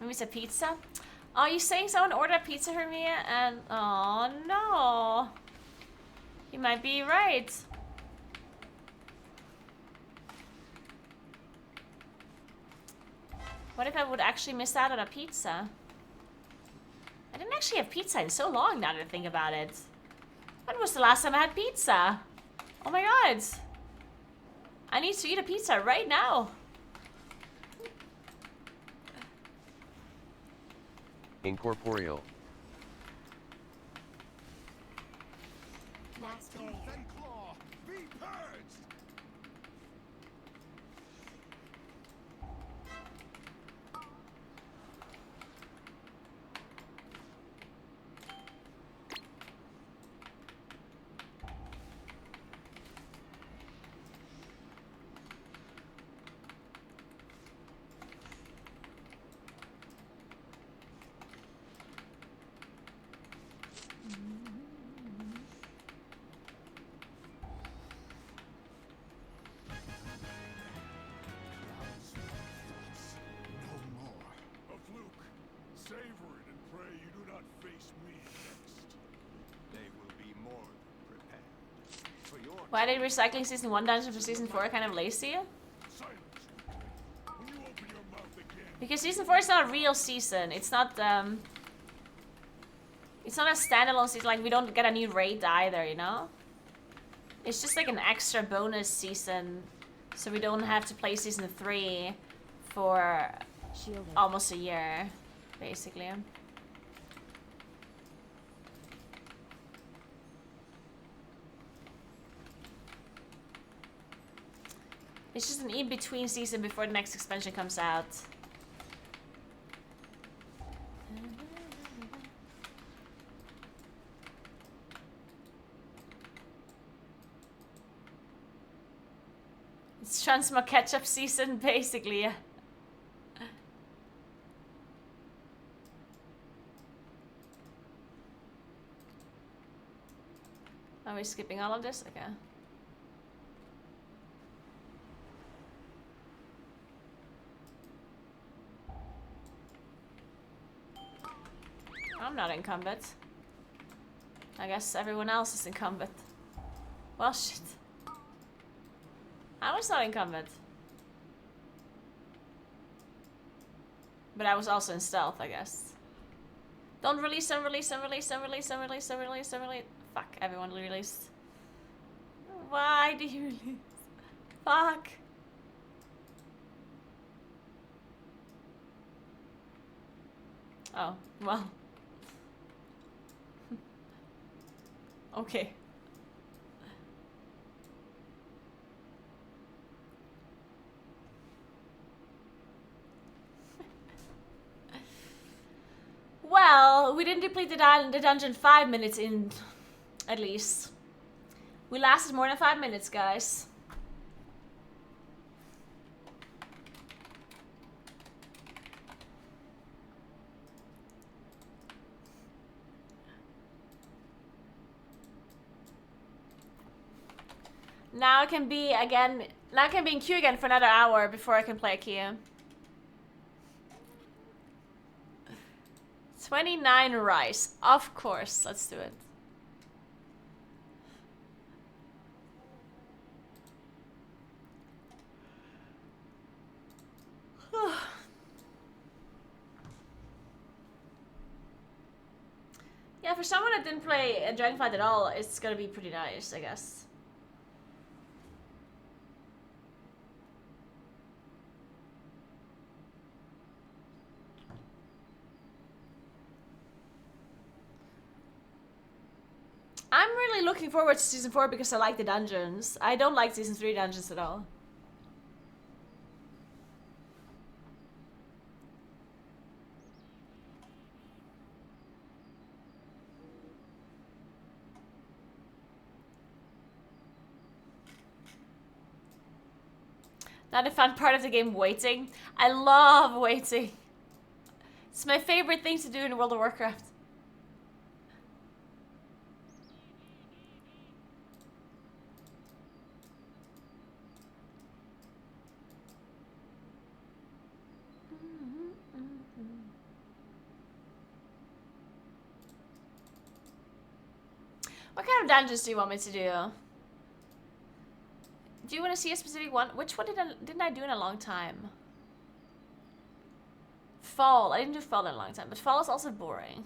Maybe it's a pizza? Oh, you saying someone ordered a pizza for me and... Oh, no. You might be right. What if I would actually miss out on a pizza? I didn't actually have pizza in so long now that I think about it. When was the last time I had pizza? Oh my god. I need to eat a pizza right now. Incorporeal. Mass barrier. Tooth and claw! Be purged! No more. A fluke. Savor it and pray you do not face me next. They will be more than prepared. For your Why did recycling season 1 dungeon for season 4 kind of lazy? silence. When you open your mouth again, Because season 4 is not a real season. It's not it's not a standalone season, like we don't get a new raid either, you know? It's just like an extra bonus season. So we don't have to play season 3 for Shielded. almost a year, basically. It's just an in-between season before the next expansion comes out. It's Transmo catch-up season, basically. Are we skipping all of this? Okay. I'm not incumbent. I guess everyone else is incumbent. Well, shit. I was not incumbent. But I was also in stealth, I guess. Don't release them, release them, release them, release them, release them, release them, release. Fuck, everyone released. Why do you release? Fuck. Oh, well. Okay. Well, we didn't deplete the dungeon 5 minutes in, at least. We lasted more than 5 minutes, guys. Now I can be again. Now I can be in queue again for another hour before I can play a key. 29 rice. Of course. Let's do it. Yeah, for someone that didn't play Dragonflight at all, it's gonna be pretty nice, I guess. I'm really looking forward to Season 4 because I like the dungeons. I don't like Season 3 dungeons at all. Not a fun part of the game, waiting. I love waiting. It's my favorite thing to do in World of Warcraft. What kind of dungeons do you want me to do? Do you want to see a specific one? Which one didn't I do in a long time? Fall. I didn't do Fall in a long time, but Fall is also boring.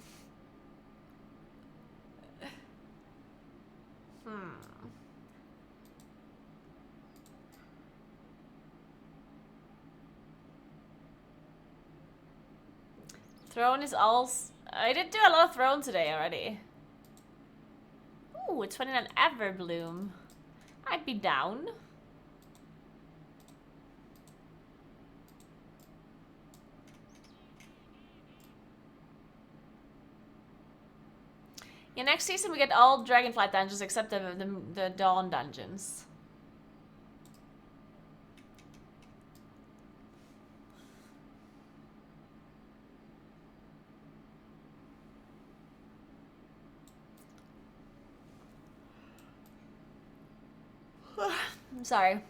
Throne is all... I did do a lot of Throne today already. Ooh, it's 29 Everbloom. I'd be down. Yeah, next season we get all Dragonflight dungeons except the Dawn dungeons. I'm sorry.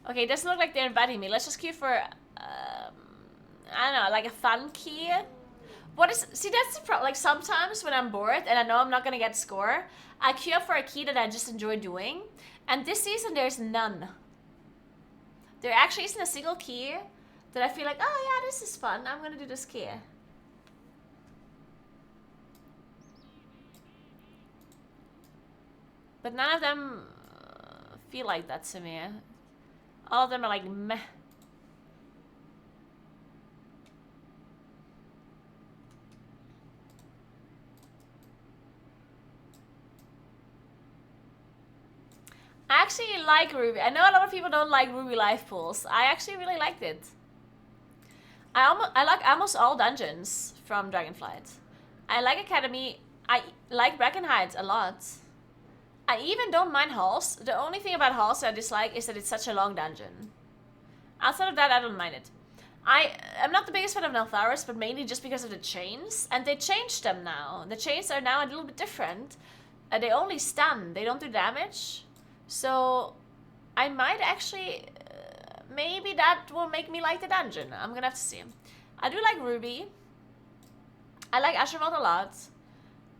Okay, it doesn't look like they're inviting me. Let's just queue for, I don't know, like a fun key. What is... See, that's the problem. Like, sometimes when I'm bored and I know I'm not going to get score, I queue up for a key that I just enjoy doing. And this season, there's none. There actually isn't a single key that I feel like, oh yeah, this is fun. I'm going to do this key. But none of them feel like that to me. All of them are like meh. I actually like Ruby. I know a lot of people don't like Ruby life pools. I actually really liked it. I like almost all dungeons from Dragonflight. I like Academy. I like Brackenhide a lot. I even don't mind halls. The only thing about halls that I dislike is that it's such a long dungeon. Outside of that, I don't mind it. I'm not the biggest fan of Neltharis, but mainly just because of the chains. And they changed them now. The chains are now a little bit different. They only stun. They don't do damage. So I might actually... maybe that will make me like the dungeon. I'm gonna have to see. I do like Ruby. I like Ashermont a lot.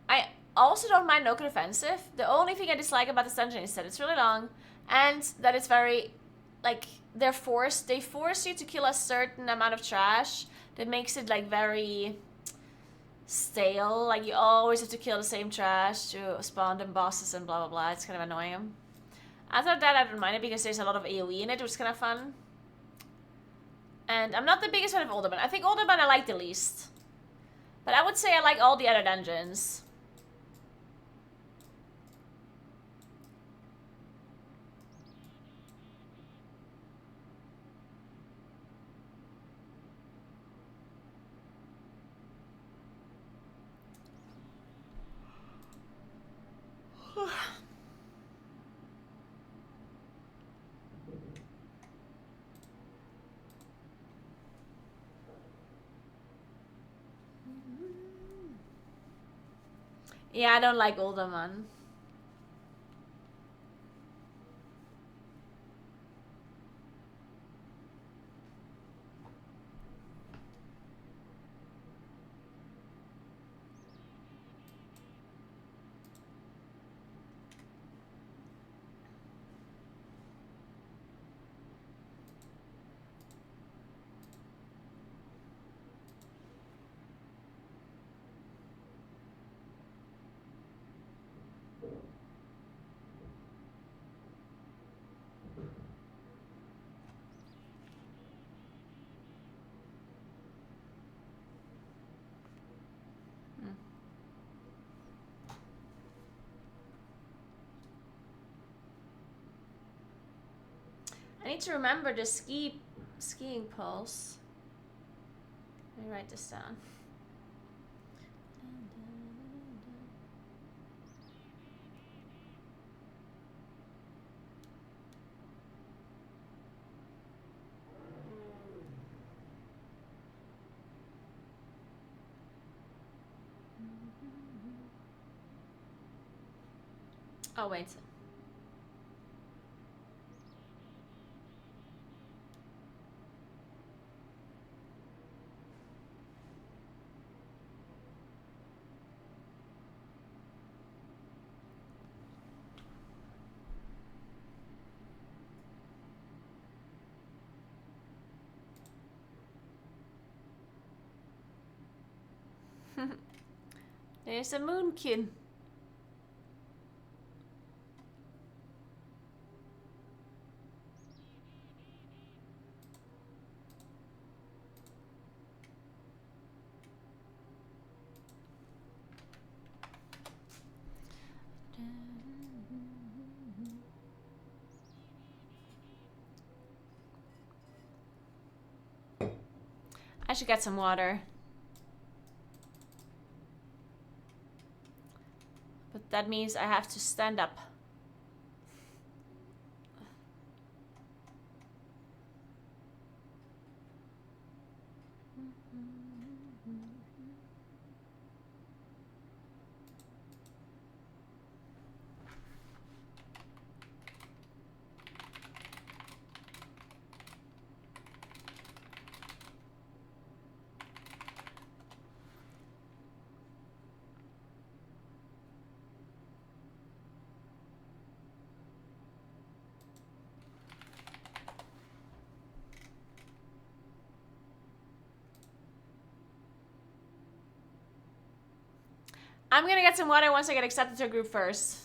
I also don't mind Noken Offensive. The only thing I dislike about this dungeon is that it's really long. And that it's very... like, they force you to kill a certain amount of trash. That makes it, like, very... stale. Like, you always have to kill the same trash to spawn them bosses and blah blah blah. It's kind of annoying. After that, I don't mind it because there's a lot of AoE in it, which is kind of fun. And I'm not the biggest fan of Alderman. I think Alderman I like the least. But I would say I like all the other dungeons. Yeah, I don't like Olderman. I need to remember the skiing pulse. Let me write this down. Oh wait. There's a moonkin. I should get some water. But that means I have to stand up. I'm gonna get some water once I get accepted to a group first.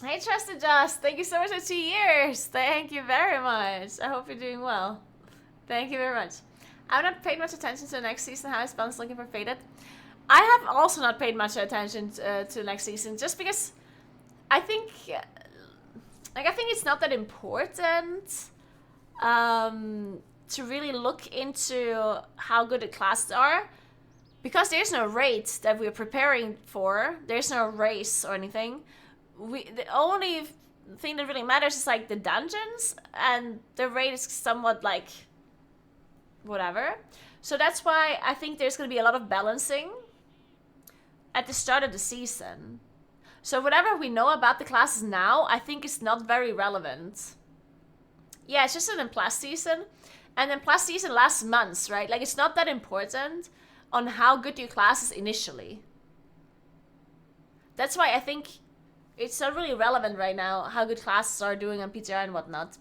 Hey, Trusted Just, thank you so much for 2 years. Thank you very much. I hope you're doing well. Thank you very much. I've not paid much attention to the next season. How is balance looking for Faded? I have also not paid much attention to the next season, just because I think, I think it's not that important to really look into how good the classes are, because there's no raid that we're preparing for. There's no race or anything. The only thing that really matters is like the dungeons, and the raid is somewhat like whatever. So that's why I think there's going to be a lot of balancing at the start of the season. So whatever we know about the classes now, I think is not very relevant. Yeah, it's just an plus season, and then plus season lasts months, right? Like, it's not that important on how good your class is initially. That's why I think it's not really relevant right now how good classes are doing on PTR and whatnot.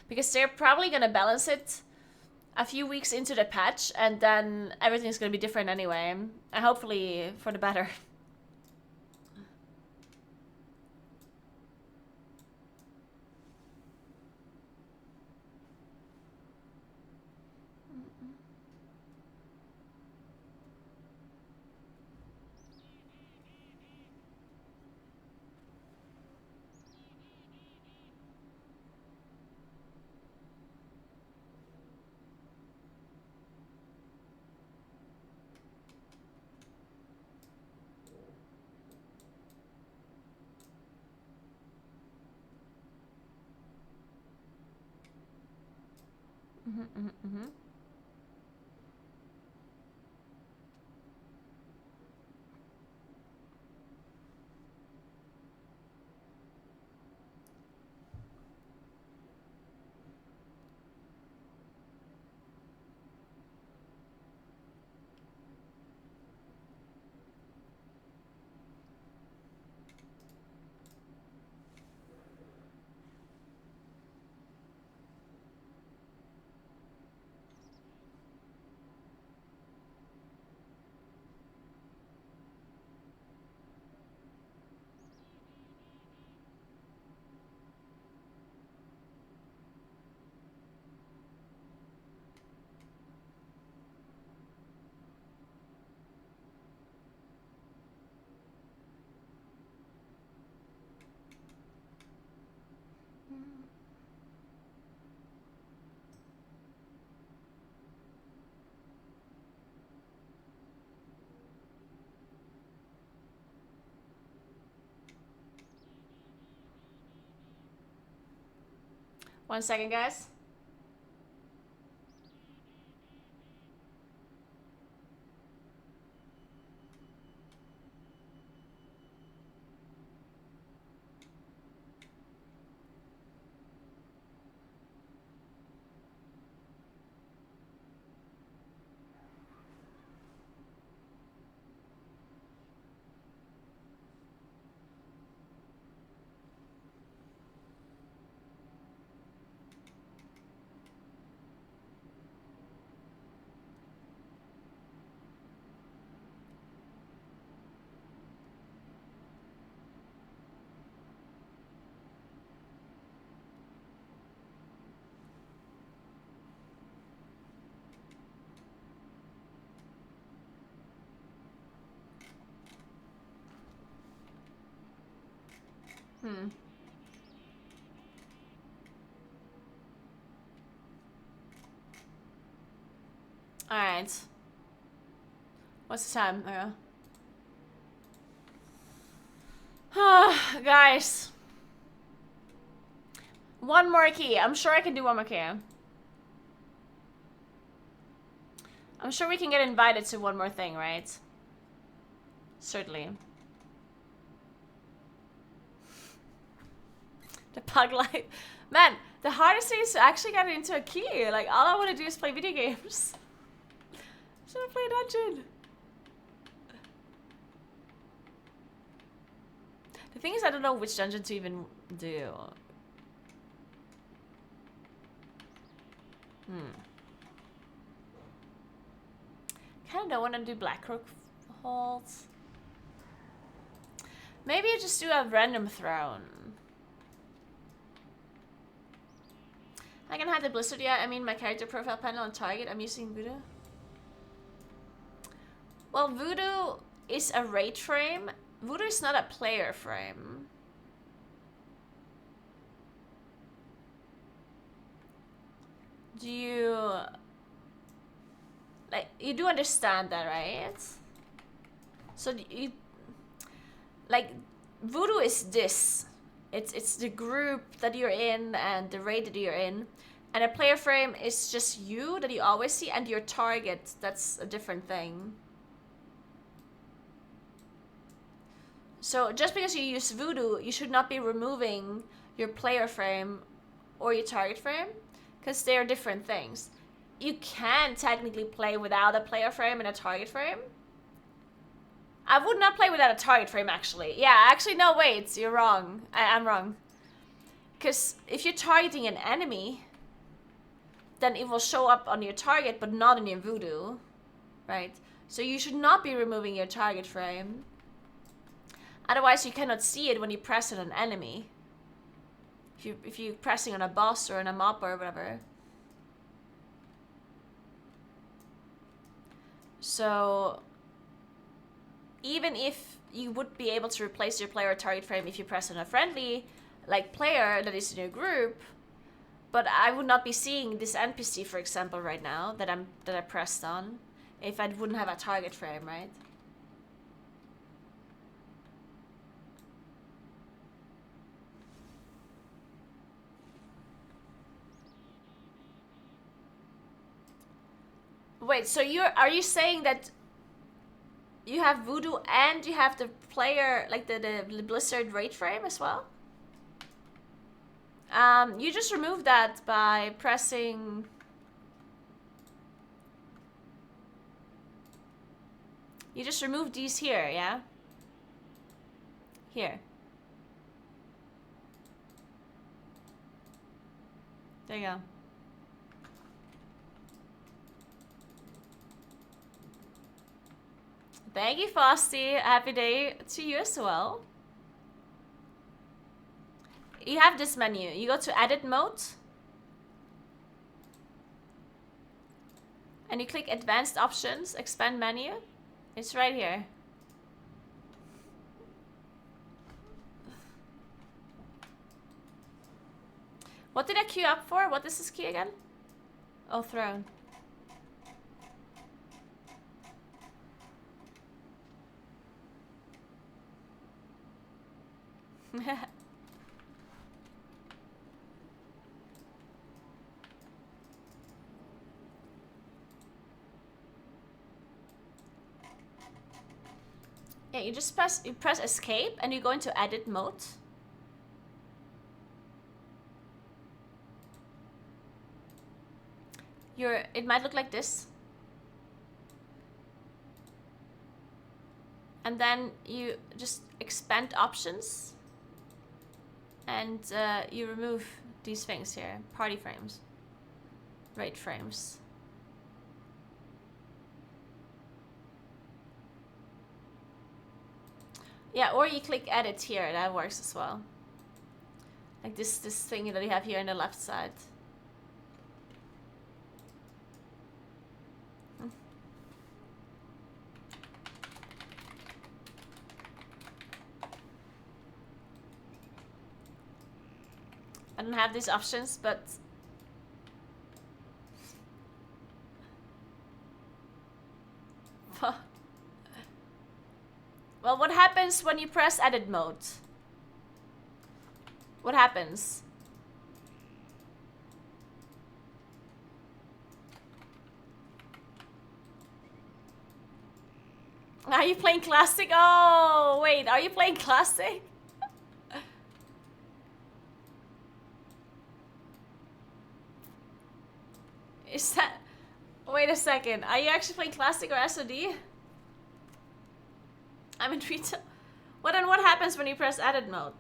Because they're probably gonna balance it a few weeks into the patch, and then everything's gonna be different anyway. And hopefully for the better. One second, guys. Alright. What's the time? Okay. Guys. One more key. I'm sure I can do one more key. I'm sure we can get invited to one more thing, right? Certainly. The pug life. Man, the hardest thing is to actually get into a key. Like, all I want to do is play video games. Should I play a dungeon? The thing is, I don't know which dungeon to even do. Kinda don't want to do Blackrock holds. Maybe I just do a random throne. I can hide the blizzard yet. I mean, my character profile panel on target. I'm using Voodoo. Well, Voodoo is a raid frame. Voodoo is not a player frame. Do you... like, you do understand that, right? So you... like, Voodoo is this. It's the group that you're in and the raid that you're in. And a player frame is just you that you always see, and your target, that's a different thing. So just because you use Voodoo, you should not be removing your player frame or your target frame, because they're different things. You can technically play without a player frame and a target frame. I would not play without a target frame, actually. Yeah, actually, no, wait, you're wrong. I'm wrong. Because if you're targeting an enemy, then it will show up on your target, but not in your voodoo, right? So you should not be removing your target frame. Otherwise, you cannot see it when you press it on an enemy. If you're pressing on a boss or on a mob or whatever. So even if you would be able to replace your player target frame if you press on a friendly, like, player that is in your group, but I would not be seeing this NPC, for example, right now that I pressed on, if I wouldn't have a target frame, right? Wait, so are you saying that you have voodoo and you have the player, like the Blizzard rate frame as well? You just remove that by pressing... You just remove these here, yeah? Here. There you go. Thank you, Frosty. Happy day to you as well. You have this menu. You go to edit mode. And you click advanced options, expand menu. It's right here. What did I queue up for? What is this key again? Oh, throne. Yeah, you just press escape and you go into edit mode. It might look like this. And then you just expand options. And you remove these things here. Party frames. Rate frames. Yeah, or you click edit here. That works as well. Like this thing that you have here on the left side. I don't have these options, but well, what happens when you press edit mode? What happens? Are you playing classic? Oh, wait, are you playing classic? Is that... Wait a second. Are you actually playing classic or SOD? I'm in retail. What happens when you press edit mode?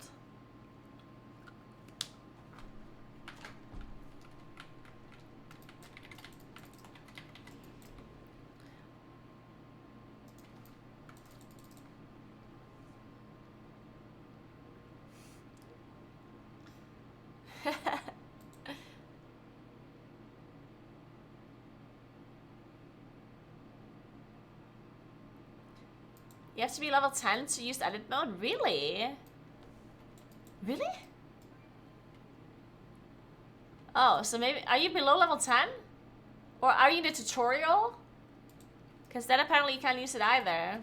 You have to be level 10 to use edit mode? Really? Really? Oh, so maybe... Are you below level 10? Or are you in the tutorial? Because then apparently you can't use it either.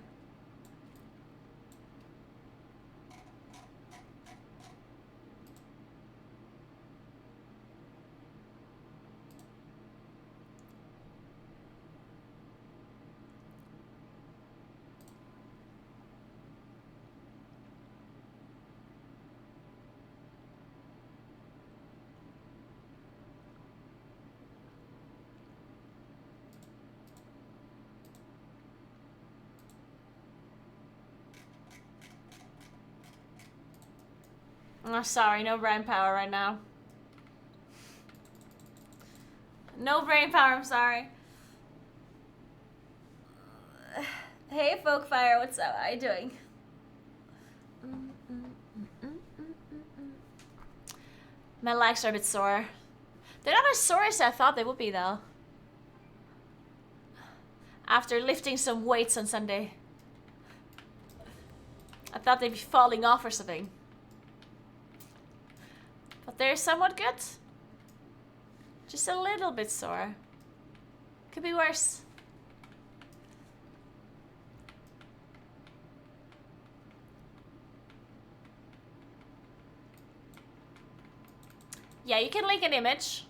Oh, sorry, no brain power right now. No brain power, I'm sorry. Hey, Folkfire, what's up? How you doing? My legs are a bit sore. They're not as sore as I thought they would be, though. After lifting some weights on Sunday. I thought they'd be falling off or something. But they're somewhat good. Just a little bit sore. Could be worse. Yeah, you can link an image.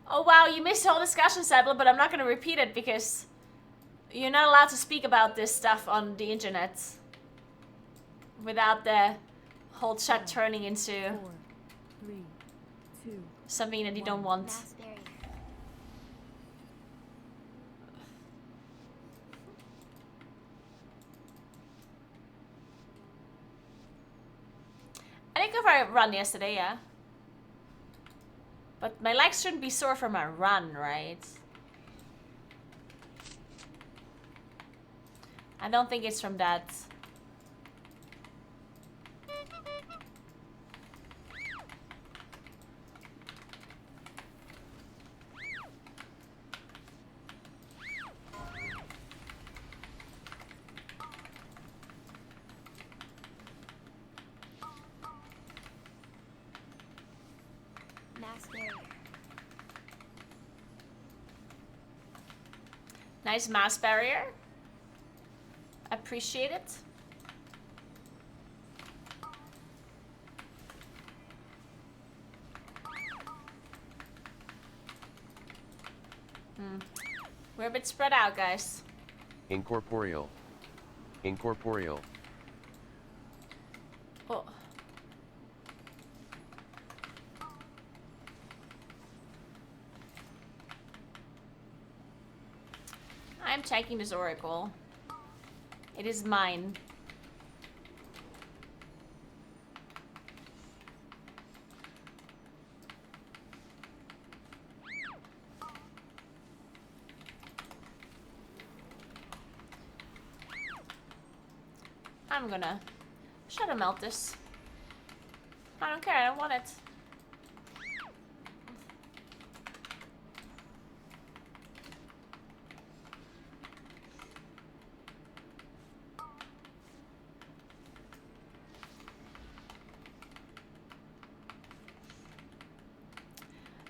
Oh wow, you missed the whole discussion, Sebla, but I'm not going to repeat it because you're not allowed to speak about this stuff on the internet without the whole chat turning into 4, 3, 2. something that you don't want. Mass barrier. I didn't go for a run yesterday, yeah. But my legs shouldn't be sore from a run, right? I don't think it's from that. Mass barrier. Nice mass barrier. Appreciate it. We're a bit spread out, guys. Incorporeal. Incorporeal. Oh. I'm taking this oracle. It is mine. I'm gonna try to melt this. I don't care, I don't want it.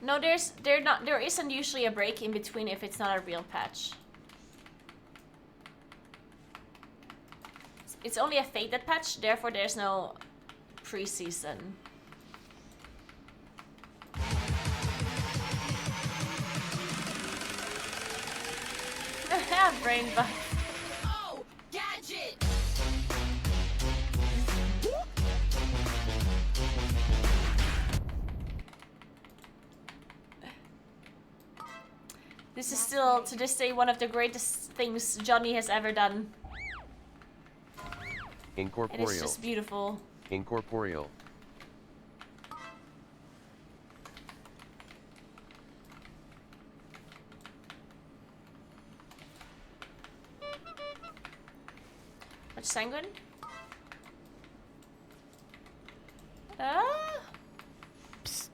No, there isn't usually a break in between if it's not a real patch. It's only a fated patch, therefore there's no preseason. Brain bug. Oh, gadget! This is still, to this day, one of the greatest things Johnny has ever done. And Incorporeal. it's just beautiful. Incorporeal. What's sanguine? Ah! Psst.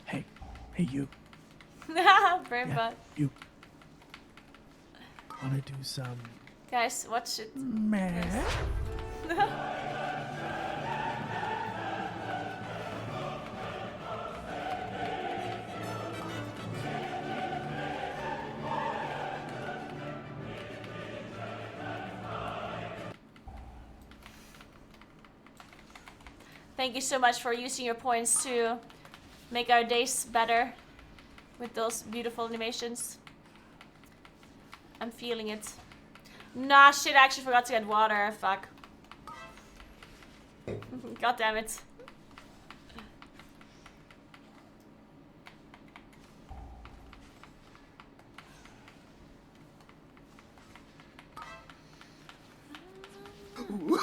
Hey, you. Brain Yeah, bug. you. Wanna do some Guys, watch it. math? Thank you so much for using your points to make our days better with those beautiful animations. I'm feeling it. Nah, shit, I actually forgot to get water. Fuck. God damn it.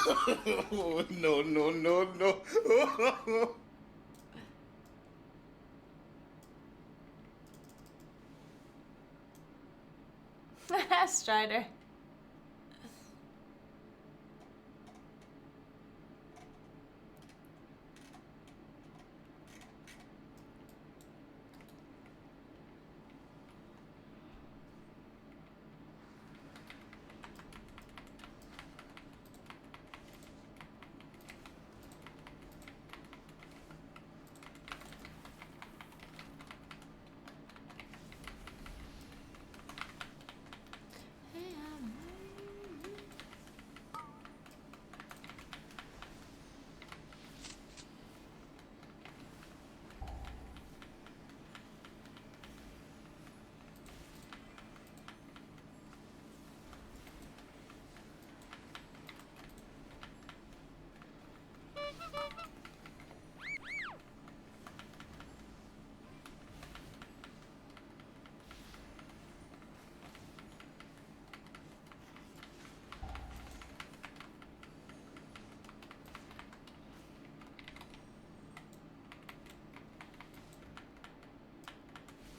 No, no, no, no. Strider.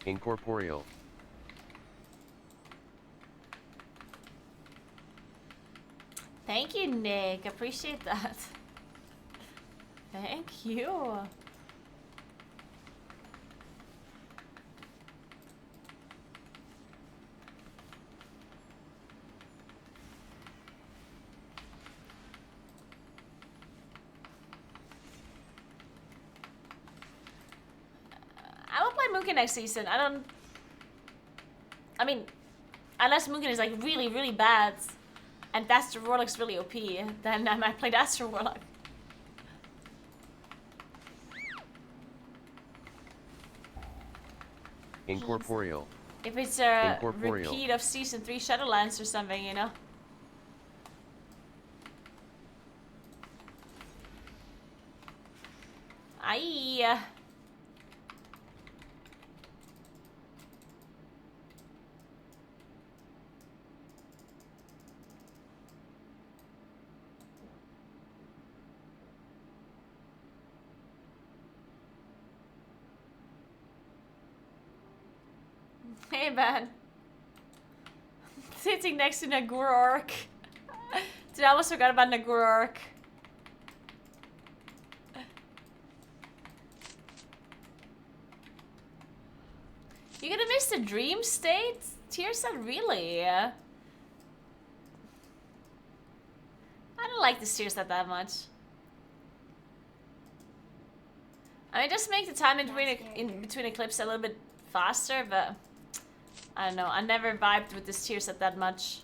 Incorporeal. Thank you, Nick. Appreciate that. Thank you. I will play Mugen next season. I mean, unless Mugen is like really, really bad, and Daster Warlock's really OP, then I might play Daster Warlock. Incorporeal. If it's a Incorporeal. repeat of Season 3 Shadowlands or something, you know? Aye. Hey, man. Sitting next to Naguura Orc. Dude, I almost forgot about Naguura Orc. You're gonna miss the dream state? Tear set, really? I don't like the tear set that much. I mean, just make the time in between eclipses a little bit faster, but I don't know. I never vibed with this tear set that much.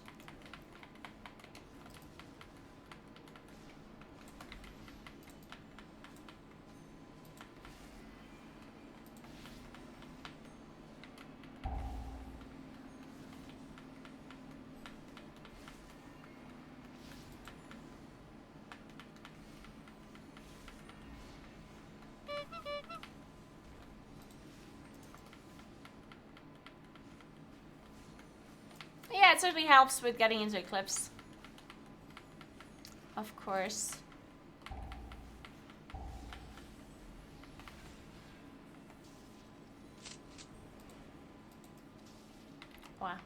Yeah, it certainly helps with getting into Eclipse. Of course. Wow.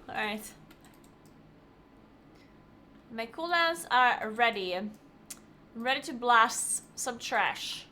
Alright. My cooldowns are ready. I'm ready to blast some trash.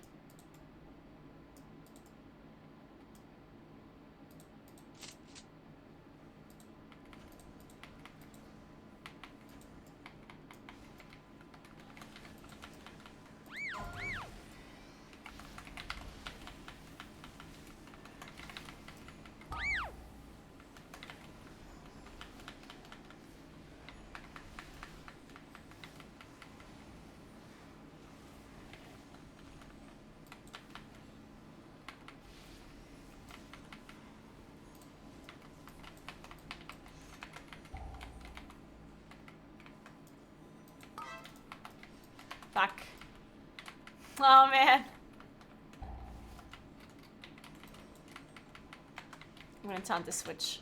Fuck. Oh man. I'm gonna taunt the switch.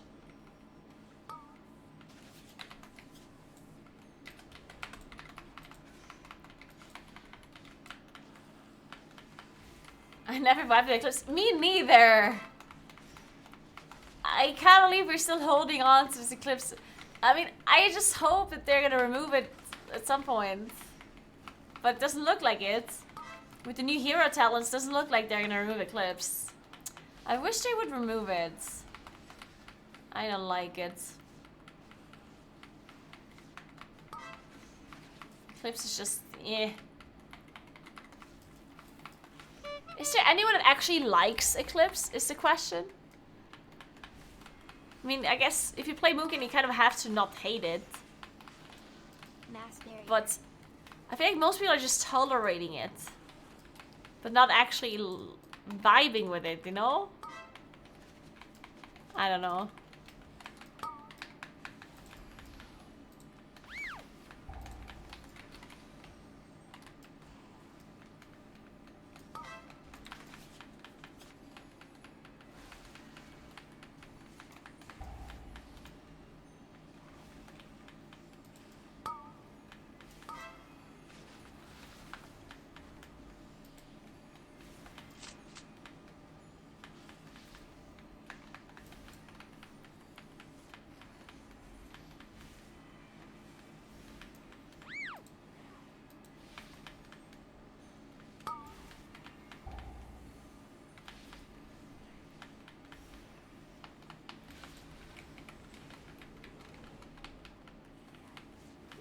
never survived the eclipse. Me neither. I can't believe we're still holding on to this eclipse. I mean, I just hope that they're gonna remove it at some point. But it doesn't look like it. With the new hero talents, doesn't look like they're gonna remove eclipse. I wish they would remove it. I don't like it. Eclipse is just, eh. Is there anyone that actually likes Eclipse, is the question? I mean, I guess if you play Mugen, you kind of have to not hate it. Mass barrier. But I feel like most people are just tolerating it. But not actually vibing with it, you know? I don't know.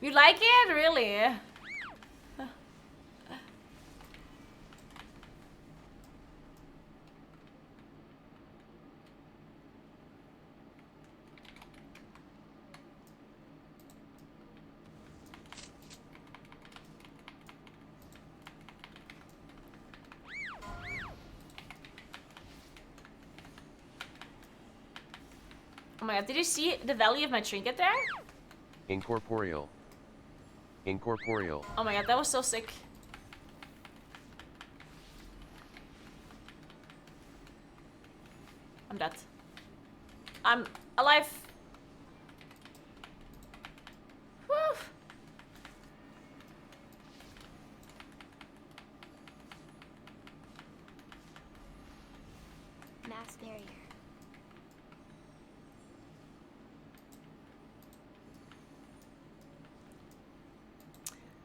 You like it? Really? Oh my god, did you see the value of my trinket there? Incorporeal. Incorporeal. Oh my god, that was so sick. I'm dead. I'm alive. Woo. Mass barrier.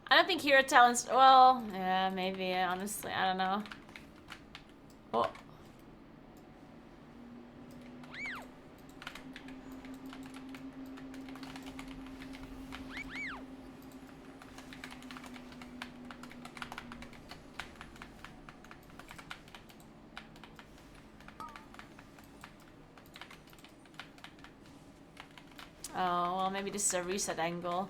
I don't think hero talents. Well, yeah, maybe. Honestly, I don't know. Oh. Oh, well, maybe this is a reset angle.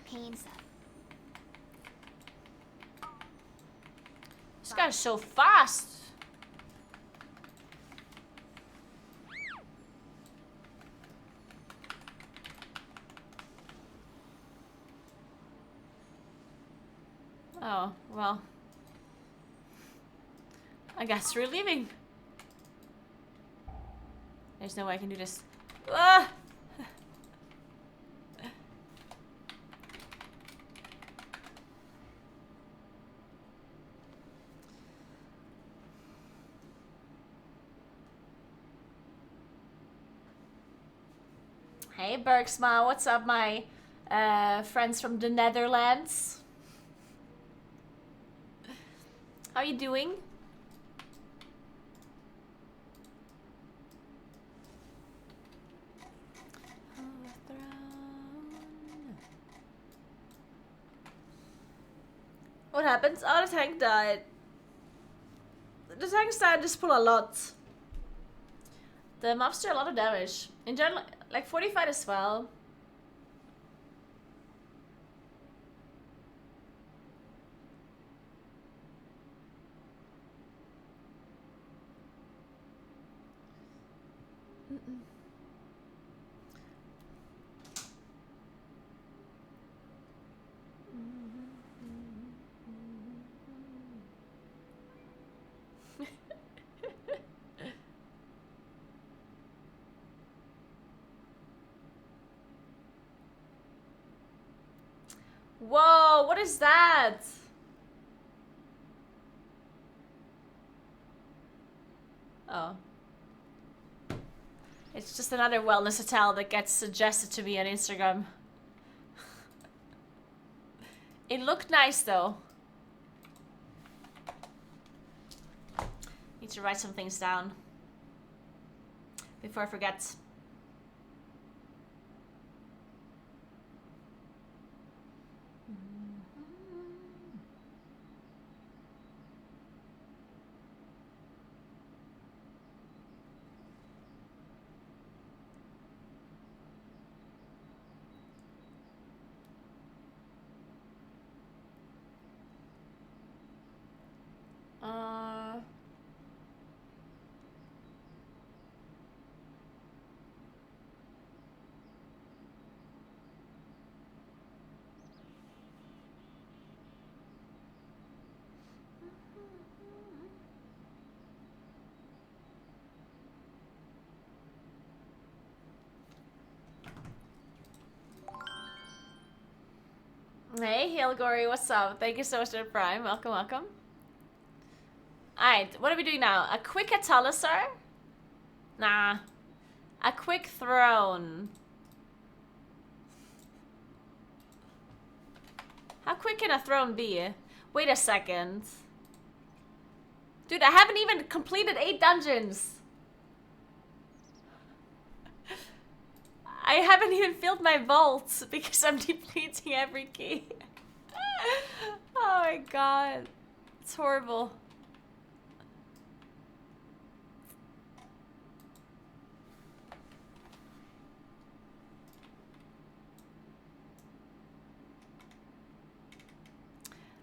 Pains up. This guy's so fast. Oh, well. I guess we're leaving. There's no way I can do this. Ah! Hey Bergsma, what's up, my friends from the Netherlands? How you doing? What happens? Oh, the tank died. The tanks died just pull a lot. The mobs do a lot of damage. In general, like 45 as well. Whoa, what is that? Oh. It's just another wellness hotel that gets suggested to me on Instagram. It looked nice though. Need to write some things down before I forget. Uh, Hey, Hilgory, what's up? Thank you so much for the Prime. Welcome, welcome. Alright, what are we doing now? A quick Catalyser? Nah. A quick Throne. How quick can a Throne be? Wait a second. Dude, I haven't even completed 8 dungeons. I haven't even filled my vaults because I'm depleting every key. Oh my god. It's horrible.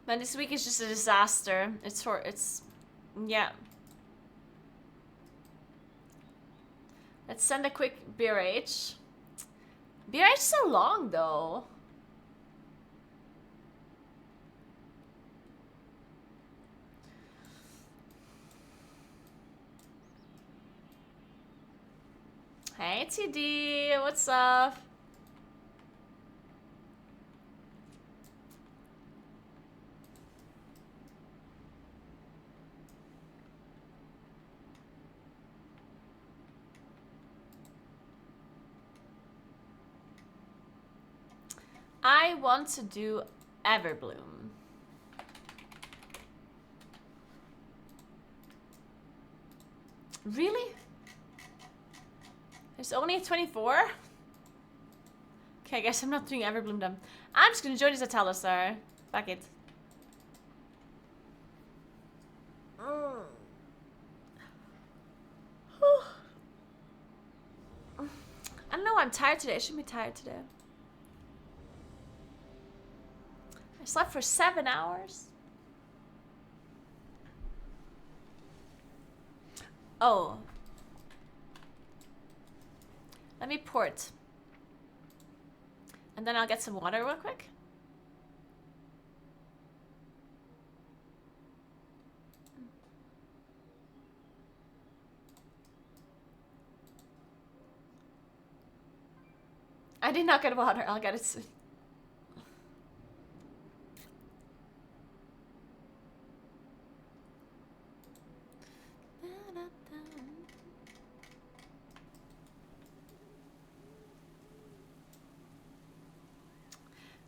Man, this week is just a disaster. Yeah. Let's send a quick BRH. BRH is so long though. Hey TD, what's up? I want to do Everbloom. Really? There's only a 24? Okay, I guess I'm not doing Everbloom then. I'm just gonna join this Italasar. Fuck it. I don't know, I'm tired today. I shouldn't be tired today. I slept for 7 hours. Oh. Let me port. And then I'll get some water real quick. I did not get water. I'll get it soon.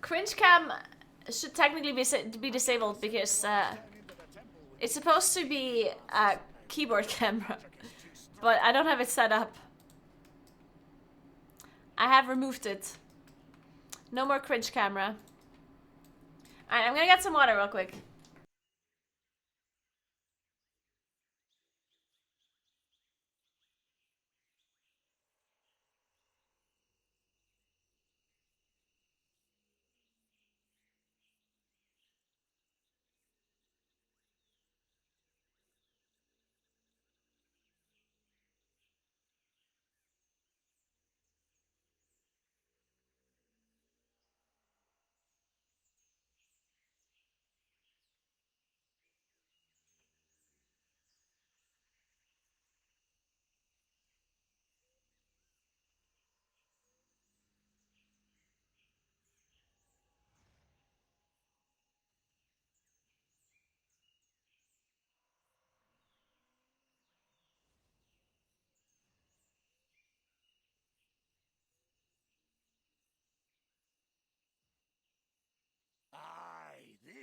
Cringe cam should technically be disabled because it's supposed to be a keyboard camera, but I don't have it set up. I have removed it. No more cringe camera. Alright, I'm gonna get some water real quick.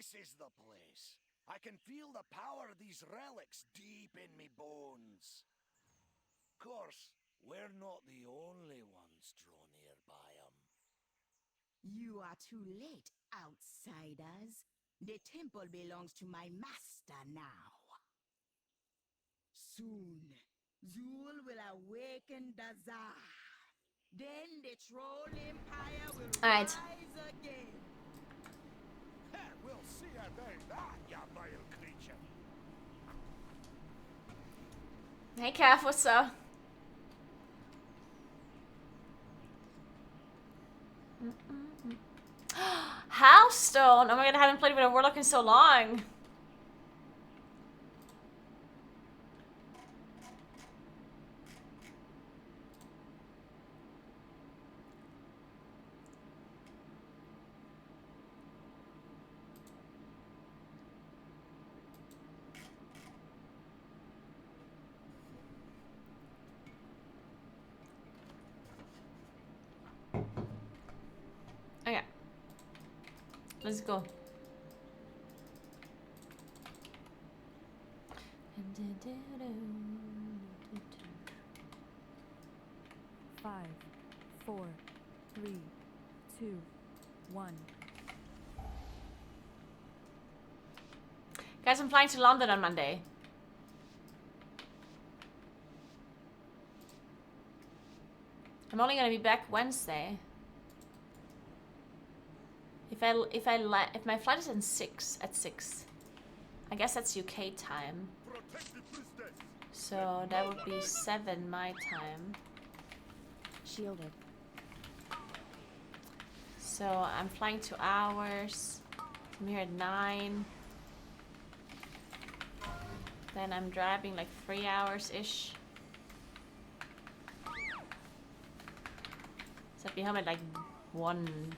This is the place. I can feel the power of these relics deep in me bones. Course, we're not the only ones drawn here by 'em. You are too late, outsiders. The temple belongs to my master now. Soon, Zul will awaken Dazar. Then the Troll Empire will All right. rise again. We'll see about that, you vile creature. Hey, Calf, what's up? House Stone. Oh my god, I haven't played with a warlock in so long. Okay. Let's go. 5, 4, 3, 2, 1. Guys, I'm flying to London on Monday. I'm only gonna be back Wednesday. If my flight is at 6, I guess that's UK time. So that would be 7 my time. Shielded. So I'm flying 2 hours. I'm here at 9. Then I'm driving like 3 hours-ish. So I'll be home at like 1.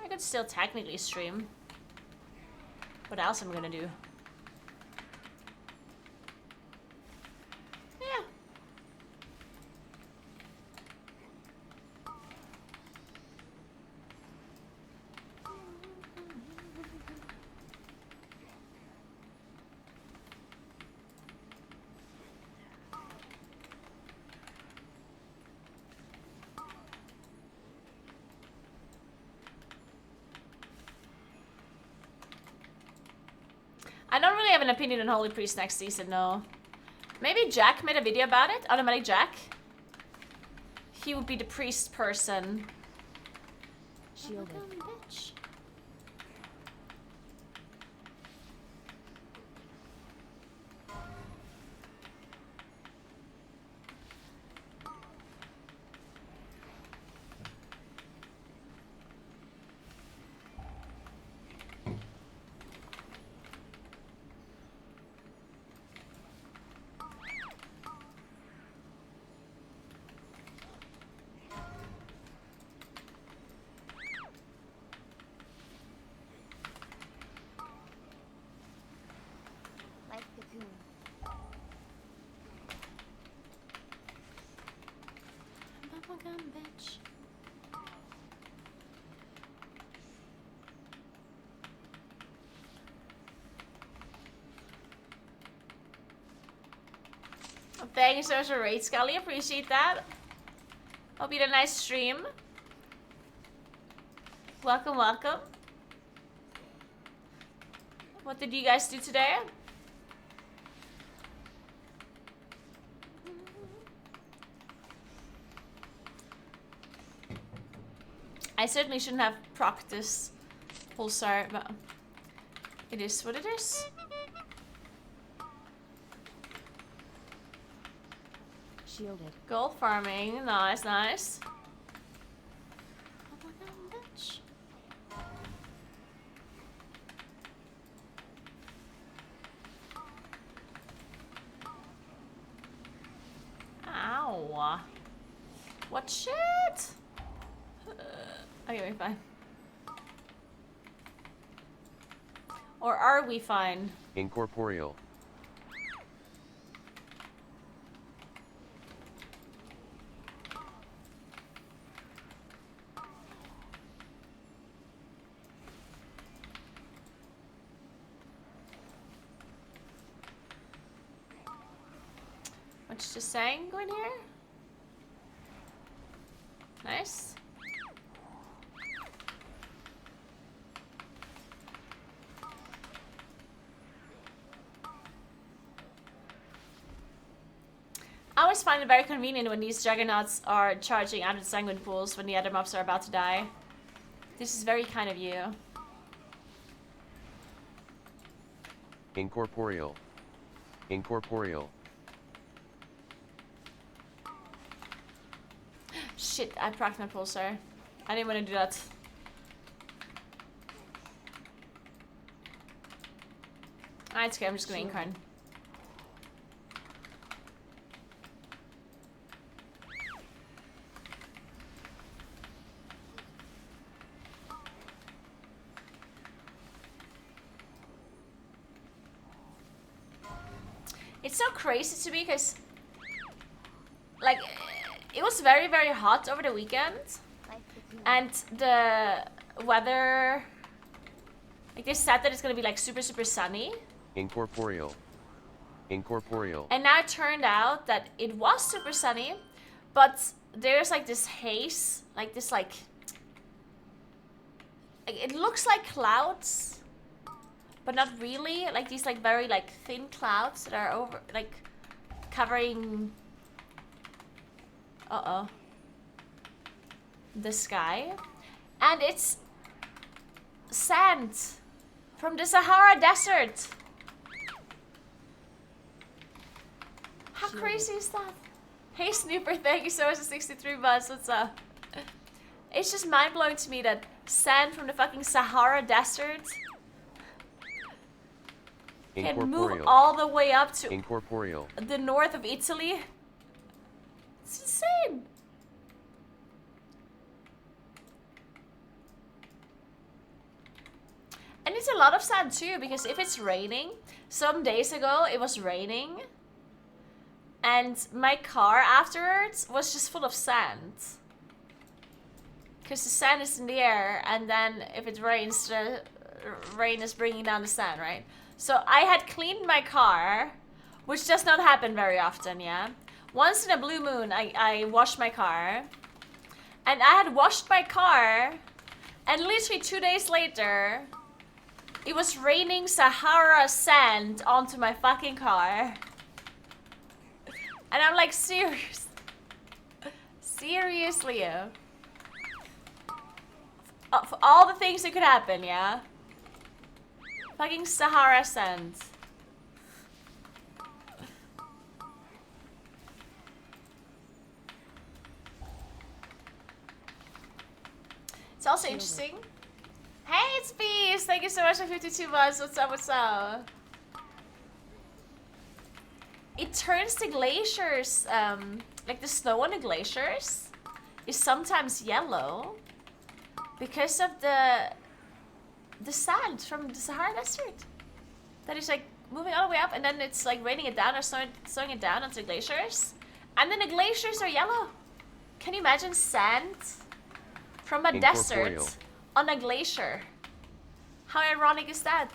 I could still technically stream. What else am I gonna do? Yeah. I don't really have an opinion on Holy Priest next season, no. Maybe Jack made a video about it? Automatic Jack? He would be the priest person. Shielded. Bitch. Like cocoon. Bubblegum bitch. Oh, thank you so much for raid, Scully. Appreciate that. Hope you had a nice stream. Welcome, welcome. What did you guys do today? I certainly shouldn't have procced this pulsar, but it is what it is. Shielded. Gold farming, nice, nice. Oh my god, bitch. Ow. What shit? Okay, we're fine. Or are we fine? Incorporeal. It's just saying, go in here. Nice. I always find it very convenient when these juggernauts are charging out of the sanguine pools when the other mobs are about to die. This is very kind of you. Incorporeal. Incorporeal. Shit, I procced my pulsar. I didn't want to do that. Ah, it's okay, I'm just gonna incarn. It's so crazy to me because, like, it was very, very hot over the weekend. And the weather, like, they said that it's gonna be, like, super, super sunny. Incorporeal. Incorporeal. And now it turned out that it was super sunny, but there's, like, this haze, like, this, like it looks like clouds, but not really. Like, these, like, very, like, thin clouds that are over, like, covering... Uh-oh. The sky. And it's sand from the Sahara Desert. How crazy is that? Hey Snooper, thank you so much for 63 months. What's up? It's just mind-blowing to me that sand from the fucking Sahara Desert can move all the way up to Incorporeal. the north of Italy. It's insane. And it's a lot of sand too, because if it's raining, some days ago it was raining, and my car afterwards was just full of sand. Because the sand is in the air, and then if it rains, the rain is bringing down the sand, right? So I had cleaned my car, which does not happen very often, yeah? Once in a blue moon, I washed my car. And I had washed my car, and literally 2 days later, it was raining Sahara sand onto my fucking car. And I'm like, serious? Seriously? For all the things that could happen, yeah? Fucking Sahara sand. It's also interesting. Hey, it's Beast! Thank you so much for 52 months. What's up, what's up? It turns the glaciers, like the snow on the glaciers, is sometimes yellow because of the sand from the Sahara Desert. That is like moving all the way up, and then it's like raining it down or slowing it down onto the glaciers. And then the glaciers are yellow. Can you imagine sand from a desert on a glacier? How ironic is that?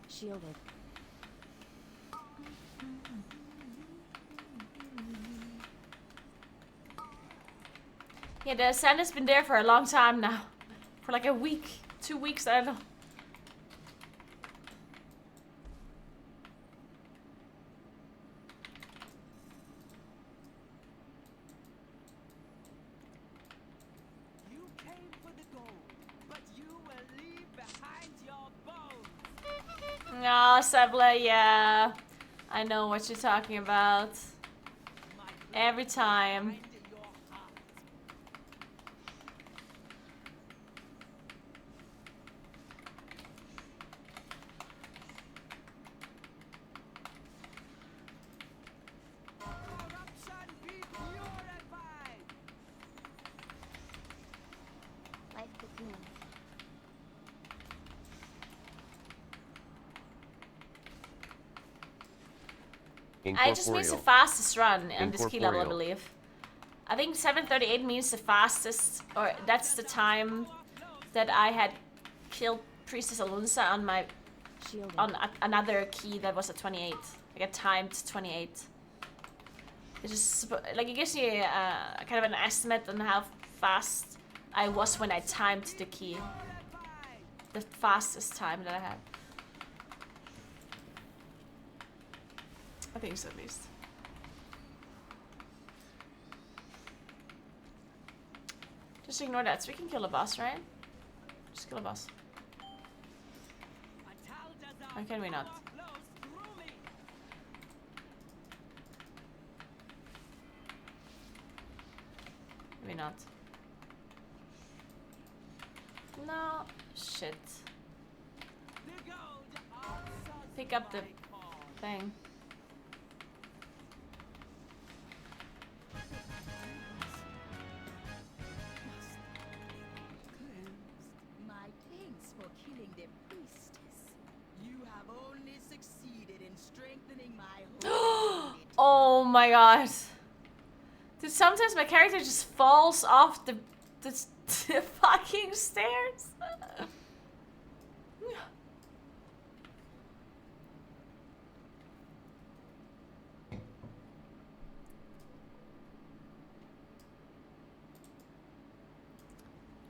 Shielded. Yeah, the sand has been there for a long time now. For like a week, 2 weeks, I don't know. You came for the gold, but you will leave behind your bones. Oh, Sebla, yeah. I know what you're talking about. Every time. I just means the Incorporeal. fastest run on this key level, I Incorporeal. believe. I think 7:38 means the fastest, or that's the time that I had killed Priestess Alunsa on my Shielded. on another key that was at 28. Like a timed 28. It's just like it gives you kind of an estimate on how fast I was when I timed the key. The fastest time that I had. I think so, at least. Just ignore that, so we can kill a boss, right? Just kill a boss. Or can we not? Maybe not. No. Shit. Pick up the thing. My thanks for killing the priestess. You have only succeeded in strengthening my whole unit. Oh my god. Dude, sometimes my character just falls off the fucking stairs.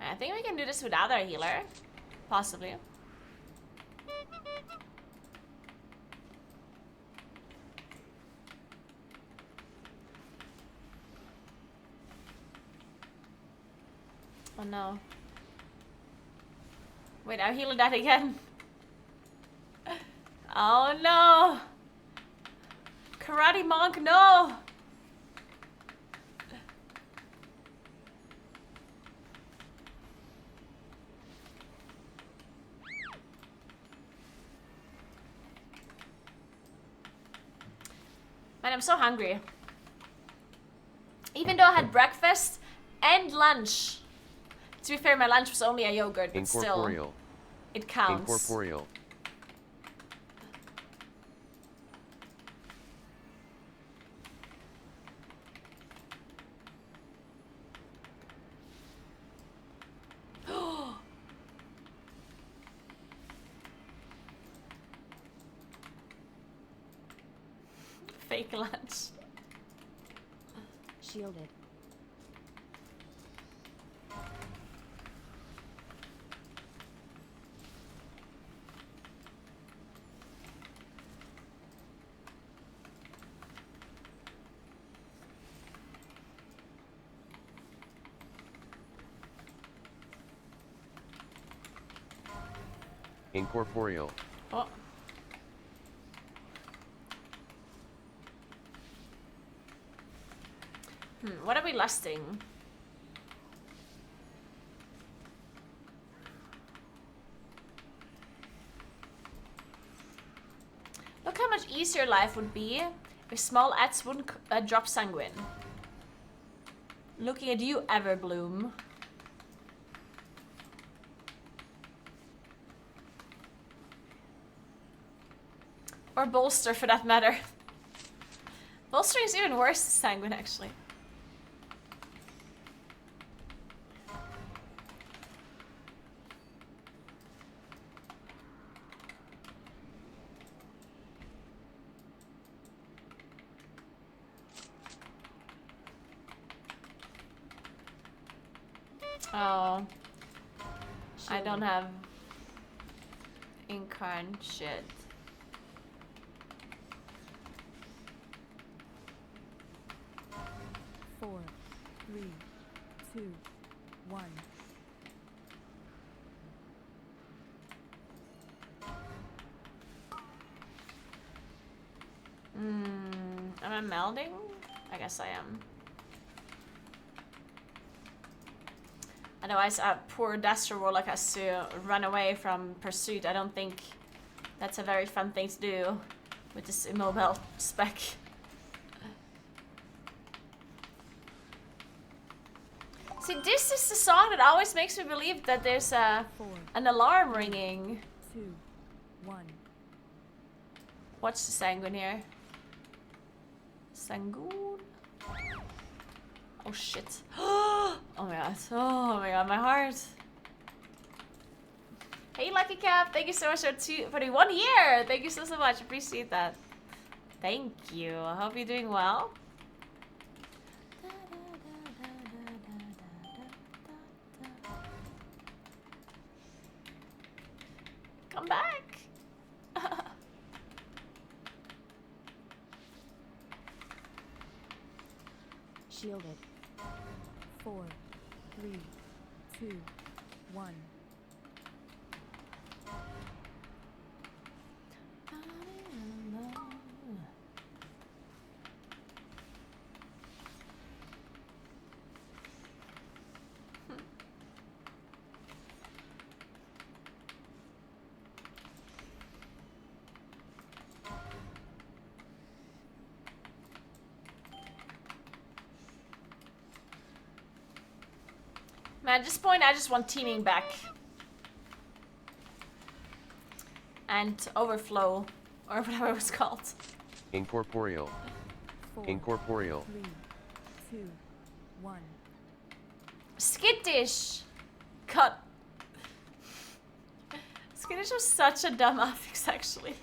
I think we can do this without our healer. Possibly. Oh no. Wait, I'm healing that again. Oh no! Karate monk, no! Man, I'm so hungry. Even though I had breakfast and lunch. To be fair, my lunch was only a yogurt, but still, Incorporeal. it counts. Incorporeal. Fake lunch. Shielded. Incorporeal. Oh. What are we lusting? Look how much easier life would be if small ads wouldn't drop sanguine. Looking at you, Everbloom. Or bolster for that matter. Bolstering is even worse than sanguine actually. Oh. I don't have incarn shit. Four, three, two, one. Am I melding? I guess I am. Otherwise, poor Dastro Warlock has to run away from pursuit. I don't think that's a very fun thing to do with this immobile spec. See, this is the song that always makes me believe that there's an alarm ringing. 2, 1. Watch the sanguine here. Sangoon. Oh shit. Oh my god. Oh my god, my heart. Hey Lucky Cap, thank you so much for the 1 year. Thank you so much. Appreciate that. Thank you. I hope you're doing well. Come back. Shielded. 4, 3, 2, 1. Man, at this point, I just want teaming back. And overflow, or whatever it was called. Incorporeal. 4, Incorporeal. 3, 2, 1. Skittish! Cut. Skittish was such a dumb affix, actually.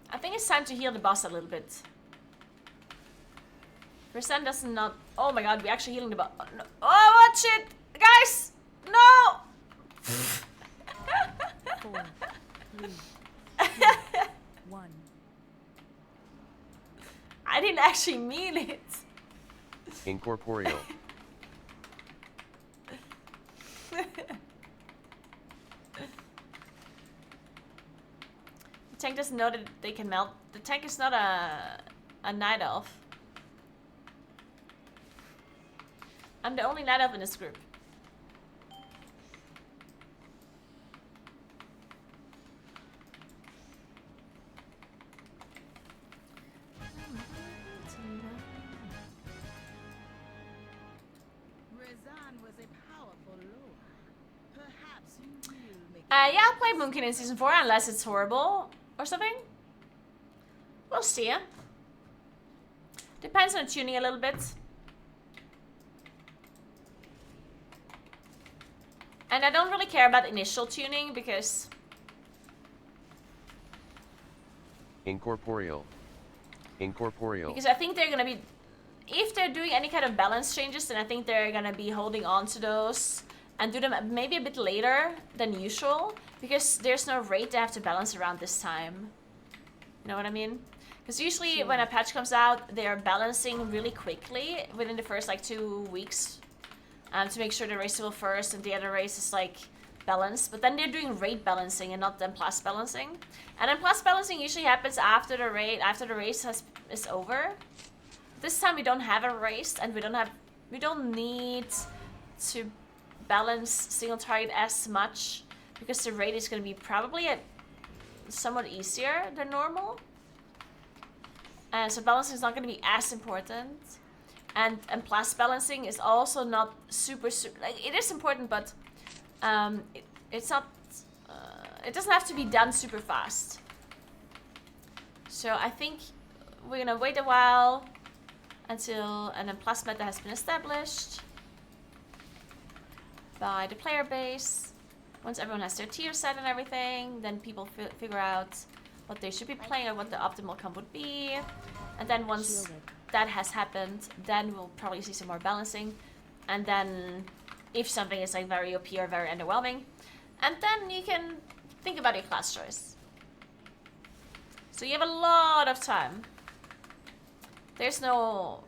I think it's time to heal the boss a little bit. Percent doesn't not. Oh my god, we're actually healing the boss. Oh, no. Oh, what shit! Guys! No! 4, 3, 2, 1. I didn't actually mean it. Incorporeal. The tank doesn't know that they can melt. The tank is not a night elf. I'm the only night elf in this group. Rezan was a powerful lord. Perhaps you will make Yeah, I'll play Moonkin in season 4 unless it's horrible or something. We'll see. Depends on the tuning a little bit. And I don't really care about initial tuning because Incorporeal. Incorporeal. because I think they're gonna be, if they're doing any kind of balance changes, then I think they're gonna be holding on to those and do them maybe a bit later than usual because there's no rate they have to balance around this time. You know what I mean? Because usually when a patch comes out, they are balancing really quickly within the first like 2 weeks to make sure the raceable first and the other race is like balanced. But then they're doing rate balancing and not then plus balancing. And then plus balancing usually happens after the race is over. This time we don't have a race and we don't need to balance single target as much because the raid is going to be probably somewhat easier than normal. So balancing is not going to be as important. And plus balancing is also not super like it is important, but it's not it doesn't have to be done super fast. So I think we're gonna wait a while until an plus meta has been established by the player base. Once everyone has their tier set and everything, then people figure out what they should be playing or what the optimal comp would be. And then once that has happened, then we'll probably see some more balancing. And then if something is like very OP or very underwhelming, and then you can think about your class choice. So you have a lot of time. There's no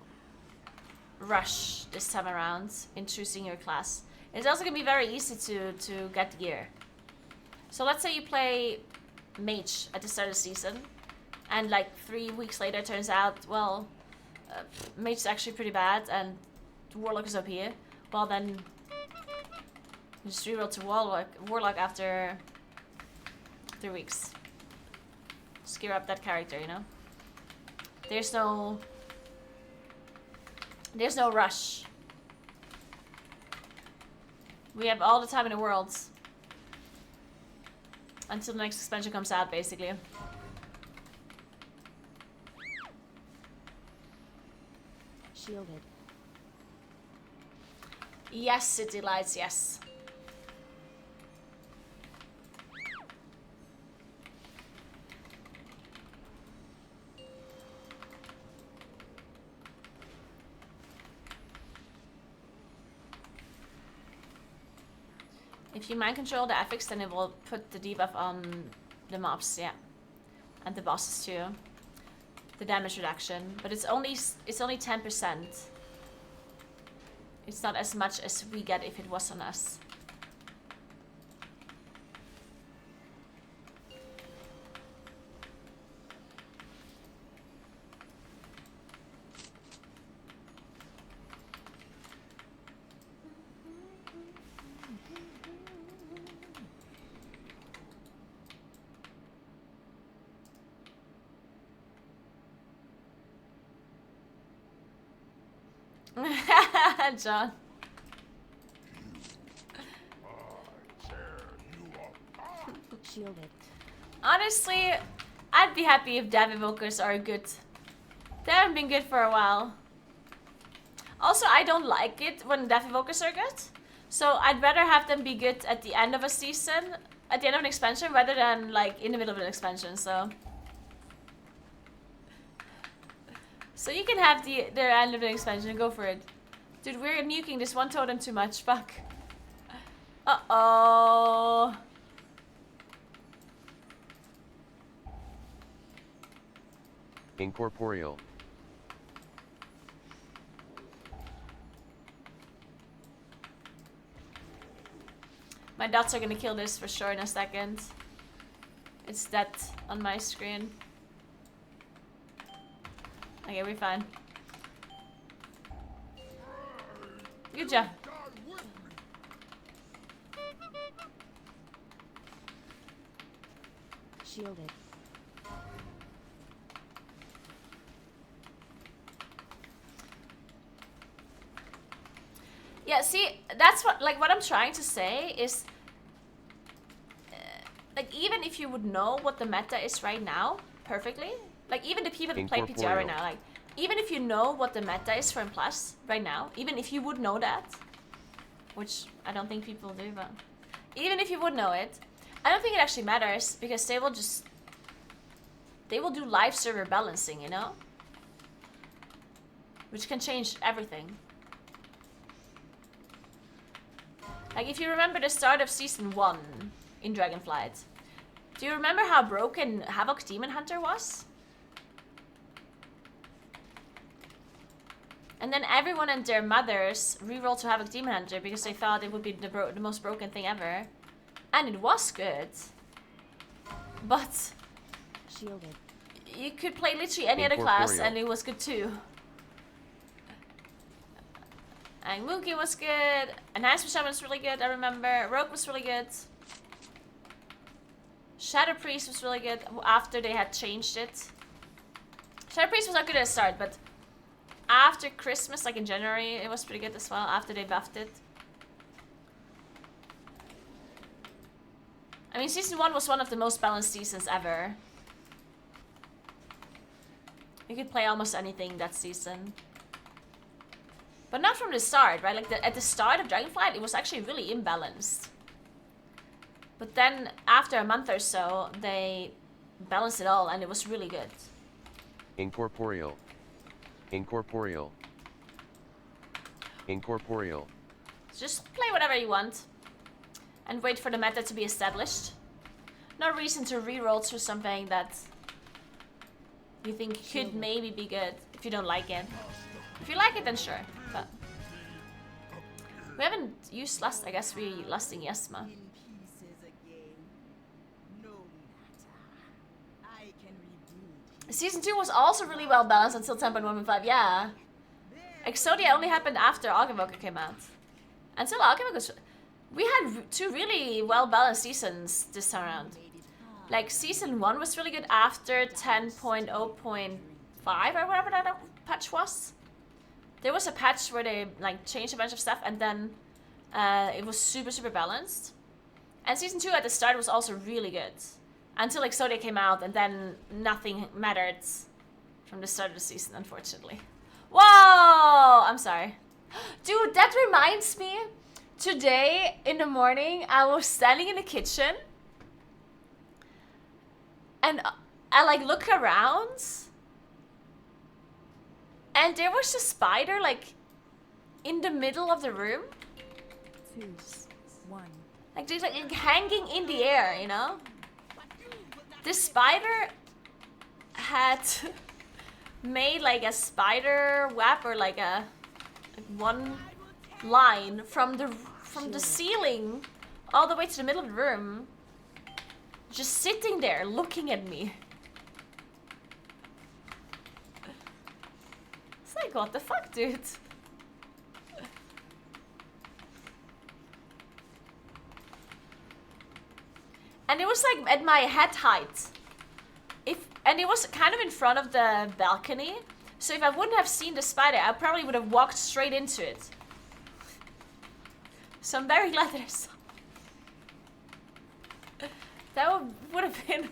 rush this time around in choosing your class. It's also gonna be very easy to get gear. So let's say you play Mage at the start of the season, and like 3 weeks later it turns out, well, Mage is actually pretty bad and Warlock is OP. Well then, you just reroll to Warlock after 3 weeks. Just gear up that character, you know? There's no rush. We have all the time in the world. Until the next expansion comes out, basically. Shielded. Yes, City Lights, yes. If you mind control the affix, then it will put the debuff on the mobs, yeah. And the bosses too. The damage reduction. But it's only 10%. It's not as much as we get if it was on us. John. Shielded. Honestly, I'd be happy if dev evokers are good. They haven't been good for a while. Also, I don't like it when dev evokers are good. So I'd rather have them be good at the end of a season, at the end of an expansion, rather than like in the middle of an expansion. So you can have the end of the expansion. Go for it. Dude, we're nuking this one totem too much. Fuck. Uh-oh. Incorporeal. My dots are gonna kill this for sure in a second. It's dead on my screen. Okay, we're fine. Good job. Shielded. Yeah, see, that's what I'm trying to say is like, even if you would know what the meta is right now perfectly, like even the people that play PTR right now, like even if you know what the meta is for M+ right now, even if you would know that, which I don't think people do, but even if you would know it, I don't think it actually matters because they will do live server balancing, you know? Which can change everything. Like if you remember the start of Season 1 in Dragonflight, do you remember how broken Havoc Demon Hunter was? And then everyone and their mothers rerolled to Havoc Demon Hunter because they thought it would be the most broken thing ever. And it was good. But Shielded. you could play literally any other class and it was good too. And Mookie was good. Enhancement Shaman was really good, I remember. Rogue was really good. Shadow Priest was really good after they had changed it. Shadow Priest was not good at the start, but after Christmas, like in January, it was pretty good as well, after they buffed it. I mean, Season 1 was one of the most balanced seasons ever. You could play almost anything that season. But not from the start, right? Like at the start of Dragonflight, it was actually really imbalanced. But then, after a month or so, they balanced it all and it was really good. Incorporeal. Incorporeal. Incorporeal. Just play whatever you want. And wait for the meta to be established. No reason to reroll through something that you think could maybe be good if you don't like it. If you like it, then sure. But we haven't used Lust. I guess we're lusting Yesma. In pieces again. No matter. I can rebuild. Season 2 was also really well balanced until 10.1.5. Yeah. Exodia only happened after Alchemaker came out. Until Alchemaker, we had 2 really well balanced seasons this time around. Like Season 1 was really good after 10.0.5 or whatever that patch was. There was a patch where they like changed a bunch of stuff, and then It was super, super balanced. And season 2 at the start was also really good. Until like Zodiac came out, and then nothing mattered from the start of the season, unfortunately. Whoa! I'm sorry. Dude, that reminds me. Today in the morning, I was standing in the kitchen. And I like look around. And there was a spider like in the middle of the room. 2, 1. Like just like hanging in the air, you know? The spider had made like a spider web or like a one line from the ceiling all the way to the middle of the room, just sitting there looking at me. It's like, what the fuck, dude? And it was like at my head height. And it was kind of in front of the balcony. So if I wouldn't have seen the spider, I probably would have walked straight into it. So I'm very glad that I saw. That would have been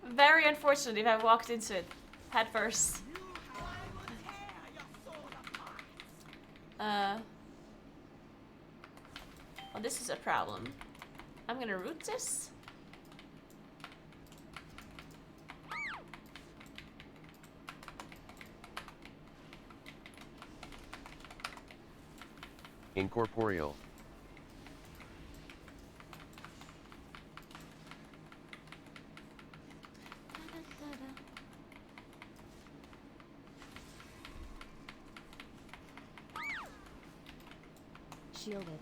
very unfortunate if I walked into it head first. Well, this is a problem. I'm gonna root this. Incorporeal. Shielded.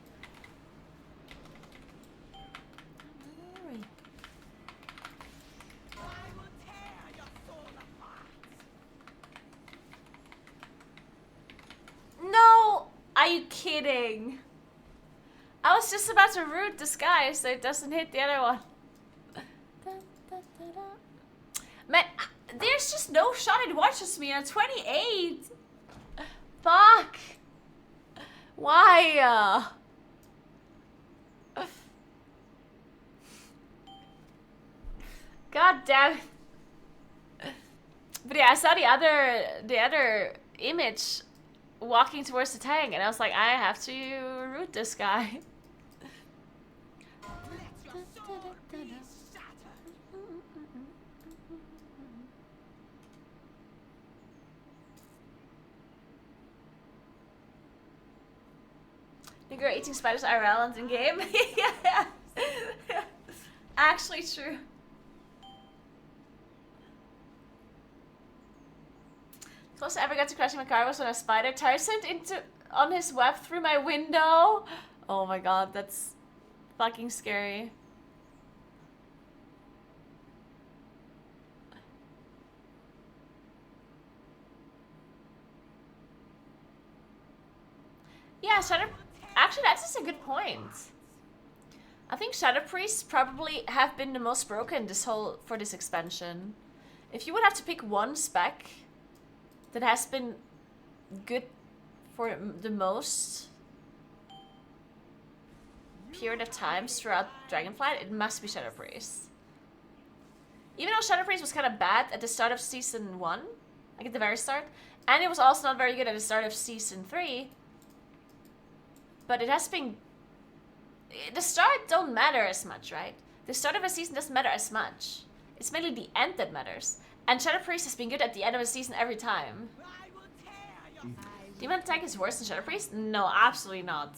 No! Are you kidding? I was just about to root this guy so it doesn't hit the other one. Man, there's just no shot it watches me at 28. Fuck. Why? God damn it. But yeah, I saw the other image walking towards the tank, and I was like, I have to root this guy. Naguura eating spiders IRL and in game. Yeah. Actually true. Closest I ever got to crashing my car was when a spider turned on his web through my window. Oh my god, that's fucking scary. Yeah, actually, that's just a good point. I think Shadow Priests probably have been the most broken for this expansion. If you would have to pick one spec that has been good for the most period of times throughout Dragonflight, it must be Shadow Priest. Even though Shadow Priest was kind of bad at the start of Season 1, like at the very start, and it was also not very good at the start of Season 3, but it has been... The start don't matter as much, right? The start of a season doesn't matter as much. It's mainly the end that matters. And Shadow Priest has been good at the end of a season every time. Demon Attack is worse than Shadow Priest? No, absolutely not.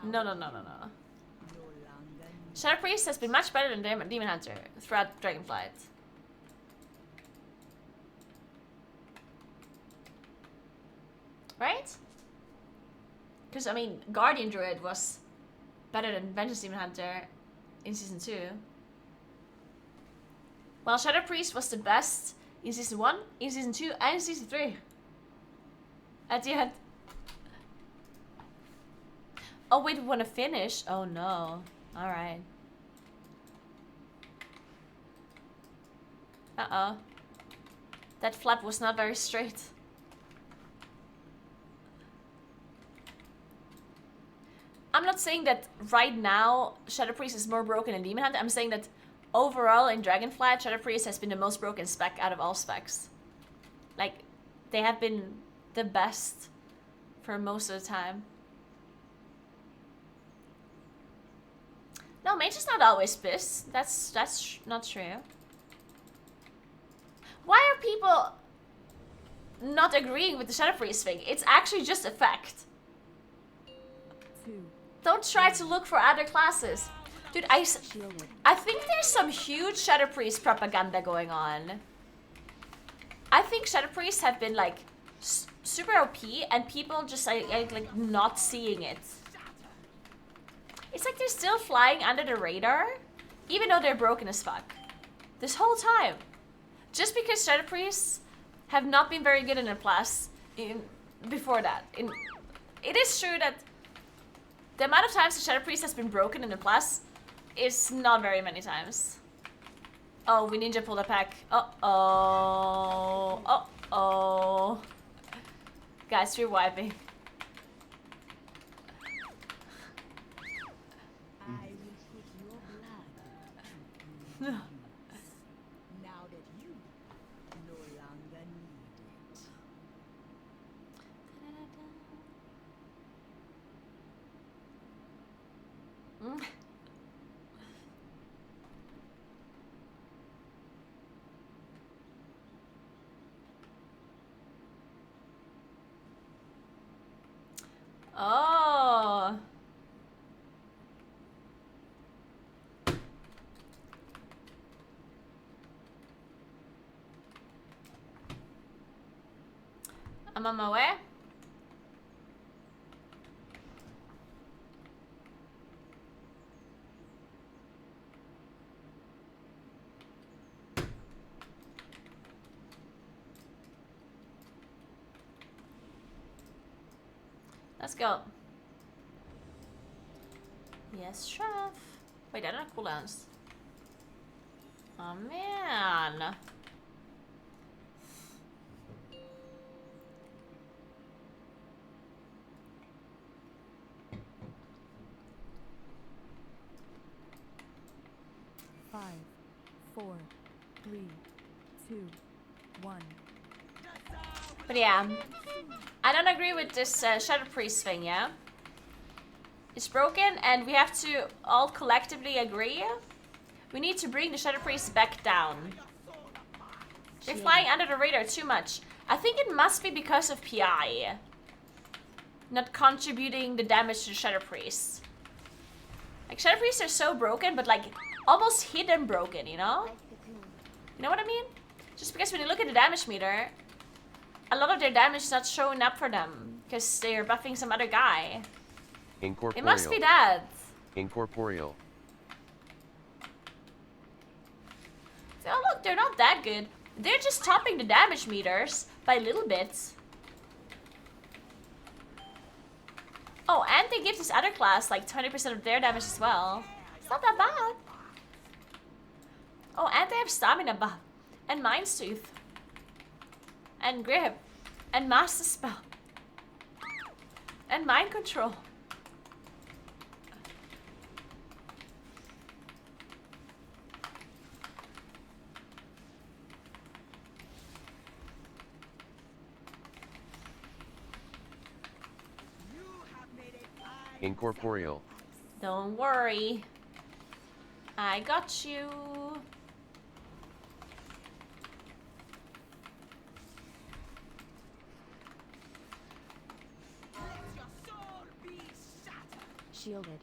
No. Shadow Priest has been much better than Demon Hunter throughout Dragonflight. Right? Because, I mean, Guardian Druid was better than Vengeance Demon Hunter in Season 2. While Shadow Priest was the best in Season 1, in Season 2, and in Season 3. At the end. Oh, wait, we want to finish? Oh, no. Alright. Uh-oh. That flap was not very straight. I'm not saying that right now Shadow Priest is more broken than Demon Hunter. I'm saying that overall in Dragonflight, Shadow Priest has been the most broken spec out of all specs. Like, they have been the best for most of the time. No, Mage is not always pissed. That's not true. Why are people not agreeing with the Shadow Priest thing? It's actually just a fact. 2. Don't try to look for other classes. Dude, I think there's some huge Shadow Priest propaganda going on. I think Shadow Priests have been like super OP and people just like not seeing it. It's like they're still flying under the radar, even though they're broken as fuck. This whole time. Just because Shadow Priests have not been very good in a class before that. It is true that the amount of times the Shadow Priest has been broken in a plus is not very many times. Oh, we ninja pulled a pack. Uh-oh. Uh-oh. Guys, we're wiping. I will put your blood to use now that you no longer need it. Oh. I'm on my way. Let's go. Yes, chef. Wait, I don't have cooldowns. Oh man. Five, 4, 3, 2, 1. But yeah, I don't agree with this Shadow Priest thing, yeah? It's broken and we have to all collectively agree. We need to bring the Shadow Priest back down. They're flying under the radar too much. I think it must be because of PI. Not contributing the damage to the Shadow Priest. Like, Shadow Priests are so broken, but like, almost hidden broken, you know? You know what I mean? Just because when you look at the damage meter, a lot of their damage is not showing up for them because they're buffing some other guy. Incorporeal. It must be that. Incorporeal. Oh look, they're not that good. They're just topping the damage meters by little bits. Oh, and they give this other class like 20% of their damage as well. It's not that bad. Oh, and they have stamina buff. And Mind's Tooth. And Grip. And Master Spell. And Mind Control. Incorporeal. Don't worry. I got you. Shielded.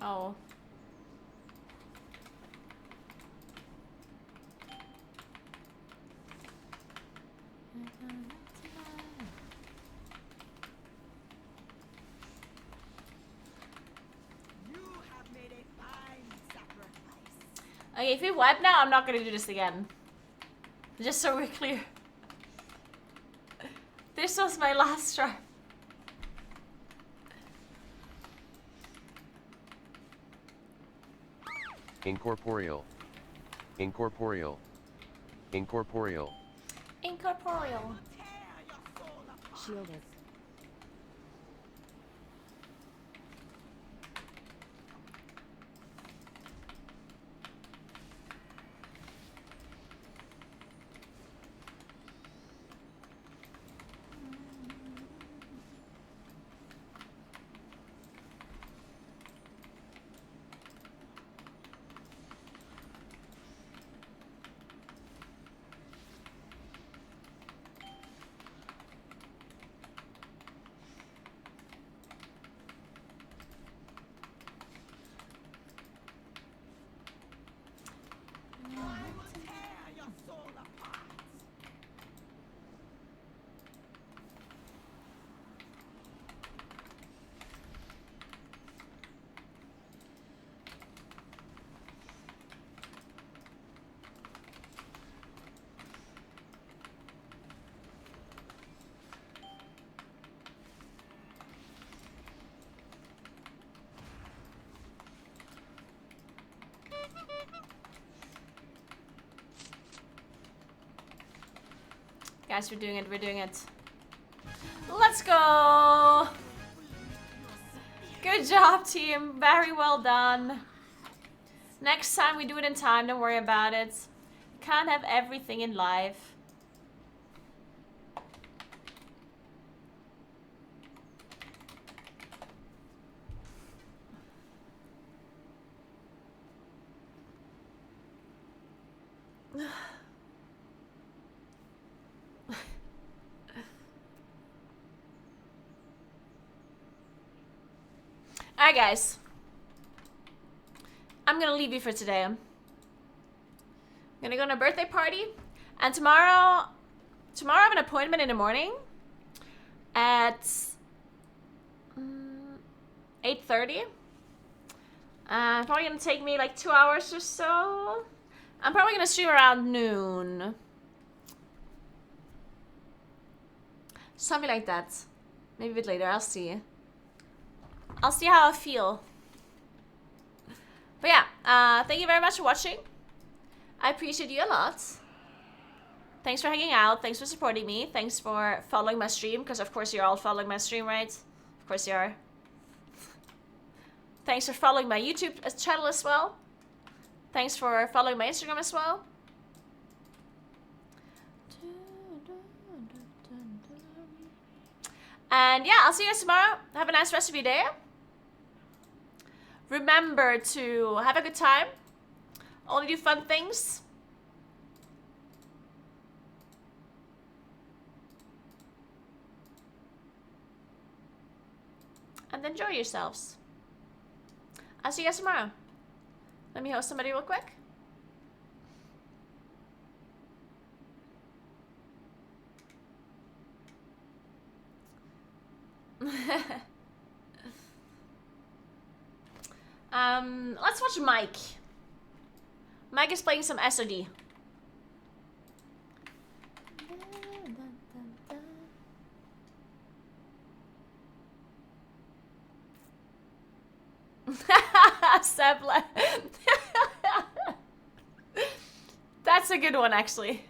Oh. Okay, if we wipe now, I'm not gonna do this again. Just so we're clear. This was my last try. Incorporeal. Incorporeal. Incorporeal. Incorporeal. Shielded. Guys, we're doing it, we're doing it. Let's go! Good job, team. Very well done. Next time we do it in time, don't worry about it. Can't have everything in life. Alright guys, I'm gonna leave you for today. I'm gonna go on a birthday party, and tomorrow I have an appointment in the morning at 8:30. Probably gonna take me like 2 hours or so. I'm probably gonna stream around noon. Something like that. Maybe a bit later, I'll see. I'll see how I feel. But yeah, thank you very much for watching. I appreciate you a lot. Thanks for hanging out. Thanks for supporting me. Thanks for following my stream, because of course you're all following my stream, right? Of course you are. Thanks for following my YouTube channel as well. Thanks for following my Instagram as well. And yeah, I'll see you guys tomorrow. Have a nice rest of your day. Remember to have a good time. Only do fun things. And enjoy yourselves. I'll see you guys tomorrow. Let me host somebody real quick. Let's watch Mike. Mike is playing some SOD. Sebla. That's a good one, actually.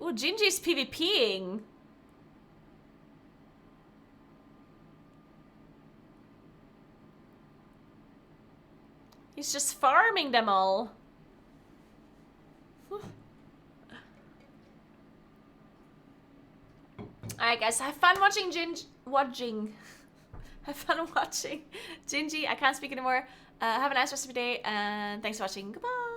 Ooh, Gingy's PvPing. He's just farming them all. Alright guys, have fun watching have fun watching Gingy. I can't speak anymore. Have a nice rest of your day, and thanks for watching. Goodbye.